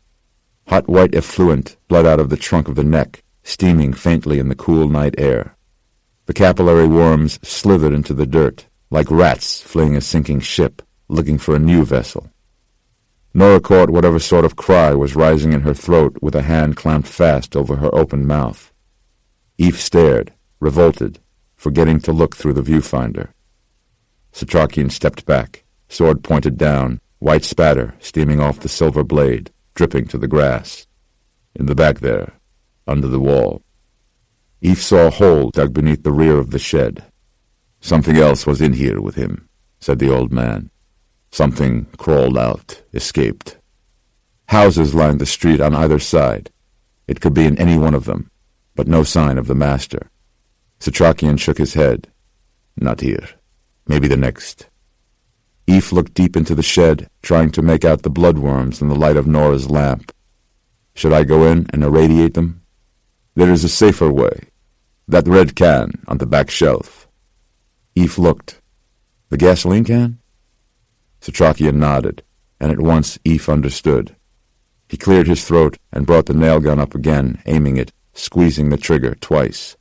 Hot white effluent bled out of the trunk of the neck, steaming faintly in the cool night air. The capillary worms slithered into the dirt, like rats fleeing a sinking ship, looking for a new vessel. Nora caught whatever sort of cry was rising in her throat with a hand clamped fast over her open mouth. Eve stared, revolted, forgetting to look through the viewfinder. Setrakian stepped back, sword pointed down, white spatter steaming off the silver blade, dripping to the grass. In the back there, under the wall. Eve saw a hole dug beneath the rear of the shed. "Something else was in here with him," said the old man. "Something crawled out, escaped." Houses lined the street on either side. It could be in any one of them, but no sign of the master. Setrakian shook his head. "Not here. Maybe the next." Eve looked deep into the shed, trying to make out the bloodworms in the light of Nora's lamp. "Should I go in and irradiate them?" "There is a safer way. That red can on the back shelf." Eve looked. "The gasoline can?" Setrakian nodded, and at once Eve understood. He cleared his throat and brought the nail gun up again, aiming it, squeezing the trigger twice.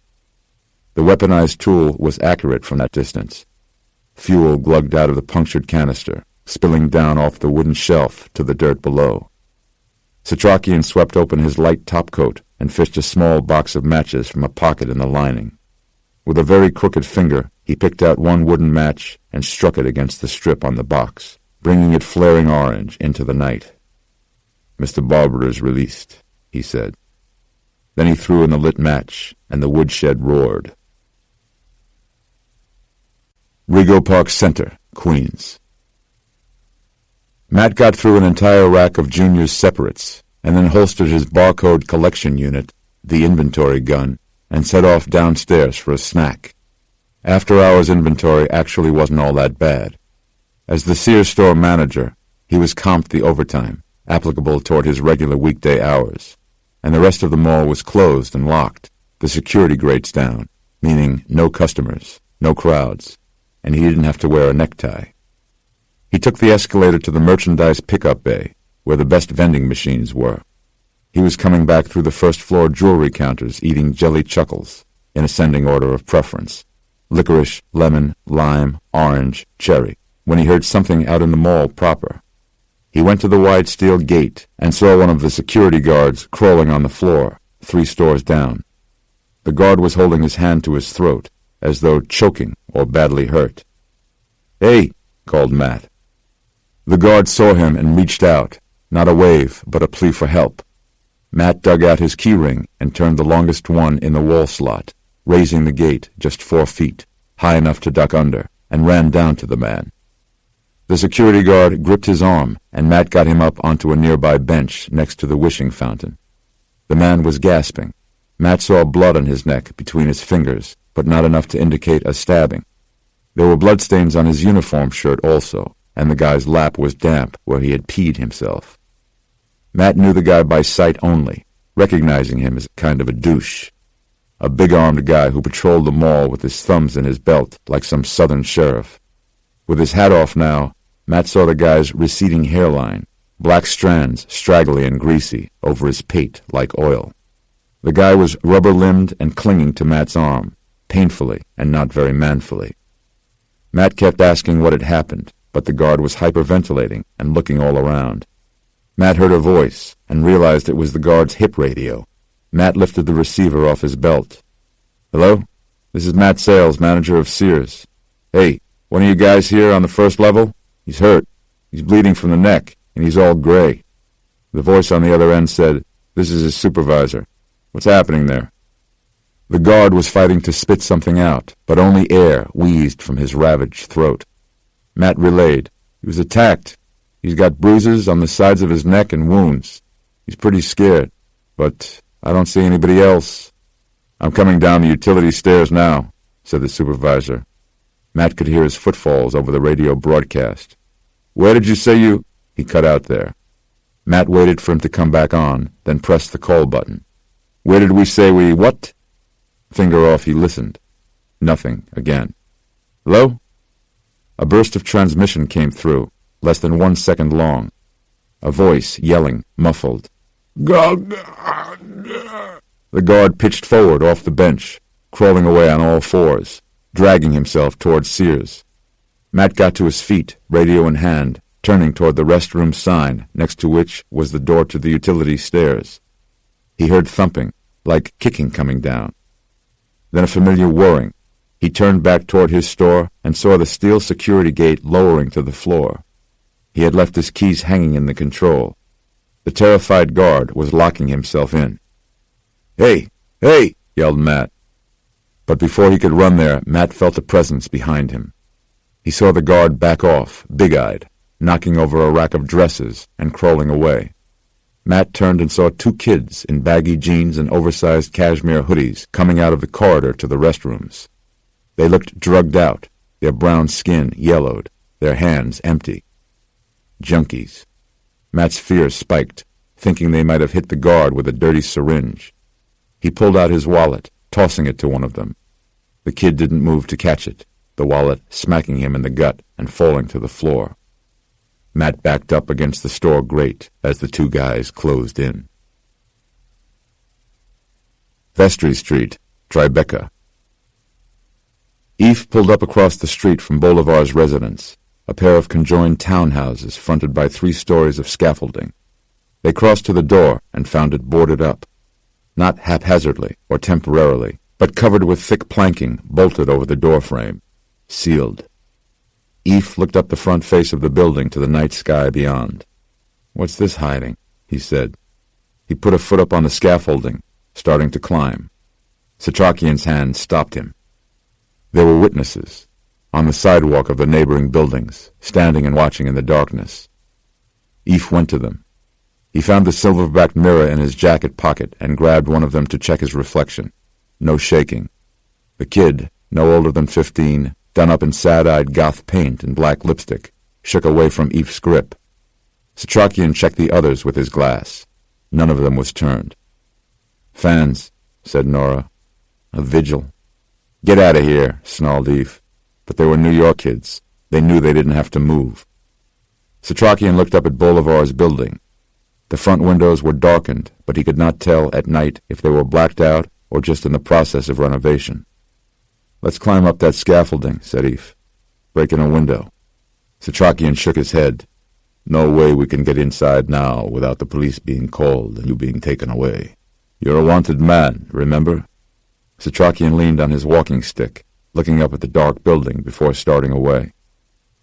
The weaponized tool was accurate from that distance. Fuel glugged out of the punctured canister, spilling down off the wooden shelf to the dirt below. Setrakian swept open his light topcoat and fished a small box of matches from a pocket in the lining. With a very crooked finger, he picked out one wooden match and struck it against the strip on the box, bringing it flaring orange into the night. "Mr. Barber is released," he said. Then he threw in the lit match, and the woodshed roared. Rego Park Center, Queens. Matt got through an entire rack of Junior's separates, and then holstered his barcode collection unit, the inventory gun, and set off downstairs for a snack. After-hours inventory actually wasn't all that bad. As the Sears store manager, he was comped the overtime, applicable toward his regular weekday hours, and the rest of the mall was closed and locked, the security grates down, meaning no customers, no crowds, and he didn't have to wear a necktie. He took the escalator to the merchandise pickup bay, where the best vending machines were. He was coming back through the first-floor jewelry counters eating jelly chuckles, in ascending order of preference. Licorice, lemon, lime, orange, cherry, when he heard something out in the mall proper. He went to the wide steel gate and saw one of the security guards crawling on the floor, 3 stores down. The guard was holding his hand to his throat, as though choking or badly hurt. "Hey!" called Matt. The guard saw him and reached out, not a wave, but a plea for help. Matt dug out his keyring and turned the longest one in the wall slot, raising the gate just 4 feet, high enough to duck under, and ran down to the man. The security guard gripped his arm, and Matt got him up onto a nearby bench next to the wishing fountain. The man was gasping. Matt saw blood on his neck between his fingers, but not enough to indicate a stabbing. There were bloodstains on his uniform shirt also, and the guy's lap was damp where he had peed himself. Matt knew the guy by sight only, recognizing him as kind of a douche. A big-armed guy who patrolled the mall with his thumbs in his belt like some southern sheriff. With his hat off now, Matt saw the guy's receding hairline, black strands straggly and greasy over his pate like oil. The guy was rubber-limbed and clinging to Matt's arm, painfully and not very manfully. Matt kept asking what had happened, but the guard was hyperventilating and looking all around. Matt heard a voice and realized it was the guard's hip radio. Matt lifted the receiver off his belt. "Hello? This is Matt Sales, manager of Sears. Hey, one of you guys here on the first level? He's hurt. He's bleeding from the neck, and he's all gray." The voice on the other end said, "This is his supervisor. What's happening there?" The guard was fighting to spit something out, but only air wheezed from his ravaged throat. Matt relayed, "He was attacked. He's got bruises on the sides of his neck and wounds. He's pretty scared, but I don't see anybody else." "I'm coming down the utility stairs now," said the supervisor. Matt could hear his footfalls over the radio broadcast. "Where did you say you—" He cut out there. Matt waited for him to come back on, then pressed the call button. "Where did we say we what?" Finger off, he listened. Nothing again. "Hello?" A burst of transmission came through, less than 1 second long. A voice yelling, muffled. God. The guard pitched forward off the bench, crawling away on all fours, dragging himself toward Sears. Matt got to his feet, radio in hand, turning toward the restroom sign, next to which was the door to the utility stairs. He heard thumping, like kicking coming down. Then a familiar whirring. He turned back toward his store and saw the steel security gate lowering to the floor. He had left his keys hanging in the control. The terrified guard was locking himself in. "Hey! Hey!" yelled Matt. But before he could run there, Matt felt a presence behind him. He saw the guard back off, big-eyed, knocking over a rack of dresses and crawling away. Matt turned and saw two kids in baggy jeans and oversized cashmere hoodies coming out of the corridor to the restrooms. They looked drugged out, their brown skin yellowed, their hands empty. Junkies. Matt's fear spiked, thinking they might have hit the guard with a dirty syringe. He pulled out his wallet, tossing it to one of them. The kid didn't move to catch it, the wallet smacking him in the gut and falling to the floor. Matt backed up against the store grate as the two guys closed in. Vestry Street, Tribeca. Eve pulled up across the street from Bolivar's residence, a pair of conjoined townhouses fronted by 3 stories of scaffolding. They crossed to the door and found it boarded up, not haphazardly or temporarily, but covered with thick planking bolted over the doorframe, sealed. Eve looked up the front face of the building to the night sky beyond. "What's this hiding?" he said. He put a foot up on the scaffolding, starting to climb. Setrakian's hand stopped him. There were witnesses, on the sidewalk of the neighboring buildings, standing and watching in the darkness. Eve went to them. He found the silver-backed mirror in his jacket pocket and grabbed one of them to check his reflection. No shaking. The kid, no older than 15, done up in sad-eyed goth paint and black lipstick, shook away from Eve's grip. Setrakian checked the others with his glass. None of them was turned. "Fans," said Nora. "A vigil." "Get out of here," snarled Eve. But they were New York kids. They knew they didn't have to move. Setrakian looked up at Bolivar's building. The front windows were darkened, but he could not tell at night if they were blacked out or just in the process of renovation. "Let's climb up that scaffolding," said Eve. "Break in a window." Setrakian shook his head. "No way we can get inside now without the police being called and you being taken away. You're a wanted man, remember?" Setrakian leaned on his walking stick, looking up at the dark building before starting away.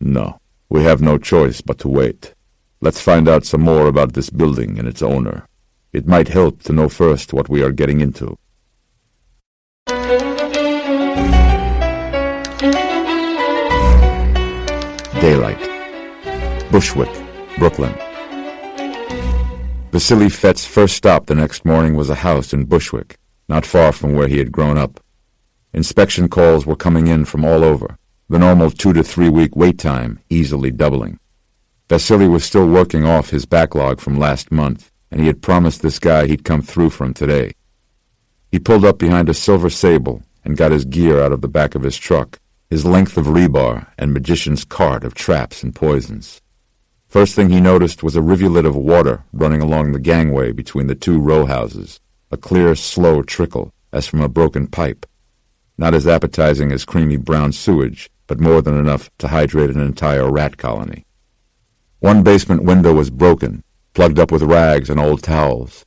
"No, we have no choice but to wait. Let's find out some more about this building and its owner. It might help to know first what we are getting into." Daylight. Bushwick, Brooklyn. Vasily Fett's first stop the next morning was a house in Bushwick, not far from where he had grown up. Inspection calls were coming in from all over, the normal 2 to 3 week wait time easily doubling. Vasily was still working off his backlog from last month, and he had promised this guy he'd come through from today. He pulled up behind a silver Sable and got his gear out of the back of his truck, his length of rebar and magician's cart of traps and poisons. First thing he noticed was a rivulet of water running along the gangway between the 2 row houses, a clear, slow trickle, as from a broken pipe. Not as appetizing as creamy brown sewage, but more than enough to hydrate an entire rat colony. One basement window was broken, plugged up with rags and old towels.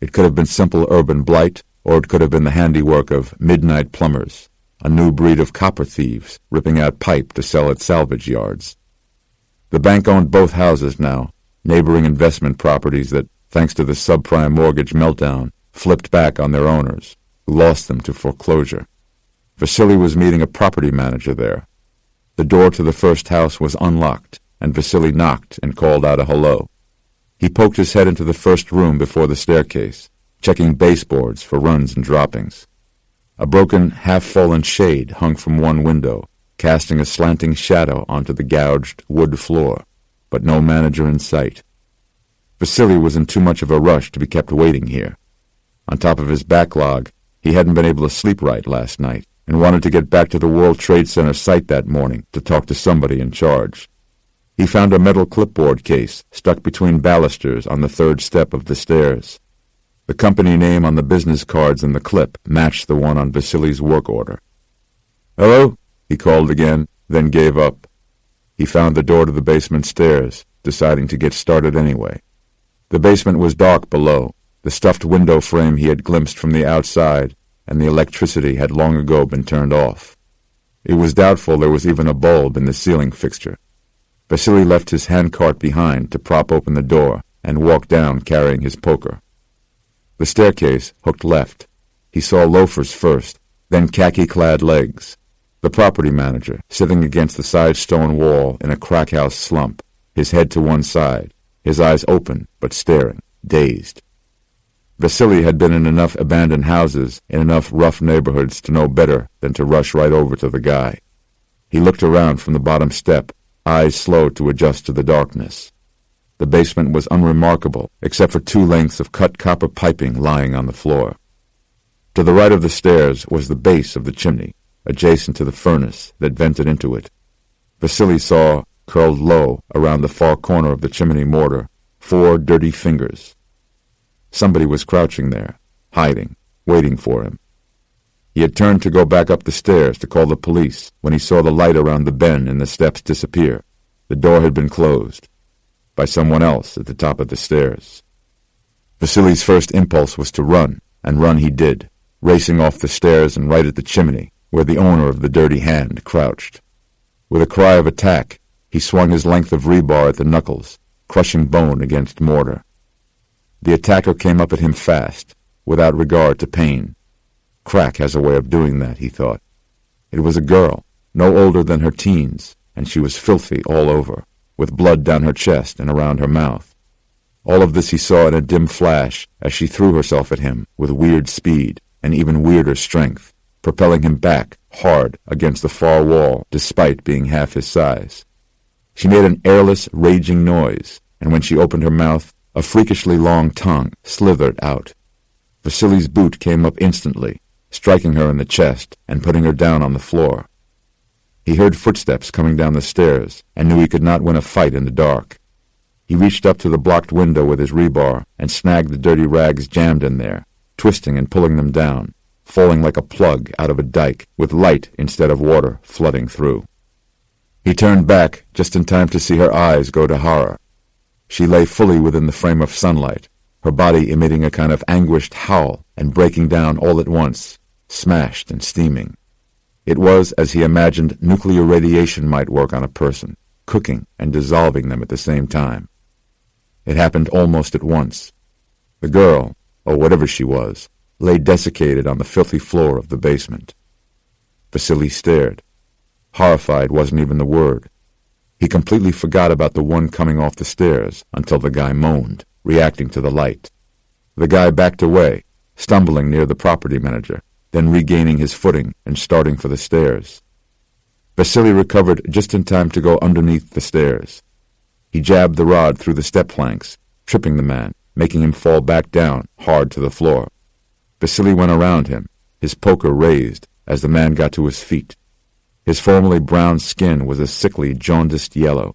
It could have been simple urban blight, or it could have been the handiwork of midnight plumbers, a new breed of copper thieves ripping out pipe to sell at salvage yards. The bank owned both houses now, neighboring investment properties that, thanks to the subprime mortgage meltdown, flipped back on their owners, who lost them to foreclosure. Vasily was meeting a property manager there. The door to the first house was unlocked, and Vasily knocked and called out a hello. He poked his head into the first room before the staircase, checking baseboards for runs and droppings. A broken, half-fallen shade hung from one window, casting a slanting shadow onto the gouged wood floor, but no manager in sight. Vasily was in too much of a rush to be kept waiting here. On top of his backlog, he hadn't been able to sleep right last night, and wanted to get back to the World Trade Center site that morning to talk to somebody in charge. He found a metal clipboard case stuck between balusters on the third step of the stairs. The company name on the business cards in the clip matched the one on Vasily's work order. "Hello?" he called again, then gave up. He found the door to the basement stairs, deciding to get started anyway. The basement was dark below, the stuffed window frame he had glimpsed from the outside, and the electricity had long ago been turned off. It was doubtful there was even a bulb in the ceiling fixture. Vasily left his handcart behind to prop open the door and walked down carrying his poker. The staircase hooked left. He saw loafers first, then khaki-clad legs. The property manager, sitting against the side stone wall in a crack house slump, his head to one side, his eyes open but staring, dazed. Vasily had been in enough abandoned houses, in enough rough neighborhoods to know better than to rush right over to the guy. He looked around from the bottom step, eyes slow to adjust to the darkness. The basement was unremarkable, except for 2 lengths of cut copper piping lying on the floor. To the right of the stairs was the base of the chimney, adjacent to the furnace that vented into it. Vasily saw, curled low around the far corner of the chimney mortar, 4 dirty fingers. Somebody was crouching there, hiding, waiting for him. He had turned to go back up the stairs to call the police when he saw the light around the bend in the steps disappear. The door had been closed by someone else at the top of the stairs. Vasily's first impulse was to run, and run he did, racing off the stairs and right at the chimney, where the owner of the dirty hand crouched. With a cry of attack, he swung his length of rebar at the knuckles, crushing bone against mortar. The attacker came up at him fast, without regard to pain. Crack has a way of doing that, he thought. It was a girl, no older than her teens, and she was filthy all over, with blood down her chest and around her mouth. All of this he saw in a dim flash as she threw herself at him with weird speed and even weirder strength, propelling him back hard against the far wall despite being half his size. She made an airless, raging noise, and when she opened her mouth, a freakishly long tongue slithered out. Vasily's boot came up instantly, striking her in the chest and putting her down on the floor. He heard footsteps coming down the stairs and knew he could not win a fight in the dark. He reached up to the blocked window with his rebar and snagged the dirty rags jammed in there, twisting and pulling them down, falling like a plug out of a dike, with light instead of water flooding through. He turned back just in time to see her eyes go to horror. She lay fully within the frame of sunlight, her body emitting a kind of anguished howl and breaking down all at once, smashed and steaming. It was as he imagined nuclear radiation might work on a person, cooking and dissolving them at the same time. It happened almost at once. The girl, or whatever she was, lay desiccated on the filthy floor of the basement. Vasily stared. Horrified wasn't even the word. He completely forgot about the one coming off the stairs until the guy moaned, reacting to the light. The guy backed away, stumbling near the property manager, then regaining his footing and starting for the stairs. Vasily recovered just in time to go underneath the stairs. He jabbed the rod through the step planks, tripping the man, making him fall back down, hard to the floor. Vasily went around him, his poker raised, as the man got to his feet. His formerly brown skin was a sickly, jaundiced yellow.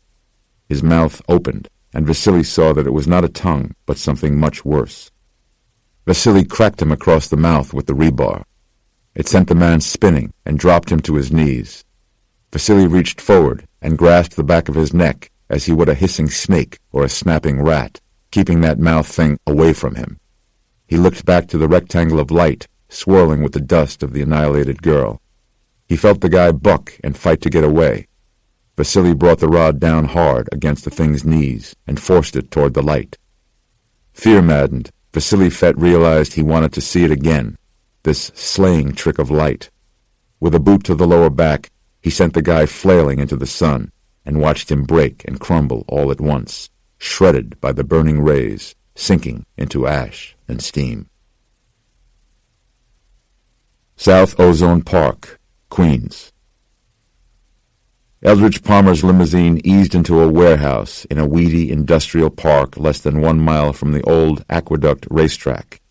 His mouth opened, and Vasily saw that it was not a tongue, but something much worse. Vasily cracked him across the mouth with the rebar. It sent the man spinning and dropped him to his knees. Vasily reached forward and grasped the back of his neck as he would a hissing snake or a snapping rat, keeping that mouth thing away from him. He looked back to the rectangle of light, swirling with the dust of the annihilated girl. He felt the guy buck and fight to get away. Vasily brought the rod down hard against the thing's knees and forced it toward the light. Fear-maddened, Vasily Fett realized he wanted to see it again, this slaying trick of light. With a boot to the lower back, he sent the guy flailing into the sun and watched him break and crumble all at once, shredded by the burning rays, sinking into ash and steam. South Ozone Park, Queens. Eldridge Palmer's limousine eased into a warehouse in a weedy industrial park less than 1 mile from the old Aqueduct racetrack.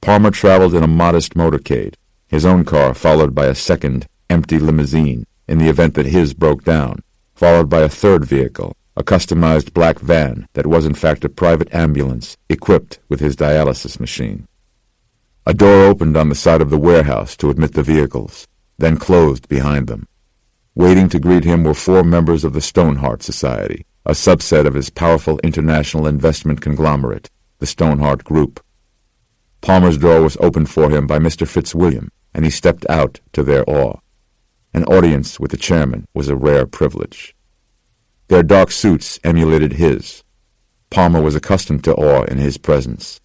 Palmer traveled in a modest motorcade, his own car followed by a second, empty limousine in the event that his broke down, followed by a third vehicle, a customized black van that was in fact a private ambulance equipped with his dialysis machine. A door opened on the side of the warehouse to admit the vehicles, then closed behind them. Waiting to greet him were 4 members of the Stoneheart Society, a subset of his powerful international investment conglomerate, the Stoneheart Group. Palmer's door was opened for him by Mr. Fitzwilliam, and he stepped out to their awe. An audience with the chairman was a rare privilege. Their dark suits emulated his. Palmer was accustomed to awe in his presence.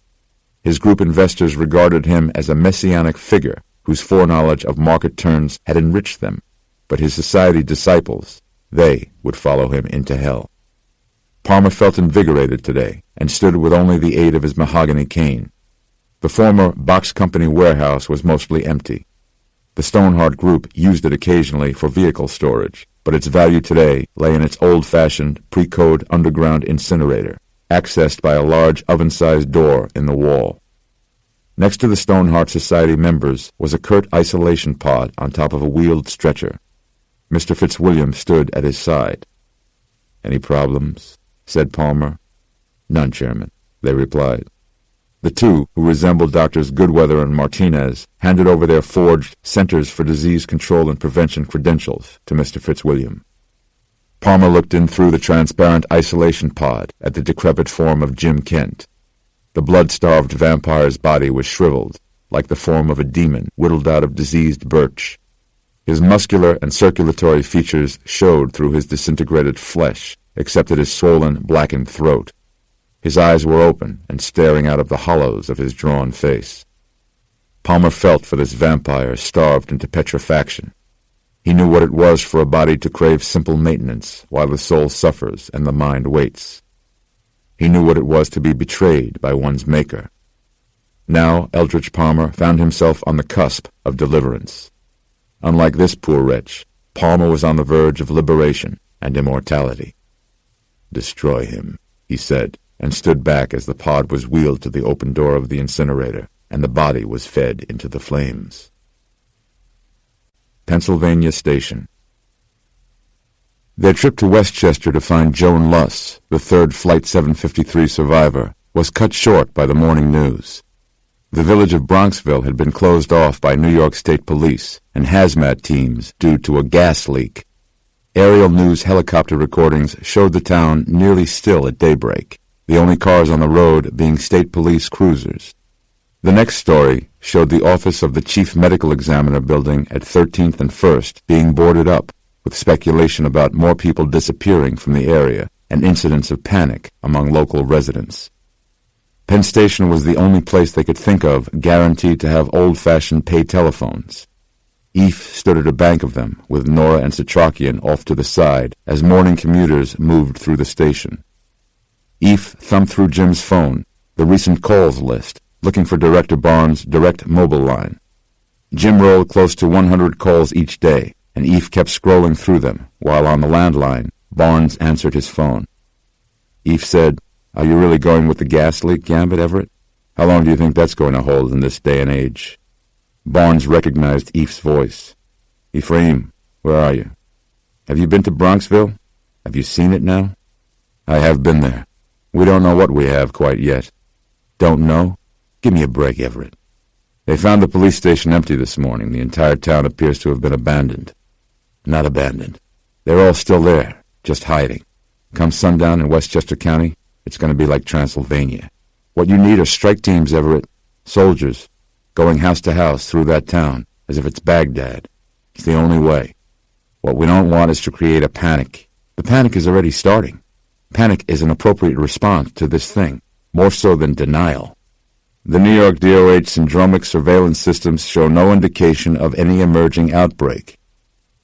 His group investors regarded him as a messianic figure whose foreknowledge of market turns had enriched them, but his society disciples, they would follow him into hell. Palmer felt invigorated today and stood with only the aid of his mahogany cane. The former box company warehouse was mostly empty. The Stoneheart Group used it occasionally for vehicle storage, but its value today lay in its old-fashioned, pre-code underground incinerator, accessed by a large oven-sized door in the wall. Next to the Stoneheart Society members was a curt isolation pod on top of a wheeled stretcher. Mr. Fitzwilliam stood at his side. "Any problems?" said Palmer. "None, Chairman," they replied. The two, who resembled Doctors Goodweather and Martinez, handed over their forged Centers for Disease Control and Prevention credentials to Mr. Fitzwilliam. Palmer looked in through the transparent isolation pod at the decrepit form of Jim Kent. The blood-starved vampire's body was shriveled, like the form of a demon whittled out of diseased birch. His muscular and circulatory features showed through his disintegrated flesh, except at his swollen, blackened throat. His eyes were open and staring out of the hollows of his drawn face. Palmer felt for this vampire starved into petrifaction. He knew what it was for a body to crave simple maintenance while the soul suffers and the mind waits. He knew what it was to be betrayed by one's maker. Now Eldridge Palmer found himself on the cusp of deliverance. Unlike this poor wretch, Palmer was on the verge of liberation and immortality. "Destroy him," he said, and stood back as the pod was wheeled to the open door of the incinerator, and the body was fed into the flames. Pennsylvania Station. Their trip to Westchester to find Joan Luss, the third Flight 753 survivor, was cut short by the morning news. The village of Bronxville had been closed off by New York State Police and hazmat teams due to a gas leak. Aerial news helicopter recordings showed the town nearly still at daybreak, the only cars on the road being state police cruisers. The next story showed the office of the Chief Medical Examiner building at 13th and 1st being boarded up, with speculation about more people disappearing from the area and incidents of panic among local residents. Penn Station was the only place they could think of guaranteed to have old-fashioned pay telephones. Eph stood at a bank of them, with Nora and Setrakian off to the side as morning commuters moved through the station. Eph thumbed through Jim's phone, the recent calls list, looking for Director Barnes' direct mobile line. Jim rolled close to 100 calls each day, and Eph kept scrolling through them, while on the landline, Barnes answered his phone. Eph said, "Are you really going with the gas leak, Gambit, Everett? How long do you think that's going to hold in this day and age?" Barnes recognized Eph's voice. "Ephraim, where are you? Have you been to Bronxville? Have you seen it now?" "I have been there. We don't know what we have quite yet." "Don't know? Give me a break, Everett." "They found the police station empty this morning. The entire town appears to have been abandoned." "Not abandoned. They're all still there, just hiding. Come sundown in Westchester County, it's going to be like Transylvania. What you need are strike teams, Everett. Soldiers, going house to house through that town, as if it's Baghdad. It's the only way. What we don't want is to create a panic. The panic is already starting. Panic is an appropriate response to this thing, more so than denial. The New York DOH syndromic surveillance systems show no indication of any emerging outbreak.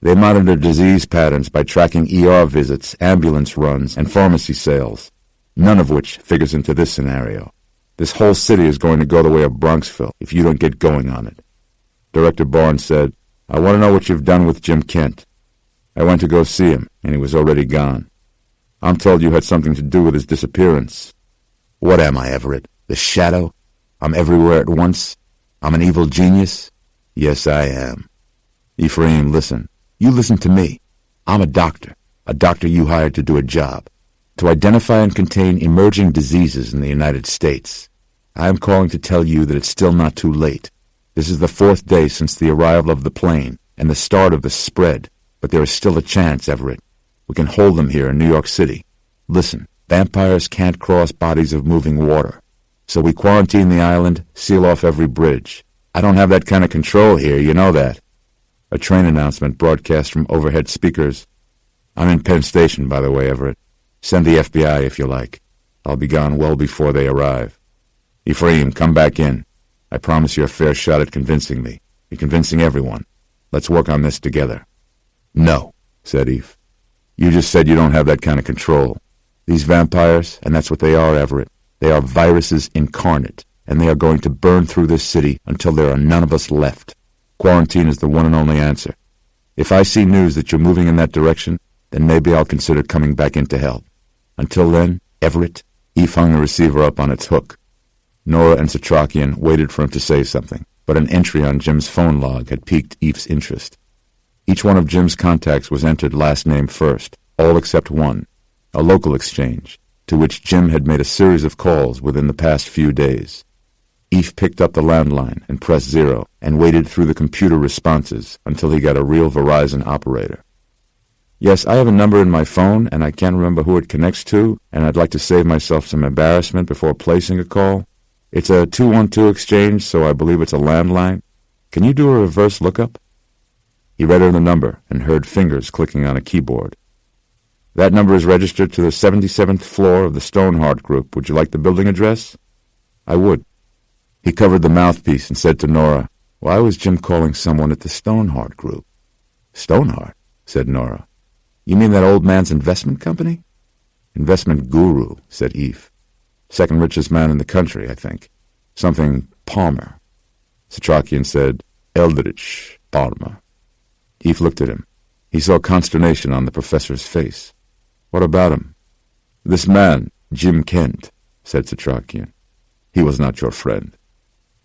They monitor disease patterns by tracking ER visits, ambulance runs, and pharmacy sales, none of which figures into this scenario. This whole city is going to go the way of Bronxville if you don't get going on it. Director Barnes said, "I want to know what you've done with Jim Kent." "I went to go see him, and he was already gone." "I'm told you had something to do with his disappearance." "What am I, Everett? The Shadow? I'm everywhere at once? I'm an evil genius?" "Yes, I am." "Ephraim, listen. You listen to me. I'm a doctor you hired to do a job. to identify and contain emerging diseases in the United States. I am calling to tell you that it's still not too late. This is the 4th day since the arrival of the plane and the start of the spread, but there is still a chance, Everett. We can hold them here in New York City. Listen, vampires can't cross bodies of moving water. So we quarantine the island, seal off every bridge. I don't have that kind of control here, you know that. A train announcement broadcast from overhead speakers. I'm in Penn Station, by the way, Everett. Send the FBI if you like. I'll be gone well before they arrive. Ephraim, come back in. I promise you a fair shot at convincing me. You're convincing everyone. Let's work on this together. No, said Eve. You just said you don't have that kind of control. These vampires, and that's what they are, Everett, they are viruses incarnate, and they are going to burn through this city until there are none of us left. Quarantine is the one and only answer. If I see news that you're moving in that direction, then maybe I'll consider coming back in to help. Until then, Everett, Eve hung the receiver up on its hook. Nora and Setrakian waited for him to say something, but an entry on Jim's phone log had piqued Eve's interest. Each one of Jim's contacts was entered last name first, all except one, a local exchange, to which Jim had made a series of calls within the past few days. Eve picked up the landline and pressed 0 and waited through the computer responses until he got a real Verizon operator. Yes, I have a number in my phone, and I can't remember who it connects to, and I'd like to save myself some embarrassment before placing a call. It's a 212 exchange, so I believe it's a landline. Can you do a reverse lookup? He read her the number and heard fingers clicking on a keyboard. That number is registered to the 77th floor of the Stoneheart Group. Would you like the building address? I would. He covered the mouthpiece and said to Nora, Why was Jim calling someone at the Stoneheart Group? Stoneheart, said Nora. You mean that old man's investment company? Investment guru, said Eve. Second richest man in the country, I think. Something Palmer. Setrakian said, Eldridge Palmer. Eve looked at him. He saw consternation on the professor's face. What about him? This man, Jim Kent, said Setrakian. He was not your friend.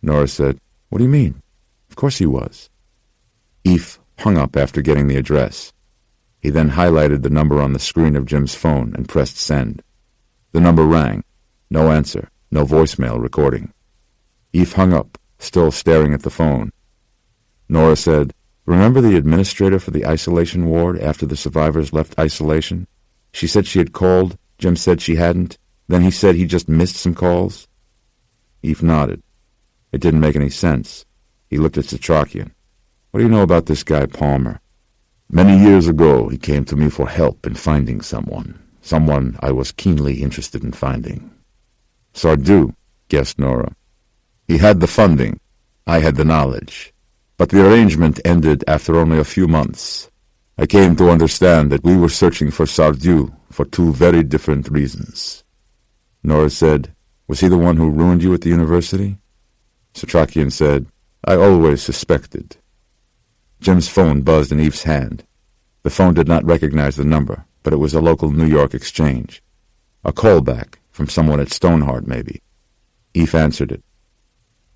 Nora said, What do you mean? Of course he was. Eve hung up after getting the address. He then highlighted the number on the screen of Jim's phone and pressed send. The number rang. No answer, no voicemail recording. Eve hung up, still staring at the phone. Nora said, Remember the administrator for the isolation ward after the survivors left isolation? She said she had called. Jim said she hadn't. Then he said he just missed some calls. Eve nodded. It didn't make any sense. He looked at Setrakian. What do you know about this guy Palmer? Many years ago, he came to me for help in finding someone I was keenly interested in finding. Sardou, guessed Nora. He had the funding. I had the knowledge. But the arrangement ended after only a few months. I came to understand that we were searching for Sardou for two very different reasons. Nora said, Was he the one who ruined you at the university? Setrakian said, I always suspected. Jim's phone buzzed in Eve's hand. The phone did not recognize the number, but it was a local New York exchange. A callback from someone at Stoneheart, maybe. Eve answered it.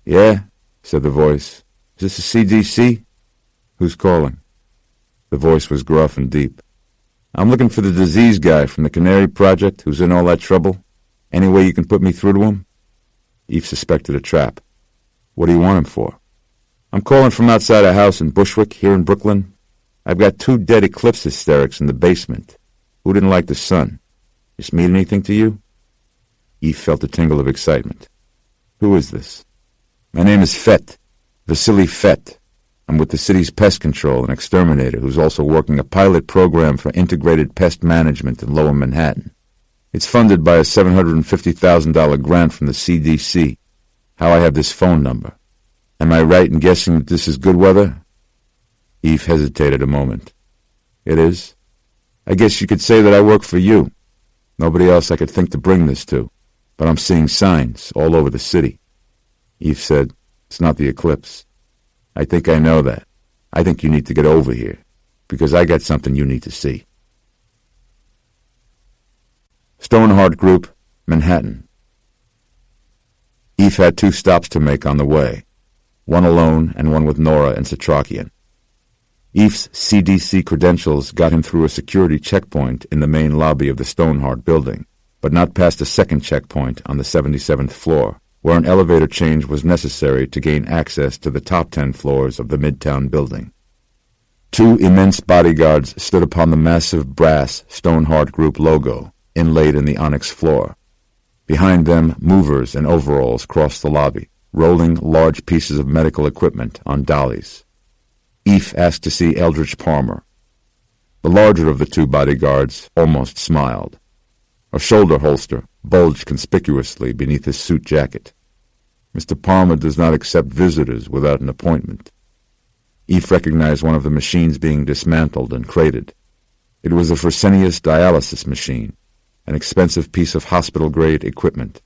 Yeah, said the voice. Is this a CDC? Who's calling? The voice was gruff and deep. I'm looking for the disease guy from the Canary Project who's in all that trouble. Any way you can put me through to him? Eve suspected a trap. What do you want him for? I'm calling from outside a house in Bushwick, here in Brooklyn. I've got 2 dead eclipse hysterics in the basement. Who didn't like the sun? This mean anything to you? Eve felt a tingle of excitement. Who is this? My name is Fett. Vasily Fett. I'm with the city's pest control and exterminator who's also working a pilot program for integrated pest management in Lower Manhattan. It's funded by a $750,000 grant from the CDC. How I have this phone number. Am I right in guessing that this is Goodweather? Eve hesitated a moment. It is. I guess you could say that I work for you. Nobody else I could think to bring this to. But I'm seeing signs all over the city. Eve said, It's not the eclipse. I think I know that. I think you need to get over here, because I got something you need to see. Stoneheart Group, Manhattan. Eve had 2 stops to make on the way, one alone and one with Nora and Setrakian. Eve's CDC credentials got him through a security checkpoint in the main lobby of the Stoneheart building, but not past a second checkpoint on the 77th floor, where an elevator change was necessary to gain access to the top 10 floors of the Midtown building. Two immense bodyguards stood upon the massive brass Stoneheart Group logo, inlaid in the onyx floor. Behind them, movers in overalls crossed the lobby, rolling large pieces of medical equipment on dollies. Eve asked to see Eldridge Palmer. The larger of the two bodyguards almost smiled. A shoulder holster bulged conspicuously beneath his suit jacket. "Mr. Palmer does not accept visitors without an appointment." Eve recognized one of the machines being dismantled and crated. It was a Fresenius dialysis machine, an expensive piece of hospital-grade equipment.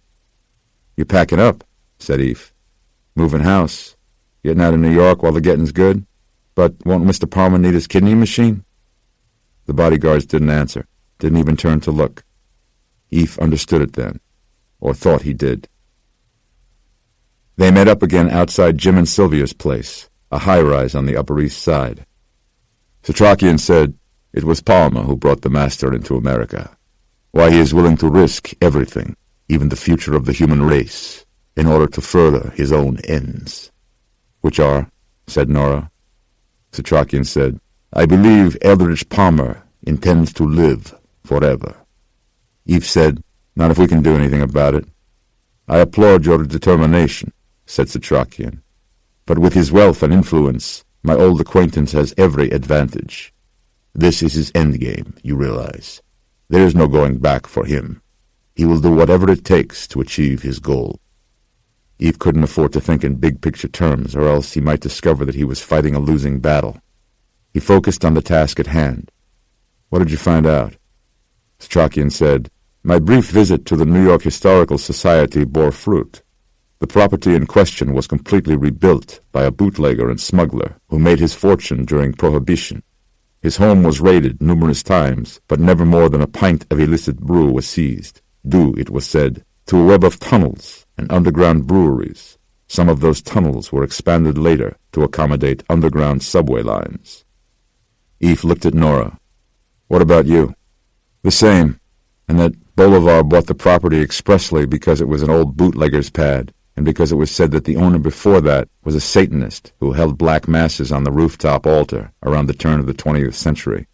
"You packing up?" said Eve. "Moving house. Getting out of New York while the getting's good? But won't Mr. Palmer need his kidney machine?" The bodyguards didn't answer, didn't even turn to look. Eve understood it then, or thought he did. They met up again outside Jim and Sylvia's place, a high-rise on the Upper East Side. Setrakian said it was Palmer who brought the master into America. Why he is willing to risk everything, even the future of the human race, in order to further his own ends. "Which are?" said Nora. Setrakian said, "I believe Eldridge Palmer intends to live forever." Eve said, "Not if we can do anything about it." "I applaud your determination," said Setrakian. "But with his wealth and influence, my old acquaintance has every advantage. This is his endgame, you realize. There is no going back for him. He will do whatever it takes to achieve his goal." Eve couldn't afford to think in big-picture terms, or else he might discover that he was fighting a losing battle. He focused on the task at hand. "What did you find out?" Setrakian said, "My brief visit to the New York Historical Society bore fruit. The property in question was completely rebuilt by a bootlegger and smuggler who made his fortune during Prohibition. His home was raided numerous times, but never more than a pint of illicit brew was seized, due, it was said, to a web of tunnels and underground breweries. Some of those tunnels were expanded later to accommodate underground subway lines." Eve looked at Nora. "What about you?" "The same, and that Bolivar bought the property expressly because it was an old bootlegger's pad, and because it was said that the owner before that was a Satanist who held black masses on the rooftop altar around the turn of the 20th century.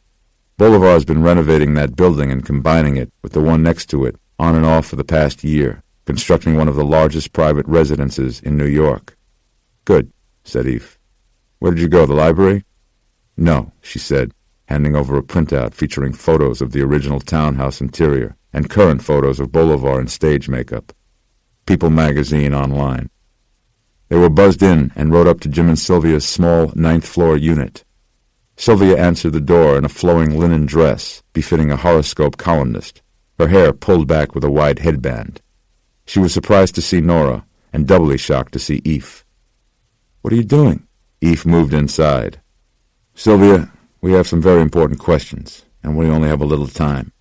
Bolivar's been renovating that building and combining it with the one next to it on and off for the past year, constructing one of the largest private residences in New York." "Good," said Eve. "Where did you go, the library?" "No," she said, handing over a printout featuring photos of the original townhouse interior and current photos of Bolivar in stage makeup. People magazine online. They were buzzed in and rode up to Jim and Sylvia's small 9th-floor unit. Sylvia answered the door in a flowing linen dress befitting a horoscope columnist, her hair pulled back with a wide headband. She was surprised to see Nora, and doubly shocked to see Eve. "What are you doing?" Eve moved inside. "Sylvia, we have some very important questions, and we only have a little time.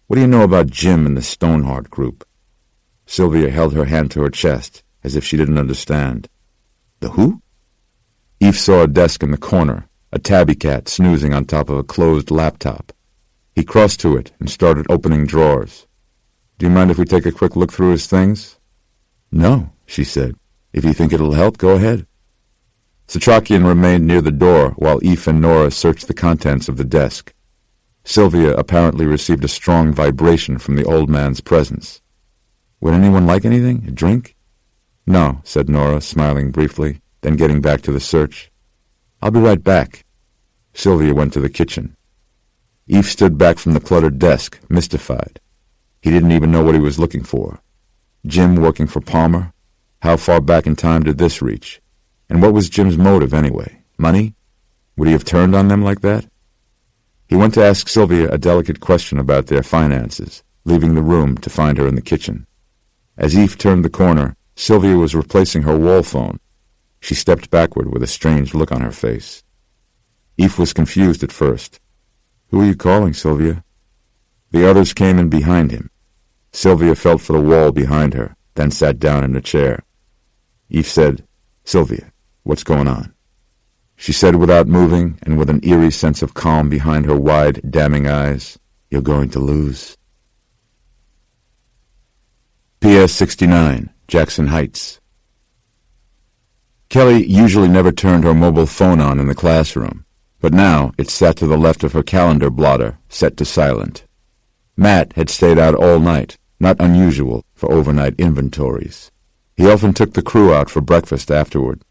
What do you know about Jim and the Stoneheart Group?" Sylvia held her hand to her chest, as if she didn't understand. "The who?" Eve saw a desk in the corner, a tabby cat snoozing on top of a closed laptop. He crossed to it and started opening drawers. "Do you mind if we take a quick look through his things?" "No," she said. "If you think it'll help, go ahead." Setrakian remained near the door while Eve and Nora searched the contents of the desk. Sylvia apparently received a strong vibration from the old man's presence. "Would anyone like anything? A drink?" "No," said Nora, smiling briefly, then getting back to the search. "I'll be right back." Sylvia went to the kitchen. Eve stood back from the cluttered desk, mystified. He didn't even know what he was looking for. Jim working for Palmer? How far back in time did this reach? And what was Jim's motive anyway? Money? Would he have turned on them like that? He went to ask Sylvia a delicate question about their finances, leaving the room to find her in the kitchen. As Eve turned the corner, Sylvia was replacing her wall phone. She stepped backward with a strange look on her face. Eve was confused at first. "Who are you calling, Sylvia?" The others came in behind him. Sylvia felt for the wall behind her, then sat down in a chair. Eve said, "Sylvia, what's going on?" She said without moving and with an eerie sense of calm behind her wide, damning eyes, "You're going to lose." PS 69, Jackson Heights. Kelly usually never turned her mobile phone on in the classroom, but now it sat to the left of her calendar blotter, set to silent. Matt had stayed out all night, not unusual for overnight inventories. He often took the crew out for breakfast afterward,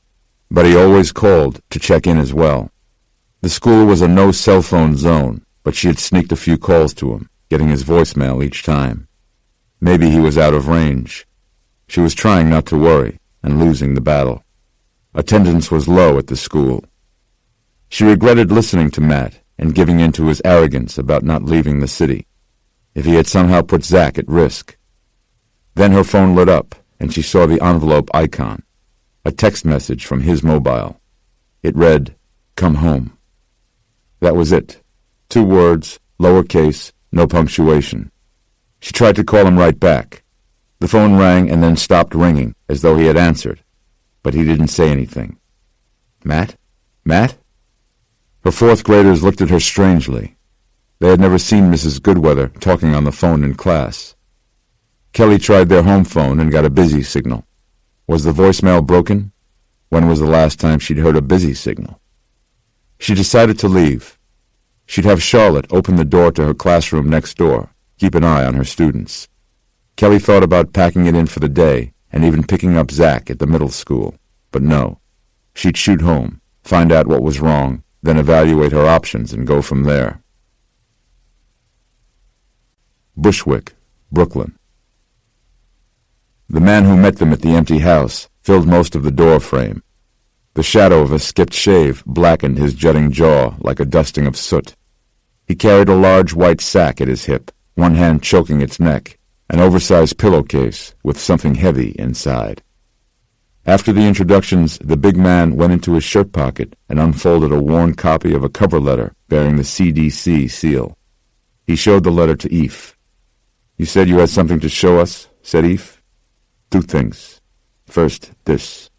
but he always called to check in as well. The school was a no-cell-phone zone, but she had sneaked a few calls to him, getting his voicemail each time. Maybe he was out of range. She was trying not to worry and losing the battle. Attendance was low at the school. She regretted listening to Matt and giving in to his arrogance about not leaving the city, if he had somehow put Zach at risk. Then her phone lit up, and she saw the envelope icon, a text message from his mobile. It read, "Come home." That was it. 2 words, lowercase, no punctuation. She tried to call him right back. The phone rang and then stopped ringing, as though he had answered, but he didn't say anything. Matt? Matt? Her 4th graders looked at her strangely. They had never seen Mrs. Goodweather talking on the phone in class. Kelly tried their home phone and got a busy signal. Was the voicemail broken? When was the last time she'd heard a busy signal? She decided to leave. She'd have Charlotte open the door to her classroom next door, keep an eye on her students. Kelly thought about packing it in for the day and even picking up Zach at the middle school, but no. She'd shoot home, find out what was wrong, then evaluate her options and go from there. Bushwick, Brooklyn. The man who met them at the empty house filled most of the door frame. The shadow of a skipped shave blackened his jutting jaw like a dusting of soot. He carried a large white sack at his hip, one hand choking its neck, an oversized pillowcase with something heavy inside. After the introductions, the big man went into his shirt pocket and unfolded a worn copy of a cover letter bearing the CDC seal. He showed the letter to Eve. "You said you had something to show us," said Eve. "2 things. First, this."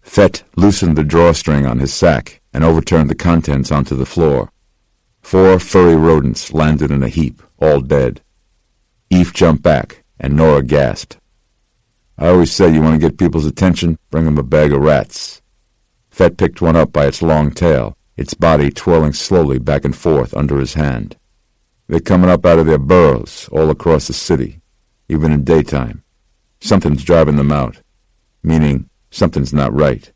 Fett loosened the drawstring on his sack and overturned the contents onto the floor. 4 furry rodents landed in a heap, all dead. Eve jumped back, and Nora gasped. "I always say you want to get people's attention, bring them a bag of rats." Fett picked one up by its long tail, its body twirling slowly back and forth under his hand. "They're coming up out of their burrows all across the city, even in daytime. Something's driving them out, meaning something's not right.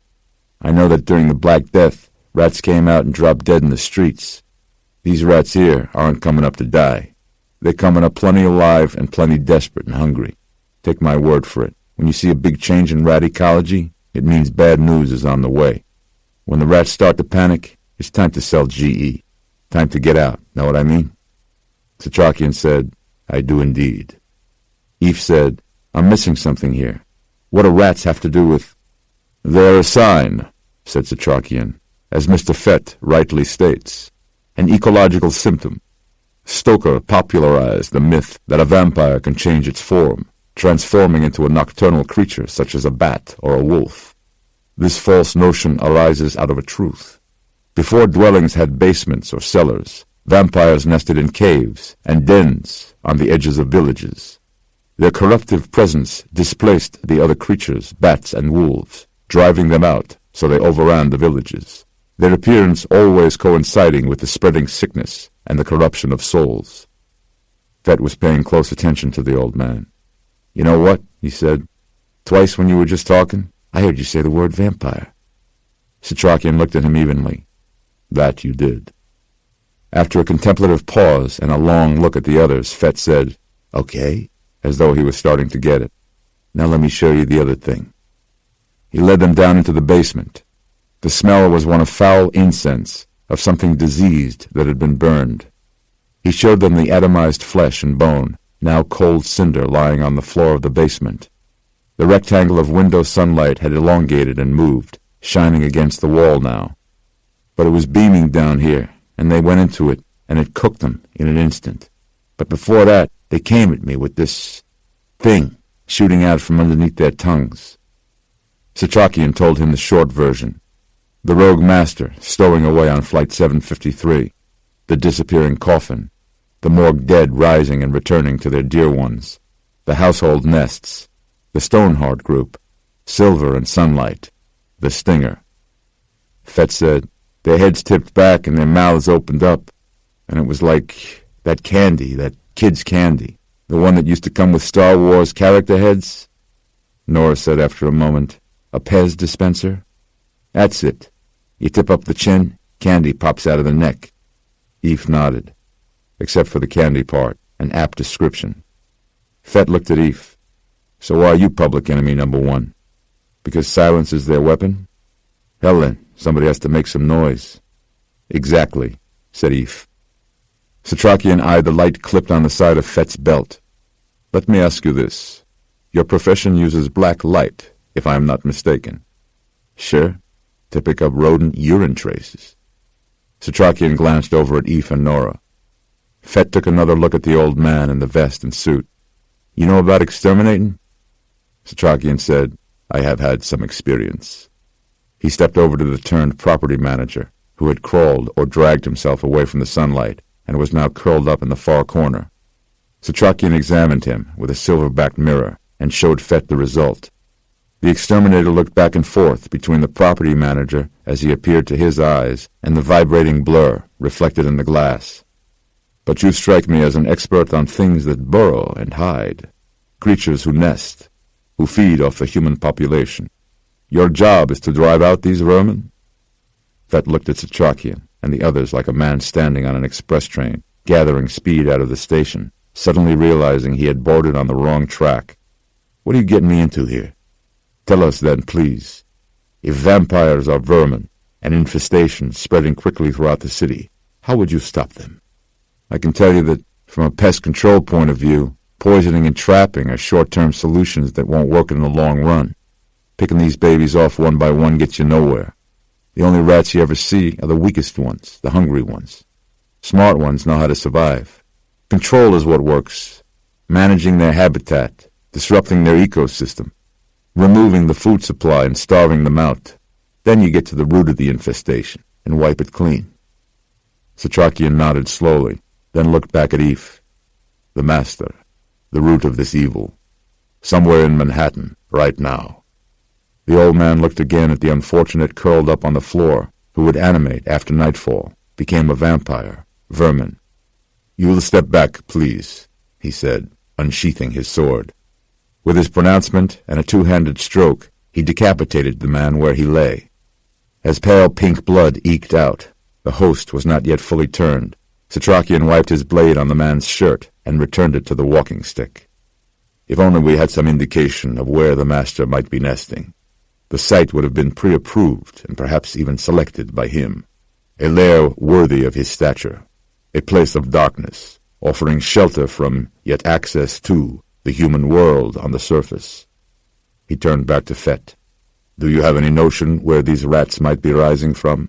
I know that during the Black Death, rats came out and dropped dead in the streets. These rats here aren't coming up to die. They're coming up plenty alive and plenty desperate and hungry. Take my word for it. When you see a big change in rat ecology, it means bad news is on the way. When the rats start to panic, it's time to sell GE. Time to get out. Know what I mean?" Setrakian said, "I do indeed." Eve said, "I'm missing something here. What do rats have to do with—" "They're a sign," said Setrakian, "as Mr. Fett rightly states. An ecological symptom. Stoker popularized the myth that a vampire can change its form, transforming into a nocturnal creature such as a bat or a wolf. This false notion arises out of a truth. Before dwellings had basements or cellars, vampires nested in caves and dens on the edges of villages. Their corruptive presence displaced the other creatures, bats and wolves, driving them out so they overran the villages, their appearance always coinciding with the spreading sickness and the corruption of souls." Fett was paying close attention to the old man. "You know what?" he said. "Twice when you were just talking, I heard you say the word vampire." Setrakian looked at him evenly. "That you did." After a contemplative pause and a long look at the others, Fett said, "Okay," as though he was starting to get it. "Now let me show you the other thing." He led them down into the basement. The smell was one of foul incense, of something diseased that had been burned. He showed them the atomized flesh and bone, now cold cinder lying on the floor of the basement. The rectangle of window sunlight had elongated and moved, shining against the wall now. But it was beaming down here, and they went into it, and it cooked them in an instant. But before that, they came at me with this thing shooting out from underneath their tongues. Setrakian told him the short version. The rogue master stowing away on Flight 753, the disappearing coffin, the morgue dead rising and returning to their dear ones, the household nests, the Stoneheart group, Silver and Sunlight, the Stinger. Fett said, their heads tipped back and their mouths opened up, and it was like that candy, that kid's candy, the one that used to come with Star Wars character heads. Nora said after a moment, a Pez dispenser? That's it. You tip up the chin, candy pops out of the neck. Eve nodded, except for the candy part, an apt description. Fett looked at Eve. So why are you public enemy number one? Because silence is their weapon? Hell then, somebody has to make some noise. Exactly, said Eve. Setrakian eyed the light clipped on the side of Fett's belt. Let me ask you this. Your profession uses black light, if I am not mistaken. Sure, to pick up rodent urine traces. Setrakian glanced over at Eve and Nora. Fett took another look at the old man in the vest and suit. You know about exterminating? Setrakian said, I have had some experience. He stepped over to the turned property manager, who had crawled or dragged himself away from the sunlight and was now curled up in the far corner. Setrakian examined him with a silver-backed mirror and showed Fett the result. The exterminator looked back and forth between the property manager as he appeared to his eyes and the vibrating blur reflected in the glass. But you strike me as an expert on things that burrow and hide, creatures who nest, who feed off the human population. Your job is to drive out these vermin? Fett looked at Setrakian and the others like a man standing on an express train, gathering speed out of the station, suddenly realizing he had boarded on the wrong track. What are you getting me into here? Tell us then, please. If vampires are vermin, and infestations spreading quickly throughout the city, how would you stop them? I can tell you that, from a pest control point of view, poisoning and trapping are short-term solutions that won't work in the long run. Picking these babies off one by one gets you nowhere. The only rats you ever see are the weakest ones, the hungry ones. Smart ones know how to survive. Control is what works. Managing their habitat, disrupting their ecosystem, removing the food supply and starving them out. Then you get to the root of the infestation and wipe it clean. Setrakian nodded slowly, then looked back at Eve. The master, the root of this evil. Somewhere in Manhattan, right now. The old man looked again at the unfortunate curled up on the floor, who would animate after nightfall, became a vampire, vermin. You will step back, please, he said, unsheathing his sword. With his pronouncement and a two-handed stroke, he decapitated the man where he lay. As pale pink blood eked out, the host was not yet fully turned. Setrakian wiped his blade on the man's shirt and returned it to the walking stick. If only we had some indication of where the master might be nesting. The site would have been pre-approved and perhaps even selected by him. A lair worthy of his stature. A place of darkness, offering shelter from, yet access to, the human world on the surface. He turned back to Fett. Do you have any notion where these rats might be rising from?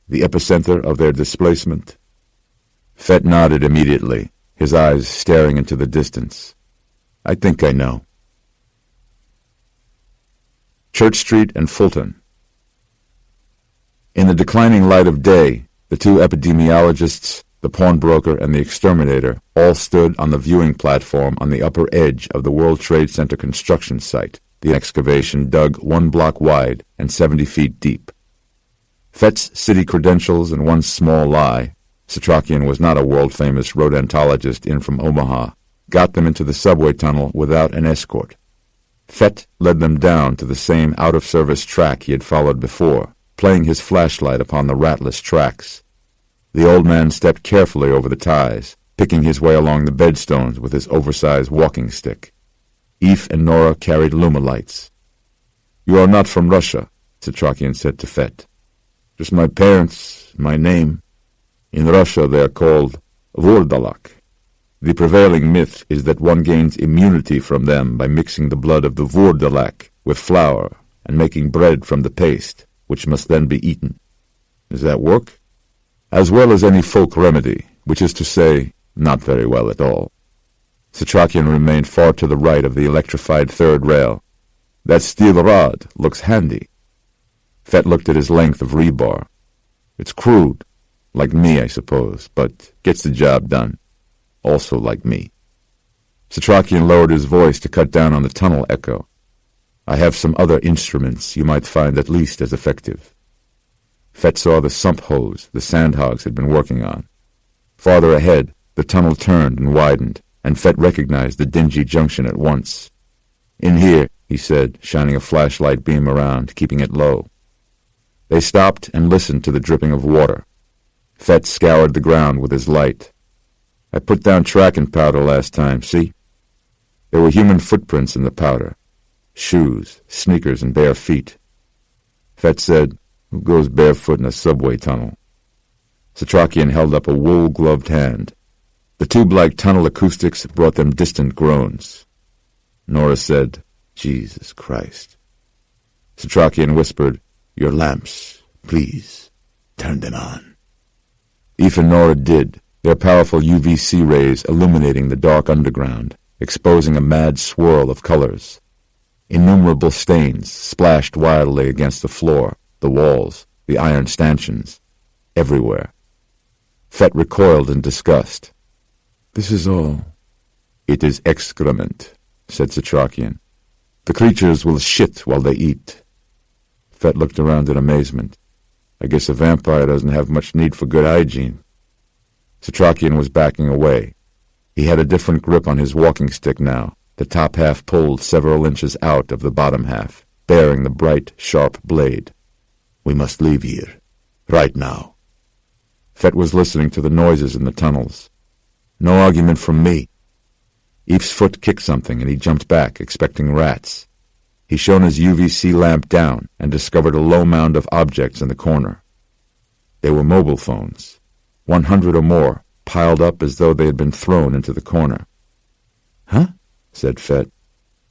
The epicenter of their displacement? Fett nodded immediately, his eyes staring into the distance. I think I know. Church Street and Fulton. In the declining light of day, the two epidemiologists, the pawnbroker and the exterminator, all stood on the viewing platform on the upper edge of the World Trade Center construction site, the excavation dug 1 block wide and 70 feet deep. Fett's city credentials and one small lie, Setrakian was not a world-famous rodentologist in from Omaha, got them into the subway tunnel without an escort. Fett led them down to the same out-of-service track he had followed before, playing his flashlight upon the ratless tracks. The old man stepped carefully over the ties, picking his way along the bedstones with his oversized walking stick. Eve and Nora carried lumalights. You are not from Russia, Setrakian said to Fett. Just my parents, my name. In Russia they are called Vurdalak. The prevailing myth is that one gains immunity from them by mixing the blood of the Vurdalak with flour and making bread from the paste, which must then be eaten. Does that work? As well as any folk remedy, which is to say, not very well at all. Setrakian remained far to the right of the electrified third rail. That steel rod looks handy. Fett looked at his length of rebar. It's crude, like me, I suppose, but gets the job done. Also like me. Setrakian lowered his voice to cut down on the tunnel echo. I have some other instruments you might find at least as effective. Fett saw the sump hose the sandhogs had been working on. Farther ahead, the tunnel turned and widened, and Fett recognized the dingy junction at once. In here, he said, shining a flashlight beam around, keeping it low. They stopped and listened to the dripping of water. Fett scoured the ground with his light. I put down tracking powder last time, see? There were human footprints in the powder. Shoes, sneakers, and bare feet. Fett said, who goes barefoot in a subway tunnel? Setrakian held up a wool-gloved hand. The tube-like tunnel acoustics brought them distant groans. Nora said, Jesus Christ. Setrakian whispered, your lamps, please, turn them on. Eve and Nora did, their powerful UVC rays illuminating the dark underground, exposing a mad swirl of colors. Innumerable stains splashed wildly against the floor, the walls, the iron stanchions, everywhere. Fett recoiled in disgust. This is all. It is excrement, said Setrakian. The creatures will shit while they eat. Fett looked around in amazement. I guess a vampire doesn't have much need for good hygiene. Setrakian was backing away. He had a different grip on his walking stick now, the top half pulled several inches out of the bottom half, bearing the bright, sharp blade. We must leave here, right now. Fett was listening to the noises in the tunnels. No argument from me. Eve's foot kicked something, and he jumped back, expecting rats. He shone his UVC lamp down and discovered a low mound of objects in the corner. They were mobile phones, 100 or more, piled up as though they had been thrown into the corner. Huh? Said Fett.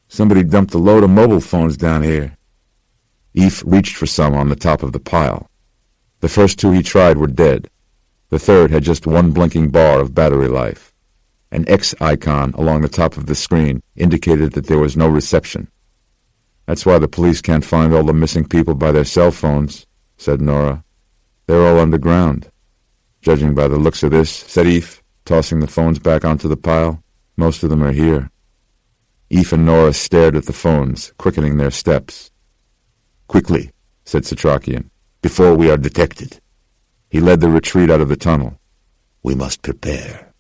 Somebody dumped a load of mobile phones down here. Eve reached for some on the top of the pile. The first two he tried were dead. The third had just one blinking bar of battery life. An X icon along the top of the screen indicated that there was no reception. That's why the police can't find all the missing people by their cell phones, said Nora. They're all underground. Judging by the looks of this, said Eve, tossing the phones back onto the pile, most of them are here. Eve and Nora stared at the phones, quickening their steps. Quickly, said Setrakian, before we are detected. He led the retreat out of the tunnel. We must prepare.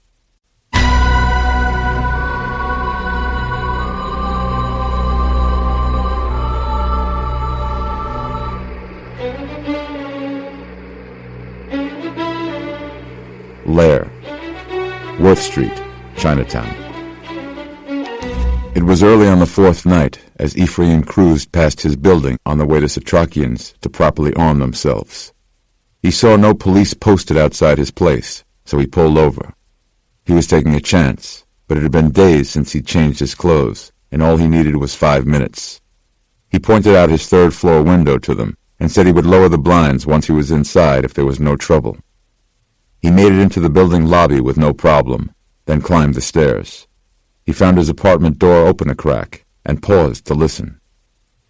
Lair, Worth Street, Chinatown. It was early on the fourth night as Ephraim cruised past his building on the way to Setrakian's to properly arm themselves. He saw no police posted outside his place, so he pulled over. He was taking a chance, but it had been days since he'd changed his clothes, and all he needed was 5 minutes. He pointed out his third-floor window to them and said he would lower the blinds once he was inside if there was no trouble. He made it into the building lobby with no problem, then climbed the stairs. He found his apartment door open a crack and paused to listen.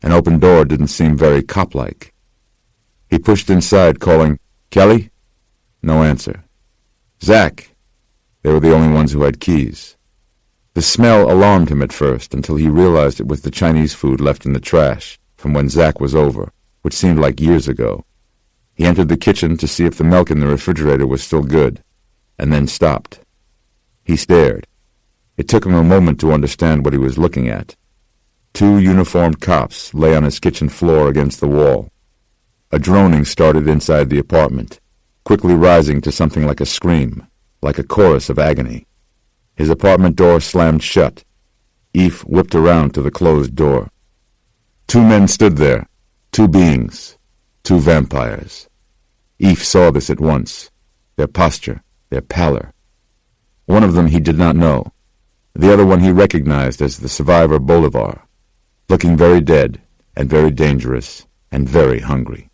An open door didn't seem very cop-like. He pushed inside, calling, Kelly? No answer. Zach? They were the only ones who had keys. The smell alarmed him at first until he realized it was the Chinese food left in the trash from when Zach was over, which seemed like years ago. He entered the kitchen to see if the milk in the refrigerator was still good, and then stopped. He stared. It took him a moment to understand what he was looking at. 2 uniformed cops lay on his kitchen floor against the wall. A droning started inside the apartment, quickly rising to something like a scream, like a chorus of agony. His apartment door slammed shut. Eve whipped around to the closed door. 2 men stood there, 2 beings, 2 vampires. Eve saw this at once, their posture, their pallor. One of them he did not know. The other one he recognized as the survivor Bolivar, looking very dead and very dangerous and very hungry.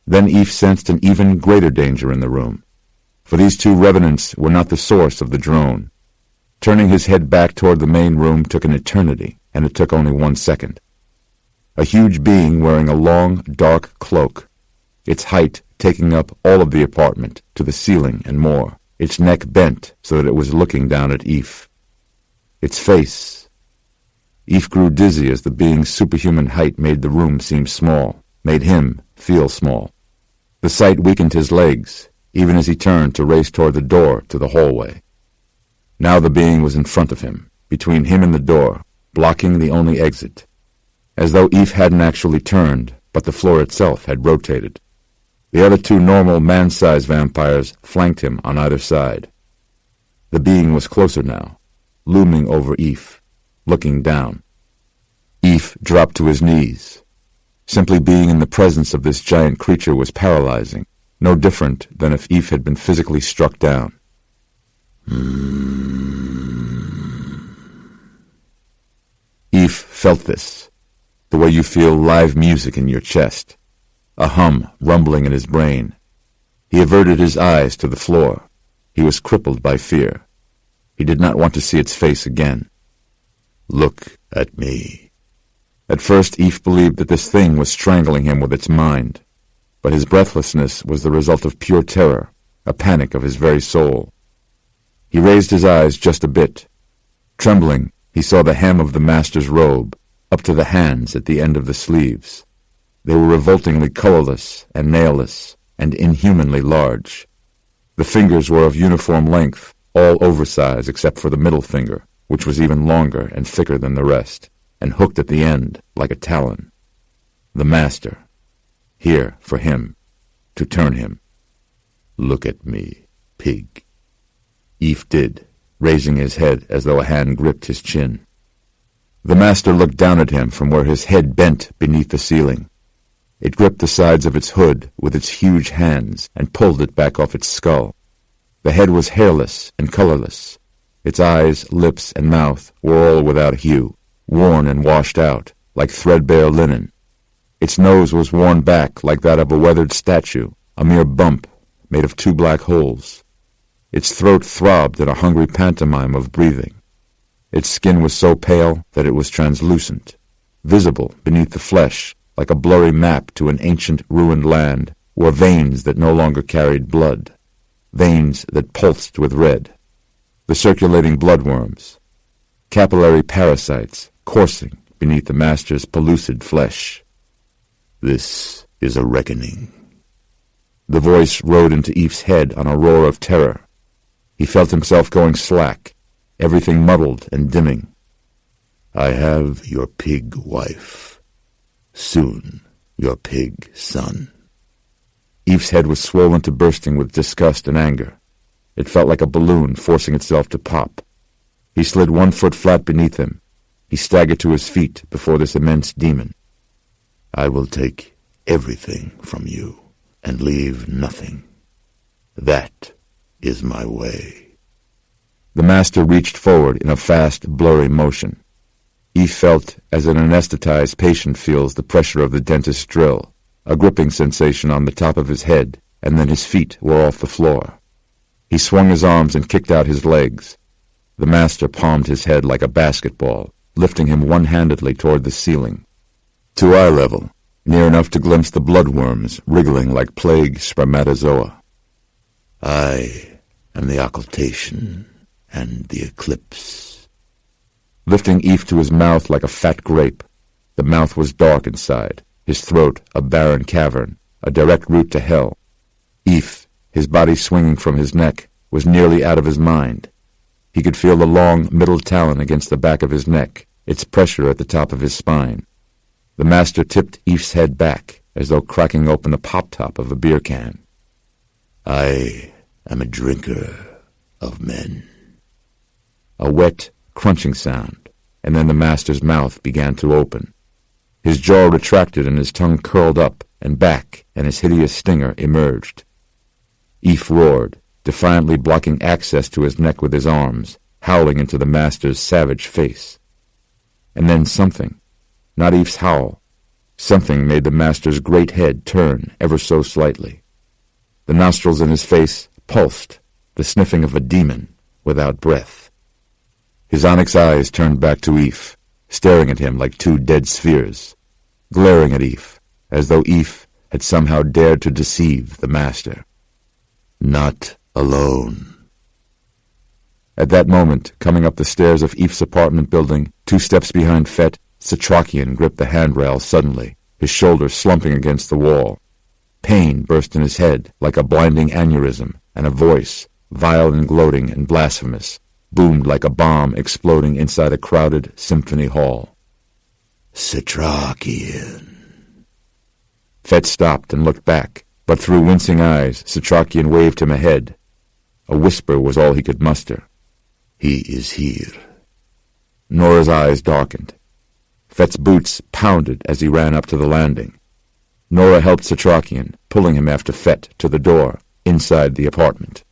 Then Eve sensed an even greater danger in the room, for these 2 revenants were not the source of the drone. Turning his head back toward the main room took an eternity, and it took only 1 second. a huge being wearing a long, dark cloak, its height taking up all of the apartment to the ceiling and more, its neck bent so that it was looking down at Eve. Its face. Eve grew dizzy as the being's superhuman height made the room seem small, made him feel small. The sight weakened his legs, even as he turned to race toward the door to the hallway. Now the being was in front of him, between him and the door, blocking the only exit, as though Eve hadn't actually turned, but the floor itself had rotated. The other two normal man-sized vampires flanked him on either side. The being was closer now, looming over Eve, looking down. Eve dropped to his knees. Simply being in the presence of this giant creature was paralyzing, no different than if Eve had been physically struck down. Eve felt this, the way you feel live music in your chest, a hum rumbling in his brain. He averted his eyes to the floor. He was crippled by fear. He did not want to see its face again. Look at me. At first, Eve believed that this thing was strangling him with its mind, but his breathlessness was the result of pure terror, a panic of his very soul. He raised his eyes just a bit. Trembling, he saw the hem of the master's robe, up to the hands at the end of the sleeves. They were revoltingly colorless and nailless and inhumanly large. The fingers were of uniform length, all oversized except for the middle finger, which was even longer and thicker than the rest, and hooked at the end like a talon. The master, here for him, to turn him. Look at me, pig. Eve did, raising his head as though a hand gripped his chin. The master looked down at him from where his head bent beneath the ceiling. It gripped the sides of its hood with its huge hands and pulled it back off its skull. The head was hairless and colorless. Its eyes, lips, and mouth were all without hue, worn and washed out, like threadbare linen. Its nose was worn back like that of a weathered statue, a mere bump made of two black holes. Its throat throbbed in a hungry pantomime of breathing. Its skin was so pale that it was translucent, visible beneath the flesh, like a blurry map to an ancient ruined land, were veins that no longer carried blood, veins that pulsed with red. The circulating bloodworms, capillary parasites coursing beneath the master's pellucid flesh. This is a reckoning. The voice rode into Eve's head on a roar of terror. He felt himself going slack, everything muddled and dimming. I have your pig wife. Soon your pig son. Eve's head was swollen to bursting with disgust and anger. It felt like a balloon forcing itself to pop. He slid 1 foot flat beneath him. He staggered to his feet before this immense demon. I will take everything from you and leave nothing. That is my way. The master reached forward in a fast, blurry motion. Eve felt as an anesthetized patient feels the pressure of the dentist's drill, a gripping sensation on the top of his head, and then his feet were off the floor. He swung his arms and kicked out his legs. The master palmed his head like a basketball, lifting him one-handedly toward the ceiling. To eye level, near enough to glimpse the bloodworms wriggling like plague spermatozoa. I am the occultation and the eclipse. Lifting Eve to his mouth like a fat grape, the mouth was dark inside, his throat a barren cavern, a direct route to hell. Eve, his body swinging from his neck, was nearly out of his mind. He could feel the long middle talon against the back of his neck, its pressure at the top of his spine. The master tipped Eve's head back, as though cracking open the pop-top of a beer can. I am a drinker of men. A wet, crunching sound, and then the master's mouth began to open. His jaw retracted and his tongue curled up and back, and his hideous stinger emerged. Eve roared, defiantly blocking access to his neck with his arms, howling into the master's savage face. And then something, not Eve's howl, something made the master's great head turn ever so slightly. The nostrils in his face pulsed, the sniffing of a demon without breath. His onyx eyes turned back to Eve, staring at him like two dead spheres. glaring at Eve, as though Eve had somehow dared to deceive the master. Not alone. At that moment, coming up the stairs of Eve's apartment building, 2 steps behind Fett, Setrakian gripped the handrail suddenly, his shoulders slumping against the wall. Pain burst in his head like a blinding aneurysm, and a voice, vile and gloating and blasphemous, boomed like a bomb exploding inside a crowded symphony hall. Setrakian. Fett stopped and looked back, but through wincing eyes, Setrakian waved him ahead. A whisper was all he could muster. He is here. Nora's eyes darkened. Fett's boots pounded as he ran up to the landing. Nora helped Setrakian, pulling him after Fett to the door, inside the apartment.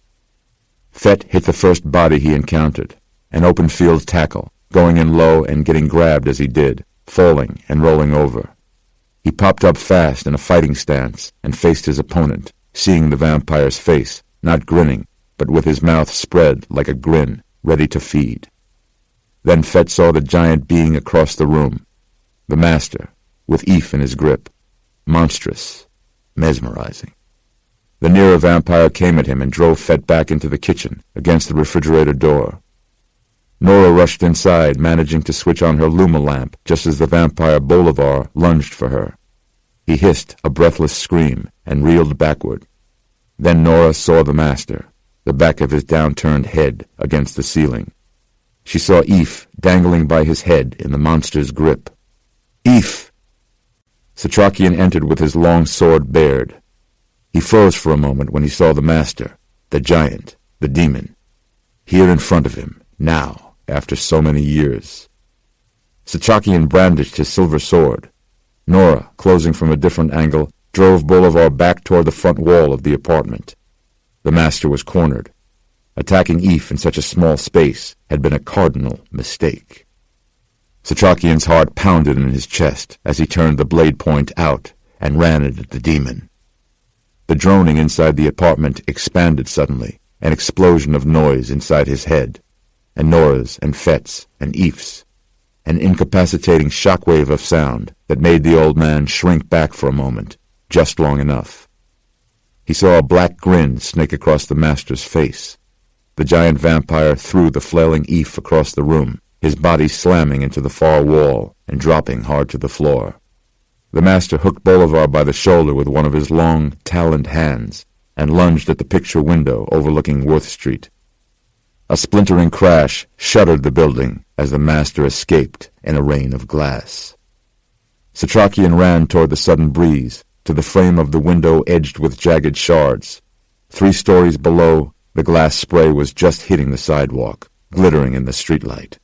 Fett hit the first body he encountered, an open-field tackle, going in low and getting grabbed as he did, falling and rolling over. He popped up fast in a fighting stance and faced his opponent, seeing the vampire's face, not grinning, but with his mouth spread like a grin, ready to feed. Then Fett saw the giant being across the room, the master, with Eve in his grip, monstrous, mesmerizing. The nearer vampire came at him and drove Fett back into the kitchen, against the refrigerator door. Nora rushed inside, managing to switch on her Luma lamp just as the vampire Bolivar lunged for her. He hissed a breathless scream and reeled backward. Then Nora saw the master, the back of his downturned head against the ceiling. She saw Eve dangling by his head in the monster's grip. Eve! Setrakian entered with his long sword bared. He froze for a moment when he saw the master, the giant, the demon, here in front of him, now, after so many years. Setrakian brandished his silver sword. Nora, closing from a different angle, drove Bolivar back toward the front wall of the apartment. The master was cornered. Attacking Eve in such a small space had been a cardinal mistake. Setrakian's heart pounded in his chest as he turned the blade point out and ran it at the demon. The droning inside the apartment expanded suddenly, an explosion of noise inside his head, and Nora's and Fett's and Eve's, an incapacitating shockwave of sound that made the old man shrink back for a moment, just long enough. He saw a black grin snake across the master's face. The giant vampire threw the flailing Eve across the room, his body slamming into the far wall and dropping hard to the floor. The master hooked Bolivar by the shoulder with one of his long, taloned hands and lunged at the picture window overlooking Worth Street. A splintering crash shuddered the building as the master escaped in a rain of glass. Setrakian ran toward the sudden breeze, to the frame of the window edged with jagged shards. 3 stories below, the glass spray was just hitting the sidewalk, glittering in the streetlight.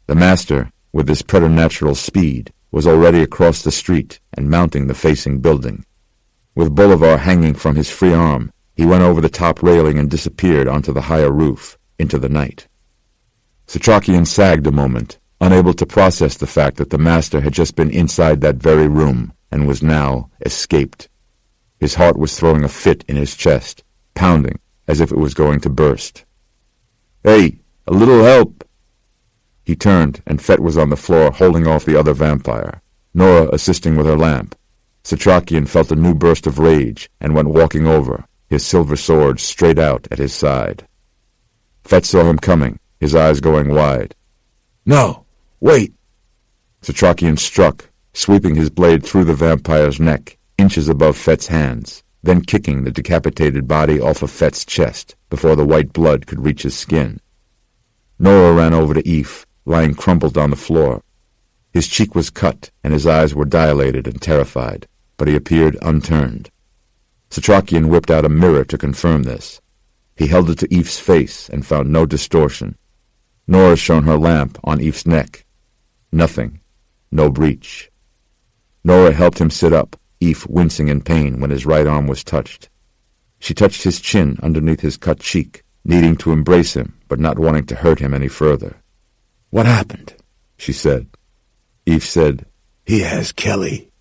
The master, with his preternatural speed, was already across the street and mounting the facing building. With Bolivar hanging from his free arm, he went over the top railing and disappeared onto the higher roof, into the night. Setrakian sagged a moment, unable to process the fact that the master had just been inside that very room and was now escaped. His heart was throwing a fit in his chest, pounding as if it was going to burst. "Hey, a little help!" He turned, and Fett was on the floor holding off the other vampire, Nora assisting with her lamp. Setrakian felt a new burst of rage and went walking over, his silver sword straight out at his side. Fett saw him coming, his eyes going wide. "No! Wait!" Setrakian struck, sweeping his blade through the vampire's neck, inches above Fett's hands, then kicking the decapitated body off of Fett's chest before the white blood could reach his skin. Nora ran over to Eve, lying crumpled on the floor. His cheek was cut, and his eyes were dilated and terrified, but he appeared unturned. Setrakian whipped out a mirror to confirm this. He held it to Eve's face and found no distortion. Nora shone her lamp on Eve's neck. Nothing. No breach. Nora helped him sit up, Eve wincing in pain when his right arm was touched. She touched his chin underneath his cut cheek, needing to embrace him, but not wanting to hurt him any further. "What happened?" she said. Eve said, "He has Kelly."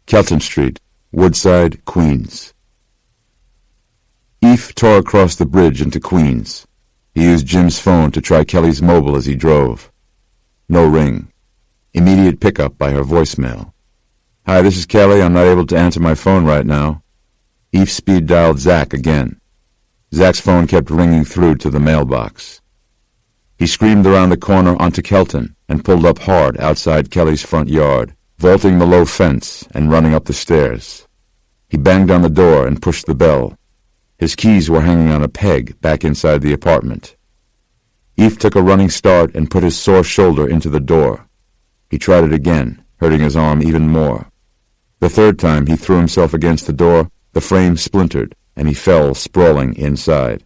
Kelton Street, Woodside, Queens. Eve tore across the bridge into Queens. He used Jim's phone to try Kelly's mobile as he drove. No ring. Immediate pickup by her voicemail. "Hi, this is Kelly. I'm not able to answer my phone right now." Eve speed-dialed Zach again. Zach's phone kept ringing through to the mailbox. He screamed around the corner onto Kelton and pulled up hard outside Kelly's front yard, vaulting the low fence and running up the stairs. He banged on the door and pushed the bell. His keys were hanging on a peg back inside the apartment. Eve took a running start and put his sore shoulder into the door. He tried it again, hurting his arm even more. The third time he threw himself against the door, the frame splintered, and he fell sprawling inside.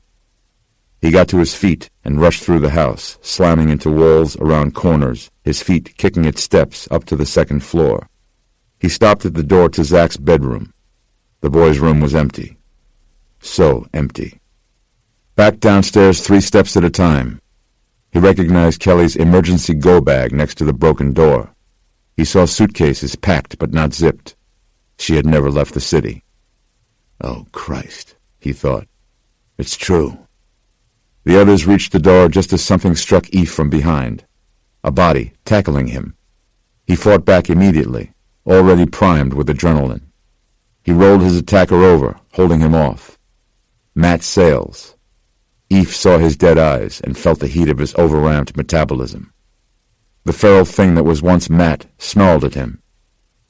He got to his feet and rushed through the house, slamming into walls around corners, his feet kicking its steps up to the second floor. He stopped at the door to Zach's bedroom. The boy's room was empty. So empty. Back downstairs 3 steps at a time. He recognized Kelly's emergency go bag next to the broken door. He saw suitcases packed but not zipped. She had never left the city. "Oh, Christ," he thought. "It's true." The others reached the door just as something struck Eve from behind. A body tackling him. He fought back immediately, already primed with adrenaline. He rolled his attacker over, holding him off. Matt Sales. Eve saw his dead eyes and felt the heat of his overramped metabolism. The feral thing that was once Matt snarled at him.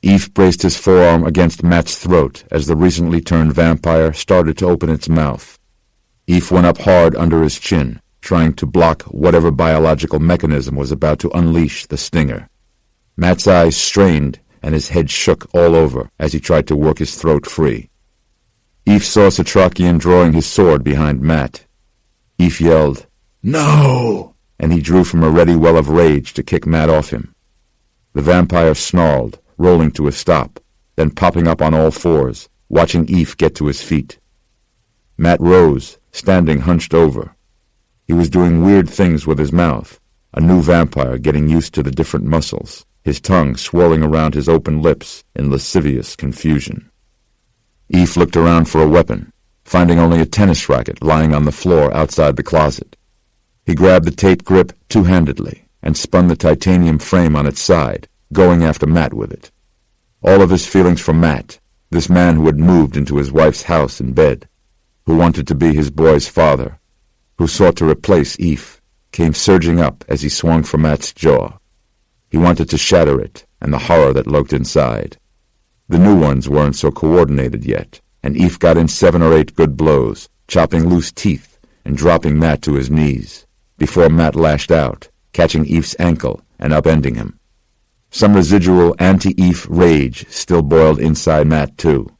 Eve braced his forearm against Matt's throat as the recently turned vampire started to open its mouth. Eve went up hard under his chin, trying to block whatever biological mechanism was about to unleash the stinger. Matt's eyes strained and his head shook all over as he tried to work his throat free. Eve saw Setrakian drawing his sword behind Matt. Eve yelled, "No!" and he drew from a ready well of rage to kick Matt off him. The vampire snarled, rolling to a stop, then popping up on all fours, watching Eve get to his feet. Matt rose, standing hunched over. He was doing weird things with his mouth, a new vampire getting used to the different muscles, his tongue swirling around his open lips in lascivious confusion. Eve looked around for a weapon, finding only a tennis racket lying on the floor outside the closet. He grabbed the tape grip two-handedly and spun the titanium frame on its side, going after Matt with it. All of his feelings for Matt, this man who had moved into his wife's house and bed, who wanted to be his boy's father, who sought to replace Eve, came surging up as he swung for Matt's jaw. He wanted to shatter it and the horror that lurked inside. The new ones weren't so coordinated yet, and Eve got in 7 or 8 good blows, chopping loose teeth and dropping Matt to his knees, before Matt lashed out, catching Eve's ankle and upending him. Some residual anti-Eve rage still boiled inside Matt, too.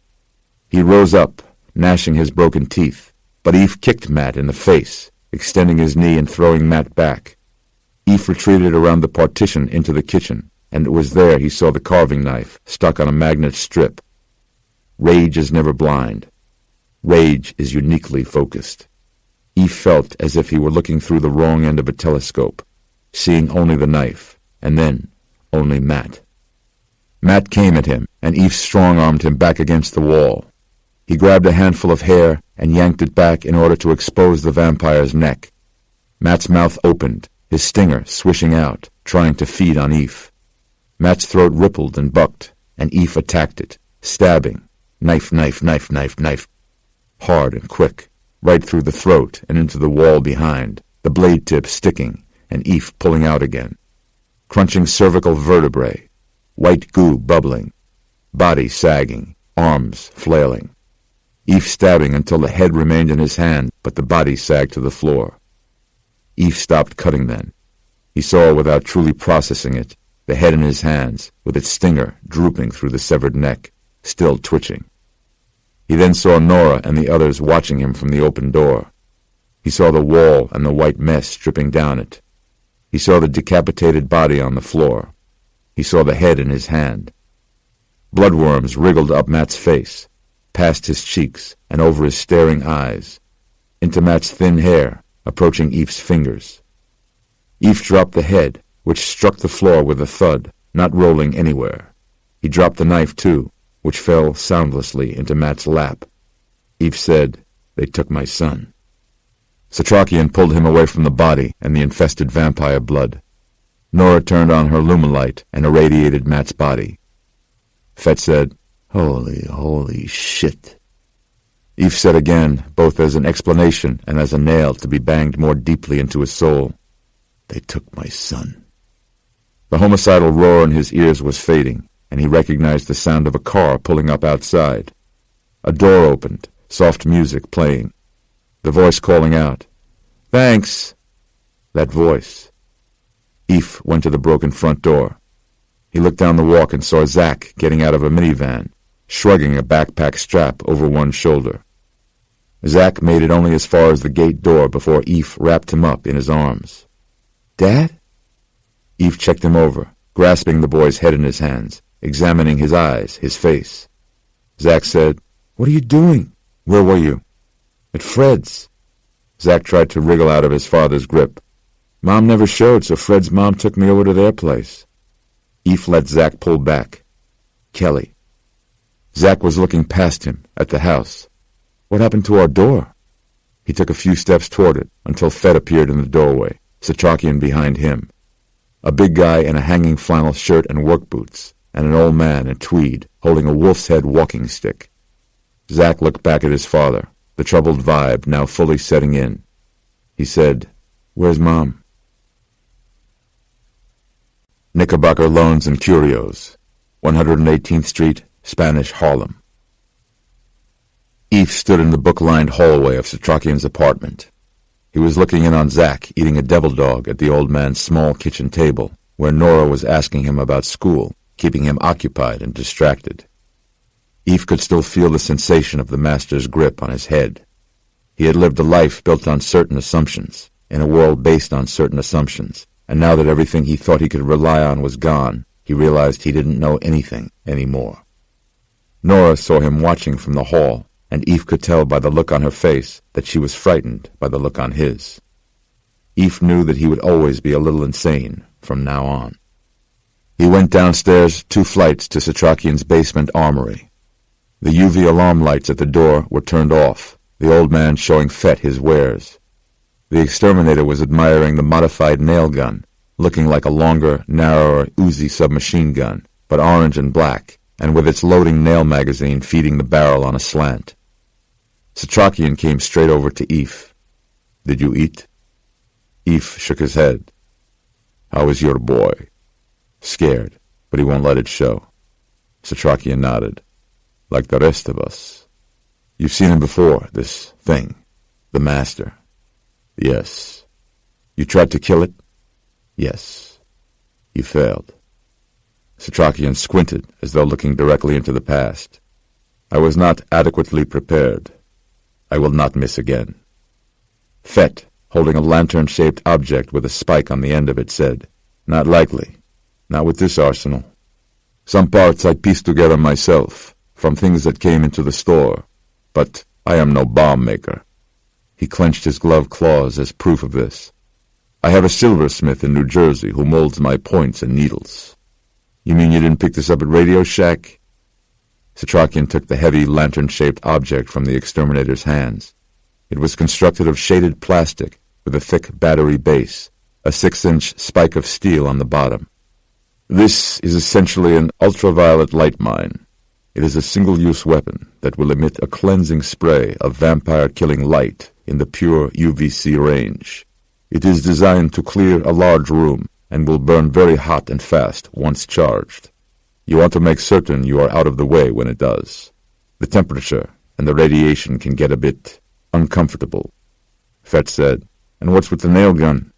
He rose up, gnashing his broken teeth, but Eve kicked Matt in the face, extending his knee and throwing Matt back. Eve retreated around the partition into the kitchen, and it was there he saw the carving knife stuck on a magnet strip. Rage is never blind. Rage is uniquely focused. Eve felt as if he were looking through the wrong end of a telescope, seeing only the knife, and then only Matt. Matt came at him, and Eve strong-armed him back against the wall. He grabbed a handful of hair and yanked it back in order to expose the vampire's neck. Matt's mouth opened, his stinger swishing out, trying to feed on Eve. Matt's throat rippled and bucked, and Eve attacked it, stabbing, knife, knife, knife, knife, knife, hard and quick, right through the throat and into the wall behind, the blade tip sticking, and Eve pulling out again. Crunching cervical vertebrae, white goo bubbling, body sagging, arms flailing. Eve stabbing until the head remained in his hand, but the body sagged to the floor. Eve stopped cutting then. He saw, without truly processing it, the head in his hands, with its stinger drooping through the severed neck, still twitching. He then saw Nora and the others watching him from the open door. He saw the wall and the white mess dripping down it. He saw the decapitated body on the floor. He saw the head in his hand. Bloodworms wriggled up Matt's face, past his cheeks and over his staring eyes, into Matt's thin hair, approaching Eve's fingers. Eve dropped the head, which struck the floor with a thud, not rolling anywhere. He dropped the knife, too, which fell soundlessly into Matt's lap. Eve said, "They took my son." Setrakian pulled him away from the body and the infested vampire blood. Nora turned on her lumilight and irradiated Matt's body. Fett said, Holy shit. Eve said again, both as an explanation and as a nail to be banged more deeply into his soul, They took my son. The homicidal roar in his ears was fading, and he recognized the sound of a car pulling up outside. A door opened, soft music playing. The voice calling out, Thanks! That voice. Eve went to the broken front door. He looked down the walk and saw Zach getting out of a minivan, shrugging a backpack strap over one shoulder. Zach made it only as far as the gate door before Eve wrapped him up in his arms. Dad? Eve checked him over, grasping the boy's head in his hands, examining his eyes, his face. Zach said, What are you doing? Where were you? At Fred's. Zach tried to wriggle out of his father's grip. Mom never showed, so Fred's mom took me over to their place. Eve let Zach pull back. Kelly. Zach was looking past him, at the house. What happened to our door? He took a few steps toward it, until Fett appeared in the doorway, Setrakian behind him. A big guy in a hanging flannel shirt and work boots, and an old man in tweed, holding a wolf's head walking stick. Zach looked back at his father, the troubled vibe now fully setting in. He said, Where's Mom? Knickerbocker Loans and Curios, 118th Street, Spanish Harlem. Eve stood in the book-lined hallway of Setrakian's apartment. He was looking in on Zach eating a devil dog at the old man's small kitchen table, where Nora was asking him about school, keeping him occupied and distracted. Eve could still feel the sensation of the master's grip on his head. He had lived a life built on certain assumptions, in a world based on certain assumptions, and now that everything he thought he could rely on was gone, he realized he didn't know anything anymore. Nora saw him watching from the hall, and Eve could tell by the look on her face that she was frightened by the look on his. Eve knew that he would always be a little insane from now on. He went downstairs 2 flights to Setrakian's basement armory. The UV alarm lights at the door were turned off, the old man showing Fett his wares. The exterminator was admiring the modified nail gun, looking like a longer, narrower Uzi submachine gun, but orange and black, and with its loading nail magazine feeding the barrel on a slant. Setrakian came straight over to Eve. Did you eat? Eve shook his head. How is your boy? Scared, but he won't let it show. Setrakian nodded. Like the rest of us. You've seen him before, this thing. The master. Yes. You tried to kill it? Yes. You failed. Setrakian squinted as though looking directly into the past. I was not adequately prepared. I will not miss again. Fett, holding a lantern-shaped object with a spike on the end of it, said, Not likely. Not with this arsenal. Some parts I pieced together myself, from things that came into the store, but I am no bomb maker. He clenched his gloved claws as proof of this. I have a silversmith in New Jersey who molds my points and needles. You mean you didn't pick this up at Radio Shack? Setrakian took the heavy lantern-shaped object from the exterminator's hands. It was constructed of shaded plastic with a thick battery base, a 6-inch spike of steel on the bottom. This is essentially an ultraviolet light mine. It is a single-use weapon that will emit a cleansing spray of vampire-killing light in the pure UVC range. It is designed to clear a large room and will burn very hot and fast once charged. You want to make certain you are out of the way when it does. The temperature and the radiation can get a bit uncomfortable. Fett said, And what's with the nail gun?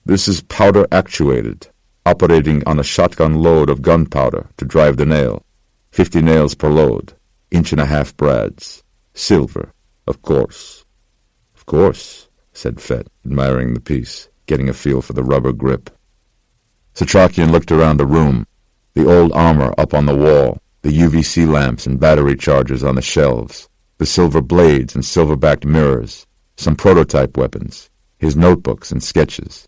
This is powder-actuated, operating on a shotgun load of gunpowder to drive the nail. 50 nails per load, 1.5-inch brads. Silver, of course. Of course, said Fett, admiring the piece, getting a feel for the rubber grip. Setrakian looked around the room, the old armor up on the wall, the UVC lamps and battery chargers on the shelves, the silver blades and silver-backed mirrors, some prototype weapons, his notebooks and sketches.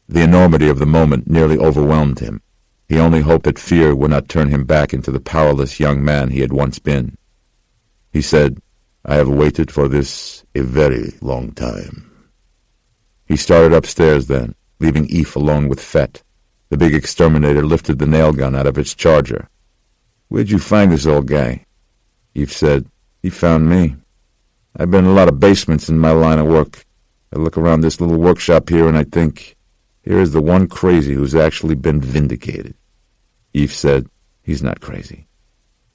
The enormity of the moment nearly overwhelmed him. He only hoped that fear would not turn him back into the powerless young man he had once been. He said, I have waited for this a very long time. He started upstairs then, leaving Eve alone with Fett. The big exterminator lifted the nail gun out of its charger. "Where'd you find this old guy?" Eve said, "He found me. I've been in a lot of basements in my line of work. I look around this little workshop here and I think, here is the one crazy who's actually been vindicated." Eve said, "He's not crazy."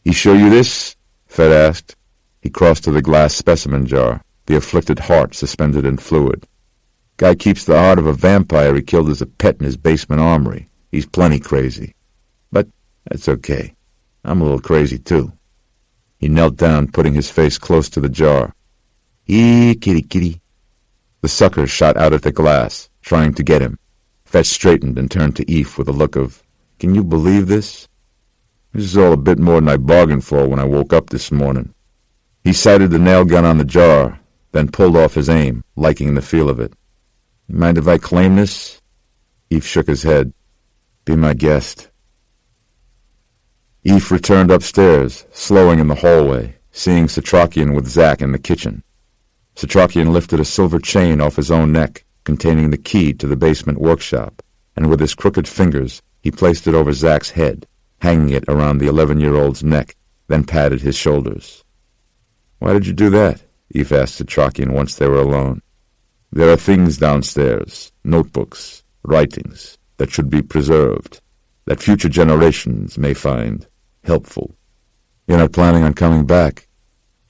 "He show you this?" Fed asked. He crossed to the glass specimen jar, the afflicted heart suspended in fluid. "Guy keeps the heart of a vampire he killed as a pet in his basement armory. He's plenty crazy. But that's okay. I'm a little crazy too." He knelt down, putting his face close to the jar. Kitty, kitty." The sucker shot out at the glass, trying to get him. Fetch straightened and turned to Eve with a look of, "Can you believe this? This is all a bit more than I bargained for when I woke up this morning." He sighted the nail gun on the jar, then pulled off his aim, liking the feel of it. "You mind if I claim this?" Eve shook his head. "Be my guest." Eve returned upstairs, slowing in the hallway, seeing Setrakian with Zack in the kitchen. Setrakian lifted a silver chain off his own neck, containing the key to the basement workshop, and with his crooked fingers he placed it over Zack's head, hanging it around the 11-year-old's neck, then patted his shoulders. "Why did you do that?" Eve asked Setrakian once they were alone. "There are things downstairs, notebooks, writings, that should be preserved, that future generations may find helpful." "You're not planning on coming back?"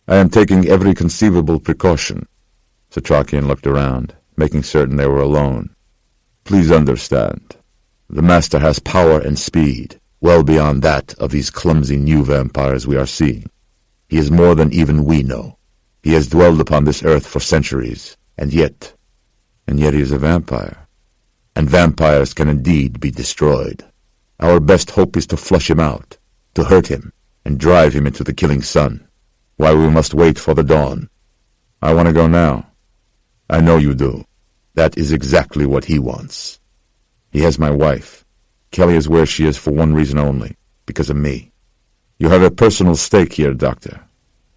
"I am taking every conceivable precaution." Setrakian looked around, making certain they were alone. "Please understand, the Master has power and speed, well beyond that of these clumsy new vampires we are seeing. He is more than even we know. He has dwelled upon this earth for centuries, and yet he is a vampire. And vampires can indeed be destroyed. Our best hope is to flush him out, to hurt him, and drive him into the killing sun. Why we must wait for the dawn. I want to go now." "I know you do. That is exactly what he wants. He has my wife. Kelly is where she is for one reason only, because of me. You have a personal stake here, Doctor,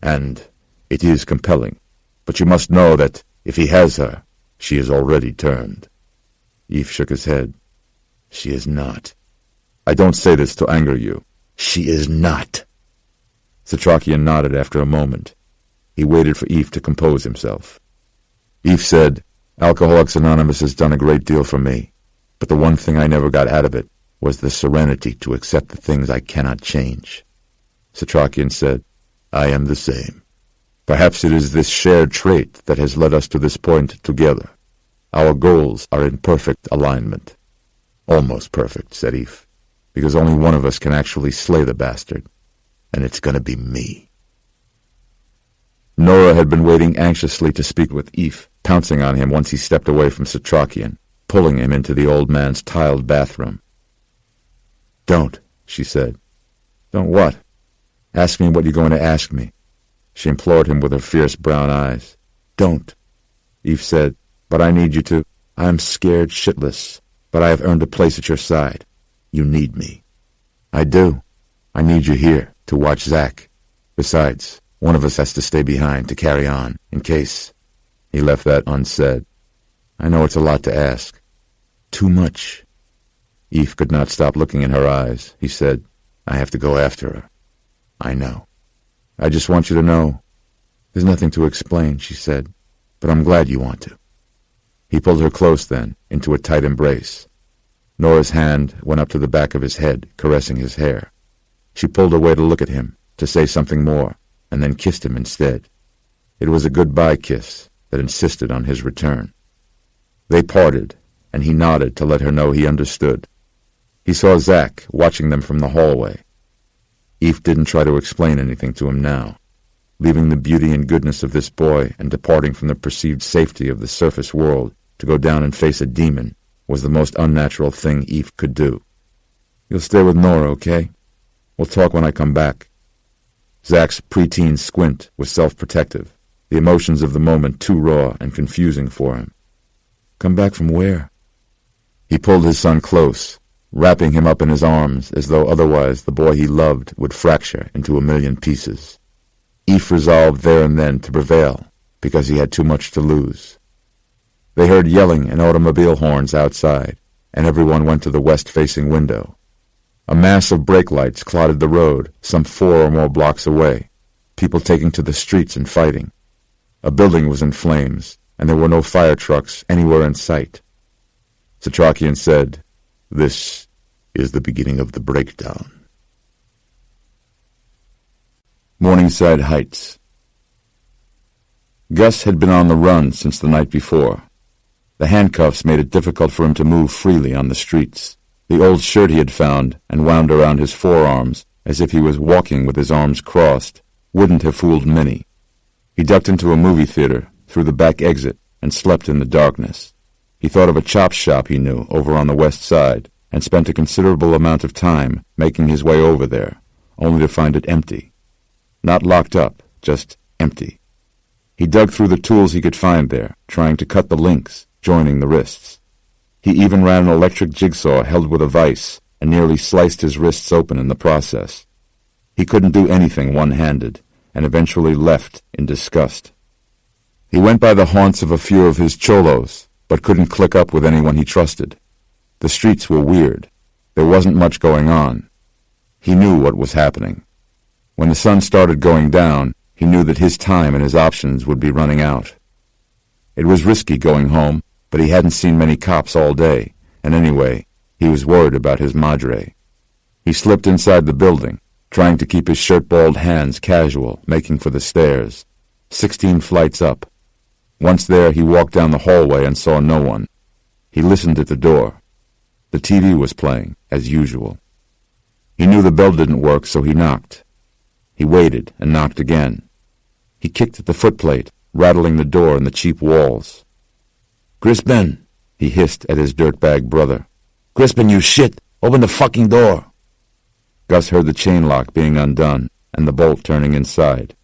and it is compelling. But you must know that if he has her, she is already turned." Eve shook his head. "She is not. I don't say this to anger you. She is not." Setrakian nodded after a moment. He waited for Eve to compose himself. Eve said, "Alcoholics Anonymous has done a great deal for me, but the one thing I never got out of it was the serenity to accept the things I cannot change." Setrakian said, "I am the same. Perhaps it is this shared trait that has led us to this point together. Our goals are in perfect alignment." "Almost perfect," said Eve, "because only one of us can actually slay the bastard. And it's going to be me." Nora had been waiting anxiously to speak with Eve, pouncing on him once he stepped away from Setrakian, pulling him into the old man's tiled bathroom. "Don't," she said. "Don't what?" "Ask me what you're going to ask me." She implored him with her fierce brown eyes. "Don't." Eve said, "But I need you to. I'm scared shitless, but I have earned a place at your side. You need me." "I do. I need you here to watch Zack. Besides, one of us has to stay behind to carry on, in case." He left that unsaid. "I know it's a lot to ask." "Too much." Eve could not stop looking in her eyes. He said, "I have to go after her." "I know. I just want you to know." "There's nothing to explain," she said, "but I'm glad you want to." He pulled her close then, into a tight embrace. Nora's hand went up to the back of his head, caressing his hair. She pulled away to look at him, to say something more, and then kissed him instead. It was a goodbye kiss that insisted on his return. They parted, and he nodded to let her know he understood. He saw Zack watching them from the hallway. Eve didn't try to explain anything to him now. Leaving the beauty and goodness of this boy and departing from the perceived safety of the surface world to go down and face a demon was the most unnatural thing Eve could do. "You'll stay with Nora, okay? We'll talk when I come back." Zack's preteen squint was self-protective, the emotions of the moment too raw and confusing for him. "Come back from where?" He pulled his son close, wrapping him up in his arms as though otherwise the boy he loved would fracture into a million pieces. Eve resolved there and then to prevail, because he had too much to lose. They heard yelling and automobile horns outside. and everyone went to the west-facing window. A mass of brake lights clouded the road, some 4 or more blocks away, people taking to the streets and fighting. A building was in flames, and there were no fire trucks anywhere in sight. Setrakian said, "This is the beginning of the breakdown." Morningside Heights. Gus had been on the run since the night before. The handcuffs made it difficult for him to move freely on the streets. The old shirt he had found and wound around his forearms, as if he was walking with his arms crossed, wouldn't have fooled many. He ducked into a movie theater, through the back exit, and slept in the darkness. He thought of a chop shop he knew over on the west side, and spent a considerable amount of time making his way over there, only to find it empty. Not locked up, just empty. He dug through the tools he could find there, trying to cut the links, joining the wrists. He even ran an electric jigsaw held with a vise, and nearly sliced his wrists open in the process. He couldn't do anything one-handed, and eventually left in disgust. He went by the haunts of a few of his cholos, but couldn't click up with anyone he trusted. The streets were weird. There wasn't much going on. He knew what was happening. When the sun started going down, he knew that his time and his options would be running out. It was risky going home, but he hadn't seen many cops all day, and anyway, he was worried about his madre. He slipped inside the building, trying to keep his shirt-balled hands casual, making for the stairs. 16 flights up. Once there, he walked down the hallway and saw no one. He listened at the door. The TV was playing, as usual. He knew the bell didn't work, so he knocked. He waited and knocked again. He kicked at the footplate, rattling the door and the cheap walls. "Crispin," he hissed at his dirtbag brother. "Crispin, you shit! Open the fucking door!" Gus heard the chain lock being undone and the bolt turning inside.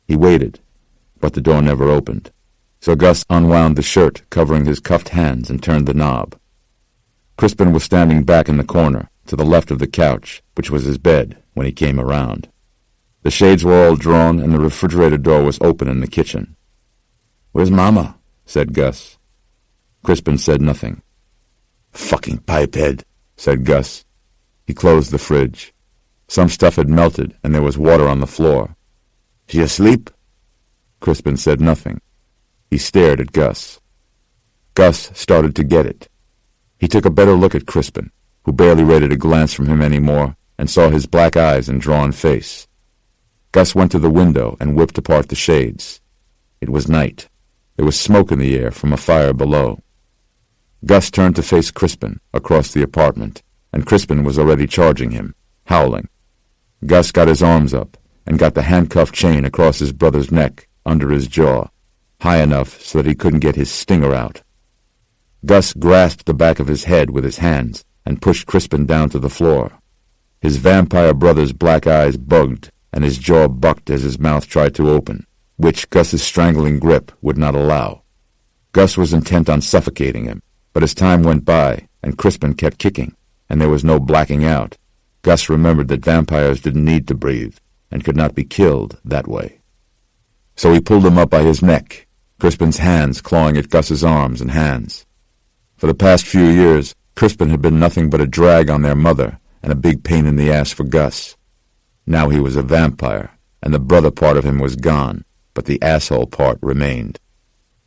He waited, but the door never opened. So Gus unwound the shirt covering his cuffed hands and turned the knob. Crispin was standing back in the corner, to the left of the couch, which was his bed, when he came around. The shades were all drawn and the refrigerator door was open in the kitchen. "Where's Mama?" said Gus. Crispin said nothing. "Fucking pipehead," said Gus. He closed the fridge. Some stuff had melted and there was water on the floor. "She asleep?" Crispin said nothing. He stared at Gus. Gus started to get it. He took a better look at Crispin, who barely rated a glance from him anymore, and saw his black eyes and drawn face. Gus went to the window and whipped apart the shades. It was night. There was smoke in the air from a fire below. Gus turned to face Crispin across the apartment, and Crispin was already charging him, howling. Gus got his arms up and got the handcuff chain across his brother's neck, under his jaw, high enough so that he couldn't get his stinger out. Gus grasped the back of his head with his hands and pushed Crispin down to the floor. His vampire brother's black eyes bugged, and his jaw bucked as his mouth tried to open, which Gus's strangling grip would not allow. Gus was intent on suffocating him, but as time went by and Crispin kept kicking, and there was no blacking out, Gus remembered that vampires didn't need to breathe and could not be killed that way. So he pulled him up by his neck, Crispin's hands clawing at Gus's arms and hands. For the past few years, Crispin had been nothing but a drag on their mother and a big pain in the ass for Gus. Now he was a vampire, and the brother part of him was gone, but the asshole part remained.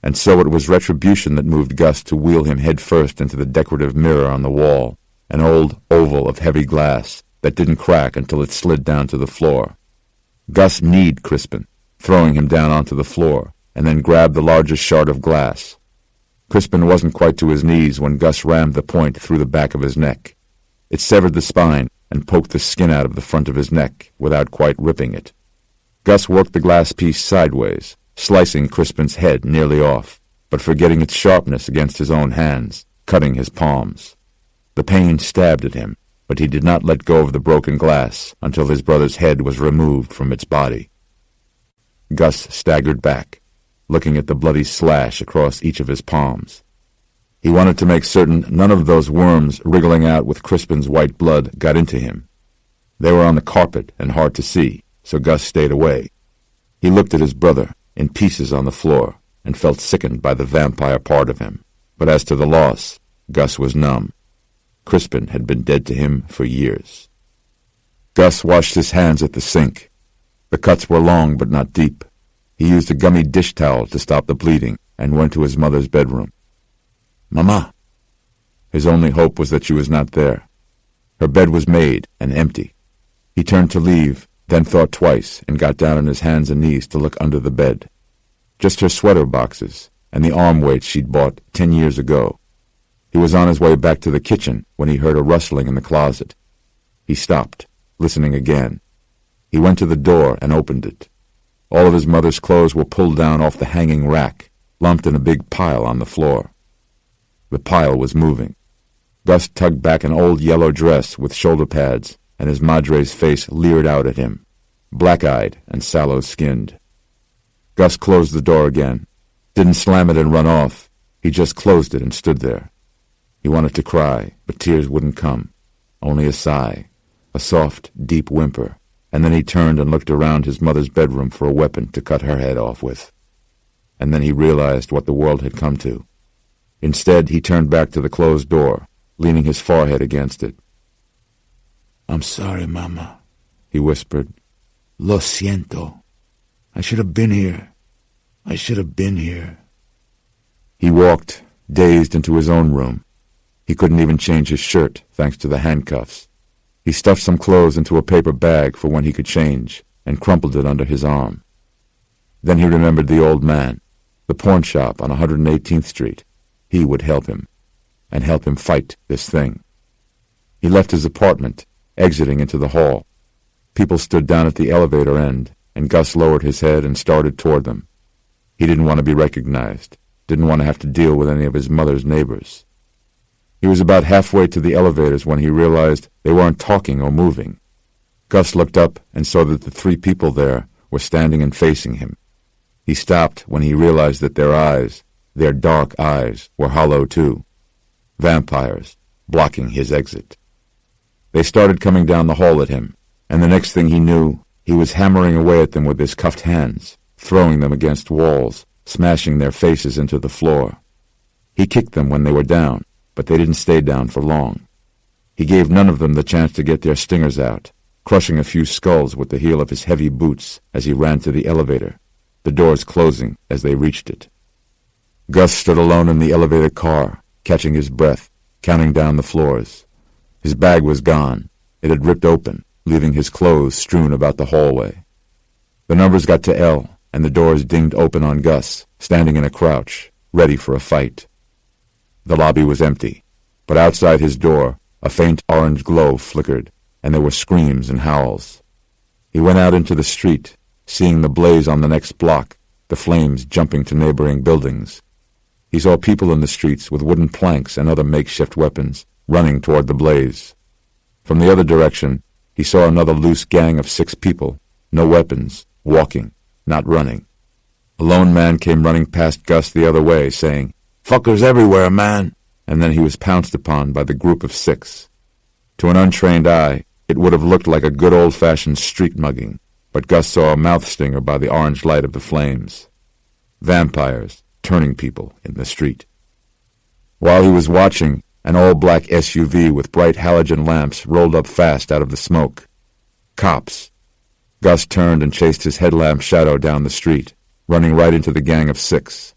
And so it was retribution that moved Gus to wheel him head first into the decorative mirror on the wall, an old oval of heavy glass that didn't crack until it slid down to the floor. Gus kneed Crispin, throwing him down onto the floor, and then grabbed the largest shard of glass. Crispin wasn't quite to his knees when Gus rammed the point through the back of his neck. It severed the spine and poked the skin out of the front of his neck without quite ripping it. Gus worked the glass piece sideways, slicing Crispin's head nearly off, but forgetting its sharpness against his own hands, cutting his palms. The pain stabbed at him, but he did not let go of the broken glass until his brother's head was removed from its body. Gus staggered back, looking at the bloody slash across each of his palms. He wanted to make certain none of those worms wriggling out with Crispin's white blood got into him. They were on the carpet and hard to see, so Gus stayed away. He looked at his brother, in pieces on the floor, and felt sickened by the vampire part of him. But as to the loss, Gus was numb. Crispin had been dead to him for years. Gus washed his hands at the sink. The cuts were long but not deep. He used a gummy dish towel to stop the bleeding and went to his mother's bedroom. "Mama!" His only hope was that she was not there. Her bed was made and empty. He turned to leave, then thought twice and got down on his hands and knees to look under the bed. Just her sweater boxes and the arm weights she'd bought 10 years ago. He was on his way back to the kitchen when he heard a rustling in the closet. He stopped, listening again. He went to the door and opened it. All of his mother's clothes were pulled down off the hanging rack, lumped in a big pile on the floor. The pile was moving. Gus tugged back an old yellow dress with shoulder pads, and his madre's face leered out at him, black-eyed and sallow-skinned. Gus closed the door again. Didn't slam it and run off. He just closed it and stood there. He wanted to cry, but tears wouldn't come. Only a sigh, a soft, deep whimper, and then he turned and looked around his mother's bedroom for a weapon to cut her head off with. And then he realized what the world had come to. Instead, he turned back to the closed door, leaning his forehead against it. "I'm sorry, Mama," he whispered. "Lo siento. I should have been here. I should have been here." He walked, dazed, into his own room. He couldn't even change his shirt, thanks to the handcuffs. He stuffed some clothes into a paper bag for when he could change, and crumpled it under his arm. Then he remembered the old man, the pawnshop on 118th Street. He would help him, and help him fight this thing. He left his apartment, exiting into the hall. People stood down at the elevator end, and Gus lowered his head and started toward them. He didn't want to be recognized, didn't want to have to deal with any of his mother's neighbors. He was about halfway to the elevators when he realized they weren't talking or moving. Gus looked up and saw that the 3 people there were standing and facing him. He stopped when he realized that their eyes, their dark eyes, were hollow too. Vampires, blocking his exit. They started coming down the hall at him, and the next thing he knew, he was hammering away at them with his cuffed hands, throwing them against walls, smashing their faces into the floor. He kicked them when they were down, but they didn't stay down for long. He gave none of them the chance to get their stingers out, crushing a few skulls with the heel of his heavy boots as he ran to the elevator, the doors closing as they reached it. Gus stood alone in the elevator car, catching his breath, counting down the floors. His bag was gone. It had ripped open, leaving his clothes strewn about the hallway. The numbers got to L, and the doors dinged open on Gus, standing in a crouch, ready for a fight. The lobby was empty, but outside his door, a faint orange glow flickered, and there were screams and howls. He went out into the street, seeing the blaze on the next block, the flames jumping to neighboring buildings. He saw people in the streets with wooden planks and other makeshift weapons, running toward the blaze. From the other direction, he saw another loose gang of 6 people, no weapons, walking, not running. A lone man came running past Gus the other way, saying, "Fuckers everywhere, man!" And then he was pounced upon by the group of 6. To an untrained eye, it would have looked like a good old-fashioned street mugging, but Gus saw a mouth stinger by the orange light of the flames. Vampires, turning people in the street. While he was watching, an all-black SUV with bright halogen lamps rolled up fast out of the smoke. Cops. Gus turned and chased his headlamp shadow down the street, running right into the gang of 6.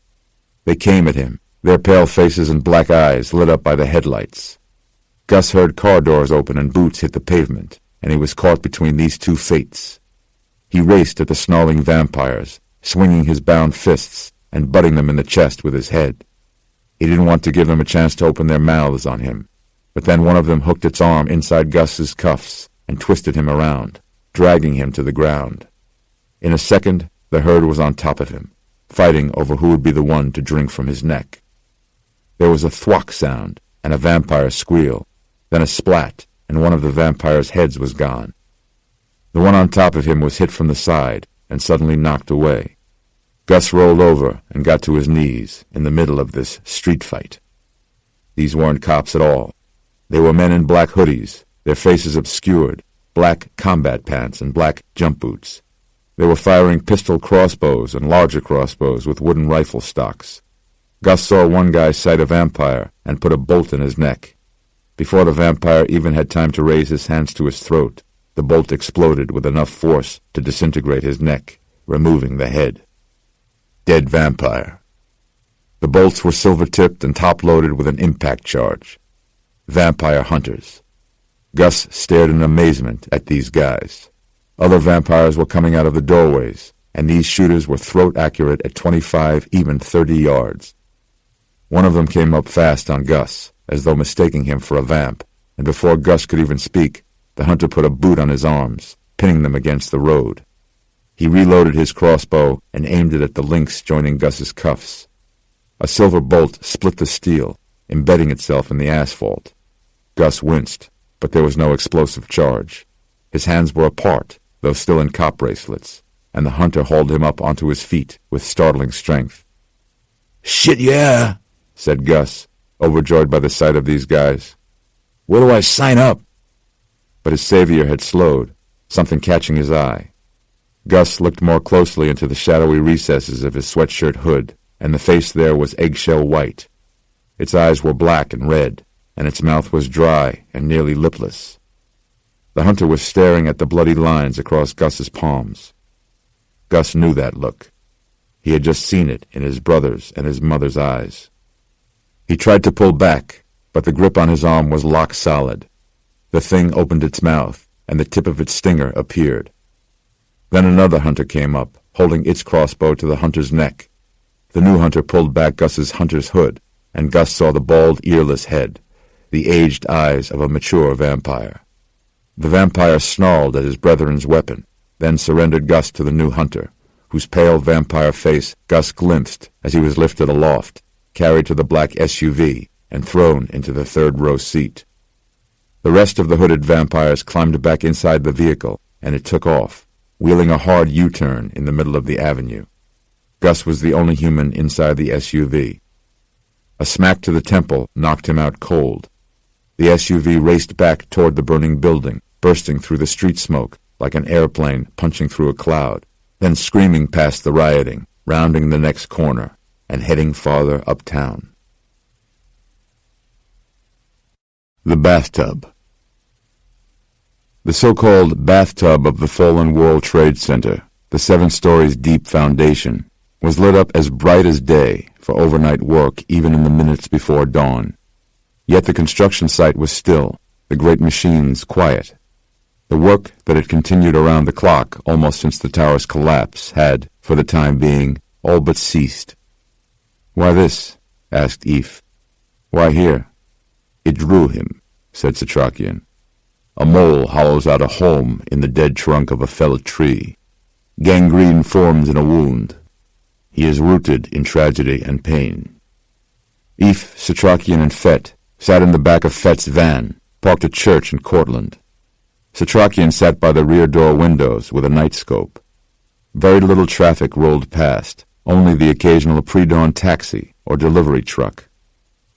They came at him, their pale faces and black eyes lit up by the headlights. Gus heard car doors open and boots hit the pavement, and he was caught between these 2 fates. He raced at the snarling vampires, swinging his bound fists and butting them in the chest with his head. He didn't want to give them a chance to open their mouths on him, but then one of them hooked its arm inside Gus's cuffs and twisted him around, dragging him to the ground. In a second, the herd was on top of him, fighting over who would be the one to drink from his neck. There was a thwack sound and a vampire squeal, then a splat, and one of the vampire's heads was gone. The one on top of him was hit from the side and suddenly knocked away. Gus rolled over and got to his knees in the middle of this street fight. These weren't cops at all. They were men in black hoodies, their faces obscured, black combat pants and black jump boots. They were firing pistol crossbows and larger crossbows with wooden rifle stocks. Gus saw one guy sight a vampire and put a bolt in his neck. Before the vampire even had time to raise his hands to his throat, the bolt exploded with enough force to disintegrate his neck, removing the head. Dead vampire. The bolts were silver-tipped and top-loaded with an impact charge. Vampire hunters. Gus stared in amazement at these guys. Other vampires were coming out of the doorways, and these shooters were throat-accurate at 25, even 30 yards. One of them came up fast on Gus, as though mistaking him for a vamp, and before Gus could even speak, the hunter put a boot on his arms, pinning them against the road. He reloaded his crossbow and aimed it at the links joining Gus's cuffs. A silver bolt split the steel, embedding itself in the asphalt. Gus winced, but there was no explosive charge. His hands were apart, though still in cop bracelets, and the hunter hauled him up onto his feet with startling strength. "Shit, yeah," said Gus, overjoyed by the sight of these guys. "Where do I sign up?" But his savior had slowed, something catching his eye. Gus looked more closely into the shadowy recesses of his sweatshirt hood, and the face there was eggshell white. Its eyes were black and red, and its mouth was dry and nearly lipless. The hunter was staring at the bloody lines across Gus's palms. Gus knew that look. He had just seen it in his brother's and his mother's eyes. He tried to pull back, but the grip on his arm was lock solid. The thing opened its mouth, and the tip of its stinger appeared. Then another hunter came up, holding its crossbow to the hunter's neck. The new hunter pulled back Gus's hunter's hood, and Gus saw the bald, earless head, the aged eyes of a mature vampire. The vampire snarled at his brethren's weapon, then surrendered Gus to the new hunter, whose pale vampire face Gus glimpsed as he was lifted aloft, carried to the black SUV, and thrown into the third-row seat. The rest of the hooded vampires climbed back inside the vehicle, and it took off, wheeling a hard U-turn in the middle of the avenue. Gus was the only human inside the SUV. A smack to the temple knocked him out cold. The SUV raced back toward the burning building, bursting through the street smoke like an airplane punching through a cloud, then screaming past the rioting, rounding the next corner, and heading farther uptown. The bathtub. The so-called bathtub of the fallen World Trade Center, the 7 stories deep foundation, was lit up as bright as day for overnight work even in the minutes before dawn. Yet the construction site was still, the great machines quiet. The work that had continued around the clock almost since the tower's collapse had, for the time being, all but ceased. "Why this?" asked Eve. "Why here?" "It drew him," said Setrakian. "A mole hollows out a home in the dead trunk of a felled tree. Gangrene forms in a wound. He is rooted in tragedy and pain." Eve, Setrakian, and Fett sat in the back of Fett's van, parked at church in Cortland. Setrakian sat by the rear door windows with a night scope. Very little traffic rolled past, only the occasional pre-dawn taxi or delivery truck.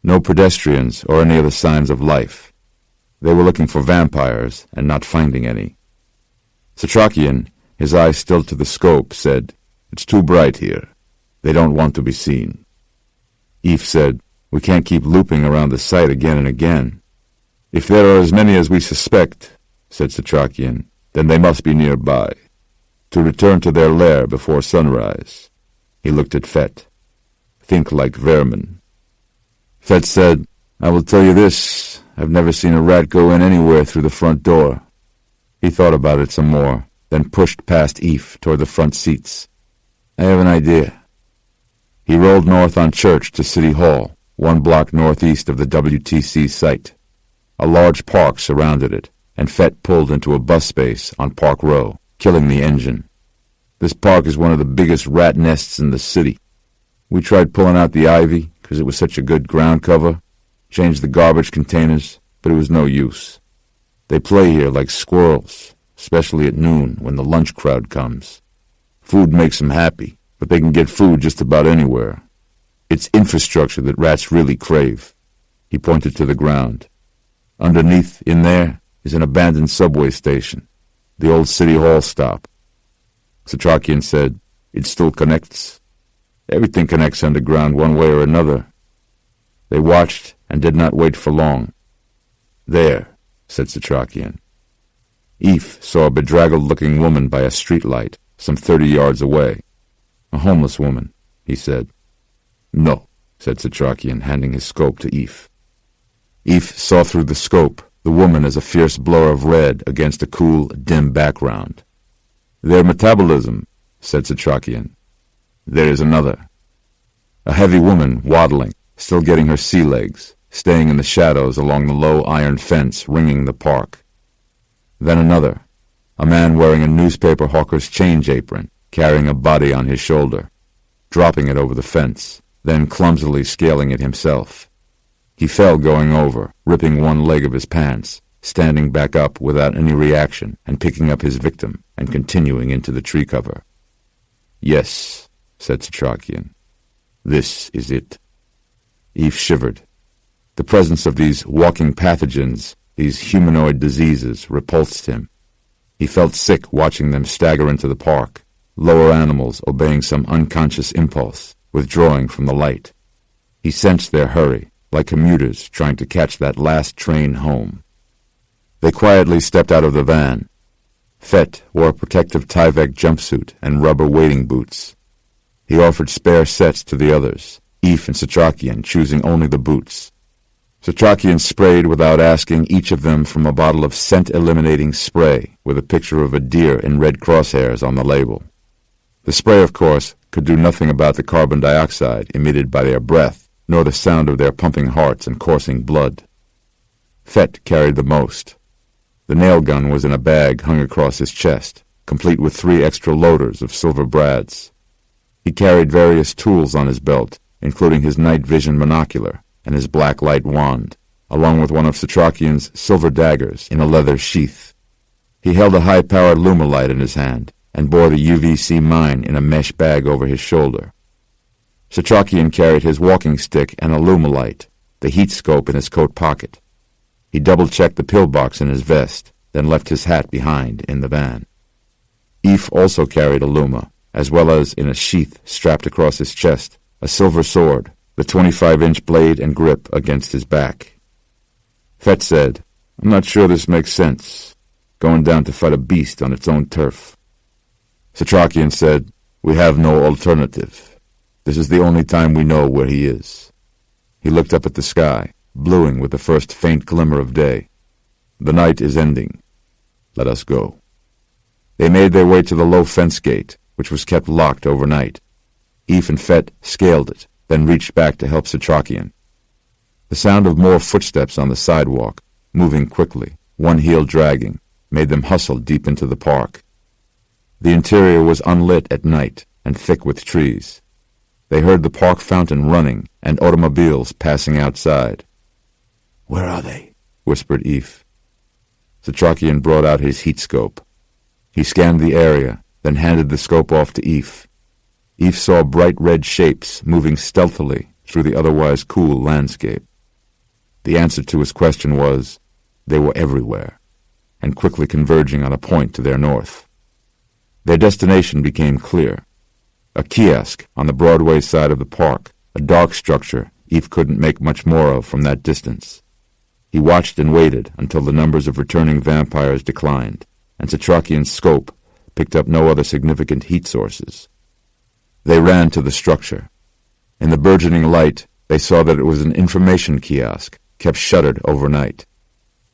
No pedestrians or any other signs of life. They were looking for vampires and not finding any. Setrakian, his eyes still to the scope, said, "It's too bright here. They don't want to be seen." Eve said, "We can't keep looping around the site again and again." "If there are as many as we suspect," said Setrakian, "then they must be nearby, to return to their lair before sunrise." He looked at Fett. "Think like vermin." Fett said, "I will tell you this, I've never seen a rat go in anywhere through the front door." He thought about it some more, then pushed past Eve toward the front seats. "I have an idea." He rolled north on Church to City Hall, 1 block northeast of the WTC site. A large park surrounded it, and Fett pulled into a bus space on Park Row, killing the engine. "This park is one of the biggest rat nests in the city. We tried pulling out the ivy because it was such a good ground cover, changed the garbage containers, but it was no use. They play here like squirrels, especially at noon when the lunch crowd comes. Food makes them happy, but they can get food just about anywhere. It's infrastructure that rats really crave." He pointed to the ground. "Underneath, in there, is an abandoned subway station, the old City Hall stop." Setrakian said, "It still connects." "Everything connects underground one way or another." They watched and did not wait for long. "There," said Setrakian. Eph saw a bedraggled-looking woman by a streetlight some 30 yards away. "A homeless woman," he said. "No," said Setrakian, handing his scope to Eph. Eph saw through the scope the woman as a fierce blur of red against a cool, dim background. "Their metabolism," said Setrakian. "There is another." A heavy woman waddling, still getting her sea legs, staying in the shadows along the low iron fence ringing the park. Then another, a man wearing a newspaper hawker's change apron, carrying a body on his shoulder, dropping it over the fence, then clumsily scaling it himself. He fell going over, ripping one leg of his pants, standing back up without any reaction and picking up his victim and continuing into the tree cover. "Yes," said Setrakian. "This is it." Eve shivered. The presence of these walking pathogens, these humanoid diseases, repulsed him. He felt sick watching them stagger into the park, lower animals obeying some unconscious impulse, withdrawing from the light. He sensed their hurry, like commuters trying to catch that last train home. They quietly stepped out of the van. Fett wore a protective Tyvek jumpsuit and rubber wading boots. He offered spare sets to the others, Eve and Setrakian choosing only the boots. Setrakian sprayed without asking each of them from a bottle of scent-eliminating spray with a picture of a deer in red crosshairs on the label. The spray, of course, could do nothing about the carbon dioxide emitted by their breath, nor the sound of their pumping hearts and coursing blood. Fett carried the most. The nail gun was in a bag hung across his chest, complete with 3 extra loaders of silver brads. He carried various tools on his belt, including his night vision monocular and his black light wand, along with one of Setrakian's silver daggers in a leather sheath. He held a high-powered Lumalight in his hand and bore the UVC mine in a mesh bag over his shoulder. Setrakian carried his walking stick and a Lumalight, the heat scope in his coat pocket. He double-checked the pillbox in his vest, then left his hat behind in the van. Eve also carried a Luma, as well as, in a sheath strapped across his chest, a silver sword, the 25-inch blade and grip against his back. Fett said, "I'm not sure this makes sense, going down to fight a beast on its own turf." Setrakian said, "We have no alternative. This is the only time we know where he is." He looked up at the sky, bluing with the first faint glimmer of day. "The night is ending. Let us go." They made their way to the low fence gate, which was kept locked overnight. Eve and Fett scaled it, then reached back to help Setrakian. The sound of more footsteps on the sidewalk, moving quickly, one heel dragging, made them hustle deep into the park. The interior was unlit at night and thick with trees. They heard the park fountain running and automobiles passing outside. "Where are they?" whispered Eve. Setrakian brought out his heat scope. He scanned the area, then handed the scope off to Eve. Eve saw bright red shapes moving stealthily through the otherwise cool landscape. The answer to his question was, they were everywhere, and quickly converging on a point to their north. Their destination became clear. A kiosk on the Broadway side of the park, a dark structure Eve couldn't make much more of from that distance. He watched and waited until the numbers of returning vampires declined, and Setrakian's scope picked up no other significant heat sources. They ran to the structure. In the burgeoning light, they saw that it was an information kiosk, kept shuttered overnight.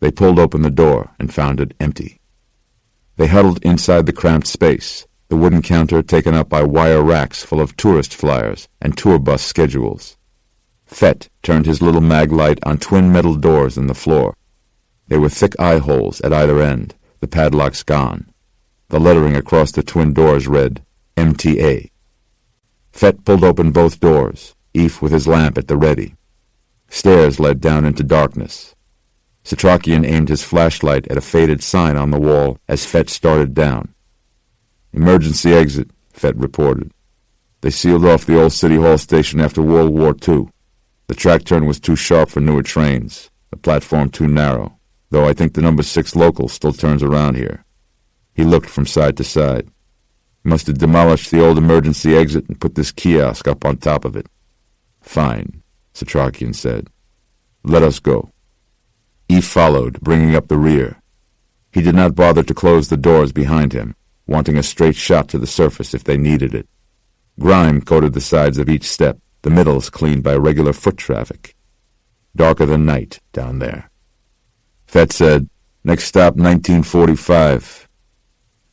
They pulled open the door and found it empty. They huddled inside the cramped space, the wooden counter taken up by wire racks full of tourist flyers and tour bus schedules. Fett turned his little mag light on twin metal doors in the floor. There were thick eye holes at either end, the padlocks gone. The lettering across the twin doors read, MTA. Fett pulled open both doors, Eve with his lamp at the ready. Stairs led down into darkness. Setrakian aimed his flashlight at a faded sign on the wall as Fett started down. "Emergency exit," Fett reported. "They sealed off the old City Hall station after World War II. The track turn was too sharp for newer trains, the platform too narrow, though I think the number 6 local still turns around here." He looked from side to side. "Must have demolished the old emergency exit and put this kiosk up on top of it." "Fine," Setrakian said. "Let us go." Eve followed, bringing up the rear. He did not bother to close the doors behind him, wanting a straight shot to the surface if they needed it. Grime coated the sides of each step, the middles cleaned by regular foot traffic. Darker than night down there. Fett said, "Next stop, 1945.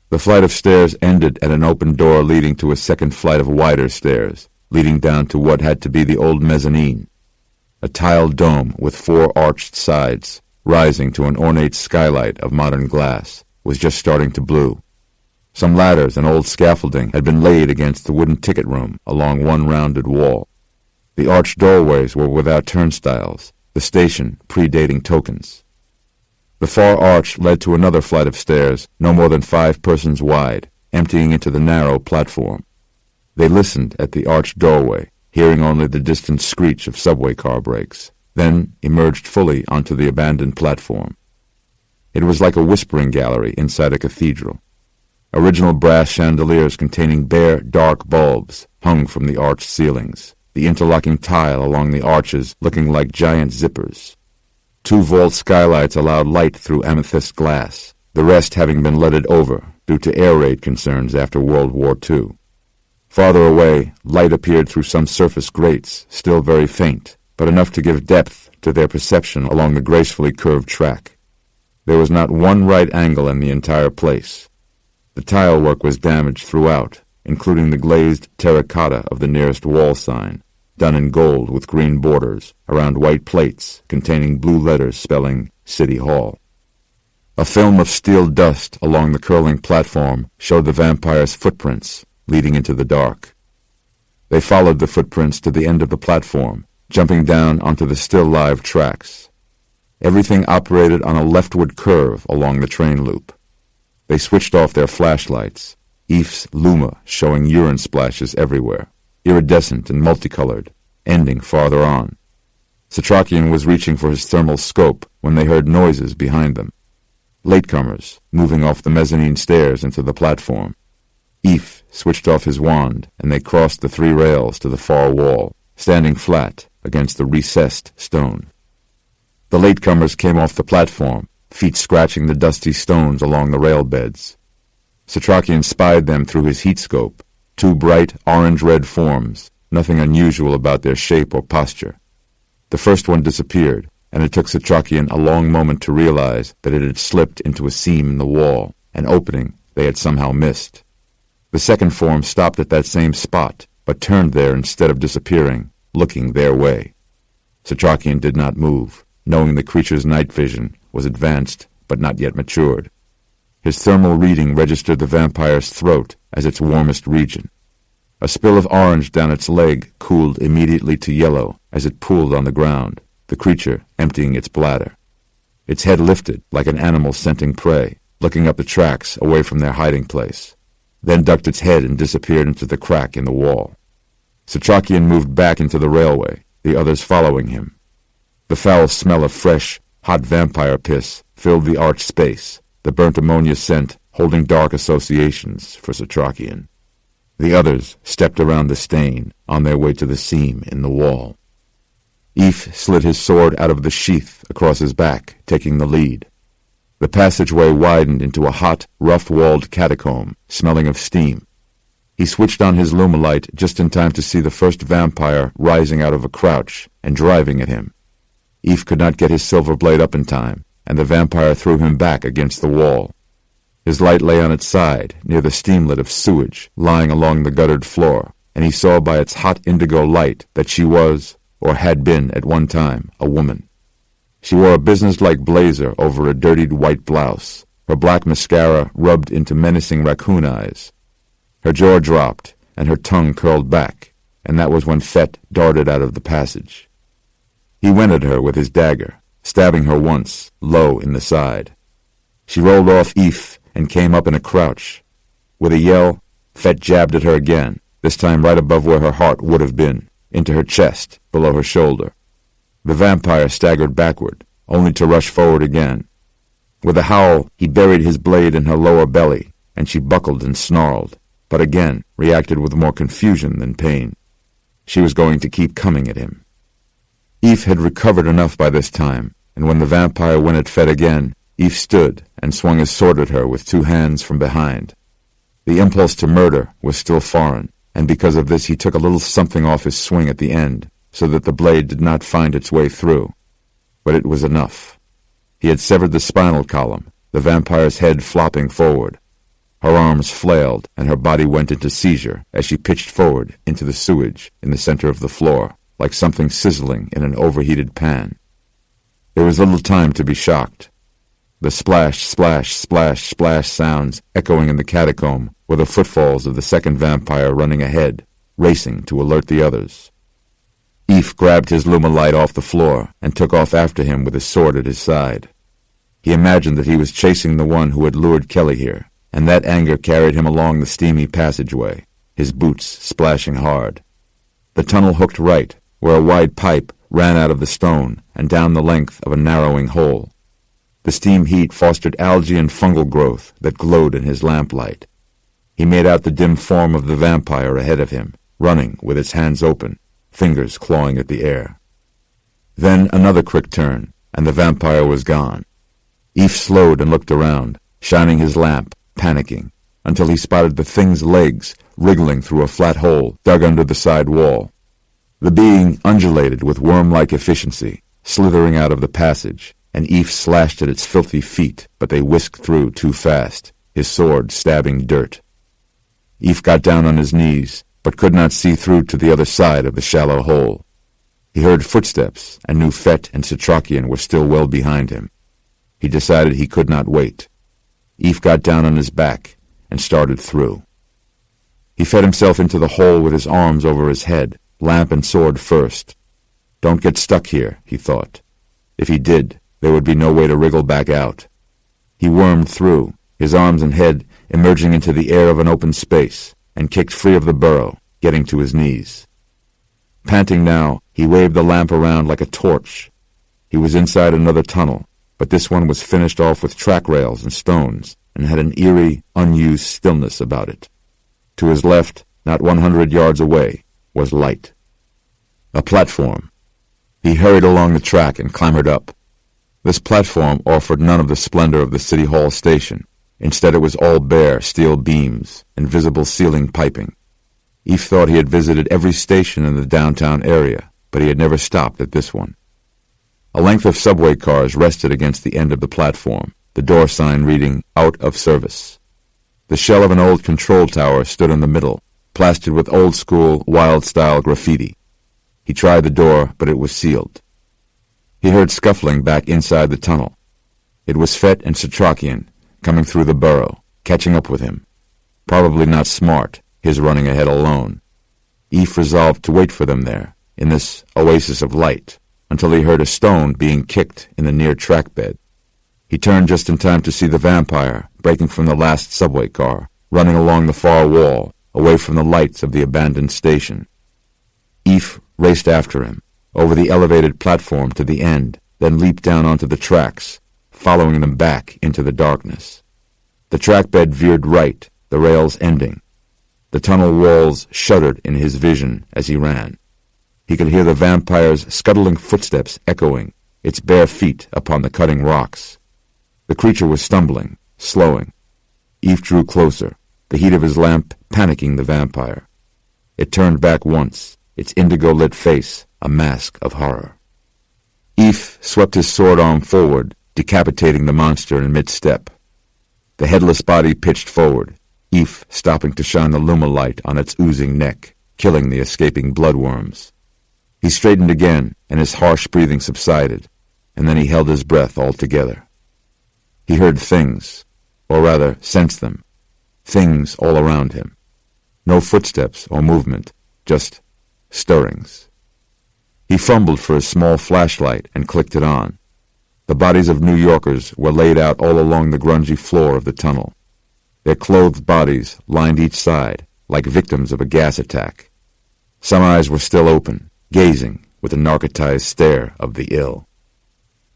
The flight of stairs ended at an open door leading to a second flight of wider stairs, leading down to what had to be the old mezzanine. A tiled dome with 4 arched sides, rising to an ornate skylight of modern glass, was just starting to blue. Some ladders and old scaffolding had been laid against the wooden ticket room along one rounded wall. The arched doorways were without turnstiles, the station predating tokens. The far arch led to another flight of stairs, no more than 5 persons wide, emptying into the narrow platform. They listened at the arched doorway, hearing only the distant screech of subway car brakes, then emerged fully onto the abandoned platform. It was like a whispering gallery inside a cathedral. Original brass chandeliers containing bare, dark bulbs hung from the arched ceilings, the interlocking tile along the arches looking like giant zippers. 2 vault skylights allowed light through amethyst glass, the rest having been leaded over due to air raid concerns after World War II. Farther away, light appeared through some surface grates, still very faint, but enough to give depth to their perception along the gracefully curved track. There was not one right angle in the entire place. The tile work was damaged throughout, including the glazed terracotta of the nearest wall sign, done in gold with green borders, around white plates containing blue letters spelling City Hall. A film of steel dust along the curling platform showed the vampire's footprints, leading into the dark. They followed the footprints to the end of the platform, jumping down onto the still live tracks. Everything operated on a leftward curve along the train loop. They switched off their flashlights, Eve's Luma showing urine splashes everywhere, iridescent and multicolored, ending farther on. Setrakian was reaching for his thermal scope when they heard noises behind them. Latecomers, moving off the mezzanine stairs into the platform. Eve switched off his wand, and they crossed the 3 rails to the far wall, standing flat against the recessed stone. The latecomers came off the platform, feet scratching the dusty stones along the rail beds. Setrakian spied them through his heat scope, 2 bright orange-red forms, nothing unusual about their shape or posture. The first one disappeared, and it took Setrakian a long moment to realize that it had slipped into a seam in the wall, an opening they had somehow missed. The second form stopped at that same spot, but turned there instead of disappearing, looking their way. Setrakian did not move, knowing the creature's night vision was advanced but not yet matured. His thermal reading registered the vampire's throat as its warmest region. A spill of orange down its leg cooled immediately to yellow as it pooled on the ground, the creature emptying its bladder. Its head lifted like an animal scenting prey, looking up the tracks away from their hiding place, then ducked its head and disappeared into the crack in the wall. Setrakian moved back into the railway, the others following him. The foul smell of fresh, hot vampire piss filled the arched space, the burnt ammonia scent holding dark associations for Setrakian. The others stepped around the stain, on their way to the seam in the wall. Eve slid his sword out of the sheath across his back, taking the lead. The passageway widened into a hot, rough-walled catacomb, smelling of steam. He switched on his lumalight just in time to see the first vampire rising out of a crouch and driving at him. Eve could not get his silver blade up in time, and the vampire threw him back against the wall. His light lay on its side, near the steamlet of sewage lying along the guttered floor, and he saw by its hot indigo light that she was, or had been at one time, a woman. She wore a businesslike blazer over a dirtied white blouse, her black mascara rubbed into menacing raccoon eyes. Her jaw dropped, and her tongue curled back, and that was when Fett darted out of the passage. He went at her with his dagger, stabbing her once, low in the side. She rolled off Eve and came up in a crouch. With a yell, Fett jabbed at her again, this time right above where her heart would have been, into her chest, below her shoulder. The vampire staggered backward, only to rush forward again. With a howl, he buried his blade in her lower belly, and she buckled and snarled, but again reacted with more confusion than pain. She was going to keep coming at him. Eve had recovered enough by this time, and when the vampire went at Fed again, Eve stood and swung his sword at her with 2 hands from behind. The impulse to murder was still foreign, and because of this he took a little something off his swing at the end, so that the blade did not find its way through. But it was enough. He had severed the spinal column, the vampire's head flopping forward. Her arms flailed, and her body went into seizure as she pitched forward into the sewage in the center of the floor, like something sizzling in an overheated pan. There was little time to be shocked. The splash, splash, splash, splash sounds echoing in the catacomb were the footfalls of the second vampire running ahead, racing to alert the others. Eve grabbed his Lumalight off the floor and took off after him with his sword at his side. He imagined that he was chasing the one who had lured Kelly here, and that anger carried him along the steamy passageway, his boots splashing hard. The tunnel hooked right, where a wide pipe ran out of the stone and down the length of a narrowing hole. The steam heat fostered algae and fungal growth that glowed in his lamplight. He made out the dim form of the vampire ahead of him, running with its hands open, fingers clawing at the air. Then another quick turn, and the vampire was gone. Eve slowed and looked around, shining his lamp, panicking, until he spotted the thing's legs wriggling through a flat hole dug under the side wall. The being undulated with worm-like efficiency, slithering out of the passage, and Eve slashed at its filthy feet, but they whisked through too fast, his sword stabbing dirt. Eve got down on his knees, but could not see through to the other side of the shallow hole. He heard footsteps, and knew Fett and Setrakian were still well behind him. He decided he could not wait. Eve got down on his back and started through. He fed himself into the hole with his arms over his head, lamp and sword first. Don't get stuck here, he thought. If he did, there would be no way to wriggle back out. He wormed through, his arms and head emerging into the air of an open space, and kicked free of the burrow, getting to his knees. Panting now, he waved the lamp around like a torch. He was inside another tunnel, but this one was finished off with track rails and stones, and had an eerie, unused stillness about it. To his left, not 100 yards away, was light. A platform. He hurried along the track and clambered up. This platform offered none of the splendor of the City Hall station. Instead, it was all bare steel beams and visible ceiling piping. Eve thought he had visited every station in the downtown area, but he had never stopped at this one. A length of subway cars rested against the end of the platform, the door sign reading, "Out of Service." The shell of an old control tower stood in the middle, plastered with old-school, wild-style graffiti. He tried the door, but it was sealed. He heard scuffling back inside the tunnel. It was Fett and Setrakian, coming through the burrow, catching up with him. Probably not smart, his running ahead alone. Eve resolved to wait for them there, in this oasis of light, until he heard a stone being kicked in the near track bed. He turned just in time to see the vampire, breaking from the last subway car, running along the far wall, away from the lights of the abandoned station. Eve raced after him, over the elevated platform to the end, then leaped down onto the tracks, following them back into the darkness. The track bed veered right, the rails ending. The tunnel walls shuddered in his vision as he ran. He could hear the vampire's scuttling footsteps echoing, its bare feet upon the cutting rocks. The creature was stumbling, slowing. Eve drew closer, the heat of his lamp panicking the vampire. It turned back once, its indigo-lit face a mask of horror. Eve swept his sword arm forward, decapitating the monster in mid-step. The headless body pitched forward, Eve stopping to shine the Lumalight on its oozing neck, killing the escaping bloodworms. He straightened again, and his harsh breathing subsided, and then he held his breath altogether. He heard things, or rather sensed them, things all around him. No footsteps or movement, just stirrings. He fumbled for his small flashlight and clicked it on. The bodies of New Yorkers were laid out all along the grungy floor of the tunnel. Their clothed bodies lined each side, like victims of a gas attack. Some eyes were still open, gazing with the narcotized stare of the ill.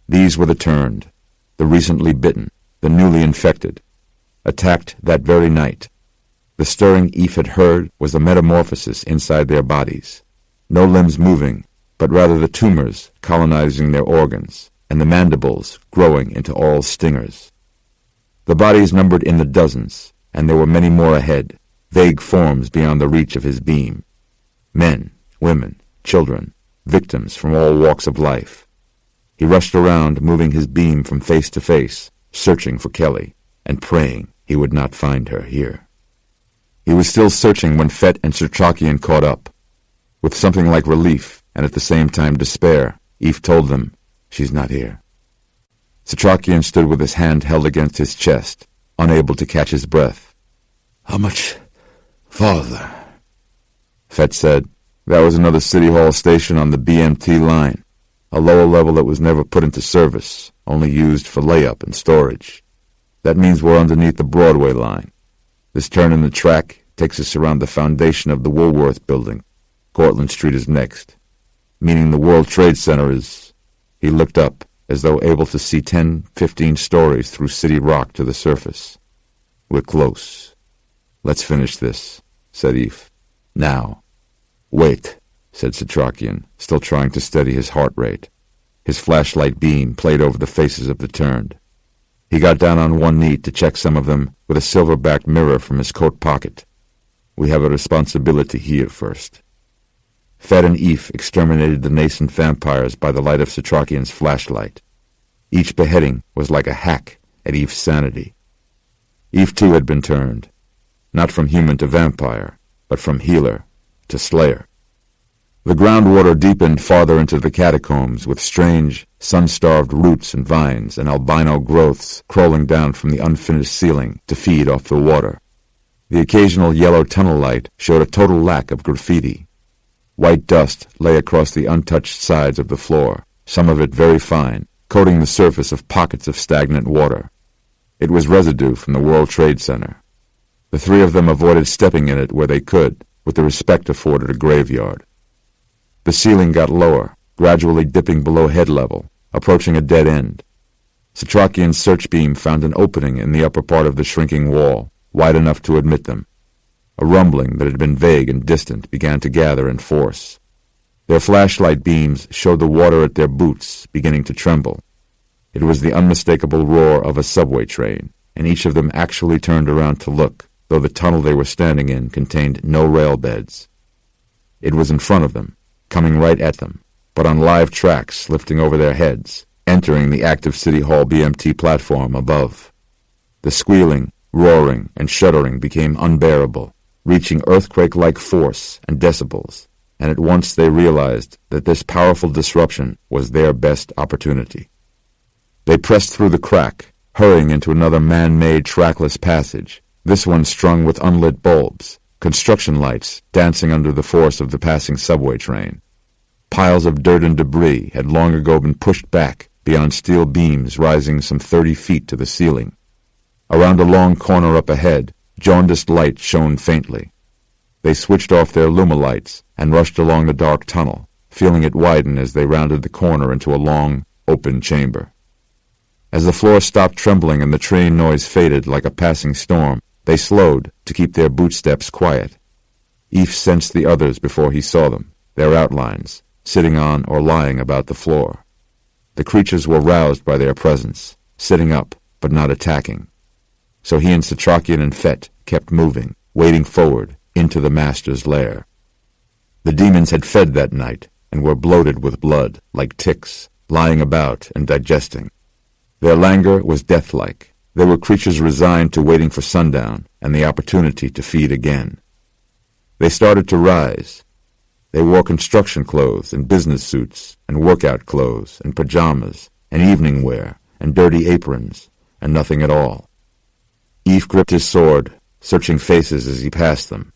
These were the turned, the recently bitten, the newly infected, attacked that very night. The stirring Eve had heard was the metamorphosis inside their bodies. No limbs moving, but rather the tumors colonizing their organs, and the mandibles growing into all stingers. The bodies numbered in the dozens, and there were many more ahead, vague forms beyond the reach of his beam. Men, women, children, victims from all walks of life. He rushed around, moving his beam from face to face, searching for Kelly, and praying he would not find her here. He was still searching when Fett and Setrakian caught up. With something like relief, and at the same time despair, Eve told them, "She's not here." Setrakian stood with his hand held against his chest, unable to catch his breath. "How much farther?" Fett said, "That was another City Hall station on the BMT line, a lower level that was never put into service, only used for layup and storage. That means we're underneath the Broadway line. This turn in the track takes us around the foundation of the Woolworth building. Cortlandt Street is next, meaning the World Trade Center is—" He looked up, as though able to see 10, 15 stories through city rock to the surface. "We're close. Let's finish this," said Eve. "Now." "Wait," said Setrakian, still trying to steady his heart rate. His flashlight beam played over the faces of the turned. He got down on one knee to check some of them with a silver-backed mirror from his coat pocket. "We have a responsibility here first." Fett and Eve exterminated the nascent vampires by the light of Setrakian's flashlight. Each beheading was like a hack at Eve's sanity. Eve too had been turned, not from human to vampire, but from healer to slayer. The groundwater deepened farther into the catacombs with strange, sun-starved roots and vines and albino growths crawling down from the unfinished ceiling to feed off the water. The occasional yellow tunnel light showed a total lack of graffiti. White dust lay across the untouched sides of the floor, some of it very fine, coating the surface of pockets of stagnant water. It was residue from the World Trade Center. The three of them avoided stepping in it where they could, with the respect afforded a graveyard. The ceiling got lower, gradually dipping below head level, approaching a dead end. Setrakian's search beam found an opening in the upper part of the shrinking wall, wide enough to admit them. A rumbling that had been vague and distant began to gather in force. Their flashlight beams showed the water at their boots beginning to tremble. It was the unmistakable roar of a subway train, and each of them actually turned around to look, though the tunnel they were standing in contained no rail beds. It was in front of them, coming right at them, but on live tracks lifting over their heads, entering the active City Hall BMT platform above. The squealing, roaring, and shuddering became unbearable, reaching earthquake-like force and decibels, and at once they realized that this powerful disruption was their best opportunity. They pressed through the crack, hurrying into another man-made trackless passage, this one strung with unlit bulbs, construction lights dancing under the force of the passing subway train. Piles of dirt and debris had long ago been pushed back beyond steel beams rising some 30 feet to the ceiling. Around a long corner up ahead, jaundiced light shone faintly. They switched off their lumilights and rushed along the dark tunnel, feeling it widen as they rounded the corner into a long, open chamber. As the floor stopped trembling and the train noise faded like a passing storm, they slowed to keep their bootsteps quiet. Eve sensed the others before he saw them, their outlines, sitting on or lying about the floor. The creatures were roused by their presence, sitting up but not attacking. So he and Setrakian and Fett kept moving, wading forward into the master's lair. The demons had fed that night and were bloated with blood, like ticks, lying about and digesting. Their languor was death-like. They were creatures resigned to waiting for sundown and the opportunity to feed again. They started to rise. They wore construction clothes and business suits and workout clothes and pajamas and evening wear and dirty aprons and nothing at all. Eve gripped his sword, searching faces as he passed them.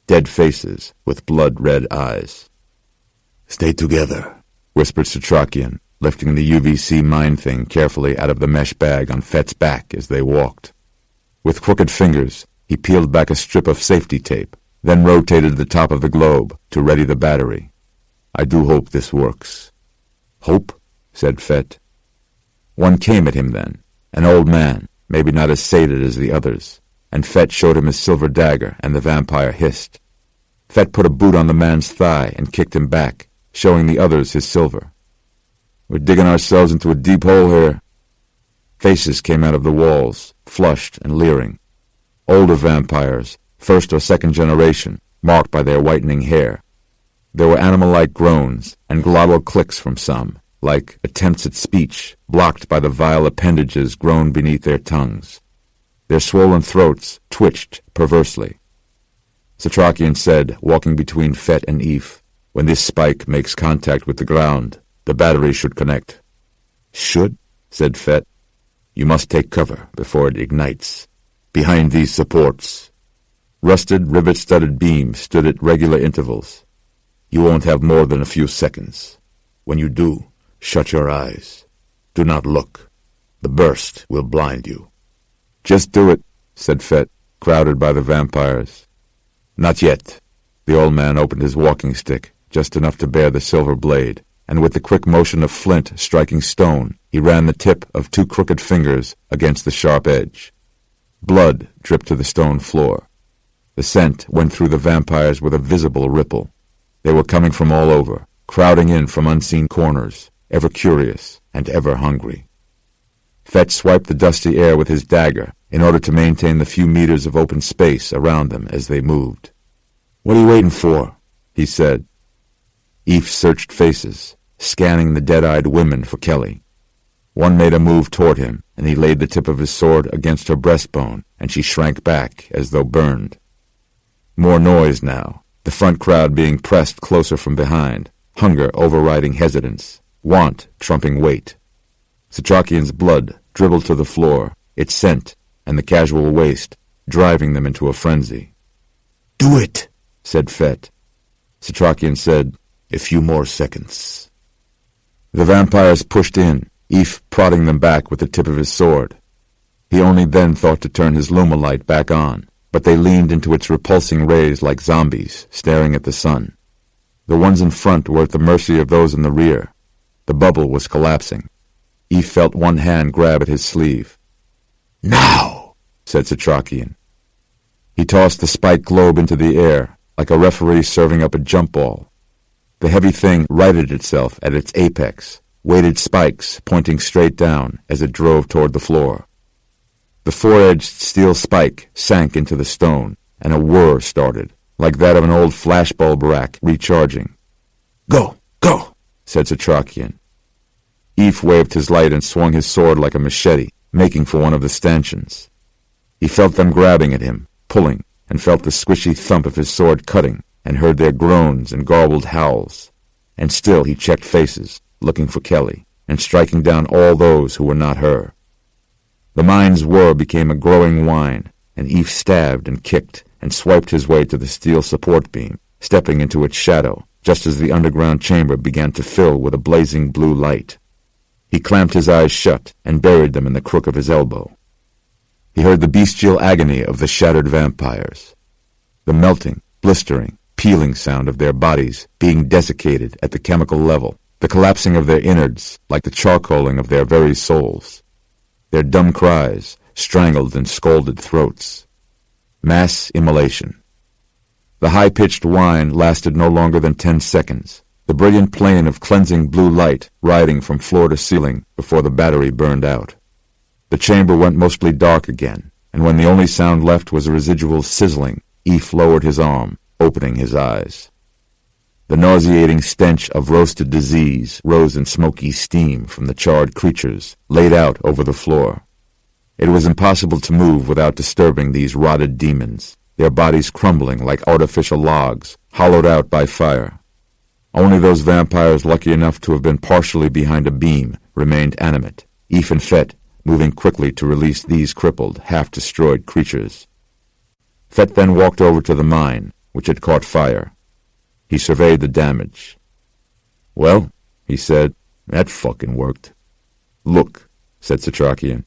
Dead faces with blood-red eyes. "Stay together," whispered Setrakian, lifting the UVC mind thing carefully out of the mesh bag on Fett's back as they walked. With crooked fingers, he peeled back a strip of safety tape, then rotated the top of the globe to ready the battery. "I do hope this works." "Hope?" said Fett. One came at him then, an old man, maybe not as sated as the others, and Fett showed him his silver dagger, and the vampire hissed. Fett put a boot on the man's thigh and kicked him back, showing the others his silver. We're digging ourselves into a deep hole here. Faces came out of the walls, flushed and leering. Older vampires, first or second generation, marked by their whitening hair. There were animal-like groans and glottal clicks from some, like attempts at speech, blocked by the vile appendages grown beneath their tongues. Their swollen throats twitched perversely. Setrakian said, walking between Fett and Eve, "When this spike makes contact with the ground, the battery should connect." "Should?" said Fett. "You must take cover before it ignites. Behind these supports." Rusted, rivet-studded beams stood at regular intervals. "You won't have more than a few seconds. When you do, shut your eyes. Do not look. The burst will blind you." "Just do it," said Fett, crowded by the vampires. "Not yet." The old man opened his walking stick, just enough to bear the silver blade, and with the quick motion of flint striking stone, he ran the tip of 2 crooked fingers against the sharp edge. Blood dripped to the stone floor. The scent went through the vampires with a visible ripple. They were coming from all over, crowding in from unseen corners, ever curious and ever hungry. Fett swiped the dusty air with his dagger in order to maintain the few meters of open space around them as they moved. "What are you waiting for?" he said. Eve searched faces, scanning the dead-eyed women for Kelly. One made a move toward him, and he laid the tip of his sword against her breastbone, and she shrank back as though burned. More noise now, the front crowd being pressed closer from behind, hunger overriding hesitance, want trumping weight. Setrakian's blood dribbled to the floor, its scent, and the casual waste, driving them into a frenzy. "Do it," said Fett. Setrakian said, "A few more seconds." The vampires pushed in, Eve prodding them back with the tip of his sword. He only then thought to turn his lumalight back on, but they leaned into its repulsing rays like zombies, staring at the sun. The ones in front were at the mercy of those in the rear. The bubble was collapsing. Eve felt one hand grab at his sleeve. "Now!" said Setrakian. He tossed the spiked globe into the air, like a referee serving up a jump ball. The heavy thing righted itself at its apex, weighted spikes pointing straight down as it drove toward the floor. The four-edged steel spike sank into the stone, and a whir started, like that of an old flashbulb rack recharging. "Go! Go!" said Setrakian. Eve waved his light and swung his sword like a machete, making for one of the stanchions. He felt them grabbing at him, pulling, and felt the squishy thump of his sword cutting, and heard their groans and garbled howls. And still he checked faces, looking for Kelly, and striking down all those who were not her. The mind's whir became a growing whine, and Eve stabbed and kicked and swiped his way to the steel support beam, stepping into its shadow, just as the underground chamber began to fill with a blazing blue light. He clamped his eyes shut and buried them in the crook of his elbow. He heard the bestial agony of the shattered vampires, the melting, blistering, peeling sound of their bodies being desiccated at the chemical level, the collapsing of their innards like the charcoaling of their very souls, their dumb cries, strangled and scalded throats. Mass immolation. The high-pitched whine lasted no longer than 10 seconds, the brilliant plane of cleansing blue light riding from floor to ceiling before the battery burned out. The chamber went mostly dark again, and when the only sound left was a residual sizzling, Eve lowered his arm, opening his eyes. The nauseating stench of roasted disease rose in smoky steam from the charred creatures laid out over the floor. It was impossible to move without disturbing these rotted demons, their bodies crumbling like artificial logs, hollowed out by fire. Only those vampires lucky enough to have been partially behind a beam remained animate, Eve and Fett moving quickly to release these crippled, half-destroyed creatures. Fett then walked over to the mine, which had caught fire. He surveyed the damage. "Well," he said, "that fucking worked." "Look," said Setrakian.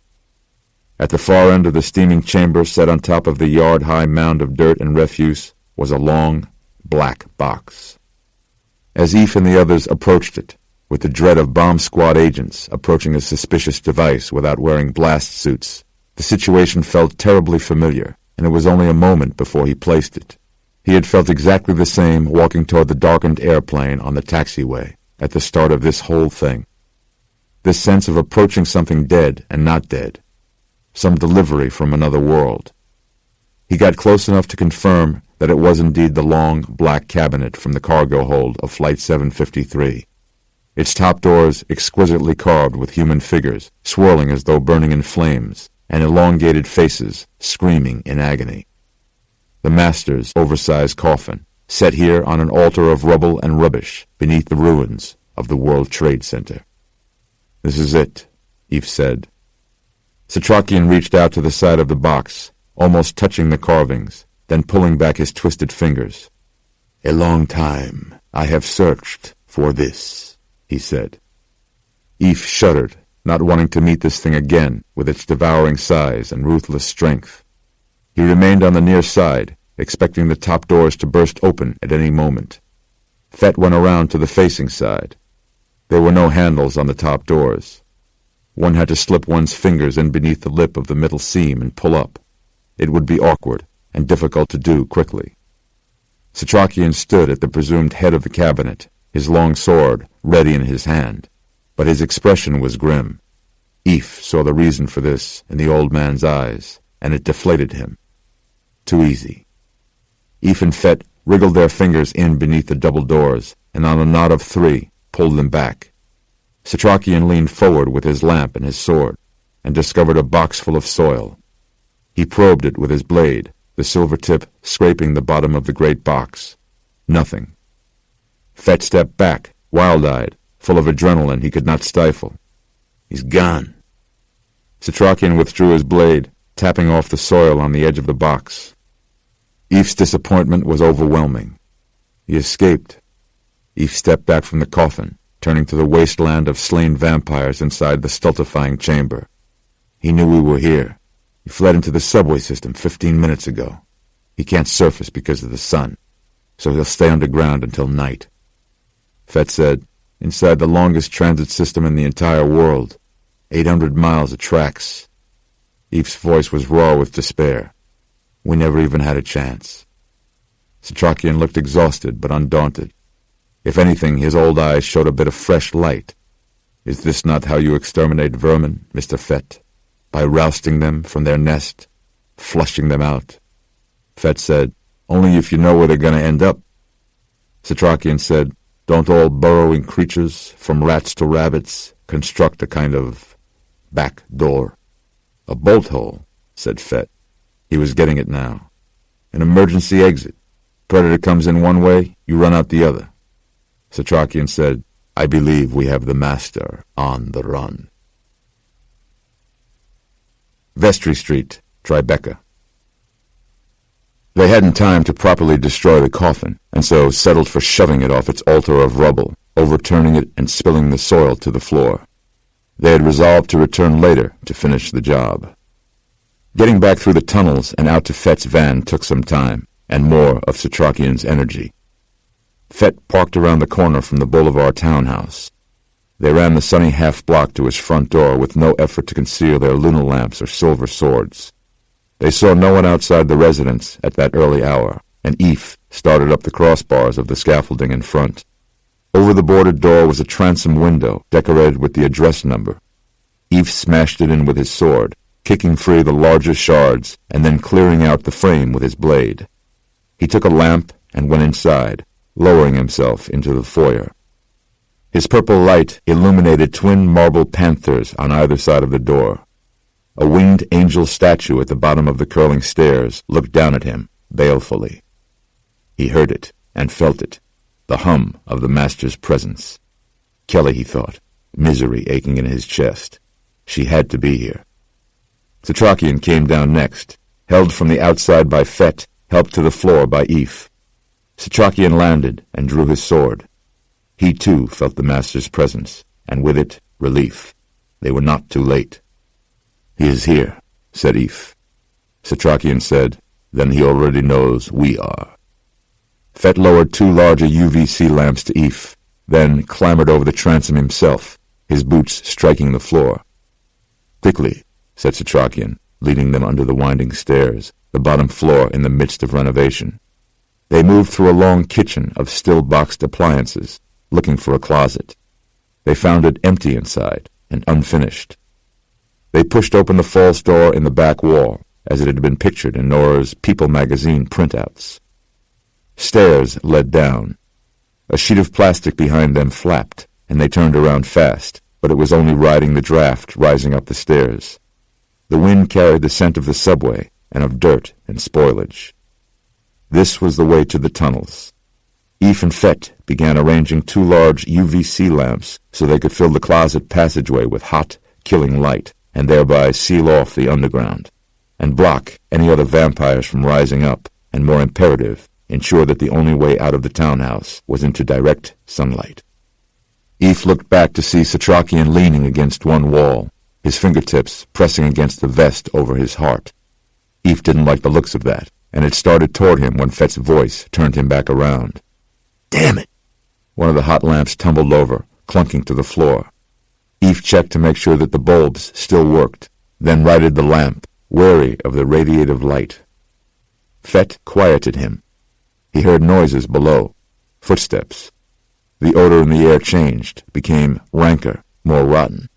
At the far end of the steaming chamber, set on top of the yard-high mound of dirt and refuse, was a long, black box. As Eve and the others approached it, with the dread of bomb squad agents approaching a suspicious device without wearing blast suits, the situation felt terribly familiar, and it was only a moment before he placed it. He had felt exactly the same walking toward the darkened airplane on the taxiway at the start of this whole thing. this sense of approaching something dead and not dead, some delivery from another world. He got close enough to confirm that it was indeed the long, black cabinet from the cargo hold of Flight 753, its top doors exquisitely carved with human figures, swirling as though burning in flames, and elongated faces screaming in agony. The master's oversized coffin, set here on an altar of rubble and rubbish beneath the ruins of the World Trade Center. "This is it," Eve said. Setrakian reached out to the side of the box, almost touching the carvings, then pulling back his twisted fingers. "A long time I have searched for this," he said. Eve shuddered, not wanting to meet this thing again with its devouring size and ruthless strength. He remained on the near side, expecting the top doors to burst open at any moment. Fett went around to the facing side. There were no handles on the top doors. One had to slip one's fingers in beneath the lip of the middle seam and pull up. It would be awkward and difficult to do quickly. Setrakian stood at the presumed head of the cabinet, his long sword ready in his hand, but his expression was grim. Eve saw the reason for this in the old man's eyes, and it deflated him. Too easy. Eve and Fett wriggled their fingers in beneath the double doors, and on a nod of three, pulled them back. Setrakian leaned forward with his lamp and his sword, and discovered a box full of soil. He probed it with his blade, the silver tip scraping the bottom of the great box. Nothing. Fett stepped back, wild-eyed, full of adrenaline he could not stifle. "He's gone." Setrakian withdrew his blade, tapping off the soil on the edge of the box. Eve's disappointment was overwhelming. He escaped. Eve stepped back from the coffin, turning to the wasteland of slain vampires inside the stultifying chamber. "He knew we were here. He fled into the subway system 15 minutes ago. He can't surface because of the sun, so he'll stay underground until night." Fett said, "Inside the longest transit system in the entire world. 800 miles of tracks." Eve's voice was raw with despair. "We never even had a chance." Setrakian looked exhausted but undaunted. If anything, his old eyes showed a bit of fresh light. "Is this not how you exterminate vermin, Mr. Fett? By rousting them from their nest, flushing them out?" Fett said, "Only if you know where they're going to end up." Setrakian said, "Don't all burrowing creatures, from rats to rabbits, construct a kind of back door?" "A bolt hole," said Fett. He was getting it now. "An emergency exit. Predator comes in one way, you run out the other." Setrakian said, "I believe we have the master on the run." Vestry Street, Tribeca. They hadn't time to properly destroy the coffin, and so settled for shoving it off its altar of rubble, overturning it and spilling the soil to the floor. They had resolved to return later to finish the job. Getting back through the tunnels and out to Fett's van took some time, and more of Setrakian's energy. Fett parked around the corner from the Boulevard townhouse. They ran the sunny half-block to his front door with no effort to conceal their lunar lamps or silver swords. They saw no one outside the residence at that early hour, and Eve started up the crossbars of the scaffolding in front. Over the boarded door was a transom window decorated with the address number. Eve smashed it in with his sword, kicking free the larger shards and then clearing out the frame with his blade. He took a lamp and went inside, lowering himself into the foyer. His purple light illuminated twin marble panthers on either side of the door. A winged angel statue at the bottom of the curling stairs looked down at him, balefully. He heard it and felt it, the hum of the master's presence. Kelly, he thought, misery aching in his chest. She had to be here. Setrakian came down next, held from the outside by Fett, helped to the floor by Eve. Setrakian landed and drew his sword. He, too, felt the master's presence, and with it, relief. They were not too late. "He is here," said Eve. Setrakian said, "Then he already knows we are." Fett lowered two larger UVC lamps to Eve, then clambered over the transom himself, his boots striking the floor. "Quickly," said Setrakian, leading them under the winding stairs, the bottom floor in the midst of renovation. They moved through a long kitchen of still-boxed appliances, looking for a closet. They found it empty inside, and unfinished. They pushed open the false door in the back wall, as it had been pictured in Nora's People magazine printouts. Stairs led down. A sheet of plastic behind them flapped, and they turned around fast, but it was only riding the draft rising up the stairs. The wind carried the scent of the subway and of dirt and spoilage. This was the way to the tunnels. Eve and Fett began arranging 2 large UVC lamps so they could fill the closet passageway with hot, killing light, and thereby seal off the underground, and block any other vampires from rising up, and more imperative, ensure that the only way out of the townhouse was into direct sunlight. Eve looked back to see Setrakian leaning against one wall, his fingertips pressing against the vest over his heart. Eve didn't like the looks of that, and had started toward him when Fett's voice turned him back around. "Damn it!" One of the hot lamps tumbled over, clunking to the floor. Eve checked to make sure that the bulbs still worked, then righted the lamp, wary of the radiative light. Fett quieted him. He heard noises below, footsteps. The odor in the air changed, became ranker, more rotten.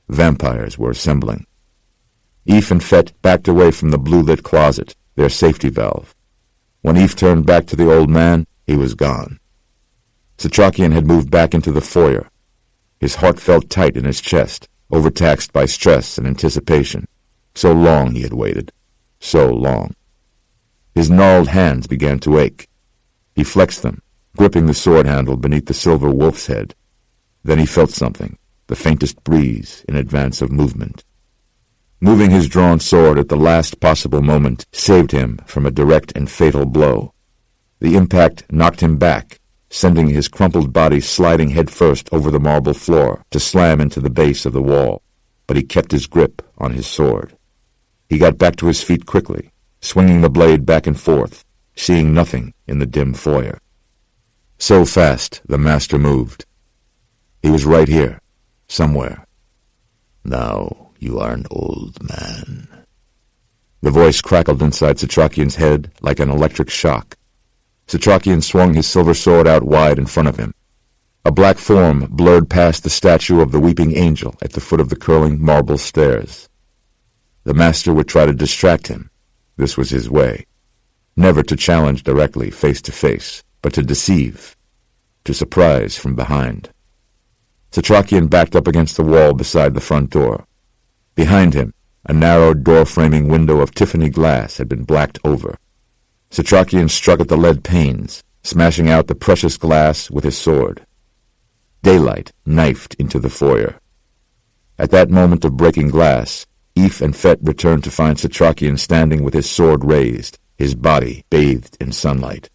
Vampires were assembling. Eve and Fett backed away from the blue-lit closet, their safety valve. When Eve turned back to the old man, he was gone. Setrakian had moved back into the foyer. His heart felt tight in his chest, overtaxed by stress and anticipation. So long he had waited. So long. His gnarled hands began to ache. He flexed them, gripping the sword handle beneath the silver wolf's head. Then he felt something, the faintest breeze in advance of movement. Moving his drawn sword at the last possible moment saved him from a direct and fatal blow. The impact knocked him back, sending his crumpled body sliding headfirst over the marble floor to slam into the base of the wall, but he kept his grip on his sword. He got back to his feet quickly, swinging the blade back and forth, seeing nothing in the dim foyer. So fast the master moved. He was right here, somewhere. "Now you are an old man." The voice crackled inside Setrakian's head like an electric shock. Setrakian swung his silver sword out wide in front of him. A black form blurred past the statue of the weeping angel at the foot of the curling marble stairs. The master would try to distract him. This was his way. Never to challenge directly, face to face, but to deceive, to surprise from behind. Setrakian backed up against the wall beside the front door. Behind him, a narrow door-framing window of Tiffany glass had been blacked over. Setrakian struck at the lead panes, smashing out the precious glass with his sword. Daylight knifed into the foyer. At that moment of breaking glass, Eve and Fett returned to find Setrakian standing with his sword raised, his body bathed in sunlight.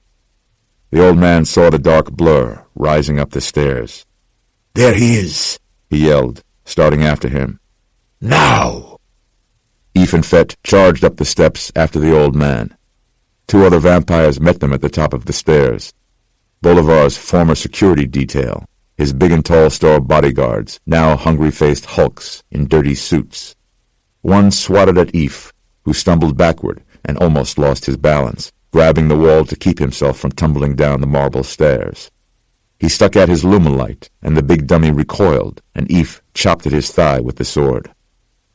The old man saw the dark blur rising up the stairs. "There he is!" he yelled, starting after him. "Now!" Eve and Fett charged up the steps after the old man. 2 other vampires met them at the top of the stairs. Bolivar's former security detail, his big and tall store bodyguards, now hungry-faced hulks in dirty suits. One swatted at Eve, who stumbled backward and almost lost his balance, grabbing the wall to keep himself from tumbling down the marble stairs. He stuck at his lumilight, and the big dummy recoiled, and Eve chopped at his thigh with the sword.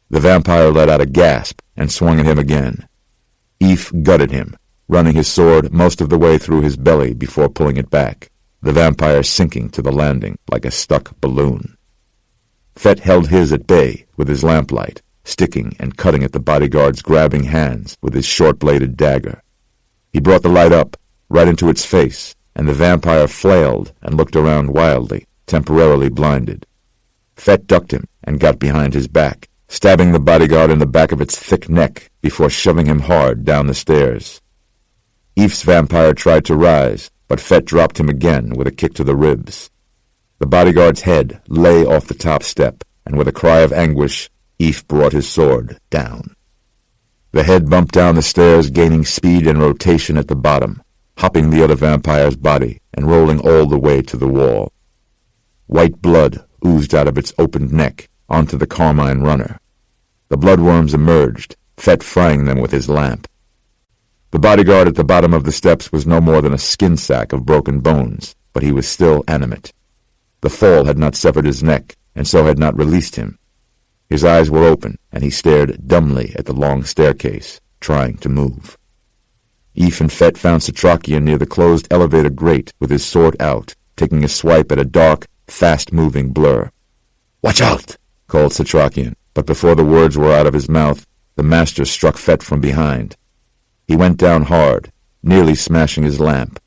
The vampire let out a gasp and swung at him again. Eve gutted him, running his sword most of the way through his belly before pulling it back, the vampire sinking to the landing like a stuck balloon. Fett held his at bay with his lamplight, sticking and cutting at the bodyguard's grabbing hands with his short-bladed dagger. He brought the light up, right into its face, and the vampire flailed and looked around wildly, temporarily blinded. Fett ducked him and got behind his back, stabbing the bodyguard in the back of its thick neck before shoving him hard down the stairs. Eve's vampire tried to rise, but Fett dropped him again with a kick to the ribs. The bodyguard's head lay off the top step, and with a cry of anguish, Eve brought his sword down. The head bumped down the stairs, gaining speed and rotation at the bottom, hopping the other vampire's body and rolling all the way to the wall. White blood oozed out of its opened neck onto the carmine runner. The bloodworms emerged, Fett frying them with his lamp. The bodyguard at the bottom of the steps was no more than a skin sack of broken bones, but he was still animate. The fall had not severed his neck, and so had not released him. His eyes were open, and he stared dumbly at the long staircase, trying to move. Eve and Fett found Setrakian near the closed elevator grate with his sword out, taking a swipe at a dark, fast-moving blur. "Watch out!" called Setrakian, but before the words were out of his mouth, the master struck Fett from behind. He went down hard, nearly smashing his lamp.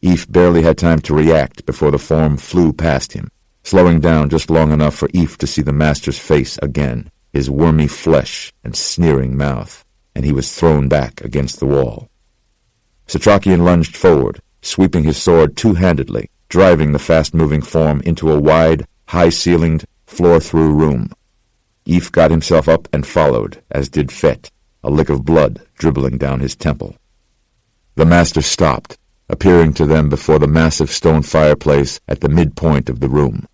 Eve barely had time to react before the form flew past him, slowing down just long enough for Eve to see the master's face again, his wormy flesh and sneering mouth, and he was thrown back against the wall. Setrakian lunged forward, sweeping his sword two-handedly, driving the fast-moving form into a wide, high-ceilinged, floor-through room. Eve got himself up and followed, as did Fett, a lick of blood dribbling down his temple. The master stopped, appearing to them before the massive stone fireplace at the midpoint of the room.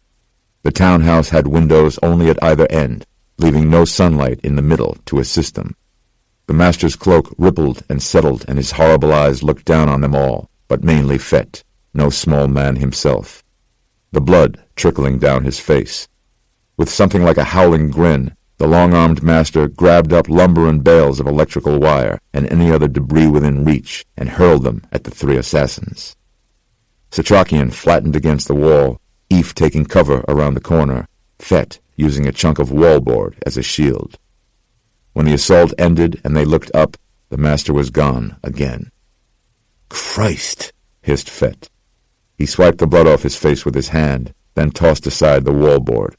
The townhouse had windows only at either end, leaving no sunlight in the middle to assist them. The master's cloak rippled and settled, and his horrible eyes looked down on them all, but mainly Fett, no small man himself. The blood trickling down his face. With something like a howling grin, the long-armed master grabbed up lumber and bales of electrical wire and any other debris within reach and hurled them at the three assassins. Setrakian flattened against the wall, Eve taking cover around the corner, Fett using a chunk of wallboard as a shield. When the assault ended and they looked up, the master was gone again. "Christ!" hissed Fett. He swiped the blood off his face with his hand, then tossed aside the wallboard.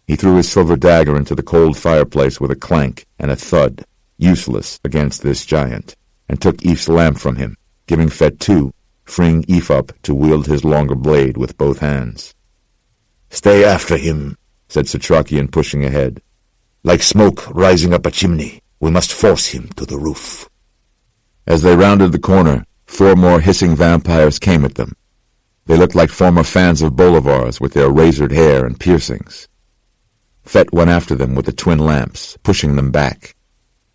He threw his silver dagger into the cold fireplace with a clank and a thud, useless against this giant, and took Eve's lamp from him, giving Fett two, freeing Eve up to wield his longer blade with both hands. "Stay after him," said Setrakian, pushing ahead. "Like smoke rising up a chimney, we must force him to the roof." As they rounded the corner, 4 more hissing vampires came at them. They looked like former fans of Bolivar's with their razored hair and piercings. Fett went after them with the twin lamps, pushing them back.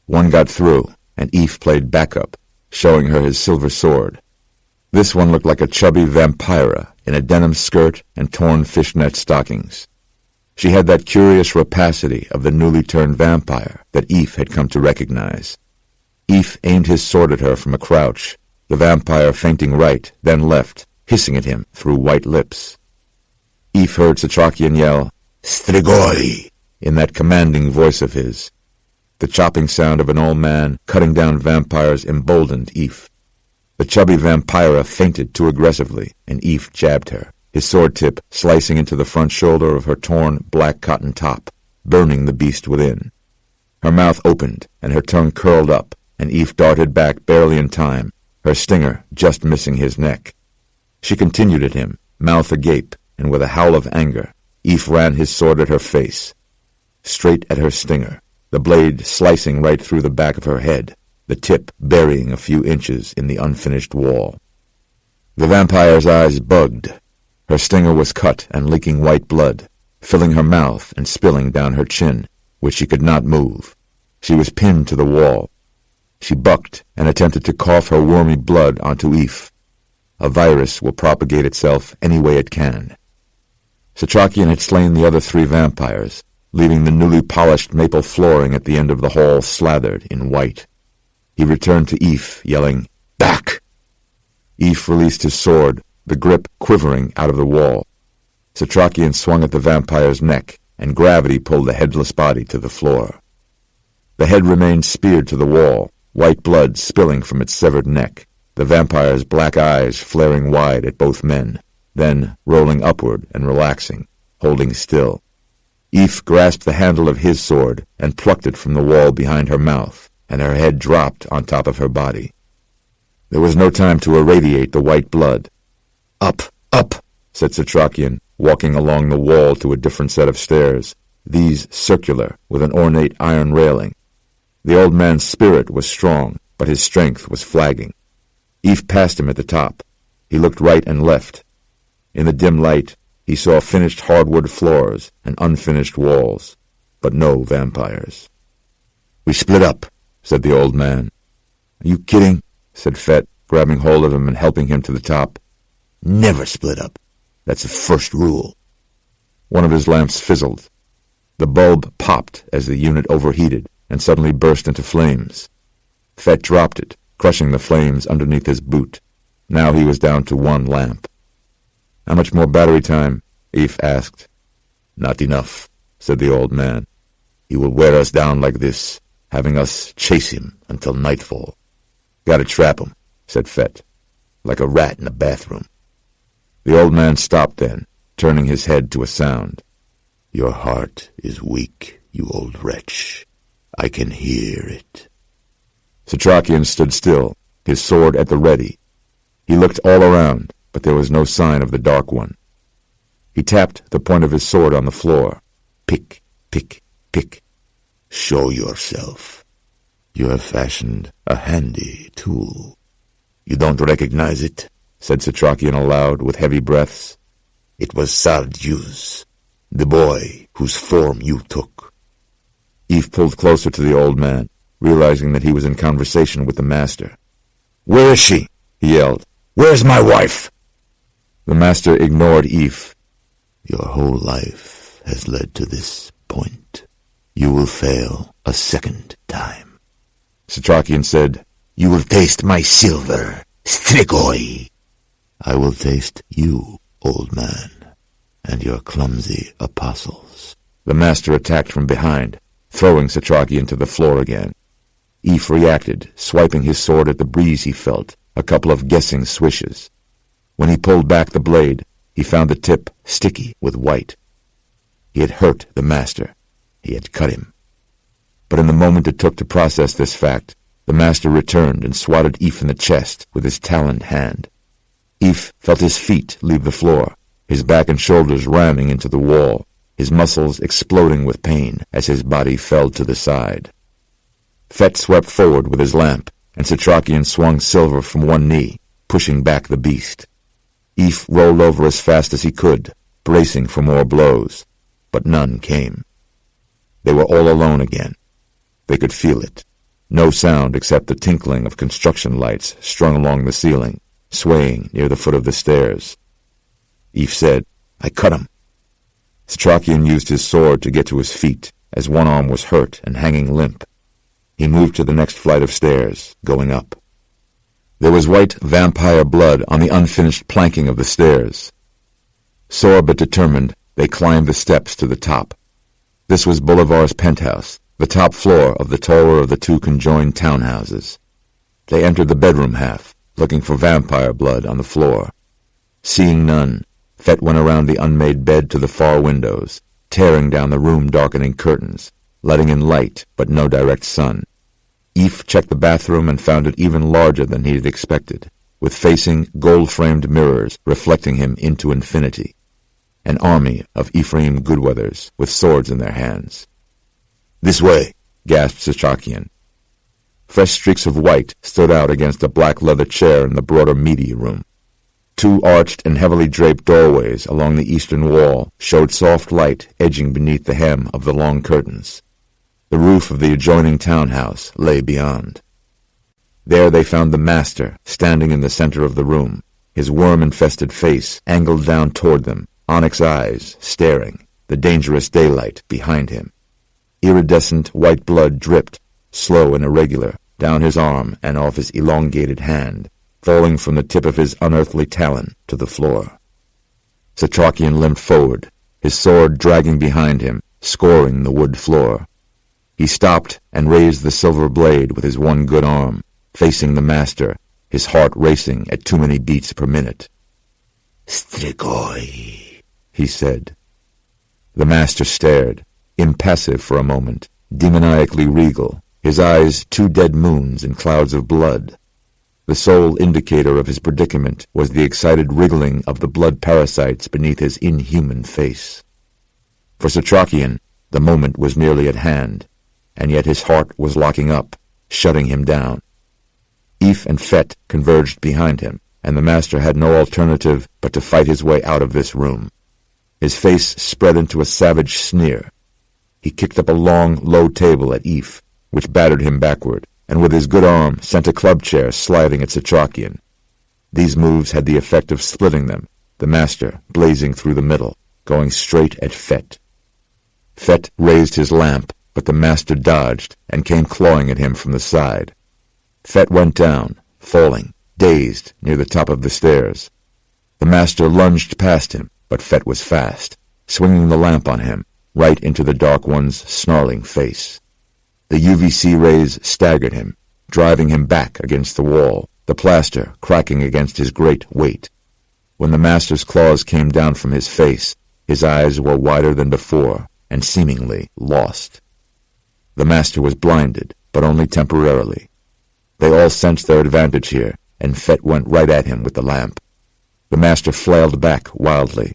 One got through, and Eve played backup, showing her his silver sword. This one looked like a chubby vampira in a denim skirt and torn fishnet stockings. She had that curious rapacity of the newly turned vampire that Eve had come to recognize. Eve aimed his sword at her from a crouch, the vampire feinting right, then left, hissing at him through white lips. Eve heard Setrakian yell, "Strigoi!" in that commanding voice of his. The chopping sound of an old man cutting down vampires emboldened Eve. The chubby vampira feinted too aggressively, and Eve jabbed her, his sword tip slicing into the front shoulder of her torn black cotton top, burning the beast within. Her mouth opened, and her tongue curled up, and Eve darted back barely in time, her stinger just missing his neck. She continued at him, mouth agape, and with a howl of anger, Eve ran his sword at her face. Straight at her stinger, the blade slicing right through the back of her head, the tip burying a few inches in the unfinished wall. The vampire's eyes bugged. Her stinger was cut and leaking white blood, filling her mouth and spilling down her chin, which she could not move. She was pinned to the wall. She bucked and attempted to cough her wormy blood onto Eve. A virus will propagate itself any way it can. Setrakian had slain the other 3 vampires, leaving the newly polished maple flooring at the end of the hall slathered in white. He returned to Eve, yelling, "Back!" Eve released his sword, the grip quivering out of the wall. Setrakian swung at the vampire's neck, and gravity pulled the headless body to the floor. The head remained speared to the wall, white blood spilling from its severed neck, the vampire's black eyes flaring wide at both men, then rolling upward and relaxing, holding still. Eve grasped the handle of his sword and plucked it from the wall behind her mouth, and her head dropped on top of her body. There was no time to irradiate the white blood. "Up, up," said Setrakian, walking along the wall to a different set of stairs, these circular with an ornate iron railing. The old man's spirit was strong, but his strength was flagging. Eve passed him at the top. He looked right and left. In the dim light, he saw finished hardwood floors and unfinished walls, but no vampires. "We split up," said the old man. "Are you kidding?" said Fett, grabbing hold of him and helping him to the top. "Never split up. That's the first rule." One of his lamps fizzled. The bulb popped as the unit overheated and suddenly burst into flames. Fett dropped it, crushing the flames underneath his boot. Now he was down to one lamp. "How much more battery time?" Eve asked. "Not enough," said the old man. "He will wear us down like this, having us chase him until nightfall." "Gotta trap him," said Fett, "like a rat in a bathroom." The old man stopped then, turning his head to a sound. "Your heart is weak, you old wretch. I can hear it." Setrakian stood still, his sword at the ready. He looked all around, but there was no sign of the Dark One. He tapped the point of his sword on the floor. Pick, pick, pick. "Show yourself. You have fashioned a handy tool." "You don't recognize it?" said Setrakian aloud with heavy breaths. "It was Sardius, the boy whose form you took." Eve pulled closer to the old man, realizing that he was in conversation with the master. "Where is she?" he yelled. "Where's my wife?" The master ignored Eve. "Your whole life has led to this point. You will fail a second time." Setrakian said, "You will taste my silver, Strigoi." "I will taste you, old man, and your clumsy apostles." The master attacked from behind, throwing Setrakian to the floor again. Eve reacted, swiping his sword at the breeze he felt, a couple of guessing swishes. When he pulled back the blade, he found the tip sticky with white. He had hurt the master. He had cut him. But in the moment it took to process this fact, the master returned and swatted Eve in the chest with his taloned hand. Eve felt his feet leave the floor, his back and shoulders ramming into the wall, his muscles exploding with pain as his body fell to the side. Fett swept forward with his lamp, and Setrakian swung silver from one knee, pushing back the beast. Eve rolled over as fast as he could, bracing for more blows, but none came. They were all alone again. They could feel it. No sound except the tinkling of construction lights strung along the ceiling, swaying near the foot of the stairs. Eve said, "I cut him." Setrakian used his sword to get to his feet, as one arm was hurt and hanging limp. He moved to the next flight of stairs, going up. There was white vampire blood on the unfinished planking of the stairs. Sore but determined, they climbed the steps to the top. This was Bolivar's penthouse, the top floor of the taller of the two conjoined townhouses. They entered the bedroom half, looking for vampire blood on the floor. Seeing none, Fett went around the unmade bed to the far windows, tearing down the room-darkening curtains, letting in light but no direct sun. Eve checked the bathroom and found it even larger than he had expected, with facing, gold-framed mirrors reflecting him into infinity. An army of Ephraim Goodweathers with swords in their hands. "This way," gasped Setrakian. Fresh streaks of white stood out against a black leather chair in the broader media room. Two arched and heavily draped doorways along the eastern wall showed soft light edging beneath the hem of the long curtains. The roof of the adjoining townhouse lay beyond. There they found the master standing in the center of the room, his worm-infested face angled down toward them, onyx eyes staring, the dangerous daylight behind him. Iridescent white blood dripped, slow and irregular, down his arm and off his elongated hand, falling from the tip of his unearthly talon to the floor. Setrakian limped forward, his sword dragging behind him, scoring the wood floor. He stopped and raised the silver blade with his one good arm, facing the master, his heart racing at too many beats per minute. "Strigoi," he said. The master stared, impassive for a moment, demoniacally regal, his eyes two dead moons in clouds of blood. The sole indicator of his predicament was the excited wriggling of the blood parasites beneath his inhuman face. For Setrakian, the moment was nearly at hand, and yet his heart was locking up, shutting him down. Eve and Fett converged behind him, and the master had no alternative but to fight his way out of this room. His face spread into a savage sneer. He kicked up a long, low table at Eve, which battered him backward, and with his good arm sent a club chair sliding at Setrakian. These moves had the effect of splitting them, the master blazing through the middle. going straight at Fett. Fett raised his lamp, but the master dodged and came clawing at him from the side. Fett went down, falling, dazed, near the top of the stairs. The master lunged past him, but Fett was fast, swinging the lamp on him, right into the Dark One's snarling face. The UVC rays staggered him, driving him back against the wall, the plaster cracking against his great weight. When the master's claws came down from his face, his eyes were wider than before, and seemingly lost. The master was blinded, but only temporarily. They all sensed their advantage here, and Fett went right at him with the lamp. The master flailed back wildly.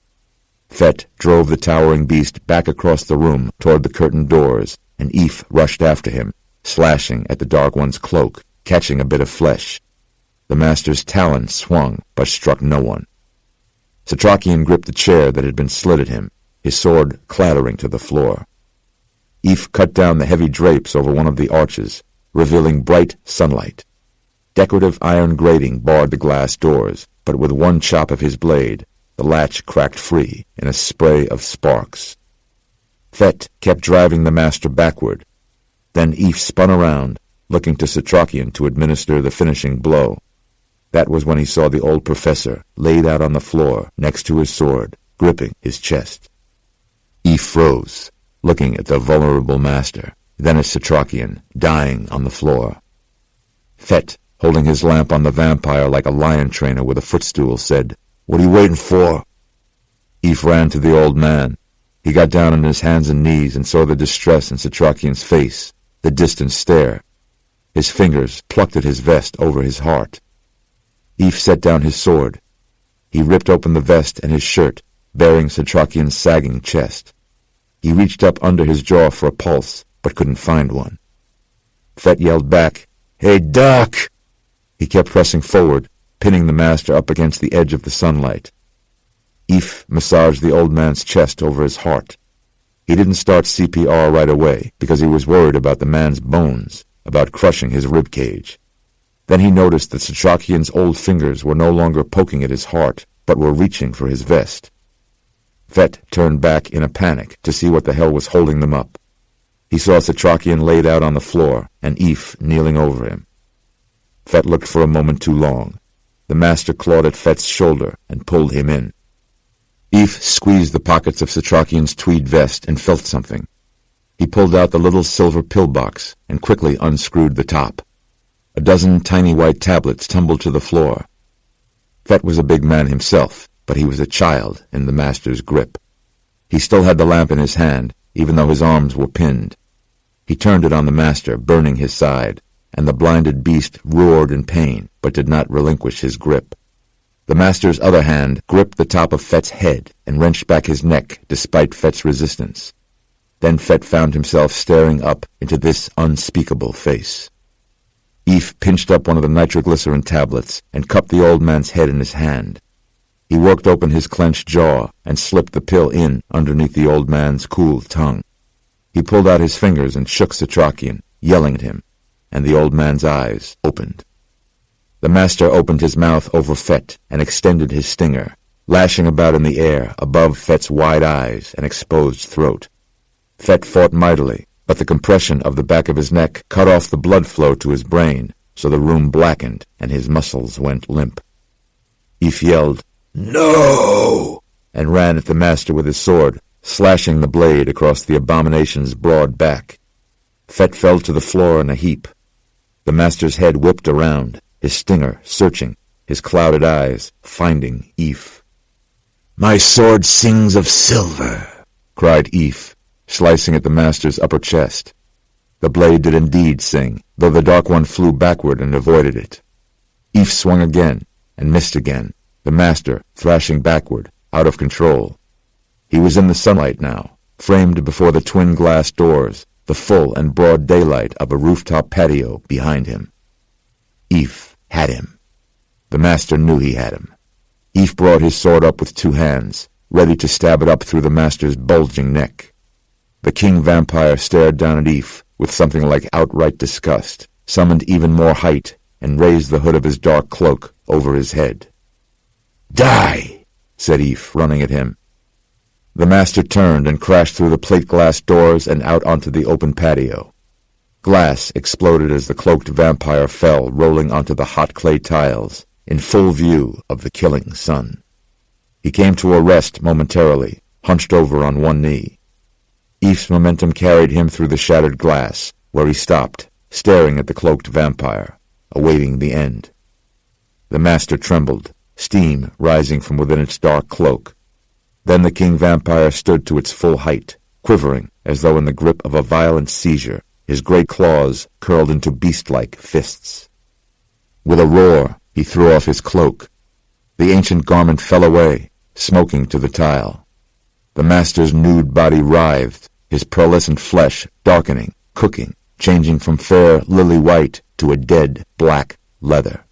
Fett drove the towering beast back across the room toward the curtained doors, and Eph rushed after him, slashing at the Dark One's cloak, catching a bit of flesh. The master's talon swung, but struck no one. Setrakian gripped the chair that had been slid at him, his sword clattering to the floor. Eph cut down the heavy drapes over one of the arches, revealing bright sunlight. Decorative iron grating barred the glass doors, but with one chop of his blade, the latch cracked free in a spray of sparks. Fett kept driving the master backward. Then Eph spun around, looking to Setrakian to administer the finishing blow. That was when he saw the old professor laid out on the floor next to his sword, gripping his chest. Eph froze, looking at the vulnerable master, then at Setrakian, dying on the floor. Fett, holding his lamp on the vampire like a lion trainer with a footstool, said, "What are you waiting for?" Eph ran to the old man. He got down on his hands and knees and saw the distress in Setrakian's face, the distant stare. His fingers plucked at his vest over his heart. Eph set down his sword. He ripped open the vest and his shirt, baring Setrakian's sagging chest. He reached up under his jaw for a pulse, but couldn't find one. Fett yelled back, "Hey, Doc!" He kept pressing forward, pinning the master up against the edge of the sunlight. Eph massaged the old man's chest over his heart. He didn't start CPR right away because he was worried about the man's bones, about crushing his rib cage. Then he noticed that Setrakian's old fingers were no longer poking at his heart, but were reaching for his vest. Fett turned back in a panic to see what the hell was holding them up. He saw Setrakian laid out on the floor, and Eph kneeling over him. Fett looked for a moment too long. The master clawed at Fett's shoulder and pulled him in. Eph squeezed the pockets of Setrakian's tweed vest and felt something. He pulled out the little silver pillbox and quickly unscrewed the top. A dozen tiny white tablets tumbled to the floor. Fett was a big man himself, but he was a child in the master's grip. He still had the lamp in his hand, even though his arms were pinned. He turned it on the master, burning his side, and the blinded beast roared in pain, but did not relinquish his grip. The master's other hand gripped the top of Fett's head and wrenched back his neck despite Fett's resistance. Then Fett found himself staring up into this unspeakable face. Eph pinched up one of the nitroglycerin tablets and cupped the old man's head in his hand. He worked open his clenched jaw and slipped the pill in underneath the old man's cool tongue. He pulled out his fingers and shook Setrakian, yelling at him, and the old man's eyes opened. The master opened his mouth over Fett and extended his stinger, lashing about in the air above Fett's wide eyes and exposed throat. Fett fought mightily, but the compression of the back of his neck cut off the blood flow to his brain, so the room blackened and his muscles went limp. Eph yelled, "No!" and ran at the master with his sword, slashing the blade across the abomination's broad back. Fett fell to the floor in a heap. The master's head whipped around, his stinger searching, his clouded eyes finding Eph. "My sword sings of silver," cried Eph, slicing at the master's upper chest. The blade did indeed sing, though the Dark One flew backward and avoided it. Eph swung again, and missed again, the master thrashing backward, out of control. He was in the sunlight now, framed before the twin glass doors, the full and broad daylight of a rooftop patio behind him. Eph had him. The master knew he had him. Eph brought his sword up with two hands, ready to stab it up through the master's bulging neck. The king vampire stared down at Eph with something like outright disgust, summoned even more height, and raised the hood of his dark cloak over his head. "Die!" said Eph, running at him. The master turned and crashed through the plate glass doors and out onto the open patio. Glass exploded as the cloaked vampire fell, rolling onto the hot clay tiles, in full view of the killing sun. He came to a rest momentarily, hunched over on one knee. Eve's momentum carried him through the shattered glass, where he stopped, staring at the cloaked vampire, awaiting the end. The master trembled, steam rising from within its dark cloak. Then the king vampire stood to its full height, quivering as though in the grip of a violent seizure, his great claws curled into beast-like fists. With a roar, he threw off his cloak. The ancient garment fell away, smoking to the tile. The master's nude body writhed, his pearlescent flesh darkening, cooking, changing from fair lily white to a dead black leather.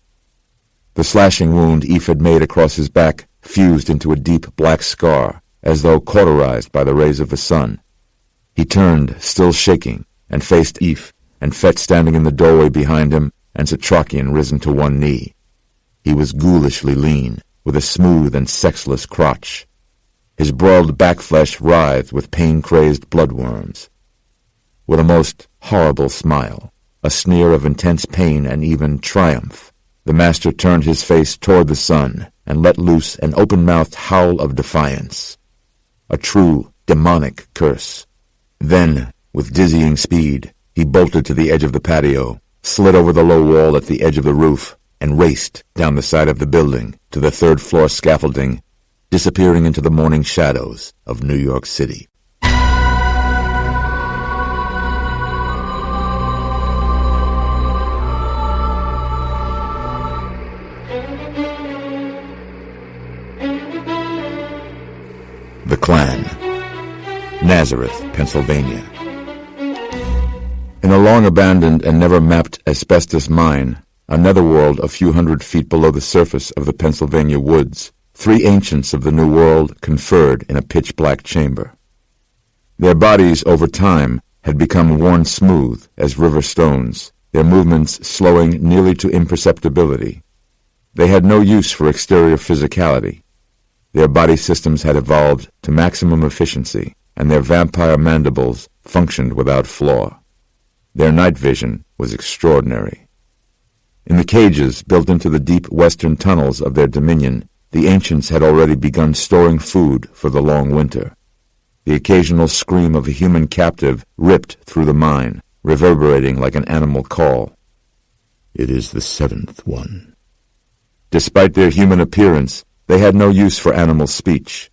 The slashing wound Eve had made across his back fused into a deep black scar, as though cauterized by the rays of the sun. He turned, still shaking, and faced Eve, and Fett standing in the doorway behind him, and Setrakian risen to one knee. He was ghoulishly lean, with a smooth and sexless crotch. His broiled back flesh writhed with pain-crazed bloodworms. With a most horrible smile, a sneer of intense pain and even triumph, the master turned his face toward the sun and let loose an open-mouthed howl of defiance. A true, demonic curse. Then, with dizzying speed, he bolted to the edge of the patio, slid over the low wall at the edge of the roof, and raced down the side of the building to the third-floor scaffolding, disappearing into the morning shadows of New York City. The Klan, Nazareth, Pennsylvania. In a long-abandoned and never-mapped asbestos mine, a netherworld a few hundred feet below the surface of the Pennsylvania woods, three ancients of the New World conferred in a pitch-black chamber. Their bodies, over time, had become worn smooth as river stones, their movements slowing nearly to imperceptibility. They had no use for exterior physicality. Their body systems had evolved to maximum efficiency, and their vampire mandibles functioned without flaw. Their night vision was extraordinary. In the cages built into the deep western tunnels of their dominion, the ancients had already begun storing food for the long winter. The occasional scream of a human captive ripped through the mine, reverberating like an animal call. "It is the seventh one." Despite their human appearance, they had no use for animal speech.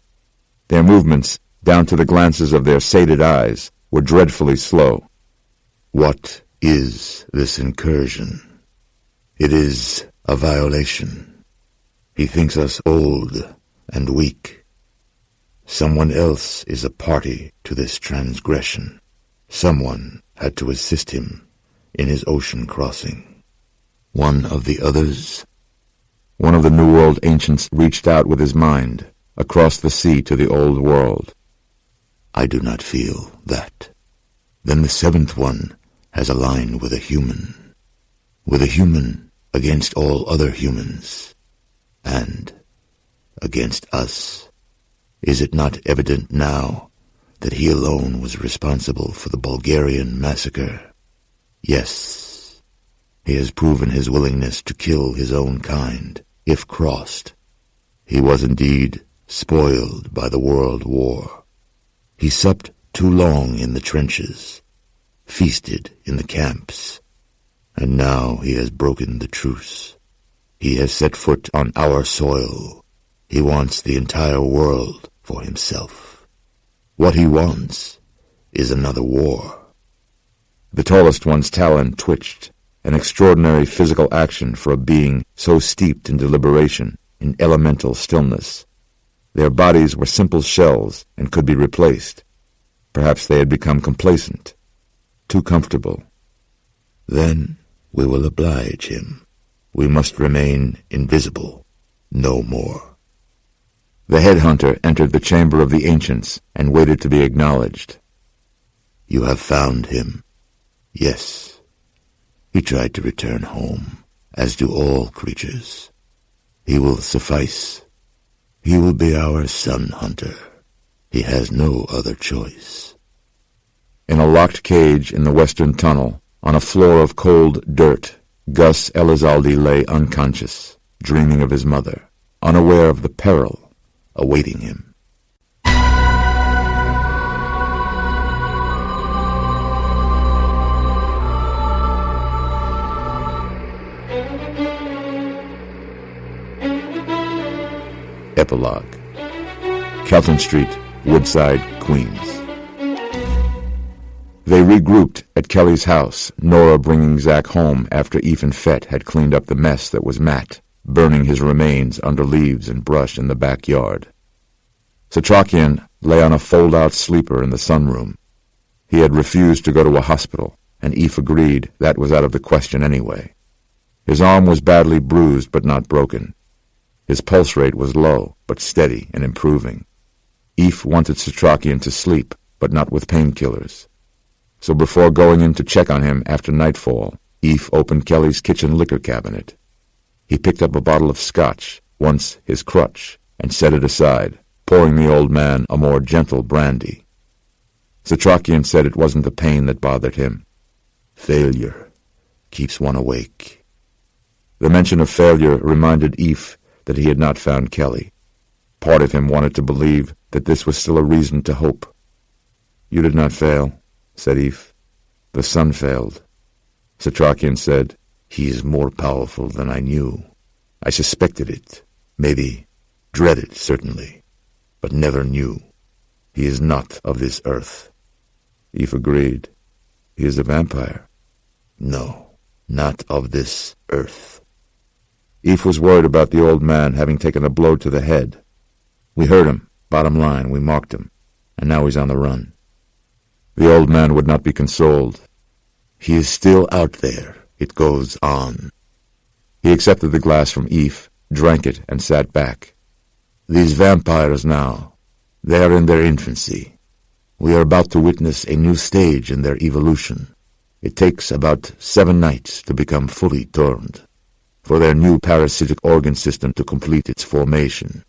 Their movements, down to the glances of their sated eyes, were dreadfully slow. "What is this incursion? It is a violation. He thinks us old and weak. Someone else is a party to this transgression. Someone had to assist him in his ocean crossing. One of the others?" One of the New World ancients reached out with his mind, across the sea to the Old World. "I do not feel that. Then the seventh one has aligned with a human against all other humans, and against us. Is it not evident now that he alone was responsible for the Bulgarian massacre? Yes, he has proven his willingness to kill his own kind, if crossed. He was indeed spoiled by the World War. He supped too long in the trenches, feasted in the camps, and now he has broken the truce. He has set foot on our soil. He wants the entire world for himself. What he wants is another war." The tallest one's talon twitched, an extraordinary physical action for a being so steeped in deliberation, in elemental stillness. Their bodies were simple shells and could be replaced. Perhaps they had become complacent, too comfortable. "Then we will oblige him. We must remain invisible, no more." The headhunter entered the chamber of the ancients and waited to be acknowledged. "You have found him?" "Yes. He tried to return home, as do all creatures. He will suffice. He will be our sun hunter. He has no other choice. In a locked cage in the western tunnel, on a floor of cold dirt, Gus Elizalde lay unconscious, dreaming of his mother, unaware of the peril awaiting him. Epilogue. Kelton Street, Woodside, Queens. They regrouped at Kelly's house, Nora bringing Zach home after Ethan Fett had cleaned up the mess that was Matt, burning his remains under leaves and brush in the backyard. Setrakian lay on a fold-out sleeper in the sunroom. He had refused to go to a hospital, and Eve agreed that was out of the question anyway. His arm was badly bruised but not broken. His pulse rate was low, but steady and improving. Eve wanted Setrakian to sleep, but not with painkillers. So before going in to check on him after nightfall, Eve opened Kelly's kitchen liquor cabinet. He picked up a bottle of scotch, once his crutch, and set it aside, pouring the old man a more gentle brandy. Setrakian said it wasn't the pain that bothered him. Failure keeps one awake. The mention of failure reminded Eve that he had not found Kelly. Part of him wanted to believe that this was still a reason to hope. "You did not fail," said Eve. "The sun failed." Setrakian said, "He is more powerful than I knew. I suspected it, maybe dreaded, certainly, but never knew. He is not of this earth." Eve agreed. "He is a vampire." "No, not of this earth." Eve was worried about the old man having taken a blow to the head. "We heard him. Bottom line, we marked him. And now he's on the run." The old man would not be consoled. "He is still out there. It goes on." He accepted the glass from Eve, drank it, and sat back. "These vampires now, they are in their infancy. We are about to witness a new stage in their evolution. It takes about 7 nights to become fully turned, for their new parasitic organ system to complete its formation.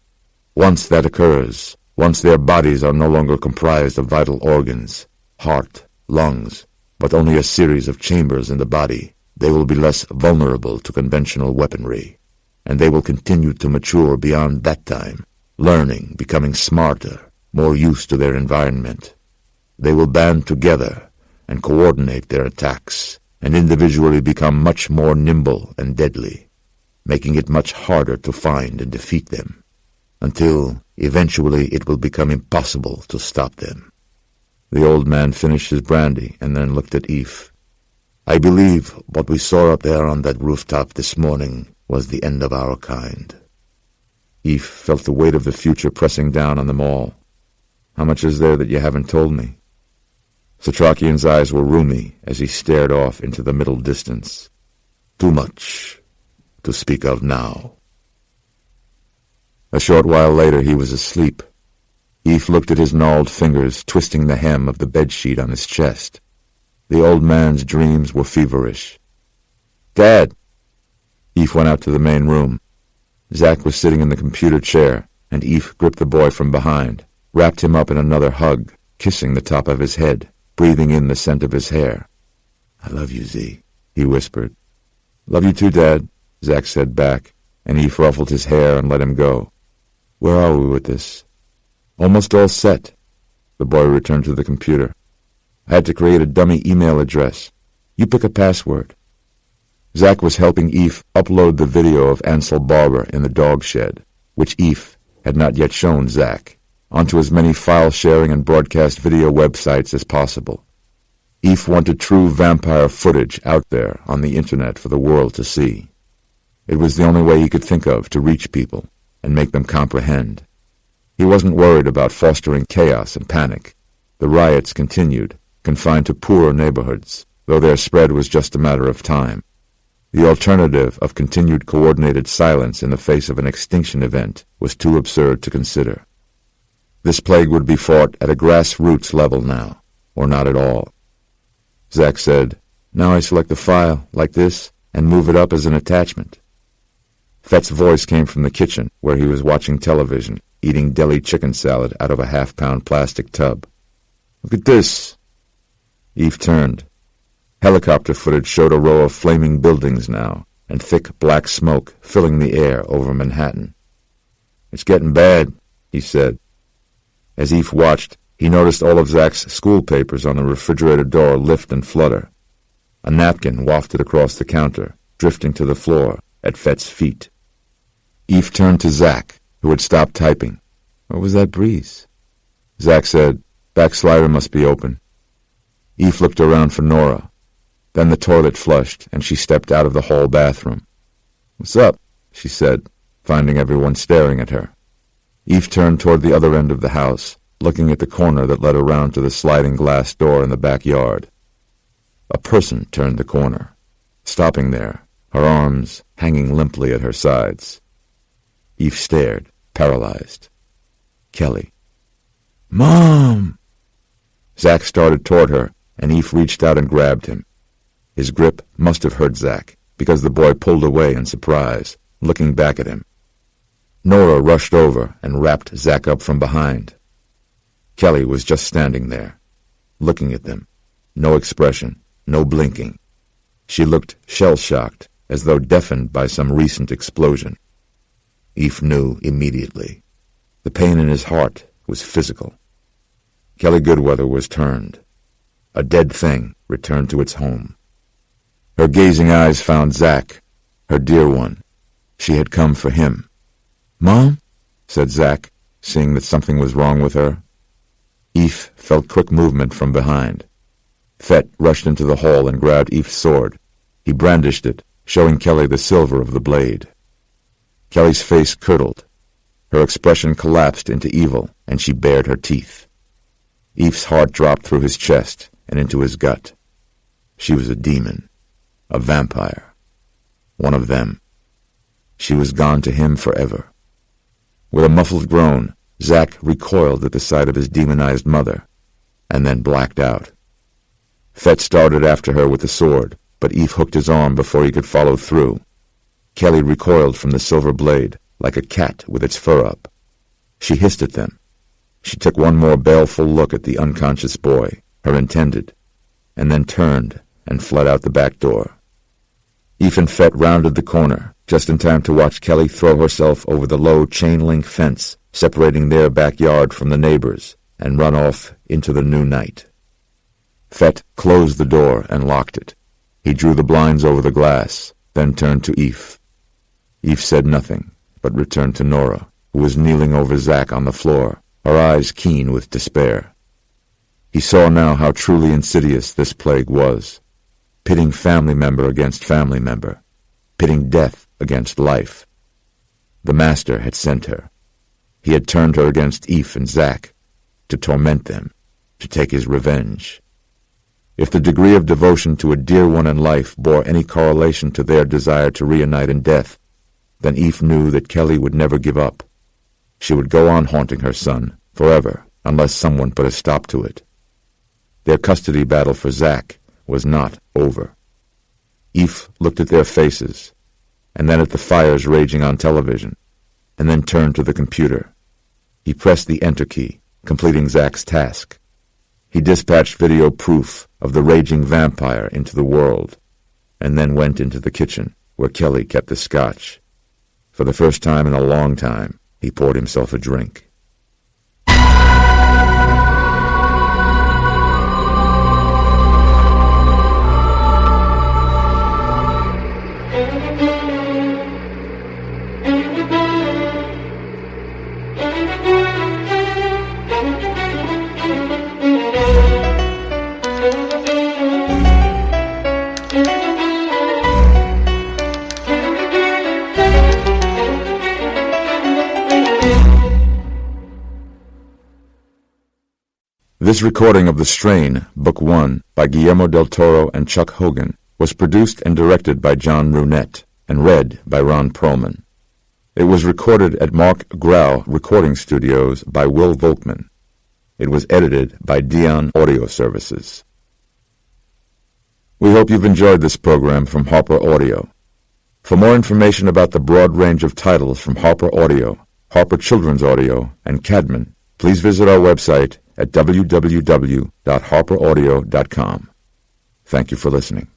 Once that occurs, once their bodies are no longer comprised of vital organs, heart, lungs, but only a series of chambers in the body, they will be less vulnerable to conventional weaponry, and they will continue to mature beyond that time, learning, becoming smarter, more used to their environment. They will band together and coordinate their attacks, and individually become much more nimble and deadly, making it much harder to find and defeat them, until eventually it will become impossible to stop them." The old man finished his brandy and then looked at Eve. "I believe what we saw up there on that rooftop this morning was the end of our kind." Eve felt the weight of the future pressing down on them all. "How much is there that you haven't told me?" Setrakian's eyes were rheumy as he stared off into the middle distance. "Too much to speak of now." A short while later he was asleep. Eve looked at his gnarled fingers twisting the hem of the bedsheet on his chest. The old man's dreams were feverish. "Dad!" Eve went out to the main room. Zach was sitting in the computer chair, and Eve gripped the boy from behind, wrapped him up in another hug, kissing the top of his head, breathing in the scent of his hair. "I love you, Z," he whispered. "Love you too, Dad," Zach said back, and Eve ruffled his hair and let him go. "Where are we with this?" "Almost all set." The boy returned to the computer. "I had to create a dummy email address. You pick a password." Zach was helping Eve upload the video of Ansel Barber in the dog shed, which Eve had not yet shown Zach, onto as many file-sharing and broadcast video websites as possible. Eve wanted true vampire footage out there on the internet for the world to see. It was the only way he could think of to reach people and make them comprehend. He wasn't worried about fostering chaos and panic. The riots continued, confined to poorer neighborhoods, though their spread was just a matter of time. The alternative of continued coordinated silence in the face of an extinction event was too absurd to consider. This plague would be fought at a grassroots level now, or not at all. Zach said, "Now I select the file, like this, and move it up as an attachment." Fett's voice came from the kitchen, where he was watching television, eating deli chicken salad out of a half-pound plastic tub. "Look at this." Eve turned. Helicopter footage showed a row of flaming buildings now, and thick black smoke filling the air over Manhattan. "It's getting bad," he said. As Eve watched, he noticed all of Zach's school papers on the refrigerator door lift and flutter. A napkin wafted across the counter, drifting to the floor at Fett's feet. Eve turned to Zach, who had stopped typing. "What was that breeze?" Zach said, "Back slider must be open." Eve looked around for Nora. Then the toilet flushed, and she stepped out of the hall bathroom. "What's up?" she said, finding everyone staring at her. Eve turned toward the other end of the house, looking at the corner that led around to the sliding glass door in the backyard. A person turned the corner, stopping there, her arms hanging limply at her sides. Eve stared, paralyzed. Kelly. "Mom!" Zach started toward her, and Eve reached out and grabbed him. His grip must have hurt Zach, because the boy pulled away in surprise, looking back at him. Nora rushed over and wrapped Zach up from behind. Kelly was just standing there, looking at them. No expression, no blinking. She looked shell-shocked, as though deafened by some recent explosion. Eve knew immediately. The pain in his heart was physical. Kelly Goodweather was turned. A dead thing returned to its home. Her gazing eyes found Zach, her dear one. She had come for him. "Mom?" said Zach, seeing that something was wrong with her. Eve felt quick movement from behind. Fett rushed into the hall and grabbed Eve's sword. He brandished it, showing Kelly the silver of the blade. Kelly's face curdled. Her expression collapsed into evil, and she bared her teeth. Eve's heart dropped through his chest and into his gut. She was a demon, a vampire, one of them. She was gone to him forever. With a muffled groan, Zach recoiled at the sight of his demonized mother, and then blacked out. Fett started after her with the sword, but Eve hooked his arm before he could follow through. Kelly recoiled from the silver blade, like a cat with its fur up. She hissed at them. She took one more baleful look at the unconscious boy, her intended, and then turned and fled out the back door. Eve and Fett rounded the corner, just in time to watch Kelly throw herself over the low chain-link fence separating their backyard from the neighbors, and run off into the new night. Fett closed the door and locked it. He drew the blinds over the glass, then turned to Eve. Eve said nothing, but returned to Nora, who was kneeling over Zach on the floor, her eyes keen with despair. He saw now how truly insidious this plague was, pitting family member against family member, pitting death against life. The Master had sent her. He had turned her against Eve and Zach, to torment them, to take his revenge. If the degree of devotion to a dear one in life bore any correlation to their desire to reunite in death, then Eve knew that Kelly would never give up. She would go on haunting her son, forever, unless someone put a stop to it. Their custody battle for Zach was not over. Eve looked at their faces, and then at the fires raging on television, and then turned to the computer. He pressed the Enter key, completing Zach's task. He dispatched video proof of the raging vampire into the world, and then went into the kitchen, where Kelly kept the scotch. For the first time in a long time, he poured himself a drink. This recording of The Strain, Book 1, by Guillermo del Toro and Chuck Hogan, was produced and directed by John Runette, and read by Ron Perlman. It was recorded at Mark Grau Recording Studios by Will Volkman. It was edited by Dion Audio Services. We hope you've enjoyed this program from Harper Audio. For more information about the broad range of titles from Harper Audio, Harper Children's Audio, and Cadman, please visit our website at www.harperaudio.com. Thank you for listening.